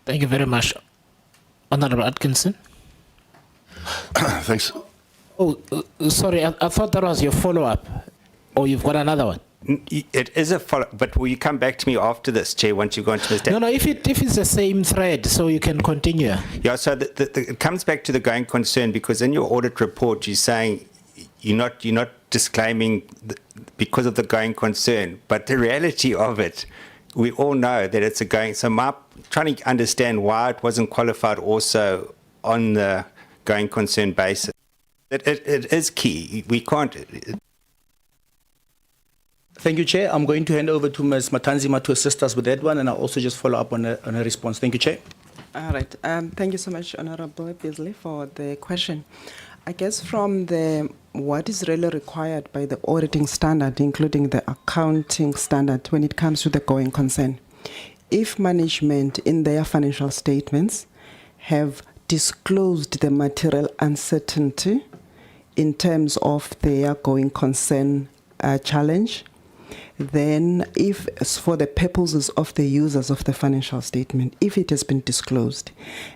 Thank you very much. Honourable Atkinson. Thanks. Oh, sorry, I thought that was your follow-up. Or you've got another one? It is a follow, but will you come back to me after this, Chair, once you've gone to this? No, if it's the same thread, so you can continue. Yeah, so it comes back to the going concern, because in your audit report you're saying you're not disclaiming because of the going concern, but the reality of it, we all know that it's a going. So my trying to understand why it wasn't qualified also on the going concern basis. It is key. We can't. Thank you, Chair. I'm going to hand over to Ms. Matanzima to assist us with that one, and I'll also just follow up on a response. Thank you, Chair. All right. Thank you so much, Honourable Beasley, for the question. I guess from what is really required by the auditing standard, including the accounting standard, when it comes to the going concern, if management in their financial statements have disclosed the material uncertainty in terms of their going concern challenge, then if for the purposes of the users of the financial statement, if it has been disclosed,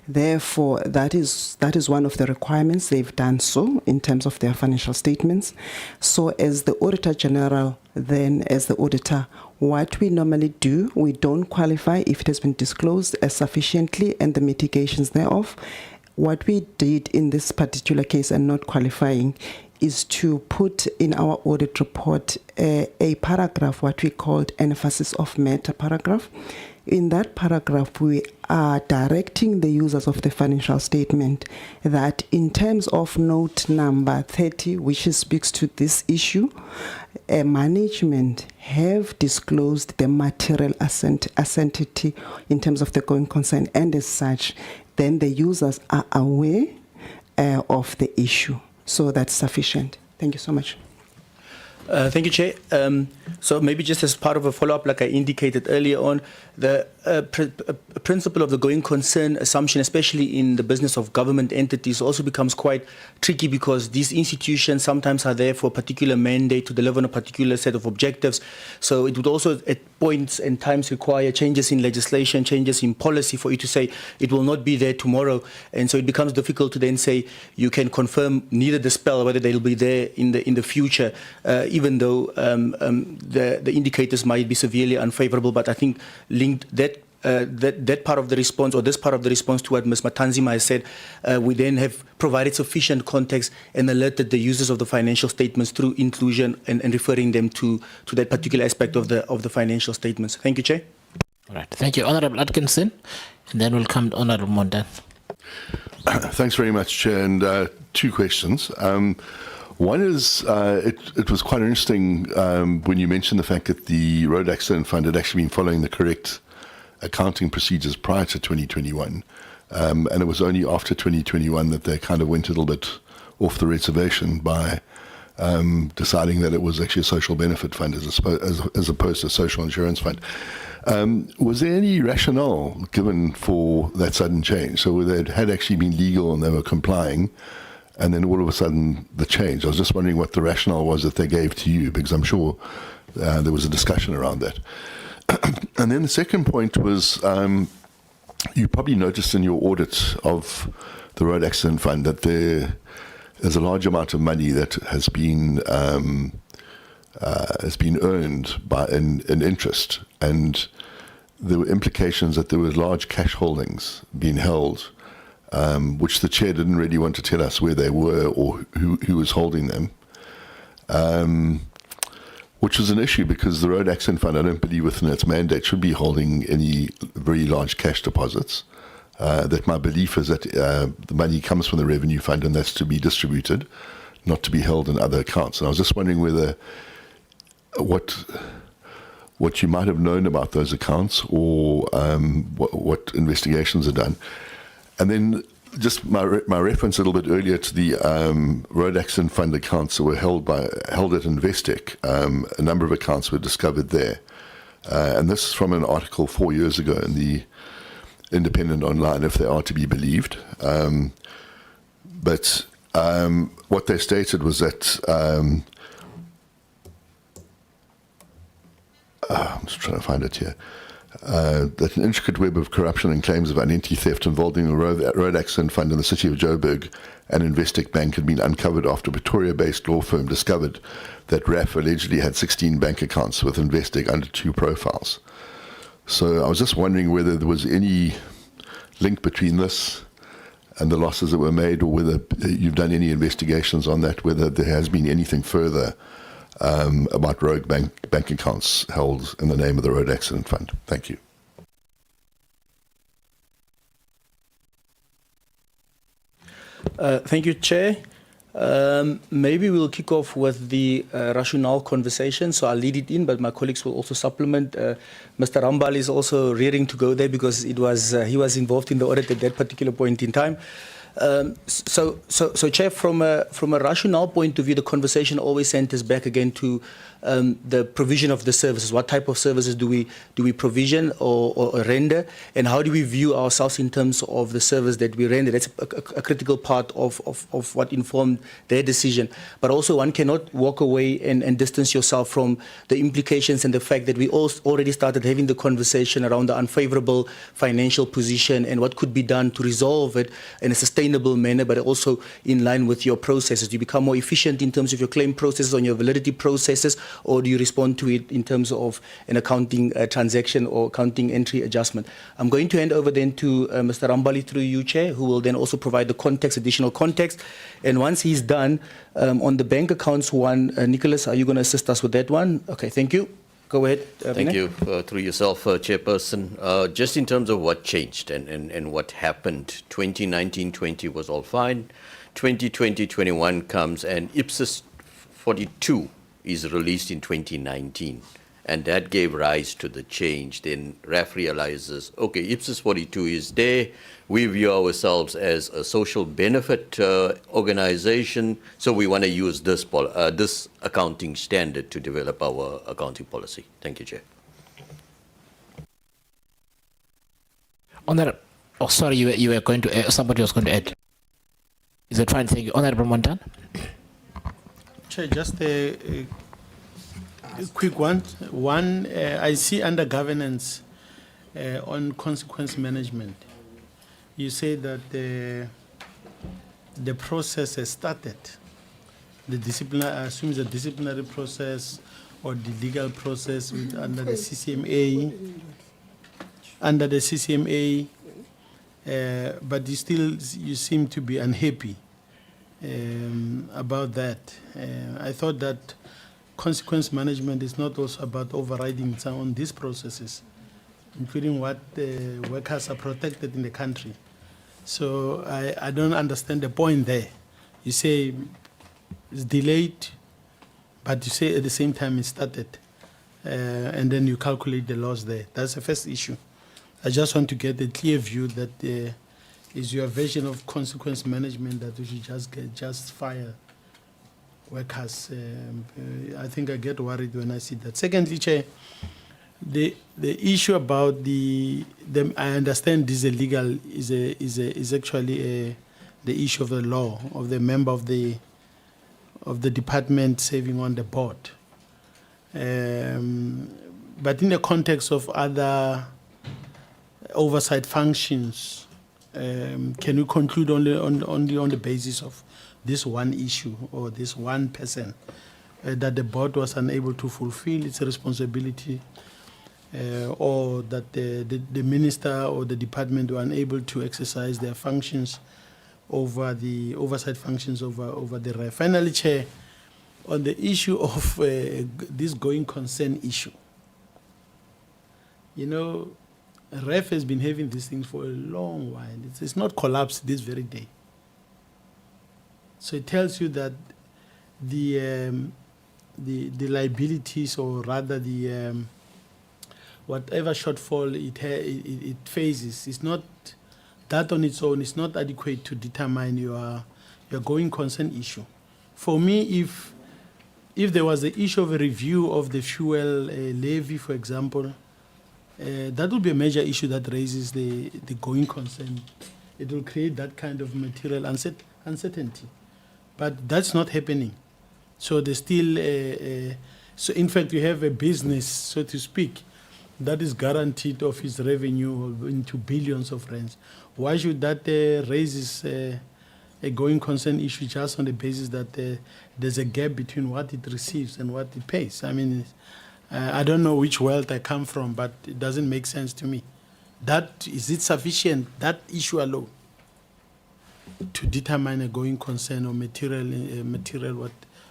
therefore that is one of the requirements. They've done so in terms of their financial statements. So as the Auditor General, then as the auditor, what we normally do, we don't qualify if it has been disclosed as sufficiently and the mitigations thereof. What we did in this particular case and not qualifying is to put in our audit report a paragraph, what we called emphasis of matter paragraph. In that paragraph, we are directing the users of the financial statement that in terms of note number 30, which speaks to this issue, management have disclosed the material uncertainty in terms of the going concern, and as such, then the users are aware of the issue. So that's sufficient. Thank you so much. Thank you, Chair. So maybe just as part of a follow-up, like I indicated earlier on, the principle of the going concern assumption, especially in the business of government entities, also becomes quite tricky, because these institutions sometimes are there for a particular mandate to deliver on a particular set of objectives. So it would also at points and times require changes in legislation, changes in policy for you to say it will not be there tomorrow. And so it becomes difficult to then say you can confirm, neither dispel whether they'll be there in the future, even though the indicators might be severely unfavorable. But I think that that part of the response, or this part of the response to what Ms. Matanzima has said, we then have provided sufficient context and alerted the users of the financial statements through inclusion and referring them to that particular aspect of the financial statements. Thank you, Chair. All right. Thank you, Honourable Atkinson. And then we'll come to Honourable Mondan. Thanks very much, Chair. And two questions. One is, it was quite interesting when you mentioned the fact that the Road Accident Fund had actually been following the correct accounting procedures prior to 2021. And it was only after 2021 that they kind of went a little bit off the reservation by deciding that it was actually a social benefit fund as opposed to a social insurance fund. Was there any rationale given for that sudden change? So whether it had actually been legal and they were complying, and then all of a sudden the change. I was just wondering what the rationale was that they gave to you, because I'm sure there was a discussion around that. And then the second point was, you probably noticed in your audit of the Road Accident Fund that there is a large amount of money that has been earned in interest, and there were implications that there were large cash holdings being held, which the chair didn't really want to tell us where they were or who was holding them, which was an issue because the Road Accident Fund, I don't believe within its mandate, should be holding any very large cash deposits. That my belief is that the money comes from the Revenue Fund and that's to be distributed, not to be held in other accounts. And I was just wondering whether what you might have known about those accounts, or what investigations are done. And then just my reference a little bit earlier to the Road Accident Fund accounts that were held at Investec. A number of accounts were discovered there. And this is from an article 4 years ago in the Independent Online, if they are to be believed. But what they stated was that I'm just trying to find it here. That an intricate web of corruption and claims of identity theft involving the Road Accident Fund in the city of Joburg and Investec Bank had been uncovered after a Pretoria-based law firm discovered that RAF allegedly had 16 bank accounts with Investec under 2 profiles. So I was just wondering whether there was any link between this and the losses that were made, or whether you've done any investigations on that, whether there has been anything further about rogue bank accounts held in the name of the Road Accident Fund. Thank you. Thank you, Chair. Maybe we'll kick off with the rationale conversation. So I'll lead it in, but my colleagues will also supplement. Mr. Rambali is also rearing to go there because he was involved in the audit at that particular point in time. So Chair, from a rationale point of view, the conversation always centers back again to the provision of the services. What type of services do we provision or render, and how do we view ourselves in terms of the service that we render? That's a critical part of what informed their decision. But also, one cannot walk away and distance yourself from the implications and the fact that we already started having the conversation around the unfavorable financial position and what could be done to resolve it in a sustainable manner, but also in line with your processes. Do you become more efficient in terms of your claim processes, on your validity processes, or do you respond to it in terms of an accounting transaction or accounting entry adjustment? I'm going to hand over then to Mr. Rambali through you, Chair, who will then also provide the context, additional context. And once he's done, on the bank accounts one, Nicholas, are you going to assist us with that one? Okay, thank you. Go ahead. Thank you. Through yourself, Chairperson. Just in terms of what changed and what happened, 2019-20 was all fine. 2020-21 comes and IPSIS 42 is released in 2019. And that gave rise to the change. Then RAF realizes, okay, IPSIS 42 is there. We view ourselves as a social benefit organization, so we want to use this accounting standard to develop our accounting policy. Thank you, Chair. Honourable, oh, sorry, you were going to, somebody was going to add. Is it fine? Thank you. Honourable Montan. Chair, just a quick one. I see under governance on consequence management, you say that the process has started. The disciplinary, I assume the disciplinary process or the legal process under the CCMA. under the CCMA, but you seem to be unhappy about that. I thought that consequence management is not also about overriding some on these processes, including what workers are protected in the country. So I don't understand the point there. You say it's delayed, but you say at the same time it started, and then you calculate the loss there. That's the first issue. I just want to get a clear view that is your version of consequence management that we should just fire workers. I think I get worried when I see that. Secondly, Chair, the issue about I understand this is actually the issue of the law of the member of the department serving on the board. But in the context of other oversight functions, can we conclude only on the basis of this one issue or this one person that the board was unable to fulfill its responsibility, or that the minister or the department were unable to exercise their functions over the oversight functions over the REF? Finally, Chair, on the issue of this going concern issue, you know, REF has been having these things for a long while. It's not collapsed this very day. So it tells you that the liabilities, or rather the whatever shortfall it faces, is not that on its own is not adequate to determine your going concern issue. For me, if there was the issue of a review of the fuel levy, for example, that would be a major issue that raises the going concern. It will create that kind of material uncertainty. But that's not happening. So there's still, so in fact, you have a business, so to speak, that is guaranteed of its revenue into billions of rands. Why should that raises a going concern issue just on the basis that there's a gap between what it receives and what it pays? I mean, I don't know which world I come from, but it doesn't make sense to me. Is it sufficient, that issue alone, to determine a going concern or material,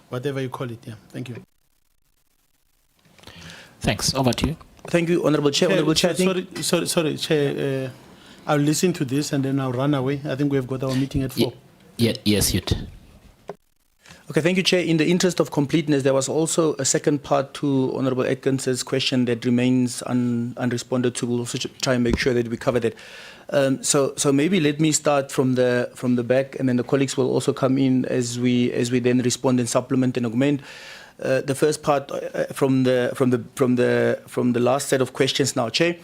whatever you call it? Yeah, thank you. Thanks. Over to you. Thank you, Honourable Chair. Honourable Chair, sorry, Chair. I'll listen to this and then I'll run away. I think we've got our meeting at 4. Yes, you do. Okay, thank you, Chair. In the interest of completeness, there was also a second part to Honourable Atkinson's question that remains unresponded to. We'll also try and make sure that we covered it. So maybe let me start from the back, and then the colleagues will also come in as we then respond and supplement and augment. The first part from the last set of questions now, Chair.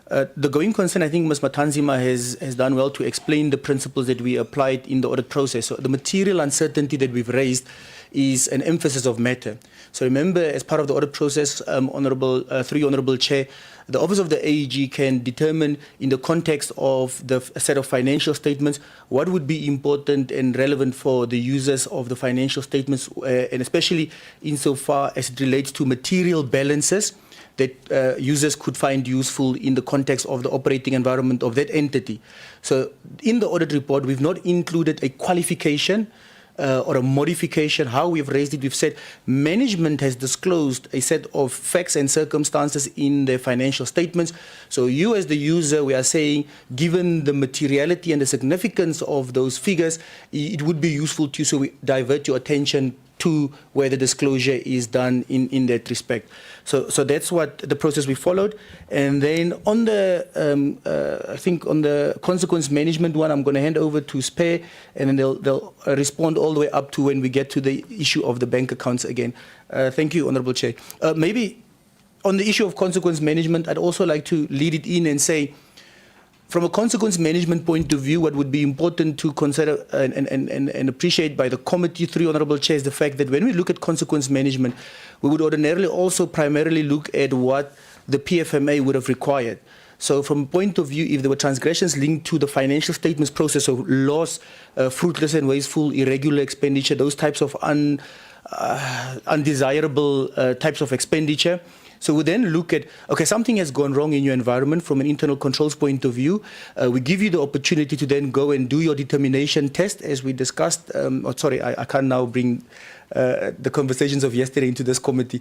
The going concern, I think Ms. Matanzima has done well to explain the principles that we applied in the audit process. So the material uncertainty that we've raised is an emphasis of matter. So remember, as part of the audit process, Honourable Chair, the Office of the AEG can determine, in the context of the set of financial statements, what would be important and relevant for the users of the financial statements, and especially insofar as it relates to material balances that users could find useful in the context of the operating environment of that entity. So in the audit report, we've not included a qualification or a modification. How we've raised it, we've said management has disclosed a set of facts and circumstances in their financial statements. So you as the user, we are saying, given the materiality and the significance of those figures, it would be useful to you, so we divert your attention to where the disclosure is done in that respect. So that's what the process we followed. And then on the, I think on the consequence management one, I'm going to hand over to SPARE, and then they'll respond all the way up to when we get to the issue of the bank accounts again. Thank you, Honourable Chair. Maybe on the issue of consequence management, I'd also like to lead it in and say, from a consequence management point of view, what would be important to consider and appreciate by the committee, through Honourable Chair, is the fact that when we look at consequence management, we would ordinarily also primarily look at what the PFMA would have required. So from a point of view, if there were transgressions linked to the financial statements process of loss, fruitless and wasteful, irregular expenditure, those types of undesirable types of expenditure, So we then look at, okay, something has gone wrong in your environment from an internal controls point of view. We give you the opportunity to then go and do your determination test, as we discussed. I can't now bring the conversations of yesterday into this committee.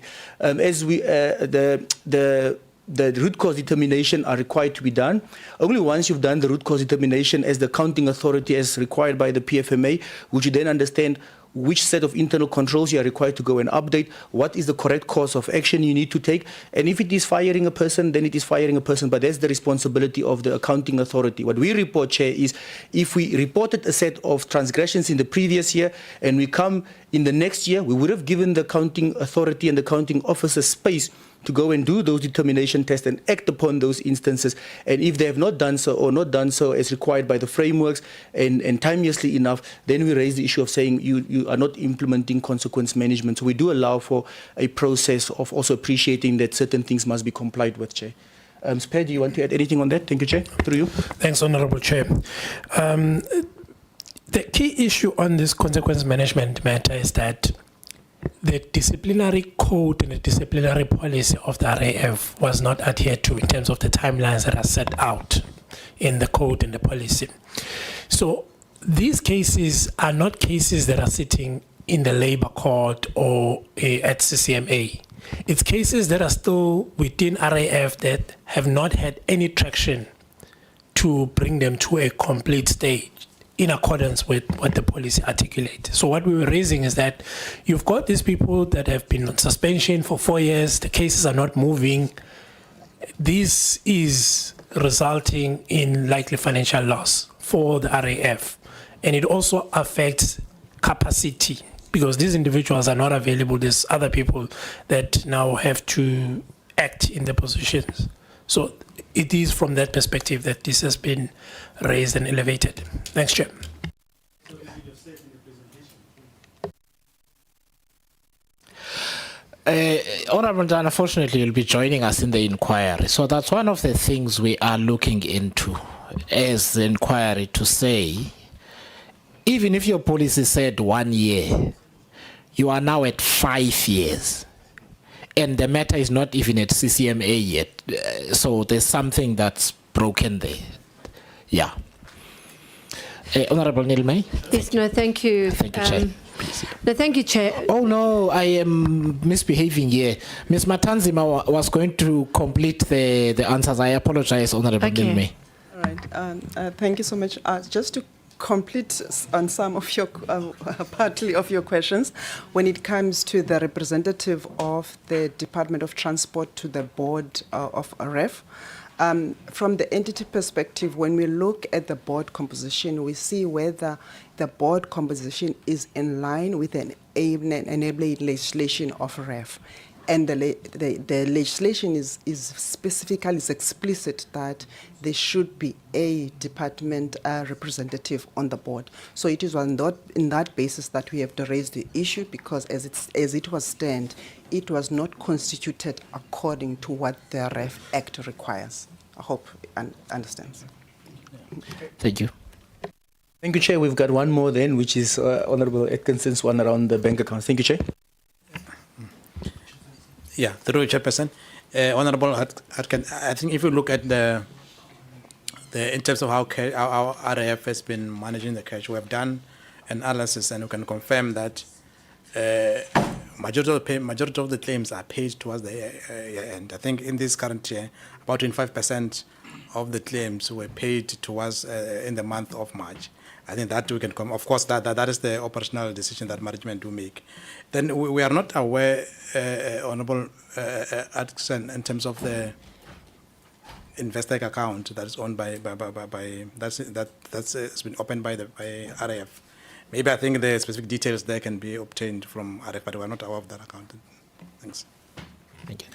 The root cause determination are required to be done. Only once you've done the root cause determination as the accounting authority as required by the PFMA, would you then understand which set of internal controls you are required to go and update, what is the correct course of action you need to take, and if it is firing a person, then it is firing a person, but that's the responsibility of the accounting authority. What we report, Chair, is if we reported a set of transgressions in the previous year and we come in the next year, we would have given the accounting authority and the accounting officer space to go and do those determination tests and act upon those instances. And if they have not done so or not done so as required by the frameworks and timeously enough, then we raise the issue of saying you are not implementing consequence management. So we do allow for a process of also appreciating that certain things must be complied with, Chair. Spare, do you want to add anything on that? Thank you, Chair. Through you. Thanks, Honourable Chair. The key issue on this consequence management matter is that the disciplinary code and the disciplinary policy of the RAF was not adhered to in terms of the timelines that are set out in the code and the policy. So these cases are not cases that are sitting in the labor court or at CCMA. It's cases that are still within RAF that have not had any traction to bring them to a complete stage in accordance with what the policy articulates. So what we were raising is that you've got these people that have been on suspension for 4 years, the cases are not moving. This is resulting in likely financial loss for the RAF. And it also affects capacity because these individuals are not available. There's other people that now have to act in the positions. So it is from that perspective that this has been raised and elevated. Thanks, Chair. Honourable Dan, unfortunately, you'll be joining us in the inquiry. So that's one of the things we are looking into as the inquiry to say, even if your policy said 1 year, you are now at 5 years. And the matter is not even at CCMA yet. So there's something that's broken there. Yeah. Honourable Nilmay? Yes, no, thank you. Thank you, Chair. No, thank you, Chair. Oh, no, I am misbehaving here. Ms. Matanzima was going to complete the answers. I apologize, Honourable Nilmay. All right. Thank you so much. Just to complete on some of your, partly of your questions, when it comes to the representative of the Department of Transport to the board of RAF, from the entity perspective, when we look at the board composition, we see whether the board composition is in line with an enabling legislation of RAF. And the legislation is specifically is explicit that there should be a department representative on the board. So it is on that basis that we have to raise the issue, because as it was stand, it was not constituted according to what the REF Act requires. I hope you understand. Thank you. Thank you, Chair. We've got one more then, which is Honourable Atkinson's one around the bank accounts. Thank you, Chair. Yeah, through Chairperson. Honourable Atkin, I think if you look at the in terms of how RAF has been managing the cash, we have done an analysis and we can confirm that majority of the claims are paid towards the year end. I think in this current year, about 25% of the claims were paid towards in the month of March. I think that we can come. Of course, that is the operational decision that management do make. Then we are not aware, Honourable Atkinson, in terms of the investor account that is owned by that's been opened by RAF. Maybe I think the specific details there can be obtained from RAF, but we are not aware of that account. Thanks. Thank you.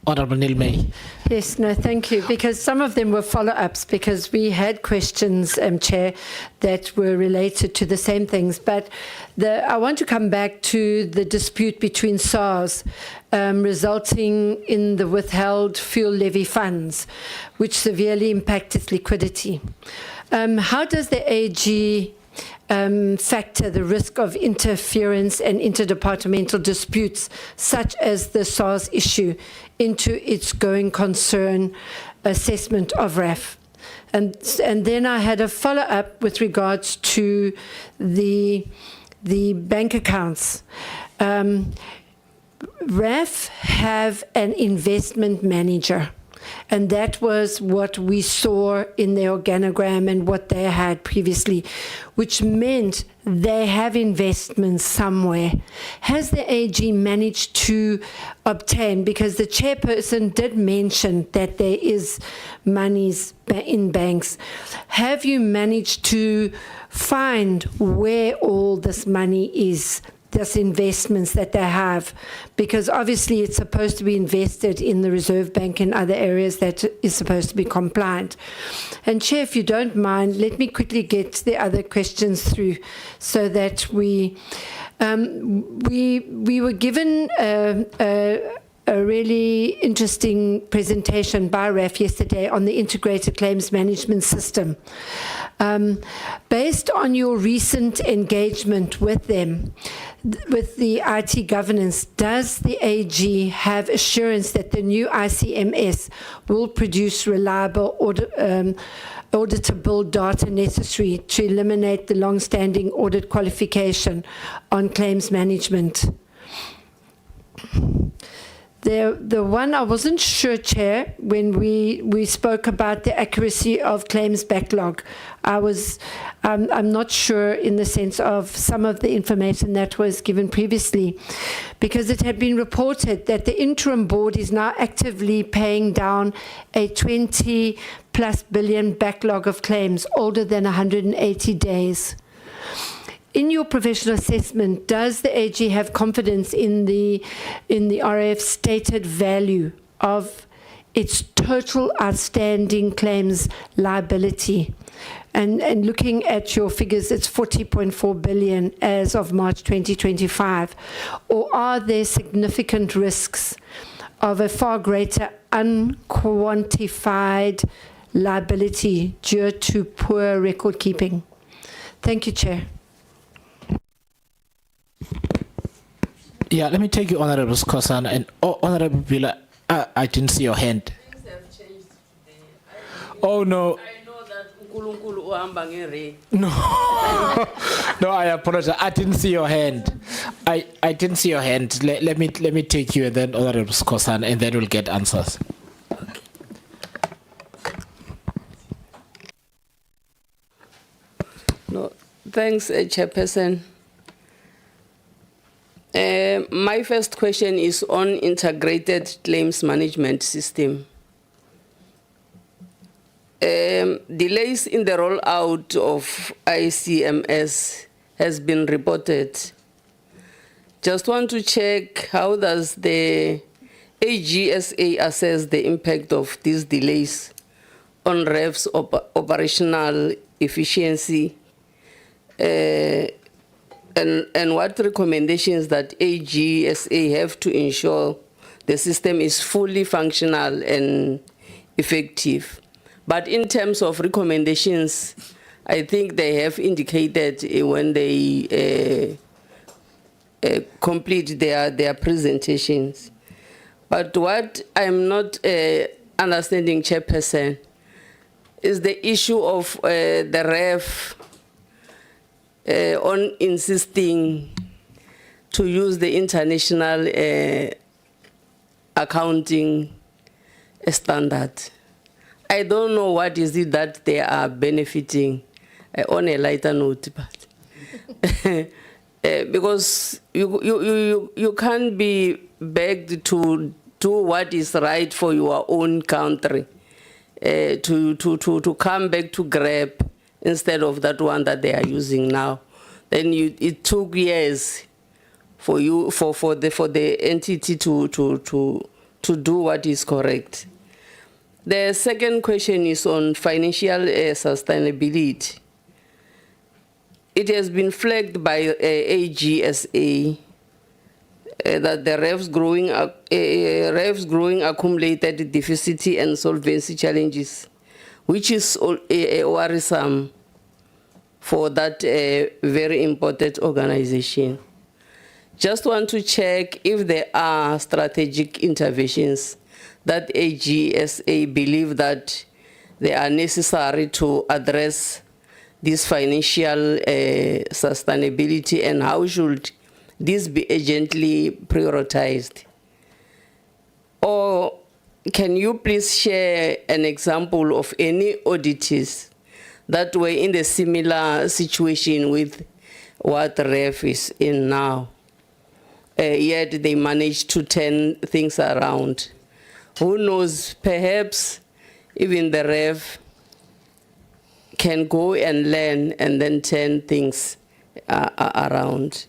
Honourable Nilmay. Yes, no, thank you, because some of them were follow-ups, because we had questions, Chair, that were related to the same things. But I want to come back to the dispute between SARS resulting in the withheld fuel levy funds, which severely impacted liquidity. How does the AG factor the risk of interference and interdepartmental disputes, such as the SARS issue, into its going concern assessment of RAF. And then I had a follow-up with regards to the bank accounts. RAF have an investment manager, and that was what we saw in their organogram and what they had previously, which meant they have investments somewhere. Has the AG managed to obtain, because the chairperson did mention that there is monies in banks, have you managed to find where all this money is, this investments that they have? Because obviously it's supposed to be invested in the Reserve Bank and other areas that is supposed to be compliant. And Chair, if you don't mind, let me quickly get the other questions through so that we were given a really interesting presentation by RAF yesterday on the integrated claims management system. Based on your recent engagement with them, with the IT governance, does the AG have assurance that the new ICMS will produce reliable auditable data necessary to eliminate the long-standing audit qualification on claims management? The one I wasn't sure, Chair, when we spoke about the accuracy of claims backlog. I'm not sure in the sense of some of the information that was given previously, because it had been reported that the interim board is now actively paying down a 20+ billion backlog of claims older than 180 days. In your professional assessment, does the AG have confidence in the RAF's stated value of its total outstanding claims liability? And looking at your figures, it's 40.4 billion as of March 2025. Or are there significant risks of a far greater unquantified liability due to poor record keeping? Thank you, Chair. Yeah, let me take you, Honorable Skosan. And Honorable Bila, I didn't see your hand. Oh, no. No, no, I apologize. I didn't see your hand. I didn't see your hand. Let me take you, and then Honorable Skosan, and then we'll get answers. No, thanks, Chairperson. My first question is on integrated claims management system. Delays in the rollout of ICMS has been reported. Just want to check, how does the AGSA assess the impact of these delays on REV's operational efficiency? And what recommendations that AGSA have to ensure the system is fully functional and effective? But in terms of recommendations, I think they have indicated when they complete their presentations. But what I'm not understanding, Chairperson, is the issue of the REF on insisting to use the international accounting standard. I don't know what is it that they are benefiting on a lighter note, but because you can't be begged to do what is right for your own country, to come back to grab instead of that one that they are using now. Then it took years for the entity to do what is correct. The second question is on financial sustainability. It has been flagged by AGSA that the REV's growing accumulated deficit and solvency challenges, which is worrisome. for that very important organization. Just want to check if there are strategic interventions that AGSA believe that they are necessary to address this financial sustainability, and how should this be urgently prioritized? Or can you please share an example of any auditors that were in the similar situation with what REF is in now? Yet they managed to turn things around. Who knows, perhaps even the REF can go and learn and then turn things around.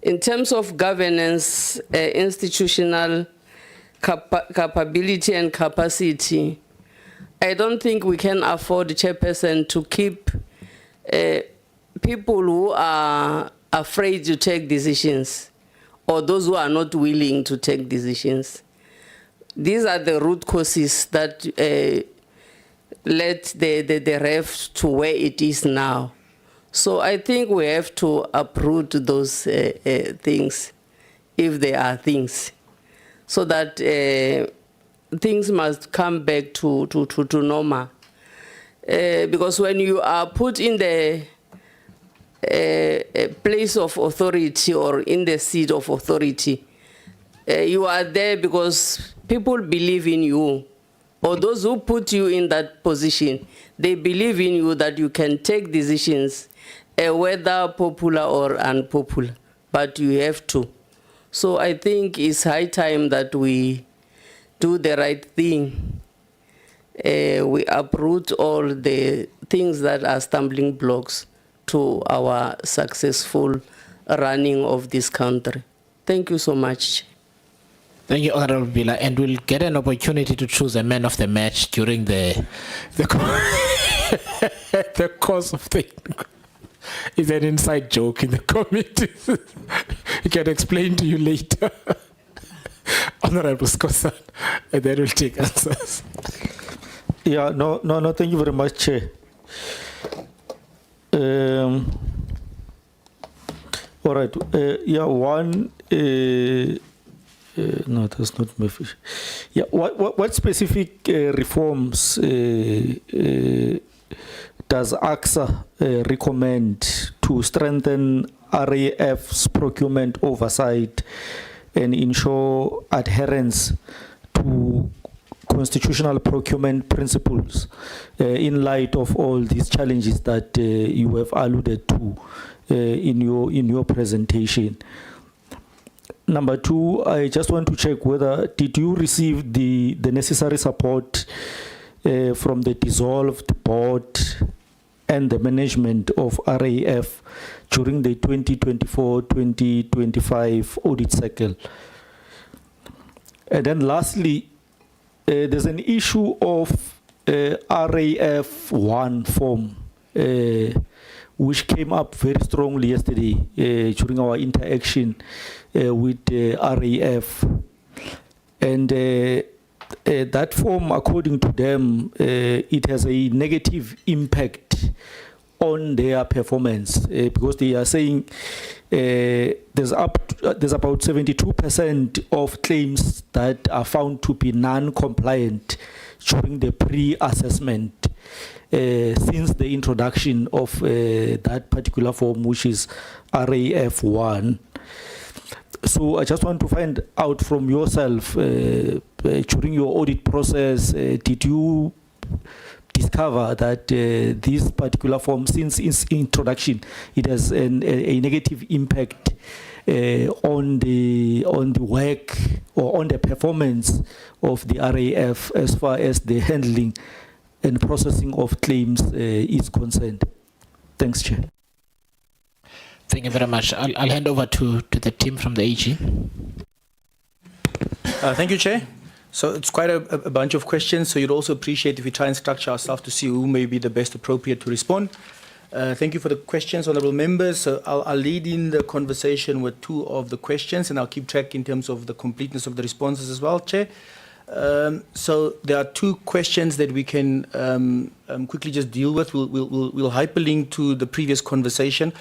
In terms of governance, institutional capability and capacity, I don't think we can afford, Chairperson, to keep people who are afraid to take decisions or those who are not willing to take decisions. These are the root causes that led the REF to where it is now. So I think we have to uproot those things, if there are things, so that things must come back to normal. Because when you are put in the place of authority or in the seat of authority, you are there because people believe in you, or those who put you in that position, they believe in you that you can take decisions, whether popular or unpopular, but you have to. So I think it's high time that we do the right thing. We uproot all the things that are stumbling blocks to our successful running of this country. Thank you so much. Thank you, Honorable Bila, and we'll get an opportunity to choose a man of the match during the the course of the. It's an inside joke in the committee. He can explain to you later. Honorable Skosan, and then we'll take answers. Yeah, no, thank you very much, Chair. All right, yeah, one, no, that's not my fish. Yeah, what specific reforms does AXA recommend to strengthen RAF's procurement oversight and ensure adherence to constitutional procurement principles in light of all these challenges that you have alluded to in your presentation? Number two, I just want to check whether did you receive the necessary support from the dissolved board and the management of RAF during the 2024-2025 audit cycle? And then lastly, there's an issue of RAF 1 form, which came up very strongly yesterday during our interaction with RAF. And that form, according to them, it has a negative impact on their performance because they are saying there's about 72% of claims that are found to be non-compliant during the pre-assessment since the introduction of that particular form, which is RAF 1. So I just want to find out from yourself, during your audit process, did you discover that this particular form, since its introduction, it has a negative impact on the work or on the performance of the RAF as far as the handling and processing of claims is concerned? Thanks, Chair. Thank you very much. I'll hand over to the team from the AG. Thank you, Chair. So it's quite a bunch of questions, so you'd also appreciate if we try and structure ourselves to see who may be the best appropriate to respond. Thank you for the questions, honourable members. So I'll lead in the conversation with two of the questions, and I'll keep track in terms of the completeness of the responses as well, Chair. So there are two questions that we can quickly just deal with. We'll hyperlink to the previous conversation.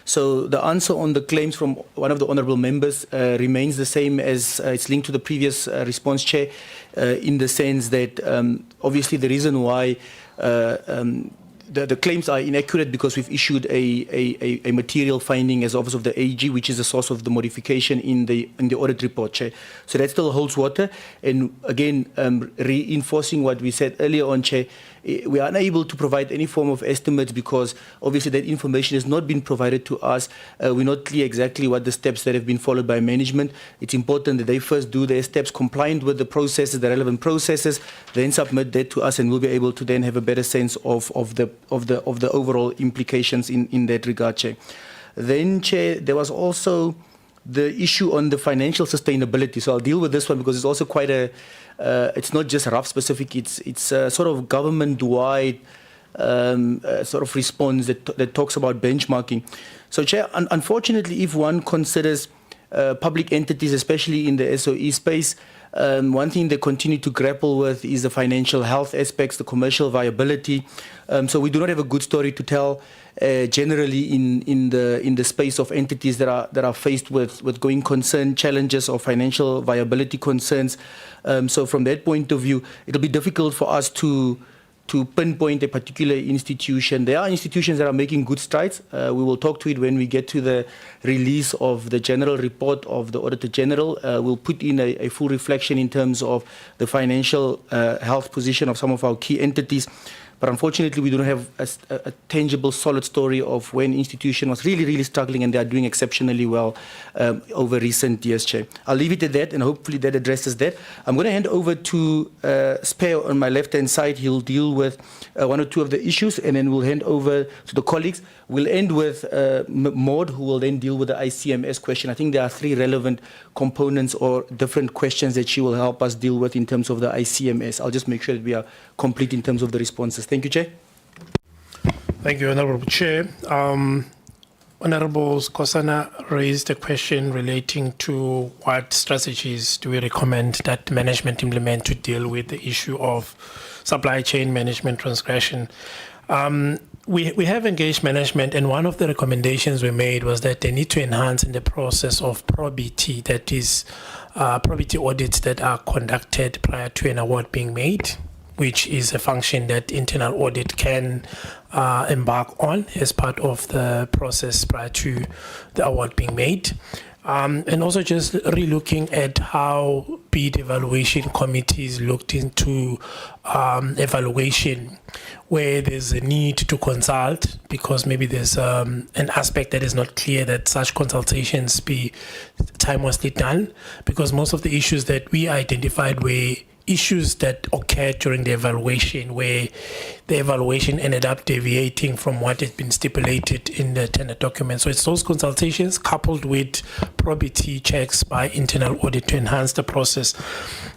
So the answer on the claims from one of the honourable members remains the same as it's linked to the previous response, Chair, in the sense that obviously the reason why the claims are inaccurate because we've issued a material finding as Office of the AG, which is the source of the modification in the audit report, Chair. So that still holds water. And again, reinforcing what we said earlier on, Chair, we are unable to provide any form of estimates because obviously that information has not been provided to us. We're not clear exactly what the steps that have been followed by management. It's important that they first do their steps compliant with the processes, the relevant processes, then submit that to us, and we'll be able to then have a better sense of the overall implications in that regard, Chair. Then, Chair, there was also the issue on the financial sustainability. So I'll deal with this one because it's also quite it's not just RAF specific, it's a sort of government-wide sort of response that talks about benchmarking. So, Chair, unfortunately, if one considers public entities, especially in the SOE space, one thing they continue to grapple with is the financial health aspects, the commercial viability. So we do not have a good story to tell generally in the space of entities that are faced with going concern challenges or financial viability concerns. So from that point of view, it'll be difficult for us to pinpoint a particular institution. There are institutions that are making good strides. We will talk to it when we get to the release of the general report of the Auditor General. We'll put in a full reflection in terms of the financial health position of some of our key entities. But unfortunately, we don't have a tangible, solid story of when institution was really, really struggling and they are doing exceptionally well over recent years, Chair. I'll leave it at that, and hopefully that addresses that. I'm going to hand over to Spare on my left-hand side. He'll deal with one or two of the issues, and then we'll hand over to the colleagues. We'll end with Maud, who will then deal with the ICMS question. I think there are three relevant components or different questions that she will help us deal with in terms of the ICMS. I'll just make sure that we are complete in terms of the responses. Thank you, Chair. Thank you, Honourable Chair. Honourable Skosana raised a question relating to what strategies do we recommend that management implement to deal with the issue of supply chain management transgression. We have engaged management, and one of the recommendations we made was that they need to enhance in the process of probity, that is, probity audits that are conducted prior to an award being made, which is a function that internal audit can embark on as part of the process prior to the award being made. And also just relooking at how bid evaluation committees looked into evaluation, where there's a need to consult because maybe there's an aspect that is not clear, that such consultations be timelessly done, because most of the issues that we identified were issues that occurred during the evaluation, where the evaluation ended up deviating from what had been stipulated in the tender document. So it's those consultations coupled with probity checks by internal audit to enhance the process.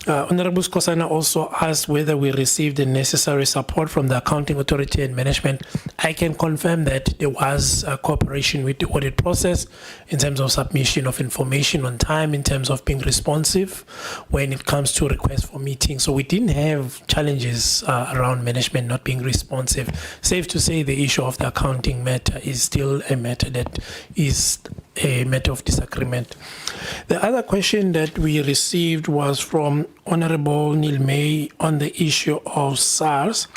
Honourable Skosana also asked whether we received the necessary support from the accounting authority and management. I can confirm that there was cooperation with the audit process in terms of submission of information on time, in terms of being responsive when it comes to requests for meetings. So we didn't have challenges around management not being responsive. Safe to say the issue of the accounting matter is still a matter that is a matter of disagreement. The other question that we received was from Honourable Neil May on the issue of SARS.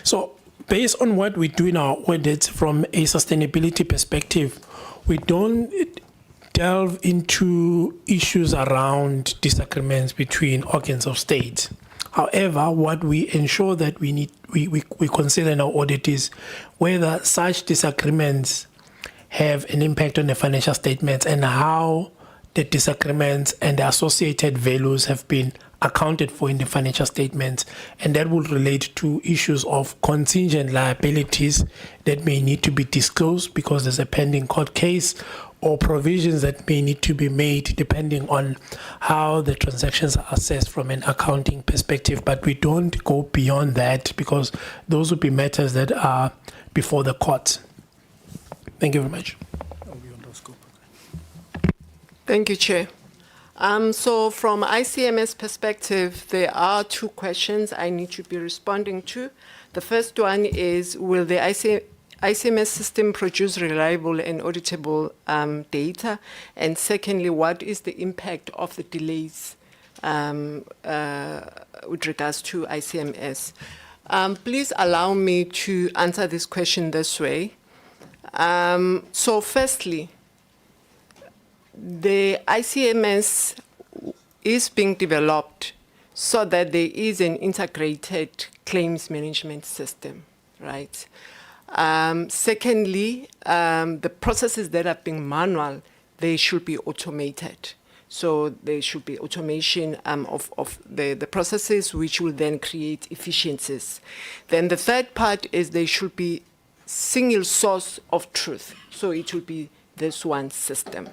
So based on what we do in our audits from a sustainability perspective, we don't delve into issues around disagreements between organs of state. However, what we ensure that we consider in our audit is whether such disagreements have an impact on the financial statements and how the disagreements and the associated values have been accounted for in the financial statements, and that will relate to issues of contingent liabilities that may need to be disclosed because there's a pending court case, or provisions that may need to be made depending on how the transactions are assessed from an accounting perspective. But we don't go beyond that because those would be matters that are before the courts. Thank you very much. Thank you, Chair. So from ICMS perspective, there are two questions I need to be responding to. The first one is, will the ICMS system produce reliable and auditable data? And secondly, what is the impact of the delays with regards to ICMS? Please allow me to answer this question this way. So firstly, the ICMS is being developed so that there is an integrated claims management system, right? Secondly, the processes that are being manual, they should be automated. So there should be automation of the processes, which will then create efficiencies. Then the third part is there should be single source of truth. So it will be this one system.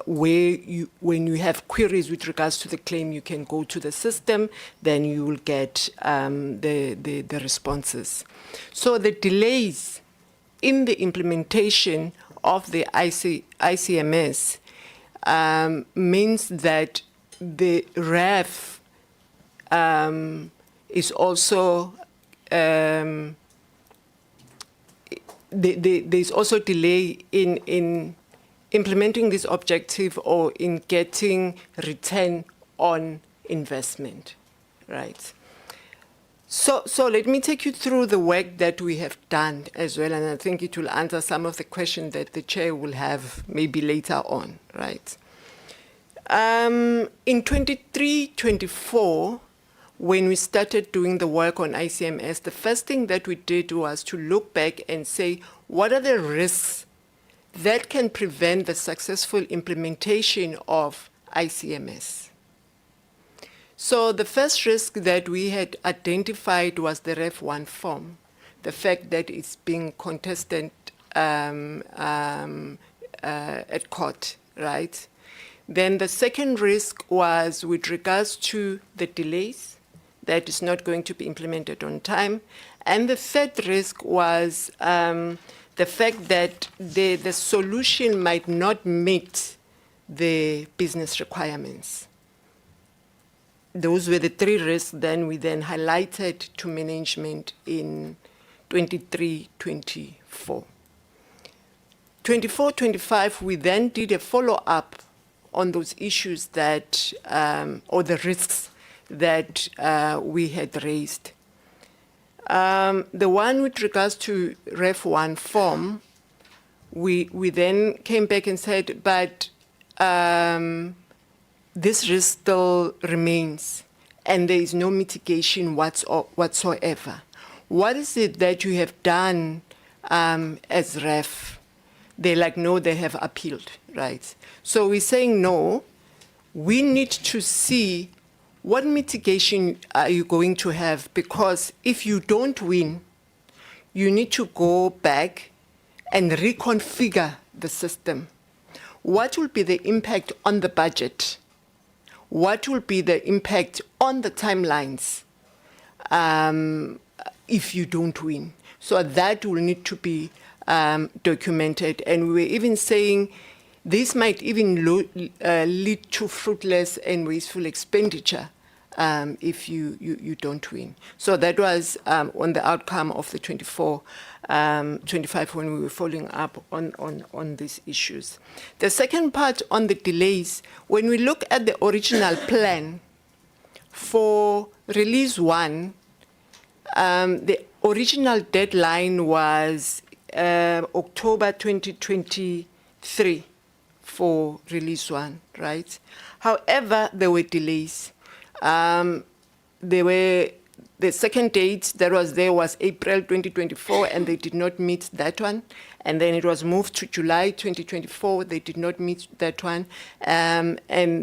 Where when you have queries with regards to the claim, you can go to the system, then you will get the responses. So the delays in the implementation of the ICMS means that the REF is also there's also delay in implementing this objective or in getting return on investment, right? So let me take you through the work that we have done as well, and I think it will answer some of the questions that the chair will have maybe later on, right? In 23-24, when we started doing the work on ICMS, the first thing that we did was to look back and say, what are the risks that can prevent the successful implementation of ICMS? So the first risk that we had identified was the REF 1 form, the fact that it's being contested at court, right? Then the second risk was with regards to the delays, that is not going to be implemented on time. And the third risk was the fact that the solution might not meet the business requirements. Those were the three risks then we then highlighted to management in 23-24. 24-25, we then did a follow-up on those issues that, or the risks that we had raised. The one with regards to REF 1 form, we then came back and said, but this risk still remains and there is no mitigation whatsoever. What is it that you have done as REF? They're like, no, they have appealed, right? So we're saying, no, we need to see what mitigation are you going to have? Because if you don't win, you need to go back and reconfigure the system. What will be the impact on the budget? What will be the impact on the timelines if you don't win? So that will need to be documented. And we were even saying this might even lead to fruitless and wasteful expenditure if you don't win. So that was on the outcome of the 24-25 when we were following up on these issues. The second part on the delays, when we look at the original plan for release 1, the original deadline was October 2023 for release 1, right? However, there were delays. The second date that was there was April 2024, and they did not meet that one. And then it was moved to July 2024. They did not meet that one. And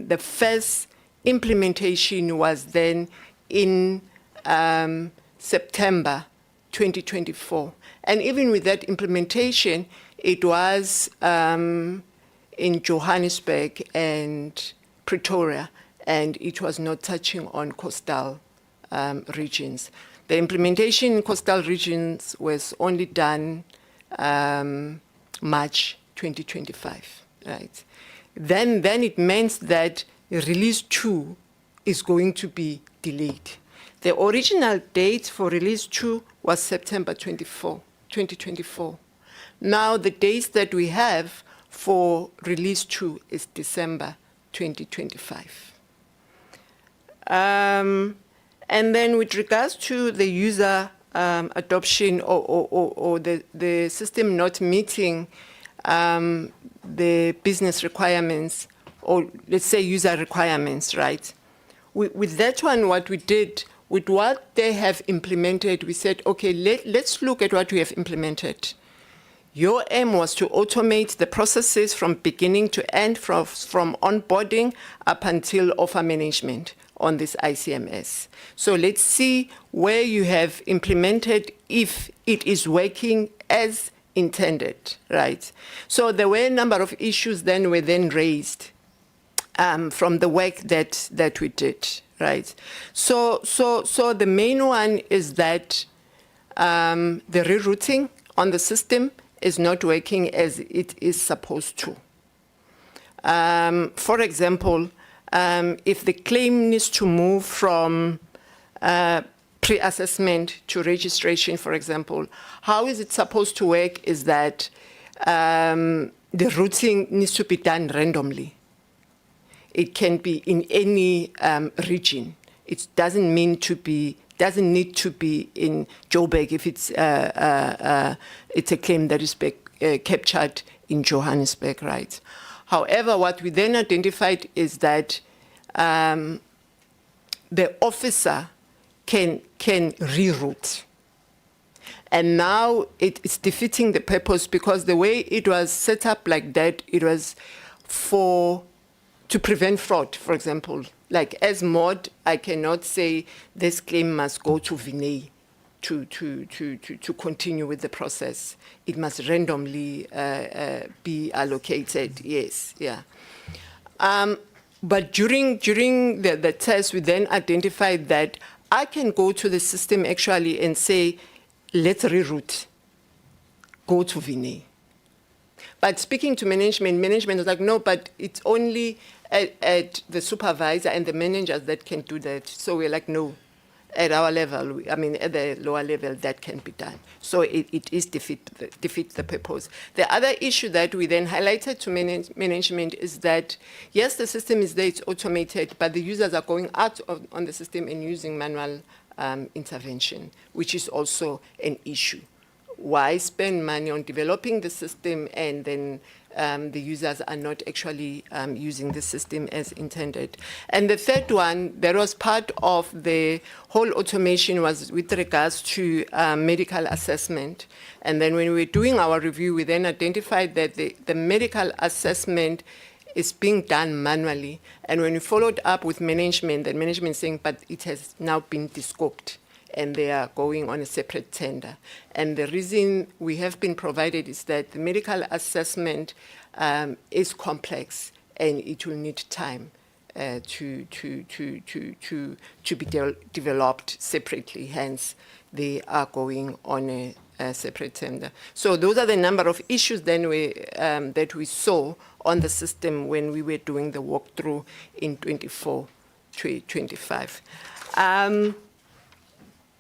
the first implementation was then in September 2024. And even with that implementation, it was in Johannesburg and Pretoria, and it was not touching on coastal regions. The implementation in coastal regions was only done March 2025, right? then it means that release 2 is going to be delayed. The original date for release 2 was September 2024. Now the dates that we have for release 2 is December 2025. And then with regards to the user adoption or the system not meeting the business requirements, or let's say user requirements, right? With that one, what we did, with what they have implemented, we said, okay, let's look at what we have implemented. Your aim was to automate the processes from beginning to end, from onboarding up until offer management on this ICMS. So let's see where you have implemented, if it is working as intended, right? So there were a number of issues then were then raised from the work that we did, right? So the main one is that the rerouting on the system is not working as it is supposed to. For example, if the claim needs to move from pre-assessment to registration, for example, how is it supposed to work is that the routing needs to be done randomly. It can be in any region. It doesn't need to be in Joburg if it's a claim that is captured in Johannesburg, right? However, what we then identified is that the officer can reroute. And now it's defeating the purpose, because the way it was set up like that, it was to prevent fraud, for example. Like as mod, I cannot say this claim must go to Vinay to continue with the process. It must randomly be allocated, yes, yeah. But during the test, we then identified that I can go to the system actually and say, let's reroute, go to Vinay. But speaking to management was like, no, but it's only at the supervisor and the managers that can do that. So we're like, no, at our level, I mean, at the lower level, that can be done. So it is defeat the purpose. The other issue that we then highlighted to management is that, yes, the system is there, it's automated, but the users are going out on the system and using manual intervention, which is also an issue. Why spend money on developing the system and then the users are not actually using the system as intended? And the third one, that was part of the whole automation, was with regards to medical assessment. And then when we were doing our review, we then identified that the medical assessment is being done manually. And when we followed up with management, the management saying, but it has now been descoped, and they are going on a separate tender. And the reason we have been provided is that the medical assessment is complex, and it will need time to be developed separately. Hence, they are going on a separate tender. So those are the number of issues then that we saw on the system when we were doing the walkthrough in 24 to 25.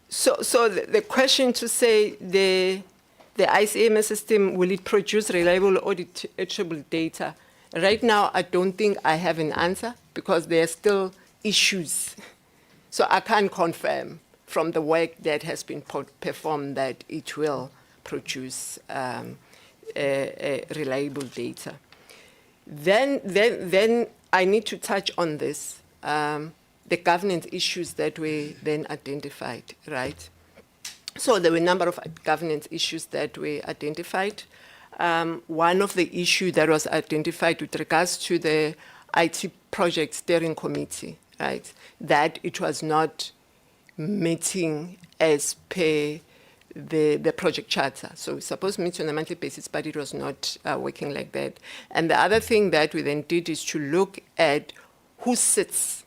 So the question to say the ICMS system, will it produce reliable auditable data? Right now, I don't think I have an answer, because there are still issues. So I can't confirm from the work that has been performed that it will produce reliable data. Then I need to touch on this. The governance issues that were then identified, right? So there were a number of governance issues that were identified. One of the issues that was identified with regards to the IT project steering committee, right? That it was not meeting as per the project charter. So it's supposed to meet on a monthly basis, but it was not working like that. And the other thing that we then did is to look at who sits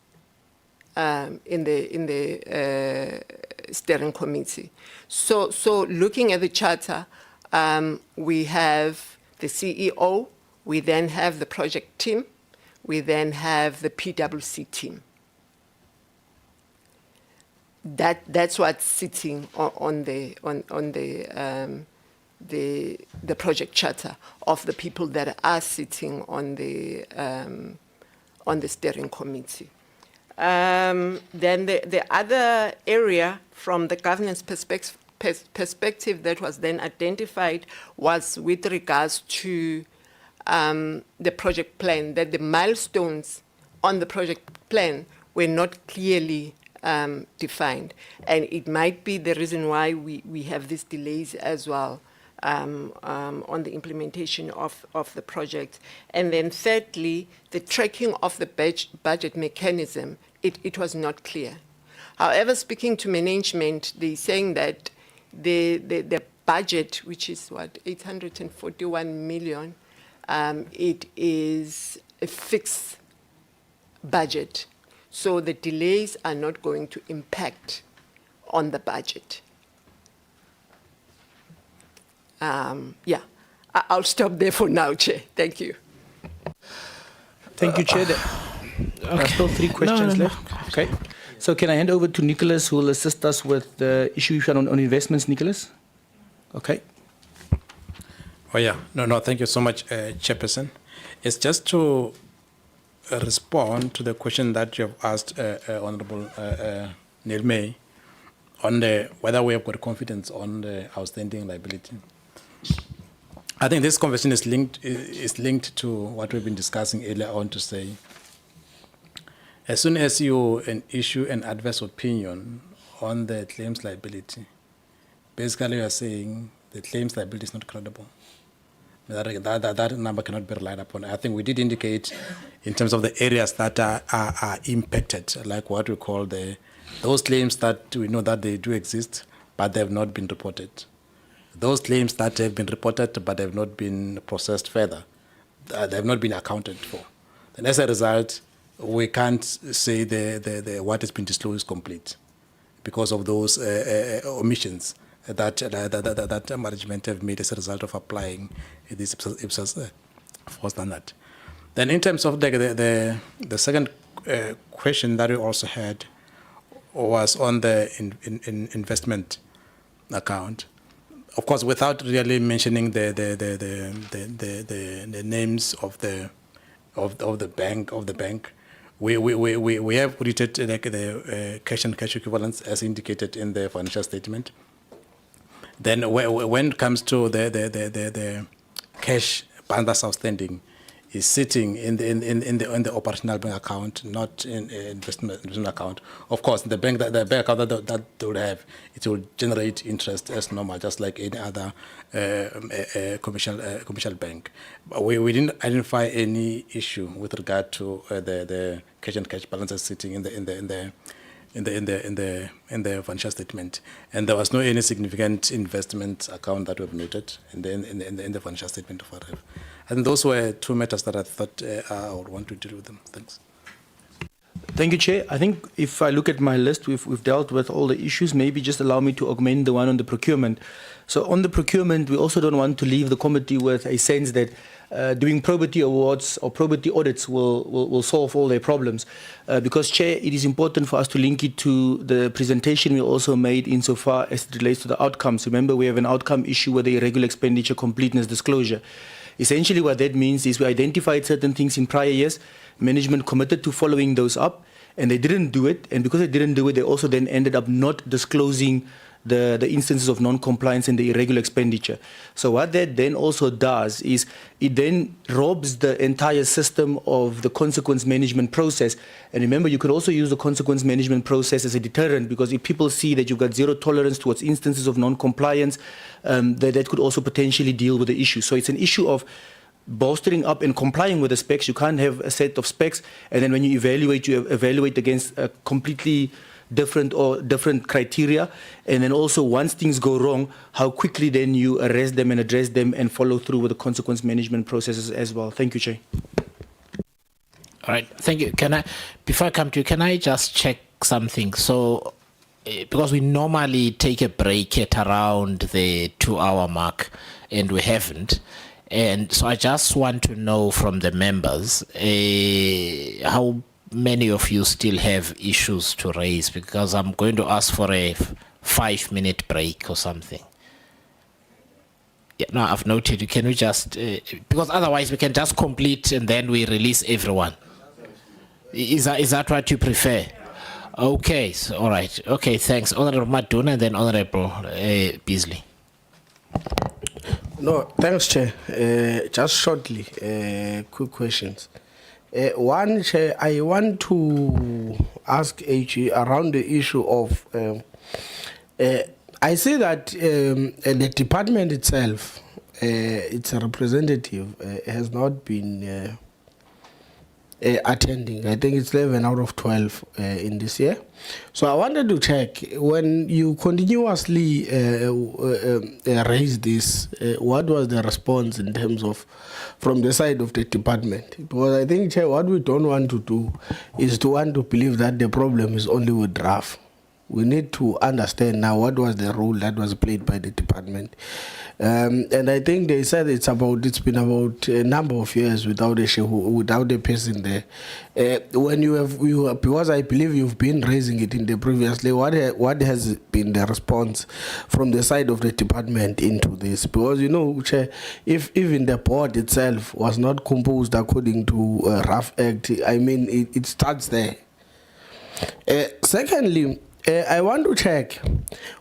in the steering committee. So looking at the charter, we have the CEO, we then have the project team, we then have the PwC team. That's what's sitting on the project charter of the people that are sitting on the steering committee. Then the other area from the governance perspective that was then identified was with regards to the project plan, that the milestones on the project plan were not clearly defined. And it might be the reason why we have these delays as well on the implementation of the project. And then thirdly, the tracking of the budget mechanism, it was not clear. However, speaking to management, they're saying that the budget, which is what, 841 million, it is a fixed budget. So the delays are not going to impact on the budget. Yeah, I'll stop there for now, Chair. Thank you. Thank you, Chair. There are still 3 questions left. Okay. So can I hand over to Nicholas, who will assist us with the issue on investments, Nicholas? Okay. Oh, yeah. No, thank you so much, Chairperson. It's just to respond to the question that you have asked, Honorable Neil May, on whether we have got confidence on the outstanding liability. I think this conversation is linked to what we've been discussing earlier on, to say, as soon as you issue an adverse opinion on the claims liability, basically you are saying the claims liability is not credible. That number cannot be relied upon. I think we did indicate in terms of the areas that are impacted, like what we call those claims that we know that they do exist, but they have not been reported. Those claims that have been reported, but they have not been processed further, they have not been accounted for. And as a result, we can't say what has been disclosed is complete because of those omissions that management have made as a result of applying this Ipsos force standard. Then in terms of the second question that we also had was on the investment account. Of course, without really mentioning the names of the bank, we have audited the cash and cash equivalents as indicated in the financial statement. Then when it comes to the cash balance outstanding, is sitting in the operational bank account, not in investment account. Of course, the bank account that they would have, it will generate interest as normal, just like any other commercial bank. But we didn't identify any issue with regard to the cash and cash balances sitting in the financial statement, and there was no any significant investment account that we've noted in the financial statement of RF. And those were 2 matters that I thought I would want to deal with them. Thanks. Thank you, Chair. I think if I look at my list, we've dealt with all the issues. Maybe just allow me to augment the one on the procurement. So on the procurement, we also don't want to leave the committee with a sense that doing probity awards or probity audits will solve all their problems. Because, Chair, it is important for us to link it to the presentation we also made insofar as it relates to the outcomes. Remember, we have an outcome issue with the irregular expenditure completeness disclosure. Essentially what that means is we identified certain things in prior years, management committed to following those up, and they didn't do it, and because they didn't do it, they also then ended up not disclosing the instances of non-compliance and the irregular expenditure. So what that then also does is it then robs the entire system of the consequence management process. And remember, you could also use the consequence management process as a deterrent, because if people see that you've got zero tolerance towards instances of non-compliance, that could also potentially deal with the issue. So it's an issue of bolstering up and complying with the specs. You can't have a set of specs, and then when you evaluate against a completely different criteria, and then also once things go wrong, how quickly then you arrest them and address them and follow through with the consequence management processes as well. Thank you, Chair. All right, thank you. Before I come to you, can I just check something? So, because we normally take a break at around the 2-hour mark, and we haven't, And so I just want to know from the members how many of you still have issues to raise, because I'm going to ask for a 5-minute break or something. Yeah, no, I've noted. Can we just, because otherwise we can just complete and then we release everyone. Is that what you prefer? Okay, so, all right. Okay, thanks. Honorable Maduna and then Honorable Beasley. No, thanks, Chair. Just shortly, quick questions. One, Chair, I want to ask AG around the issue of, I see that the department itself, its representative, has not been attending. I think it's 11 out of 12 in this year. So I wanted to check, when you continuously raise this, what was the response in terms of from the side of the department? Because I think, Chair, what we don't want to do is to want to believe that the problem is only with draft. We need to understand now what was the role that was played by the department. And I think they said it's been about a number of years without a person there. When you have, because I believe you've been raising it in the previously, what has been the response from the side of the department into this? Because, you know, Chair, if even the board itself was not composed according to RAF Act, I mean, it starts there. Secondly, I want to check,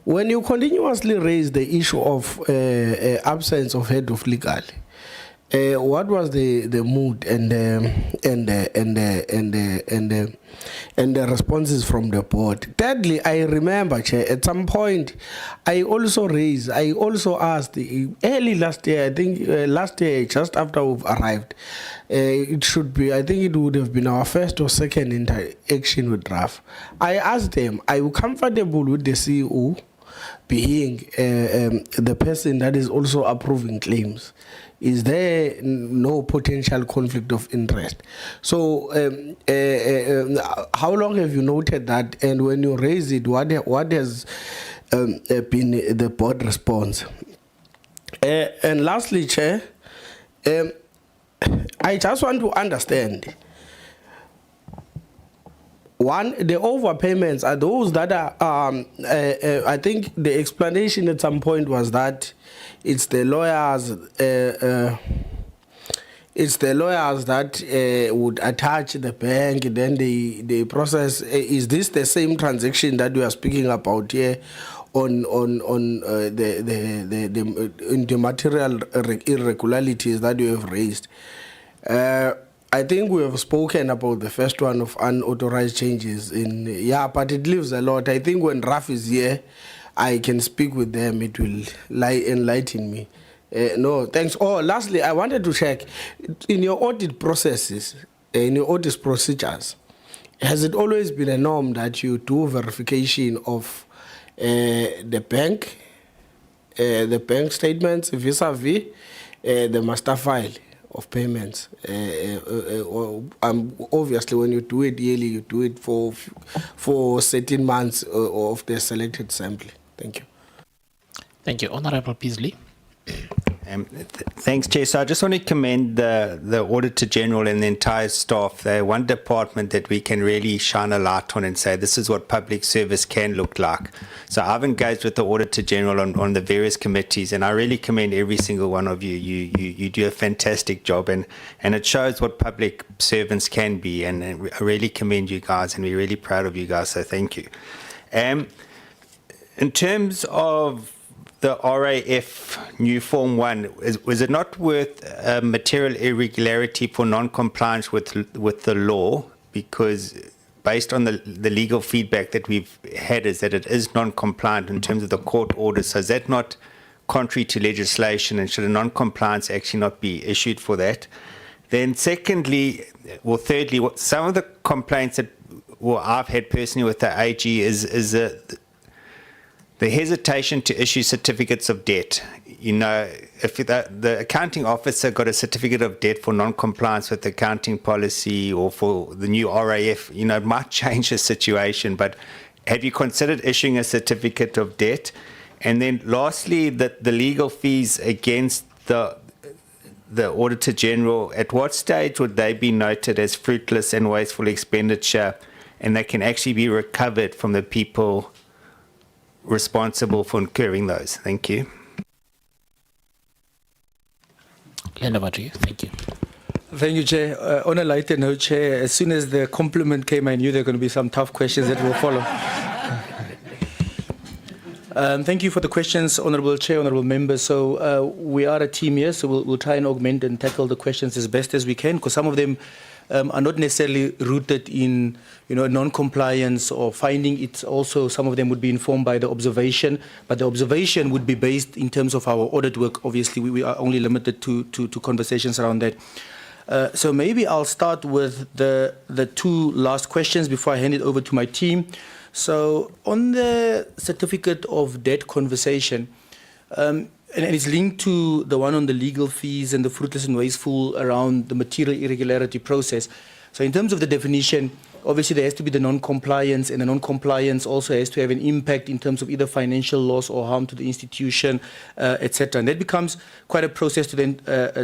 when you continuously raise the issue of absence of head of legal, what was the mood and the responses from the board? Thirdly, I remember, Chair, at some point, I also asked early last year, I think last year, just after we've arrived, it should be, I think it would have been our first or second interaction with RAF. I asked them, are you comfortable with the CEO being the person that is also approving claims? Is there no potential conflict of interest? So how long have you noted that? And when you raise it, what has been the board response? And lastly, Chair, I just want to understand, one, the overpayments are those that are, I think the explanation at some point was that it's the lawyers that would attach the bank, then the process. Is this the same transaction that we are speaking about here on the material irregularities that you have raised? I think we have spoken about the first one of unauthorized changes but it leaves a lot. I think when RAF is here, I can speak with them. It will enlighten me. No, thanks. Oh, lastly, I wanted to check, in your audit processes, in your audit procedures, has it always been a norm that you do verification of the bank statements vis-a-vis the master file of payments? Obviously, when you do it yearly, you do it for certain months of the selected sample. Thank you. Thank you. Honorable Beasley. Thanks, Chair. So I just want to commend the Auditor General and the entire staff. They're one department that we can really shine a light on and say this is what public service can look like. So I've engaged with the Auditor General on the various committees, and I really commend every single one of you. You do a fantastic job, and it shows what public servants can be, and I really commend you guys, and we're really proud of you guys, so thank you. In terms of the RAF new Form 1, was it not worth material irregularity for non-compliance with the law? Because based on the legal feedback that we've had is that it is non-compliant in terms of the court orders. So is that not contrary to legislation, and should a non-compliance actually not be issued for that? Then thirdly, some of the complaints that I've had personally with the AG is the hesitation to issue certificates of debt. You know, if the accounting officer got a certificate of debt for non-compliance with accounting policy or for the new RAF, you know, it might change the situation. But have you considered issuing a certificate of debt? And then lastly, the legal fees against the the Auditor General, at what stage would they be noted as fruitless and wasteful expenditure, and they can actually be recovered from the people responsible for incurring those? Thank you. Hand over to you. Thank you. Thank you, Chair. On a lighter note, Chair, as soon as the compliment came, I knew there were going to be some tough questions that will follow. Thank you for the questions, Honourable Chair, Honourable Members. So we are a team here, so we'll try and augment and tackle the questions as best as we can, because some of them are not necessarily rooted in, non-compliance or finding. It's also, some of them would be informed by the observation, but the observation would be based in terms of our audit work. Obviously, we are only limited to conversations around that. So maybe I'll start with the two last questions before I hand it over to my team. So on the certificate of debt conversation, and it's linked to the one on the legal fees and the fruitless and wasteful around the material irregularity process. So in terms of the definition, obviously there has to be the non-compliance, and the non-compliance also has to have an impact in terms of either financial loss or harm to the institution, etc. And that becomes quite a process to then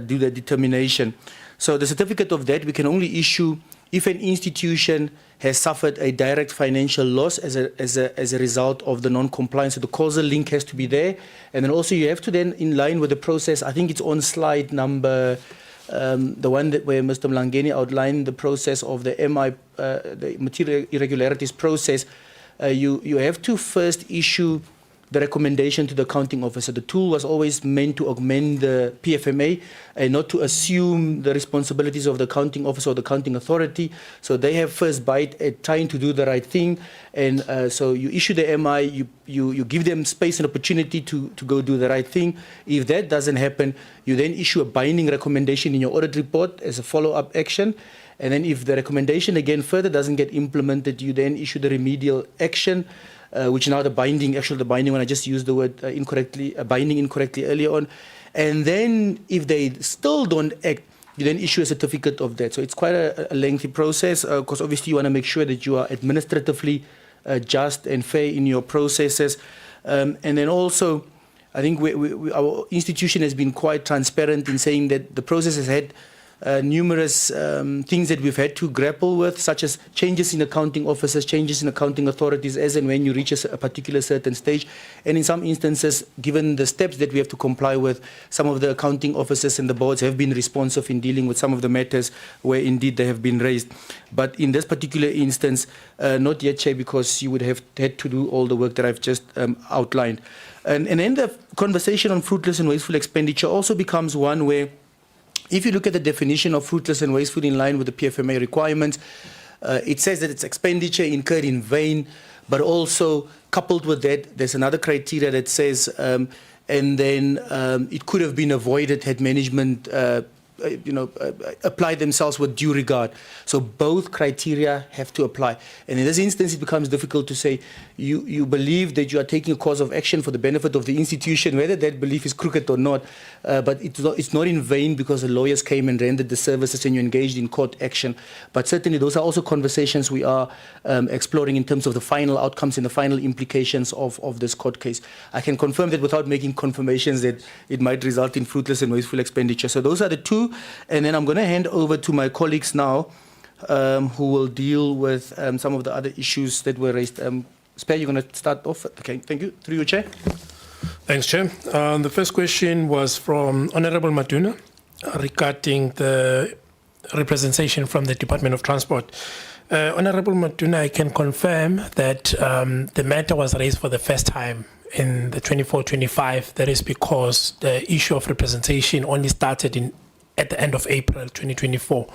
do the determination. So the certificate of debt we can only issue if an institution has suffered a direct financial loss as a result of the non-compliance. So the causal link has to be there. And then also you have to then, in line with the process, I think it's on slide number, the one where Mr. Mlangeni outlined the process of the the material irregularities process, you have to first issue the recommendation to the accounting officer. The tool was always meant to augment the PFMA and not to assume the responsibilities of the accounting officer or the accounting authority. So they have first bite at trying to do the right thing. And so you issue the MI, you give them space and opportunity to go do the right thing. If that doesn't happen, you then issue a binding recommendation in your audit report as a follow-up action. And then if the recommendation again further doesn't get implemented, you then issue the remedial action, which now the binding one, I just used the word binding incorrectly earlier on. And then if they still don't act, you then issue a certificate of debt. So it's quite a lengthy process, because obviously you want to make sure that you are administratively just and fair in your processes. And then also, I think our institution has been quite transparent in saying that the process has had numerous things that we've had to grapple with, such as changes in accounting officers, changes in accounting authorities as and when you reach a particular certain stage. And in some instances, given the steps that we have to comply with, some of the accounting officers and the boards have been responsive in dealing with some of the matters where indeed they have been raised. But in this particular instance, not yet, Chair, because you would have had to do all the work that I've just outlined. And then the conversation on fruitless and wasteful expenditure also becomes one where, if you look at the definition of fruitless and wasteful in line with the PFMA requirements, it says that it's expenditure incurred in vain, but also coupled with that, there's another criteria that says, and then it could have been avoided had management apply themselves with due regard. So both criteria have to apply. And in this instance, it becomes difficult to say you believe that you are taking a course of action for the benefit of the institution, whether that belief is crooked or not. But it's not in vain because the lawyers came and rendered the services and you engaged in court action. But certainly those are also conversations we are exploring in terms of the final outcomes and the final implications of this court case. I can confirm that without making confirmations that it might result in fruitless and wasteful expenditure. So those are the two. And then I'm going to hand over to my colleagues now who will deal with some of the other issues that were raised. Spare, you're going to start off? Okay, thank you. Through you, Chair. Thanks, Chair. The first question was from Honourable Maduna regarding the representation from the Department of Transport. Honourable Maduna, I can confirm that the matter was raised for the first time in the 24-25. That is because the issue of representation only started at the end of April 2024.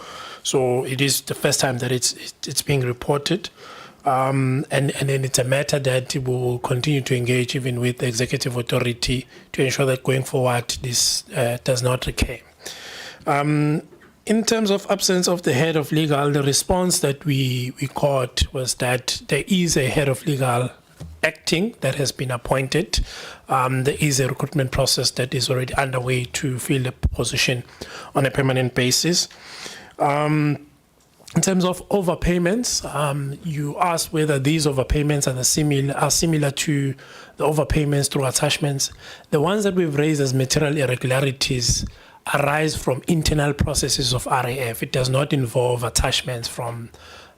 So it is the first time that it's being reported. And then it's a matter that we will continue to engage even with the executive authority to ensure that going forward this does not recur. In terms of absence of the head of legal, the response that we got was that there is a head of legal acting that has been appointed. There is a recruitment process that is already underway to fill the position on a permanent basis. In terms of overpayments, you asked whether these overpayments are similar to the overpayments through attachments. The ones that we've raised as material irregularities arise from internal processes of RAF. It does not involve attachments from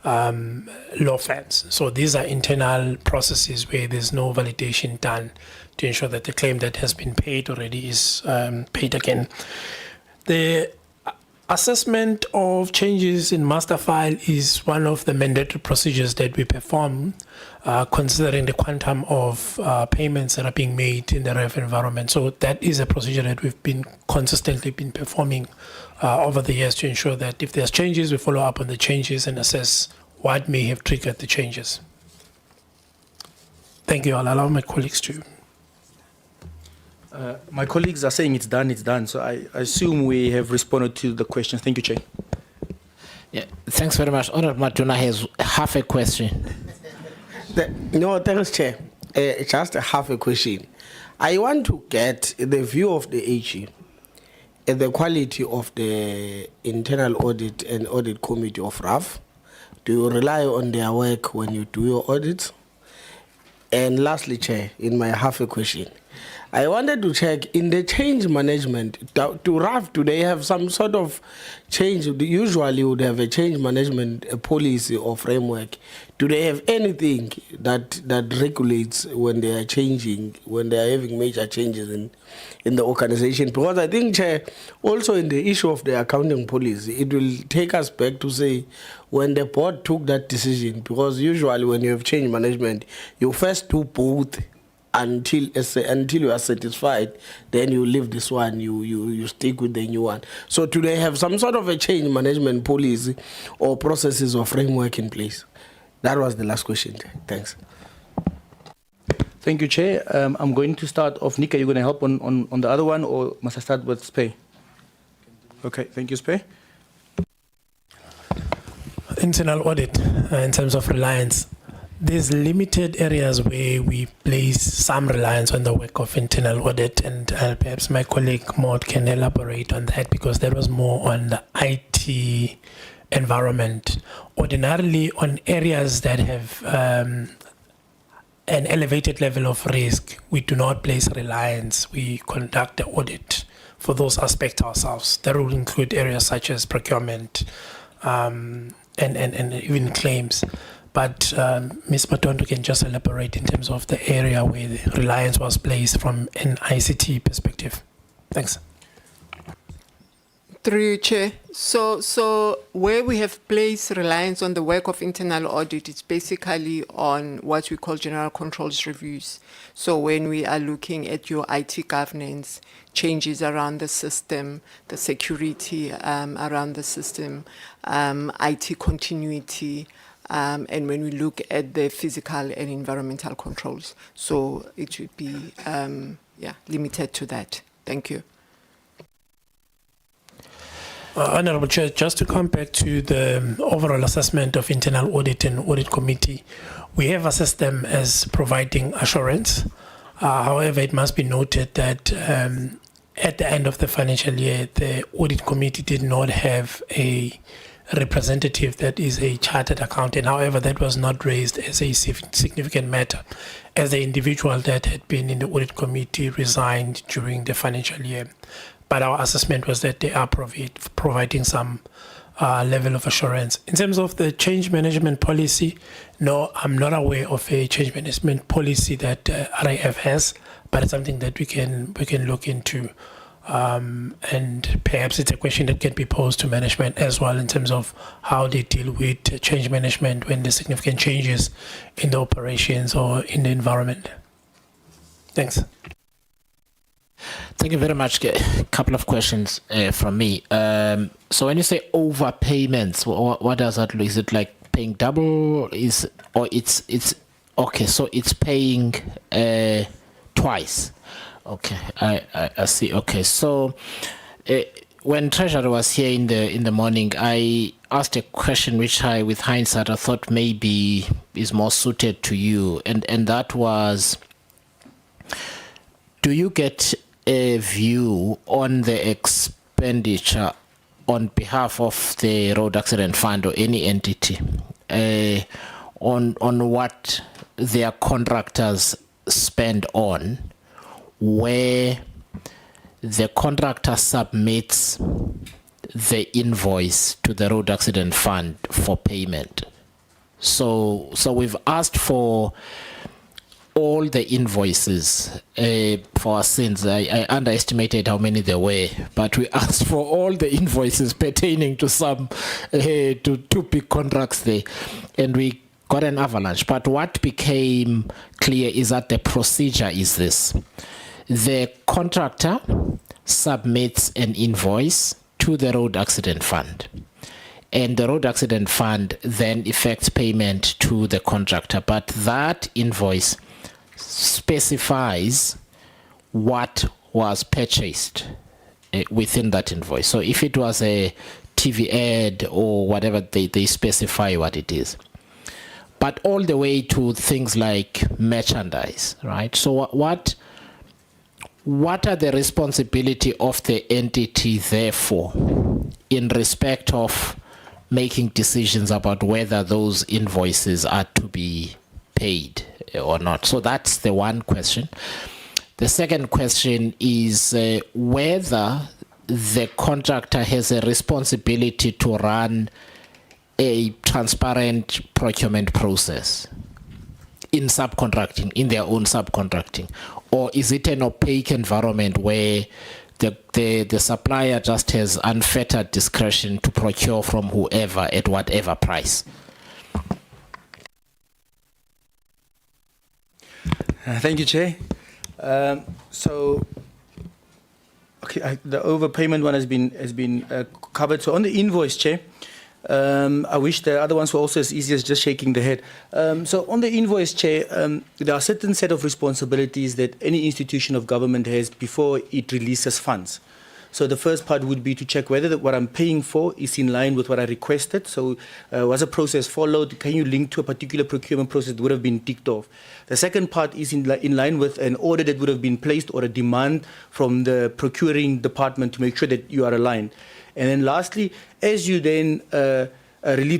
law firms. So these are internal processes where there's no validation done to ensure that the claim that has been paid already is paid again. The assessment of changes in master file is one of the mandatory procedures that we perform, considering the quantum of payments that are being made in the RAF environment. So that is a procedure that we've been consistently been performing over the years to ensure that if there's changes, we follow up on the changes and assess what may have triggered the changes. Thank you. I'll allow my colleagues to. My colleagues are saying it's done. So I assume we have responded to the questions. Thank you, Chair. Yeah, thanks very much. Honorable Matuna has half a question. No, thanks, Chair. Just half a question. I want to get the view of the AG and the quality of the internal audit and audit committee of RAF. Do you rely on their work when you do your audits? And lastly, Chair, in my half a question, I wanted to check in the change management to RAF, do they have some sort of change? Usually would have a change management policy or framework. Do they have anything that regulates when they are changing, when they are having major changes in the organization? Because I think, Chair, also in the issue of the accounting policy, it will take us back to say when the board took that decision, because usually when you have change management, you first do both until you are satisfied, then you leave this one, you stick with the new one. So do they have some sort of a change management policy or processes or framework in place? That was the last question. Thanks. Thank you, Chair. I'm going to start off. Nick, are you going to help on the other one, or must I start with Spey? Okay, thank you, Spey. Internal audit in terms of reliance. There's limited areas where we place some reliance on the work of internal audit, and perhaps my colleague Maud can elaborate on that because that was more on the IT environment. Ordinarily, on areas that have an elevated level of risk, we do not place reliance. We conduct the audit for those aspects ourselves. That will include areas such as procurement and even claims. But Ms. Matondo can just elaborate in terms of the area where the reliance was placed from an ICT perspective. Thanks. Through you, Chair. So where we have placed reliance on the work of internal audit, it's basically on what we call general controls reviews. So when we are looking at your IT governance, changes around the system, the security around the system, IT continuity, and when we look at the physical and environmental controls. So it should be limited to that. Thank you. Honorable Chair, just to come back to the overall assessment of internal audit and audit committee, we have assessed them as providing assurance. However, it must be noted that at the end of the financial year, the audit committee did not have a representative that is a chartered accountant. However, that was not raised as a significant matter, as the individual that had been in the audit committee resigned during the financial year. But our assessment was that they are providing some level of assurance. In terms of the change management policy, no, I'm not aware of a change management policy that RAF has, but it's something that we can look into. And perhaps it's a question that can be posed to management as well in terms of how they deal with change management when there's significant changes in the operations or in the environment. Thanks. Thank you very much. A couple of questions from me. So when you say overpayments, what does that look? Is it like paying double? It's okay? So it's paying twice. Okay, I see. Okay, so when Treasury was here in the morning, I asked a question which with hindsight, I thought maybe is more suited to you, and that was, do you get a view on the expenditure on behalf of the Road Accident Fund or any entity on what their contractors spend on, where the contractor submits the invoice to the road accident fund for payment. So we've asked for all the invoices for our sins. I underestimated how many there were, but we asked for all the invoices pertaining to some to two big contracts there, and we got an avalanche. But what became clear is that the procedure is this: the contractor submits an invoice to the road accident fund, and the road accident fund then effects payment to the contractor. But that invoice specifies what was purchased within that invoice. So if it was a TV ad or whatever, they specify what it is. But all the way to things like merchandise, right? So what are the responsibility of the entity, therefore, in respect of making decisions about whether those invoices are to be paid or not? So that's the one question. The second question is whether the contractor has a responsibility to run a transparent procurement process in subcontracting, in their own subcontracting, or is it an opaque environment where the supplier just has unfettered discretion to procure from whoever at whatever price? Thank you, Chair. So, okay, the overpayment one has been covered. So on the invoice, Chair, I wish the other ones were also as easy as just shaking the head. So on the invoice, Chair, there are a certain set of responsibilities that any institution of government has before it releases funds. So the first part would be to check whether what I'm paying for is in line with what I requested. So was a process followed? Can you link to a particular procurement process that would have been ticked off? The second part is in line with an order that would have been placed or a demand from the procuring department to make sure that you are aligned. And then lastly, as you then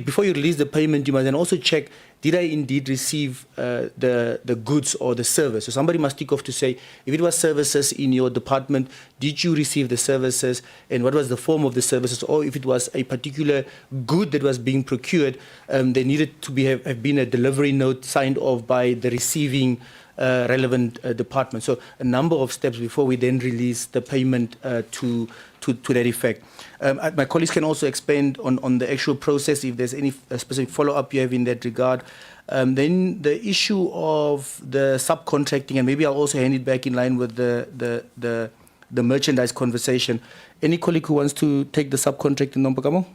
before you release the payment, you must then also check, did I indeed receive the goods or the service? So somebody must tick off to say, if it was services in your department, did you receive the services, and what was the form of the services? Or if it was a particular good that was being procured, there needed to have been a delivery note signed off by the receiving relevant department. So a number of steps before we then release the payment to that effect. My colleagues can also expand on the actual process if there's any specific follow-up you have in that regard. Then the issue of the subcontracting, and maybe I'll also hand it back in line with the merchandise conversation. Any colleague who wants to take the subcontracting, Nompagamo?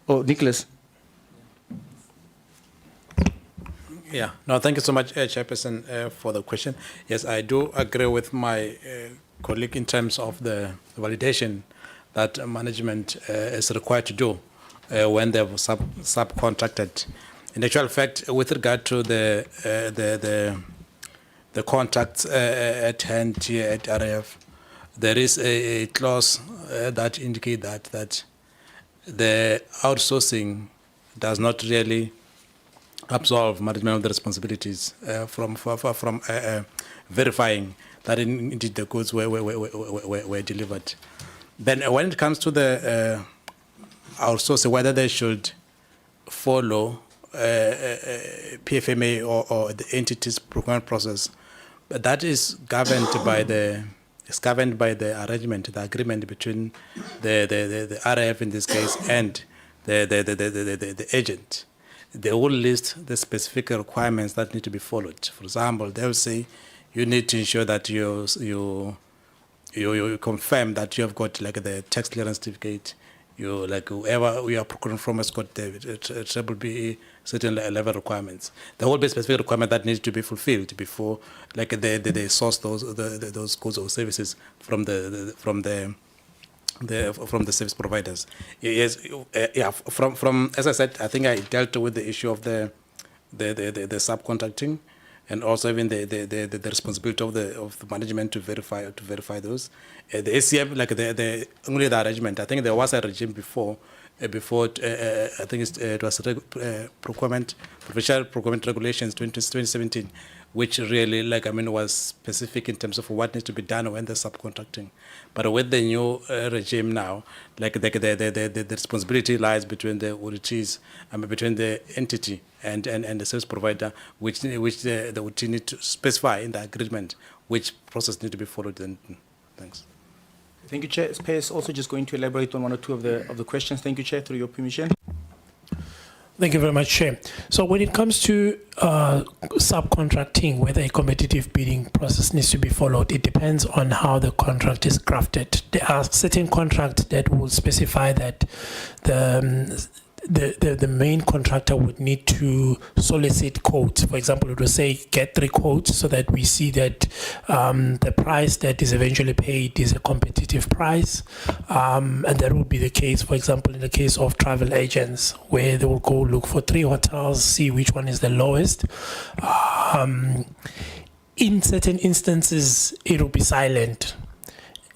Or Nicholas? Yeah, no, thank you so much, Chairperson, for the question. Yes, I do agree with my colleague in terms of the validation that management is required to do when they've subcontracted. In actual fact, with regard to the contracts at hand here at RAF, there is a clause that indicates that the outsourcing does not really absolve management of the responsibilities from verifying that indeed the goods were delivered. Then when it comes to the outsourcing, whether they should follow PFMA or the entity's procurement process, that is governed by the arrangement, the agreement between the RAF in this case and the agent. They will list the specific requirements that need to be followed. For example, they will say you need to ensure that you confirm that you have got like the tax clearance certificate. You like whoever we are procuring from has got the triple B certain level requirements. There will be specific requirement that needs to be fulfilled before like they source those goods or services from the service providers. Yes, yeah. From as I said, I think I dealt with the issue of the subcontracting, and also even the responsibility of the management to verify those. The ACM, like the only the arrangement. I think there was a regime before. I think it was procurement, provincial procurement regulations 2017, which really, was specific in terms of what needs to be done when they're subcontracting. But with the new regime now, the responsibility lies between the auditees, between the entity and the service provider, which the auditee need to specify in the agreement which process need to be followed. Then, thanks. Thank you, Chair. Chair is also just going to elaborate on one or two of the questions. Thank you, Chair, through your permission. Thank you very much, Chair. So when it comes to subcontracting, whether a competitive bidding process needs to be followed, it depends on how the contract is crafted. There are certain contracts that will specify that the main contractor would need to solicit quotes. For example, it will say get 3 quotes so that we see that the price that is eventually paid is a competitive price. And that would be the case, for example, in the case of travel agents, where they will go look for 3 hotels, see which one is the lowest. In certain instances, it will be silent.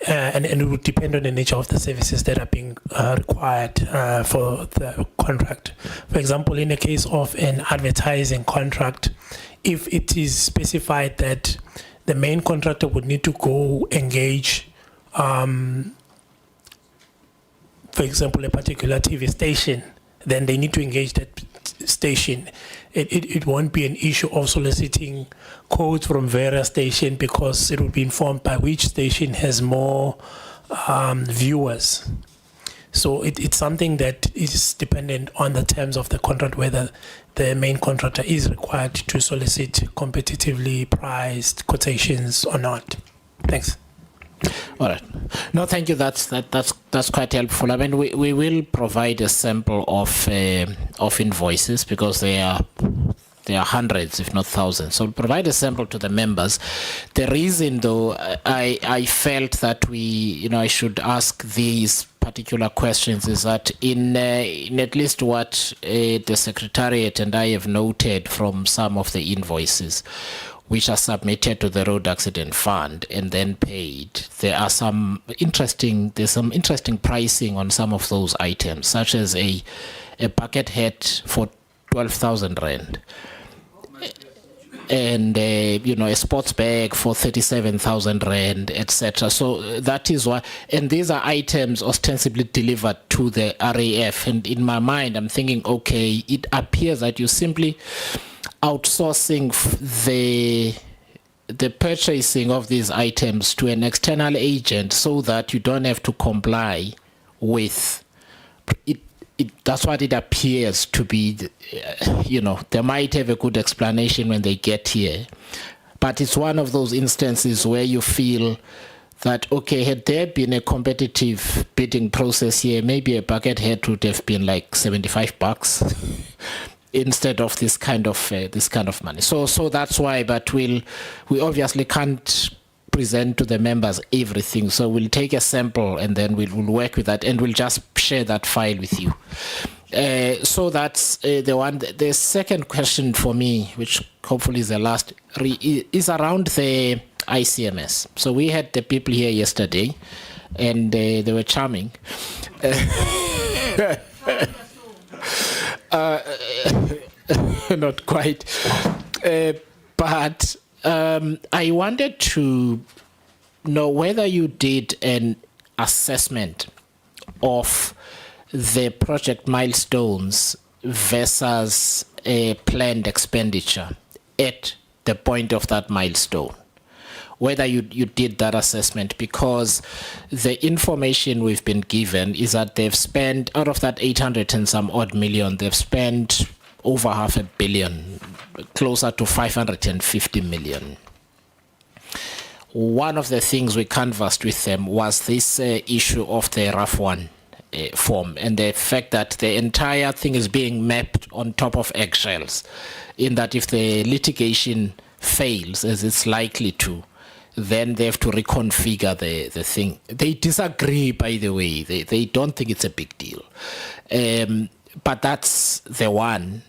And it would depend on the nature of the services that are being required for the contract. For example, in the case of an advertising contract, if it is specified that the main contractor would need to go engage, for example, a particular TV station, then they need to engage that station. It won't be an issue of soliciting quotes from various stations because it will be informed by which station has more viewers. So it's something that is dependent on the terms of the contract, whether the main contractor is required to solicit competitively priced quotations or not. Thanks. All right. No, thank you. That's quite helpful. I mean, we will provide a sample of invoices because there are hundreds, if not thousands. So we'll provide a sample to the members. The reason, though, I felt that I should ask these particular questions is that in at least what the Secretariat and I have noted from some of the invoices, which are submitted to the Road Accident Fund and then paid, there's some interesting pricing on some of those items, such as a bucket hat for 12,000 rand, and a sports bag for 37,000 rand, etc. So that is why, and these are items ostensibly delivered to the RAF. And in my mind, I'm thinking, okay, it appears that you simply outsourcing the purchasing of these items to an external agent so that you don't have to comply with it. That's what it appears to be. They might have a good explanation when they get here, but it's one of those instances where you feel that, okay, had there been a competitive bidding process here, maybe a bucket hat would have been like $75 instead of this kind of money. So that's why. But we obviously can't present to the members everything. So we'll take a sample and then we'll work with that, and we'll just share that file with you. So that's the one. The second question for me, which hopefully is the last, is around the ICMS. So we had the people here yesterday, and they were charming. Not quite, but I wanted to know whether you did an assessment of the project milestones versus a planned expenditure at the point of that milestone. Whether you did that assessment, because the information we've been given is that they've spent, out of that 800 and some odd million, they've spent over $500 million, closer to 550 million. One of the things we canvassed with them was this issue of the rough one form, and the fact that the entire thing is being mapped on top of eggshells, in that if the litigation fails, as it's likely to, then they have to reconfigure the thing. They disagree, by the way. They don't think it's a big deal. But that's the one.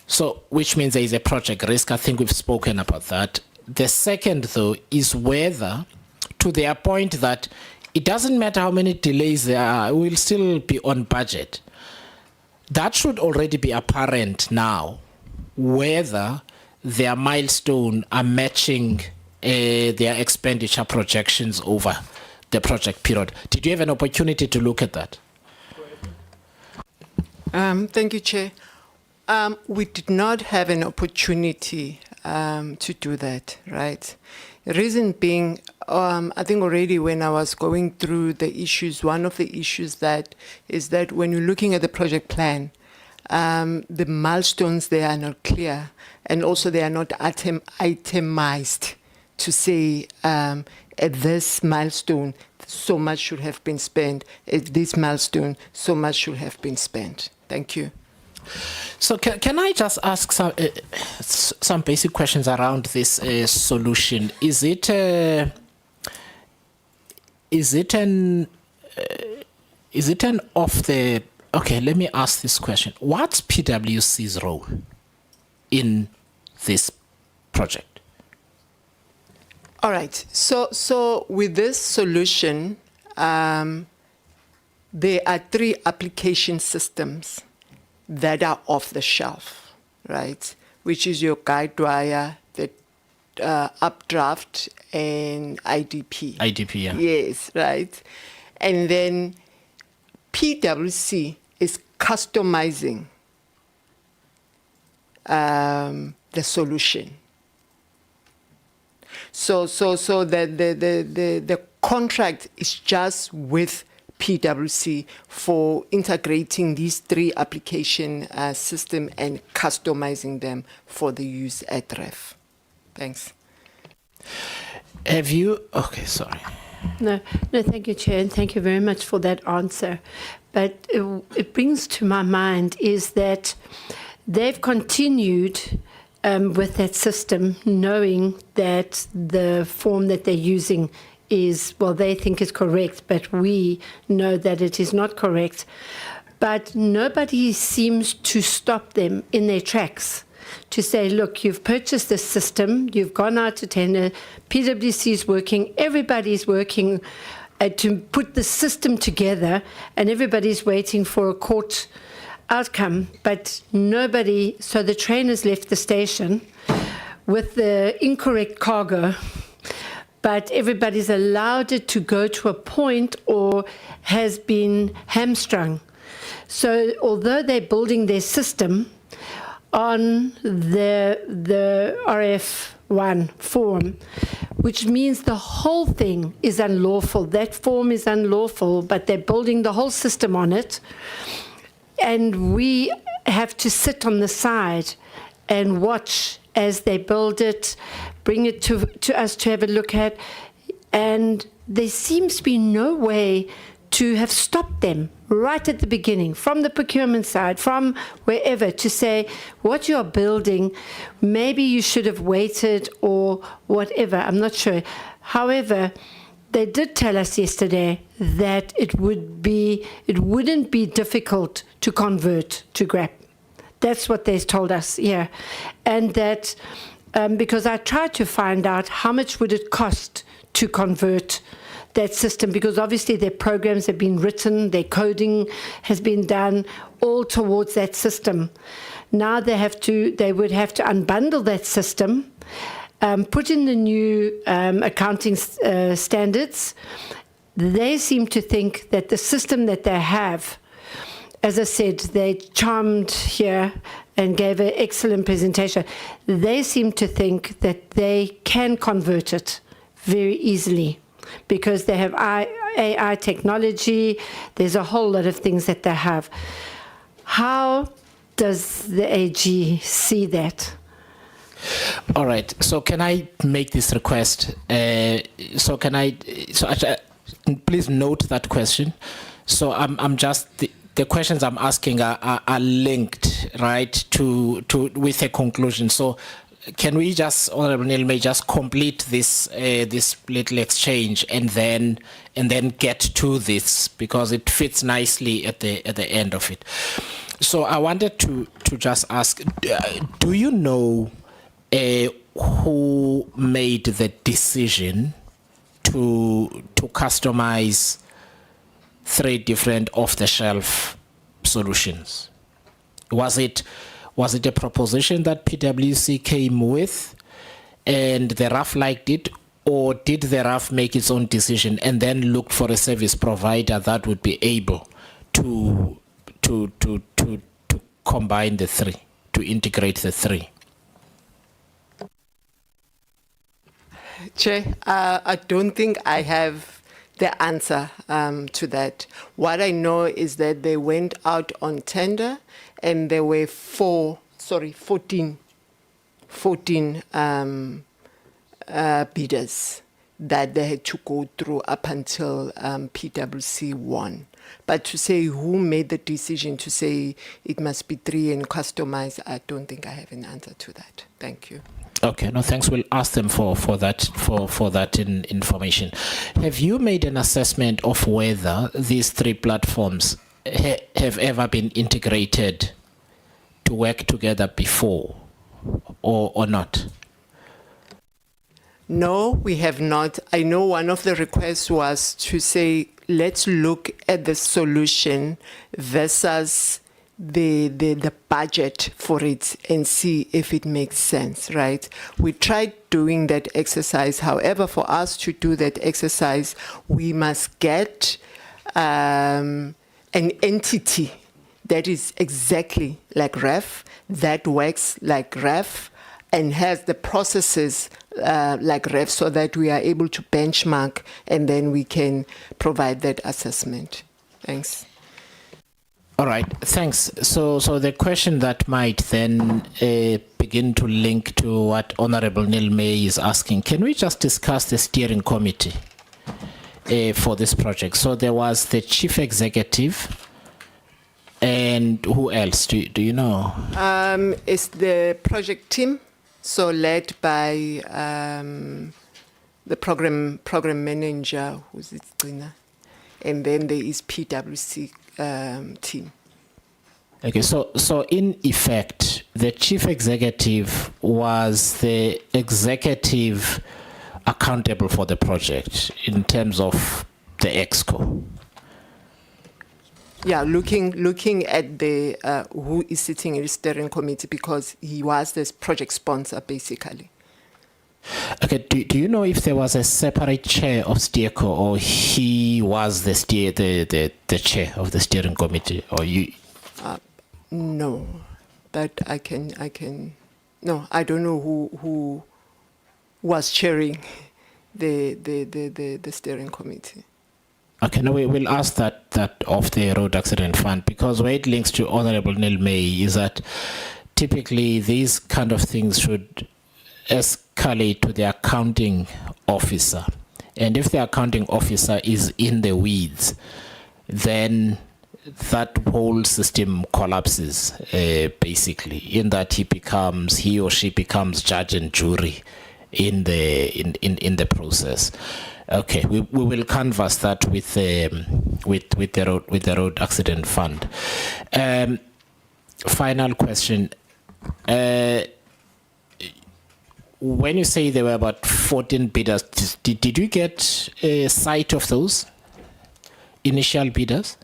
So, which means there is a project risk. I think we've spoken about that. The second, though, is whether, to the point that it doesn't matter how many delays there are, we'll still be on budget. That should already be apparent now, whether their milestone are matching their expenditure projections over the project period. Did you have an opportunity to look at that? Thank you, Chair. We did not have an opportunity to do that, right? The reason being, I think already when I was going through the issues, one of the issues that is that when you're looking at the project plan, the milestones there are not clear, and also they are not itemized to say at this milestone so much should have been spent, at this milestone so much should have been spent. Thank you. So can I just ask some basic questions around this solution? Is it an off the? Okay, let me ask this question. What's PwC's role in this project? All right. So with this solution, there are 3 application systems that are off the shelf, right? Which is your guide wire, the updraft, and IDP. IDP, yeah. Yes, right. And then PwC is customizing the solution. So the contract is just with PwC for integrating these 3 application system and customizing them for the use at REF. Thanks. Have you? Okay, sorry. No, thank you, Chair, and thank you very much for that answer. But it brings to my mind is that they've continued with that system, knowing that the form that they're using is, well, they think is correct, but we know that it is not correct. But nobody seems to stop them in their tracks to say, look, you've purchased this system, you've gone out to tender, PwC is working, everybody's working to put the system together, and everybody's waiting for a court outcome, but nobody, so the train has left the station with the incorrect cargo, but everybody's allowed it to go to a point or has been hamstrung. So although they're building their system on the RF1 form, which means the whole thing is unlawful. That form is unlawful, but they're building the whole system on it. And we have to sit on the side and watch as they build it, bring it to us to have a look at. And there seems to be no way to have stopped them right at the beginning, from the procurement side, from wherever, to say, what you're building, maybe you should have waited or whatever, I'm not sure. However, they did tell us yesterday that it wouldn't be difficult to convert to GRAP. That's what they told us, yeah. And that, because I tried to find out how much would it cost to convert that system, because obviously their programs have been written, their coding has been done, all towards that system. Now they would have to unbundle that system, put in the new accounting standards. They seem to think that the system that they have, as I said, they charmed here and gave an excellent presentation. They seem to think that they can convert it very easily, because they have AI technology, there's a whole lot of things that they have. How does the AG see that? All right, so can I make this request? Please note that question. So I'm just, the questions I'm asking are linked, right, with a conclusion. So can we just, Honorable Neil may just complete this this little exchange and then get to this, because it fits nicely at the end of it. So I wanted to just ask, do you know who made the decision to customize 3 different off-the-shelf solutions? Was it Was it a proposition that PwC came with and the RAF liked it, or did the RAF make its own decision and then looked for a service provider that would be able to combine the three, to integrate the three? Chair, I don't think I have the answer to that. What I know is that they went out on tender and there were 14 bidders that they had to go through up until PwC won. But to say who made the decision to say it must be 3 and customized, I don't think I have an answer to that. Thank you. Okay, no, thanks. We'll ask them for that information. Have you made an assessment of whether these 3 platforms have ever been integrated to work together before, or not? No, we have not. I know one of the requests was to say, let's look at the solution versus the budget for it and see if it makes sense, right? We tried doing that exercise. However, for us to do that exercise, we must get an entity that is exactly like REF, that works like REF, and has the processes like REF, so that we are able to benchmark and then we can provide that assessment. Thanks. All right, thanks. So the question that might then begin to link to what Honorable Neil May is asking, can we just discuss the steering committee for this project? So there was the chief executive, and who else? Do you know? It's the project team, so led by the program manager, who's it, Gina? And then there is PwC team. Okay, so in effect, the chief executive was the executive accountable for the project in terms of the EXCO. Yeah, looking at the who is sitting in the steering committee, because he was this project sponsor basically. Okay, do you know if there was a separate chair of STEERCO, or he was the chair of the steering committee, or you? No, but I can. No, I don't know who was chairing the steering committee. Okay, no, we will ask that of the Road Accident Fund, because where it links to Honorable Neil May is that typically these kind of things should escalate to the accounting officer, and if the accounting officer is in the weeds, then that whole system collapses basically, in that he or she becomes judge and jury in the process. Okay, we will canvass that with the Road Accident Fund. Final question. When you say there were about 14 bidders, did you get a sight of those initial bidders?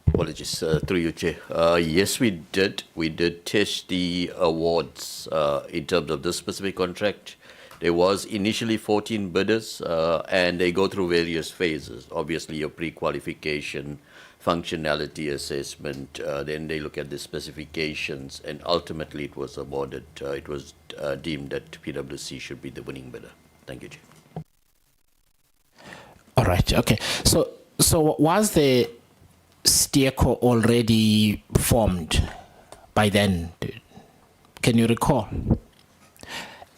Apologies, through you, Chair. Yes, we did. We did test the awards in terms of this specific contract. There was initially 14 bidders, and they go through various phases. Obviously, your pre-qualification, functionality assessment, then they look at the specifications, and ultimately it was awarded. It was deemed that PwC should be the winning bidder. Thank you, Chair. All right. Okay. So was the STEERCO already formed by then? Can you recall?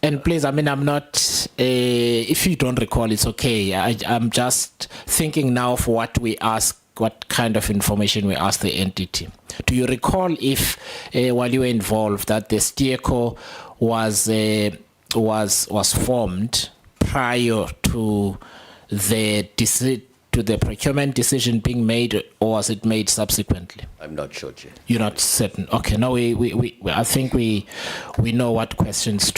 And please, I mean, I'm not, if you don't recall, it's okay. I'm just thinking now of what we ask, what kind of information we ask the entity. Do you recall if, while you were involved, that the STEERCO was formed prior to the procurement decision being made, or was it made subsequently? I'm not sure, Chair. You're not certain. Okay, no, I think we know what questions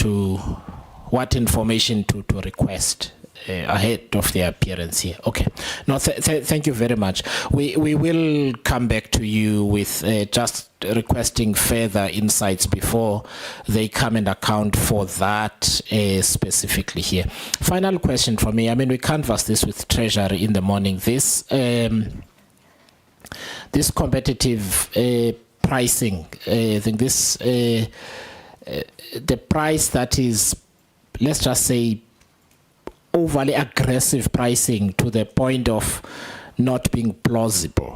what information to request ahead of their appearance here. Okay. No, thank you very much. We will come back to you with just requesting further insights before they come and account for that specifically here. Final question for me. I mean, we canvassed this with Treasury in the morning. This competitive pricing, I think this the price that is, let's just say, overly aggressive pricing to the point of not being plausible.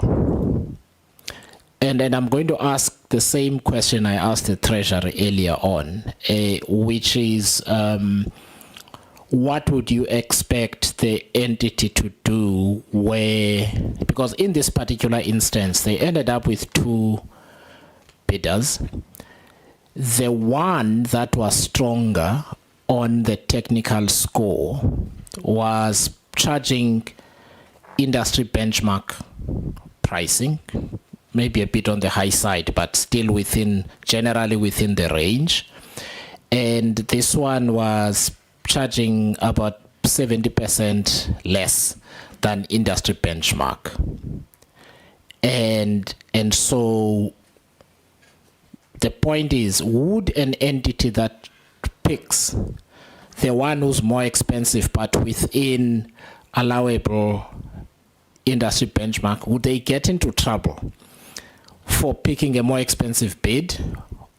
And then I'm going to ask the same question I asked the Treasury earlier on, which is what would you expect the entity to do where, because in this particular instance, they ended up with two bidders. The one that was stronger on the technical score was charging industry benchmark pricing, maybe a bit on the high side, but still generally within the range. And this one was charging about 70% less than industry benchmark. And so the point is, would an entity that picks the one who's more expensive but within allowable industry benchmark, would they get into trouble for picking a more expensive bid?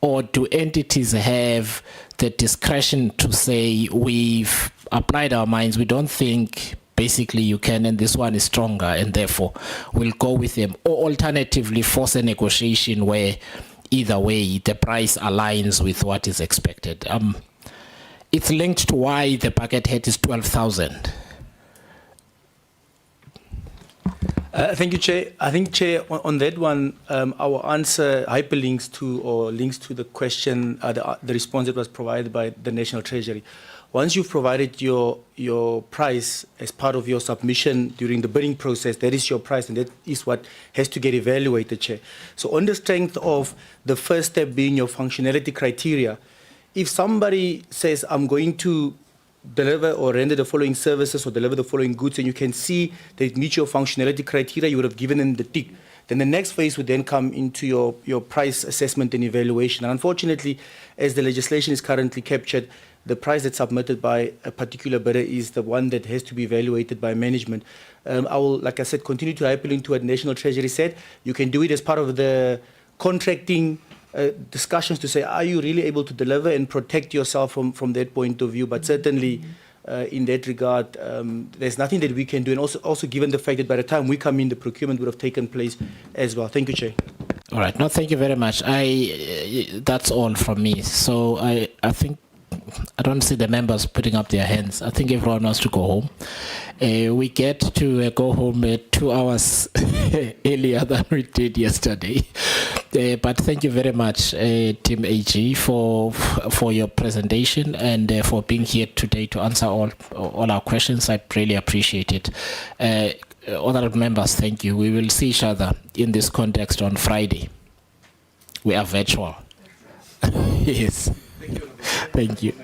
Or do entities have the discretion to say, we've applied our minds, we don't think basically you can, and this one is stronger, and therefore we'll go with them? Or alternatively, force a negotiation where either way the price aligns with what is expected? It's linked to why the bucket head is 12,000. Thank you, Chair. I think, Chair, on that one, our answer hyperlinks to or links to the question, the response that was provided by the National Treasury. Once you've provided your price as part of your submission during the bidding process, that is your price, and that is what has to get evaluated, Chair. So on the strength of the first step being your functionality criteria, if somebody says, I'm going to deliver or render the following services or deliver the following goods, and you can see that it meets your functionality criteria, you would have given them the tick. Then the next phase would then come into your price assessment and evaluation. And unfortunately, as the legislation is currently captured, the price that's submitted by a particular bidder is the one that has to be evaluated by management. I will, like I said, continue to hyperlink to what National Treasury said. You can do it as part of the contracting discussions to say, are you really able to deliver and protect yourself from that point of view? But certainly, in that regard, there's nothing that we can do. And also given the fact that by the time we come in, the procurement would have taken place as well. Thank you, Chair. All right. No, thank you very much. That's all from me. So I think I don't see the members putting up their hands. I think everyone wants to go home. We get to go home 2 hours earlier than we did yesterday. But thank you very much, Team AG, for your presentation and for being here today to answer all our questions. I really appreciate it. Honorable members, thank you. We will see each other in this context on Friday. We are virtual. Yes. Thank you.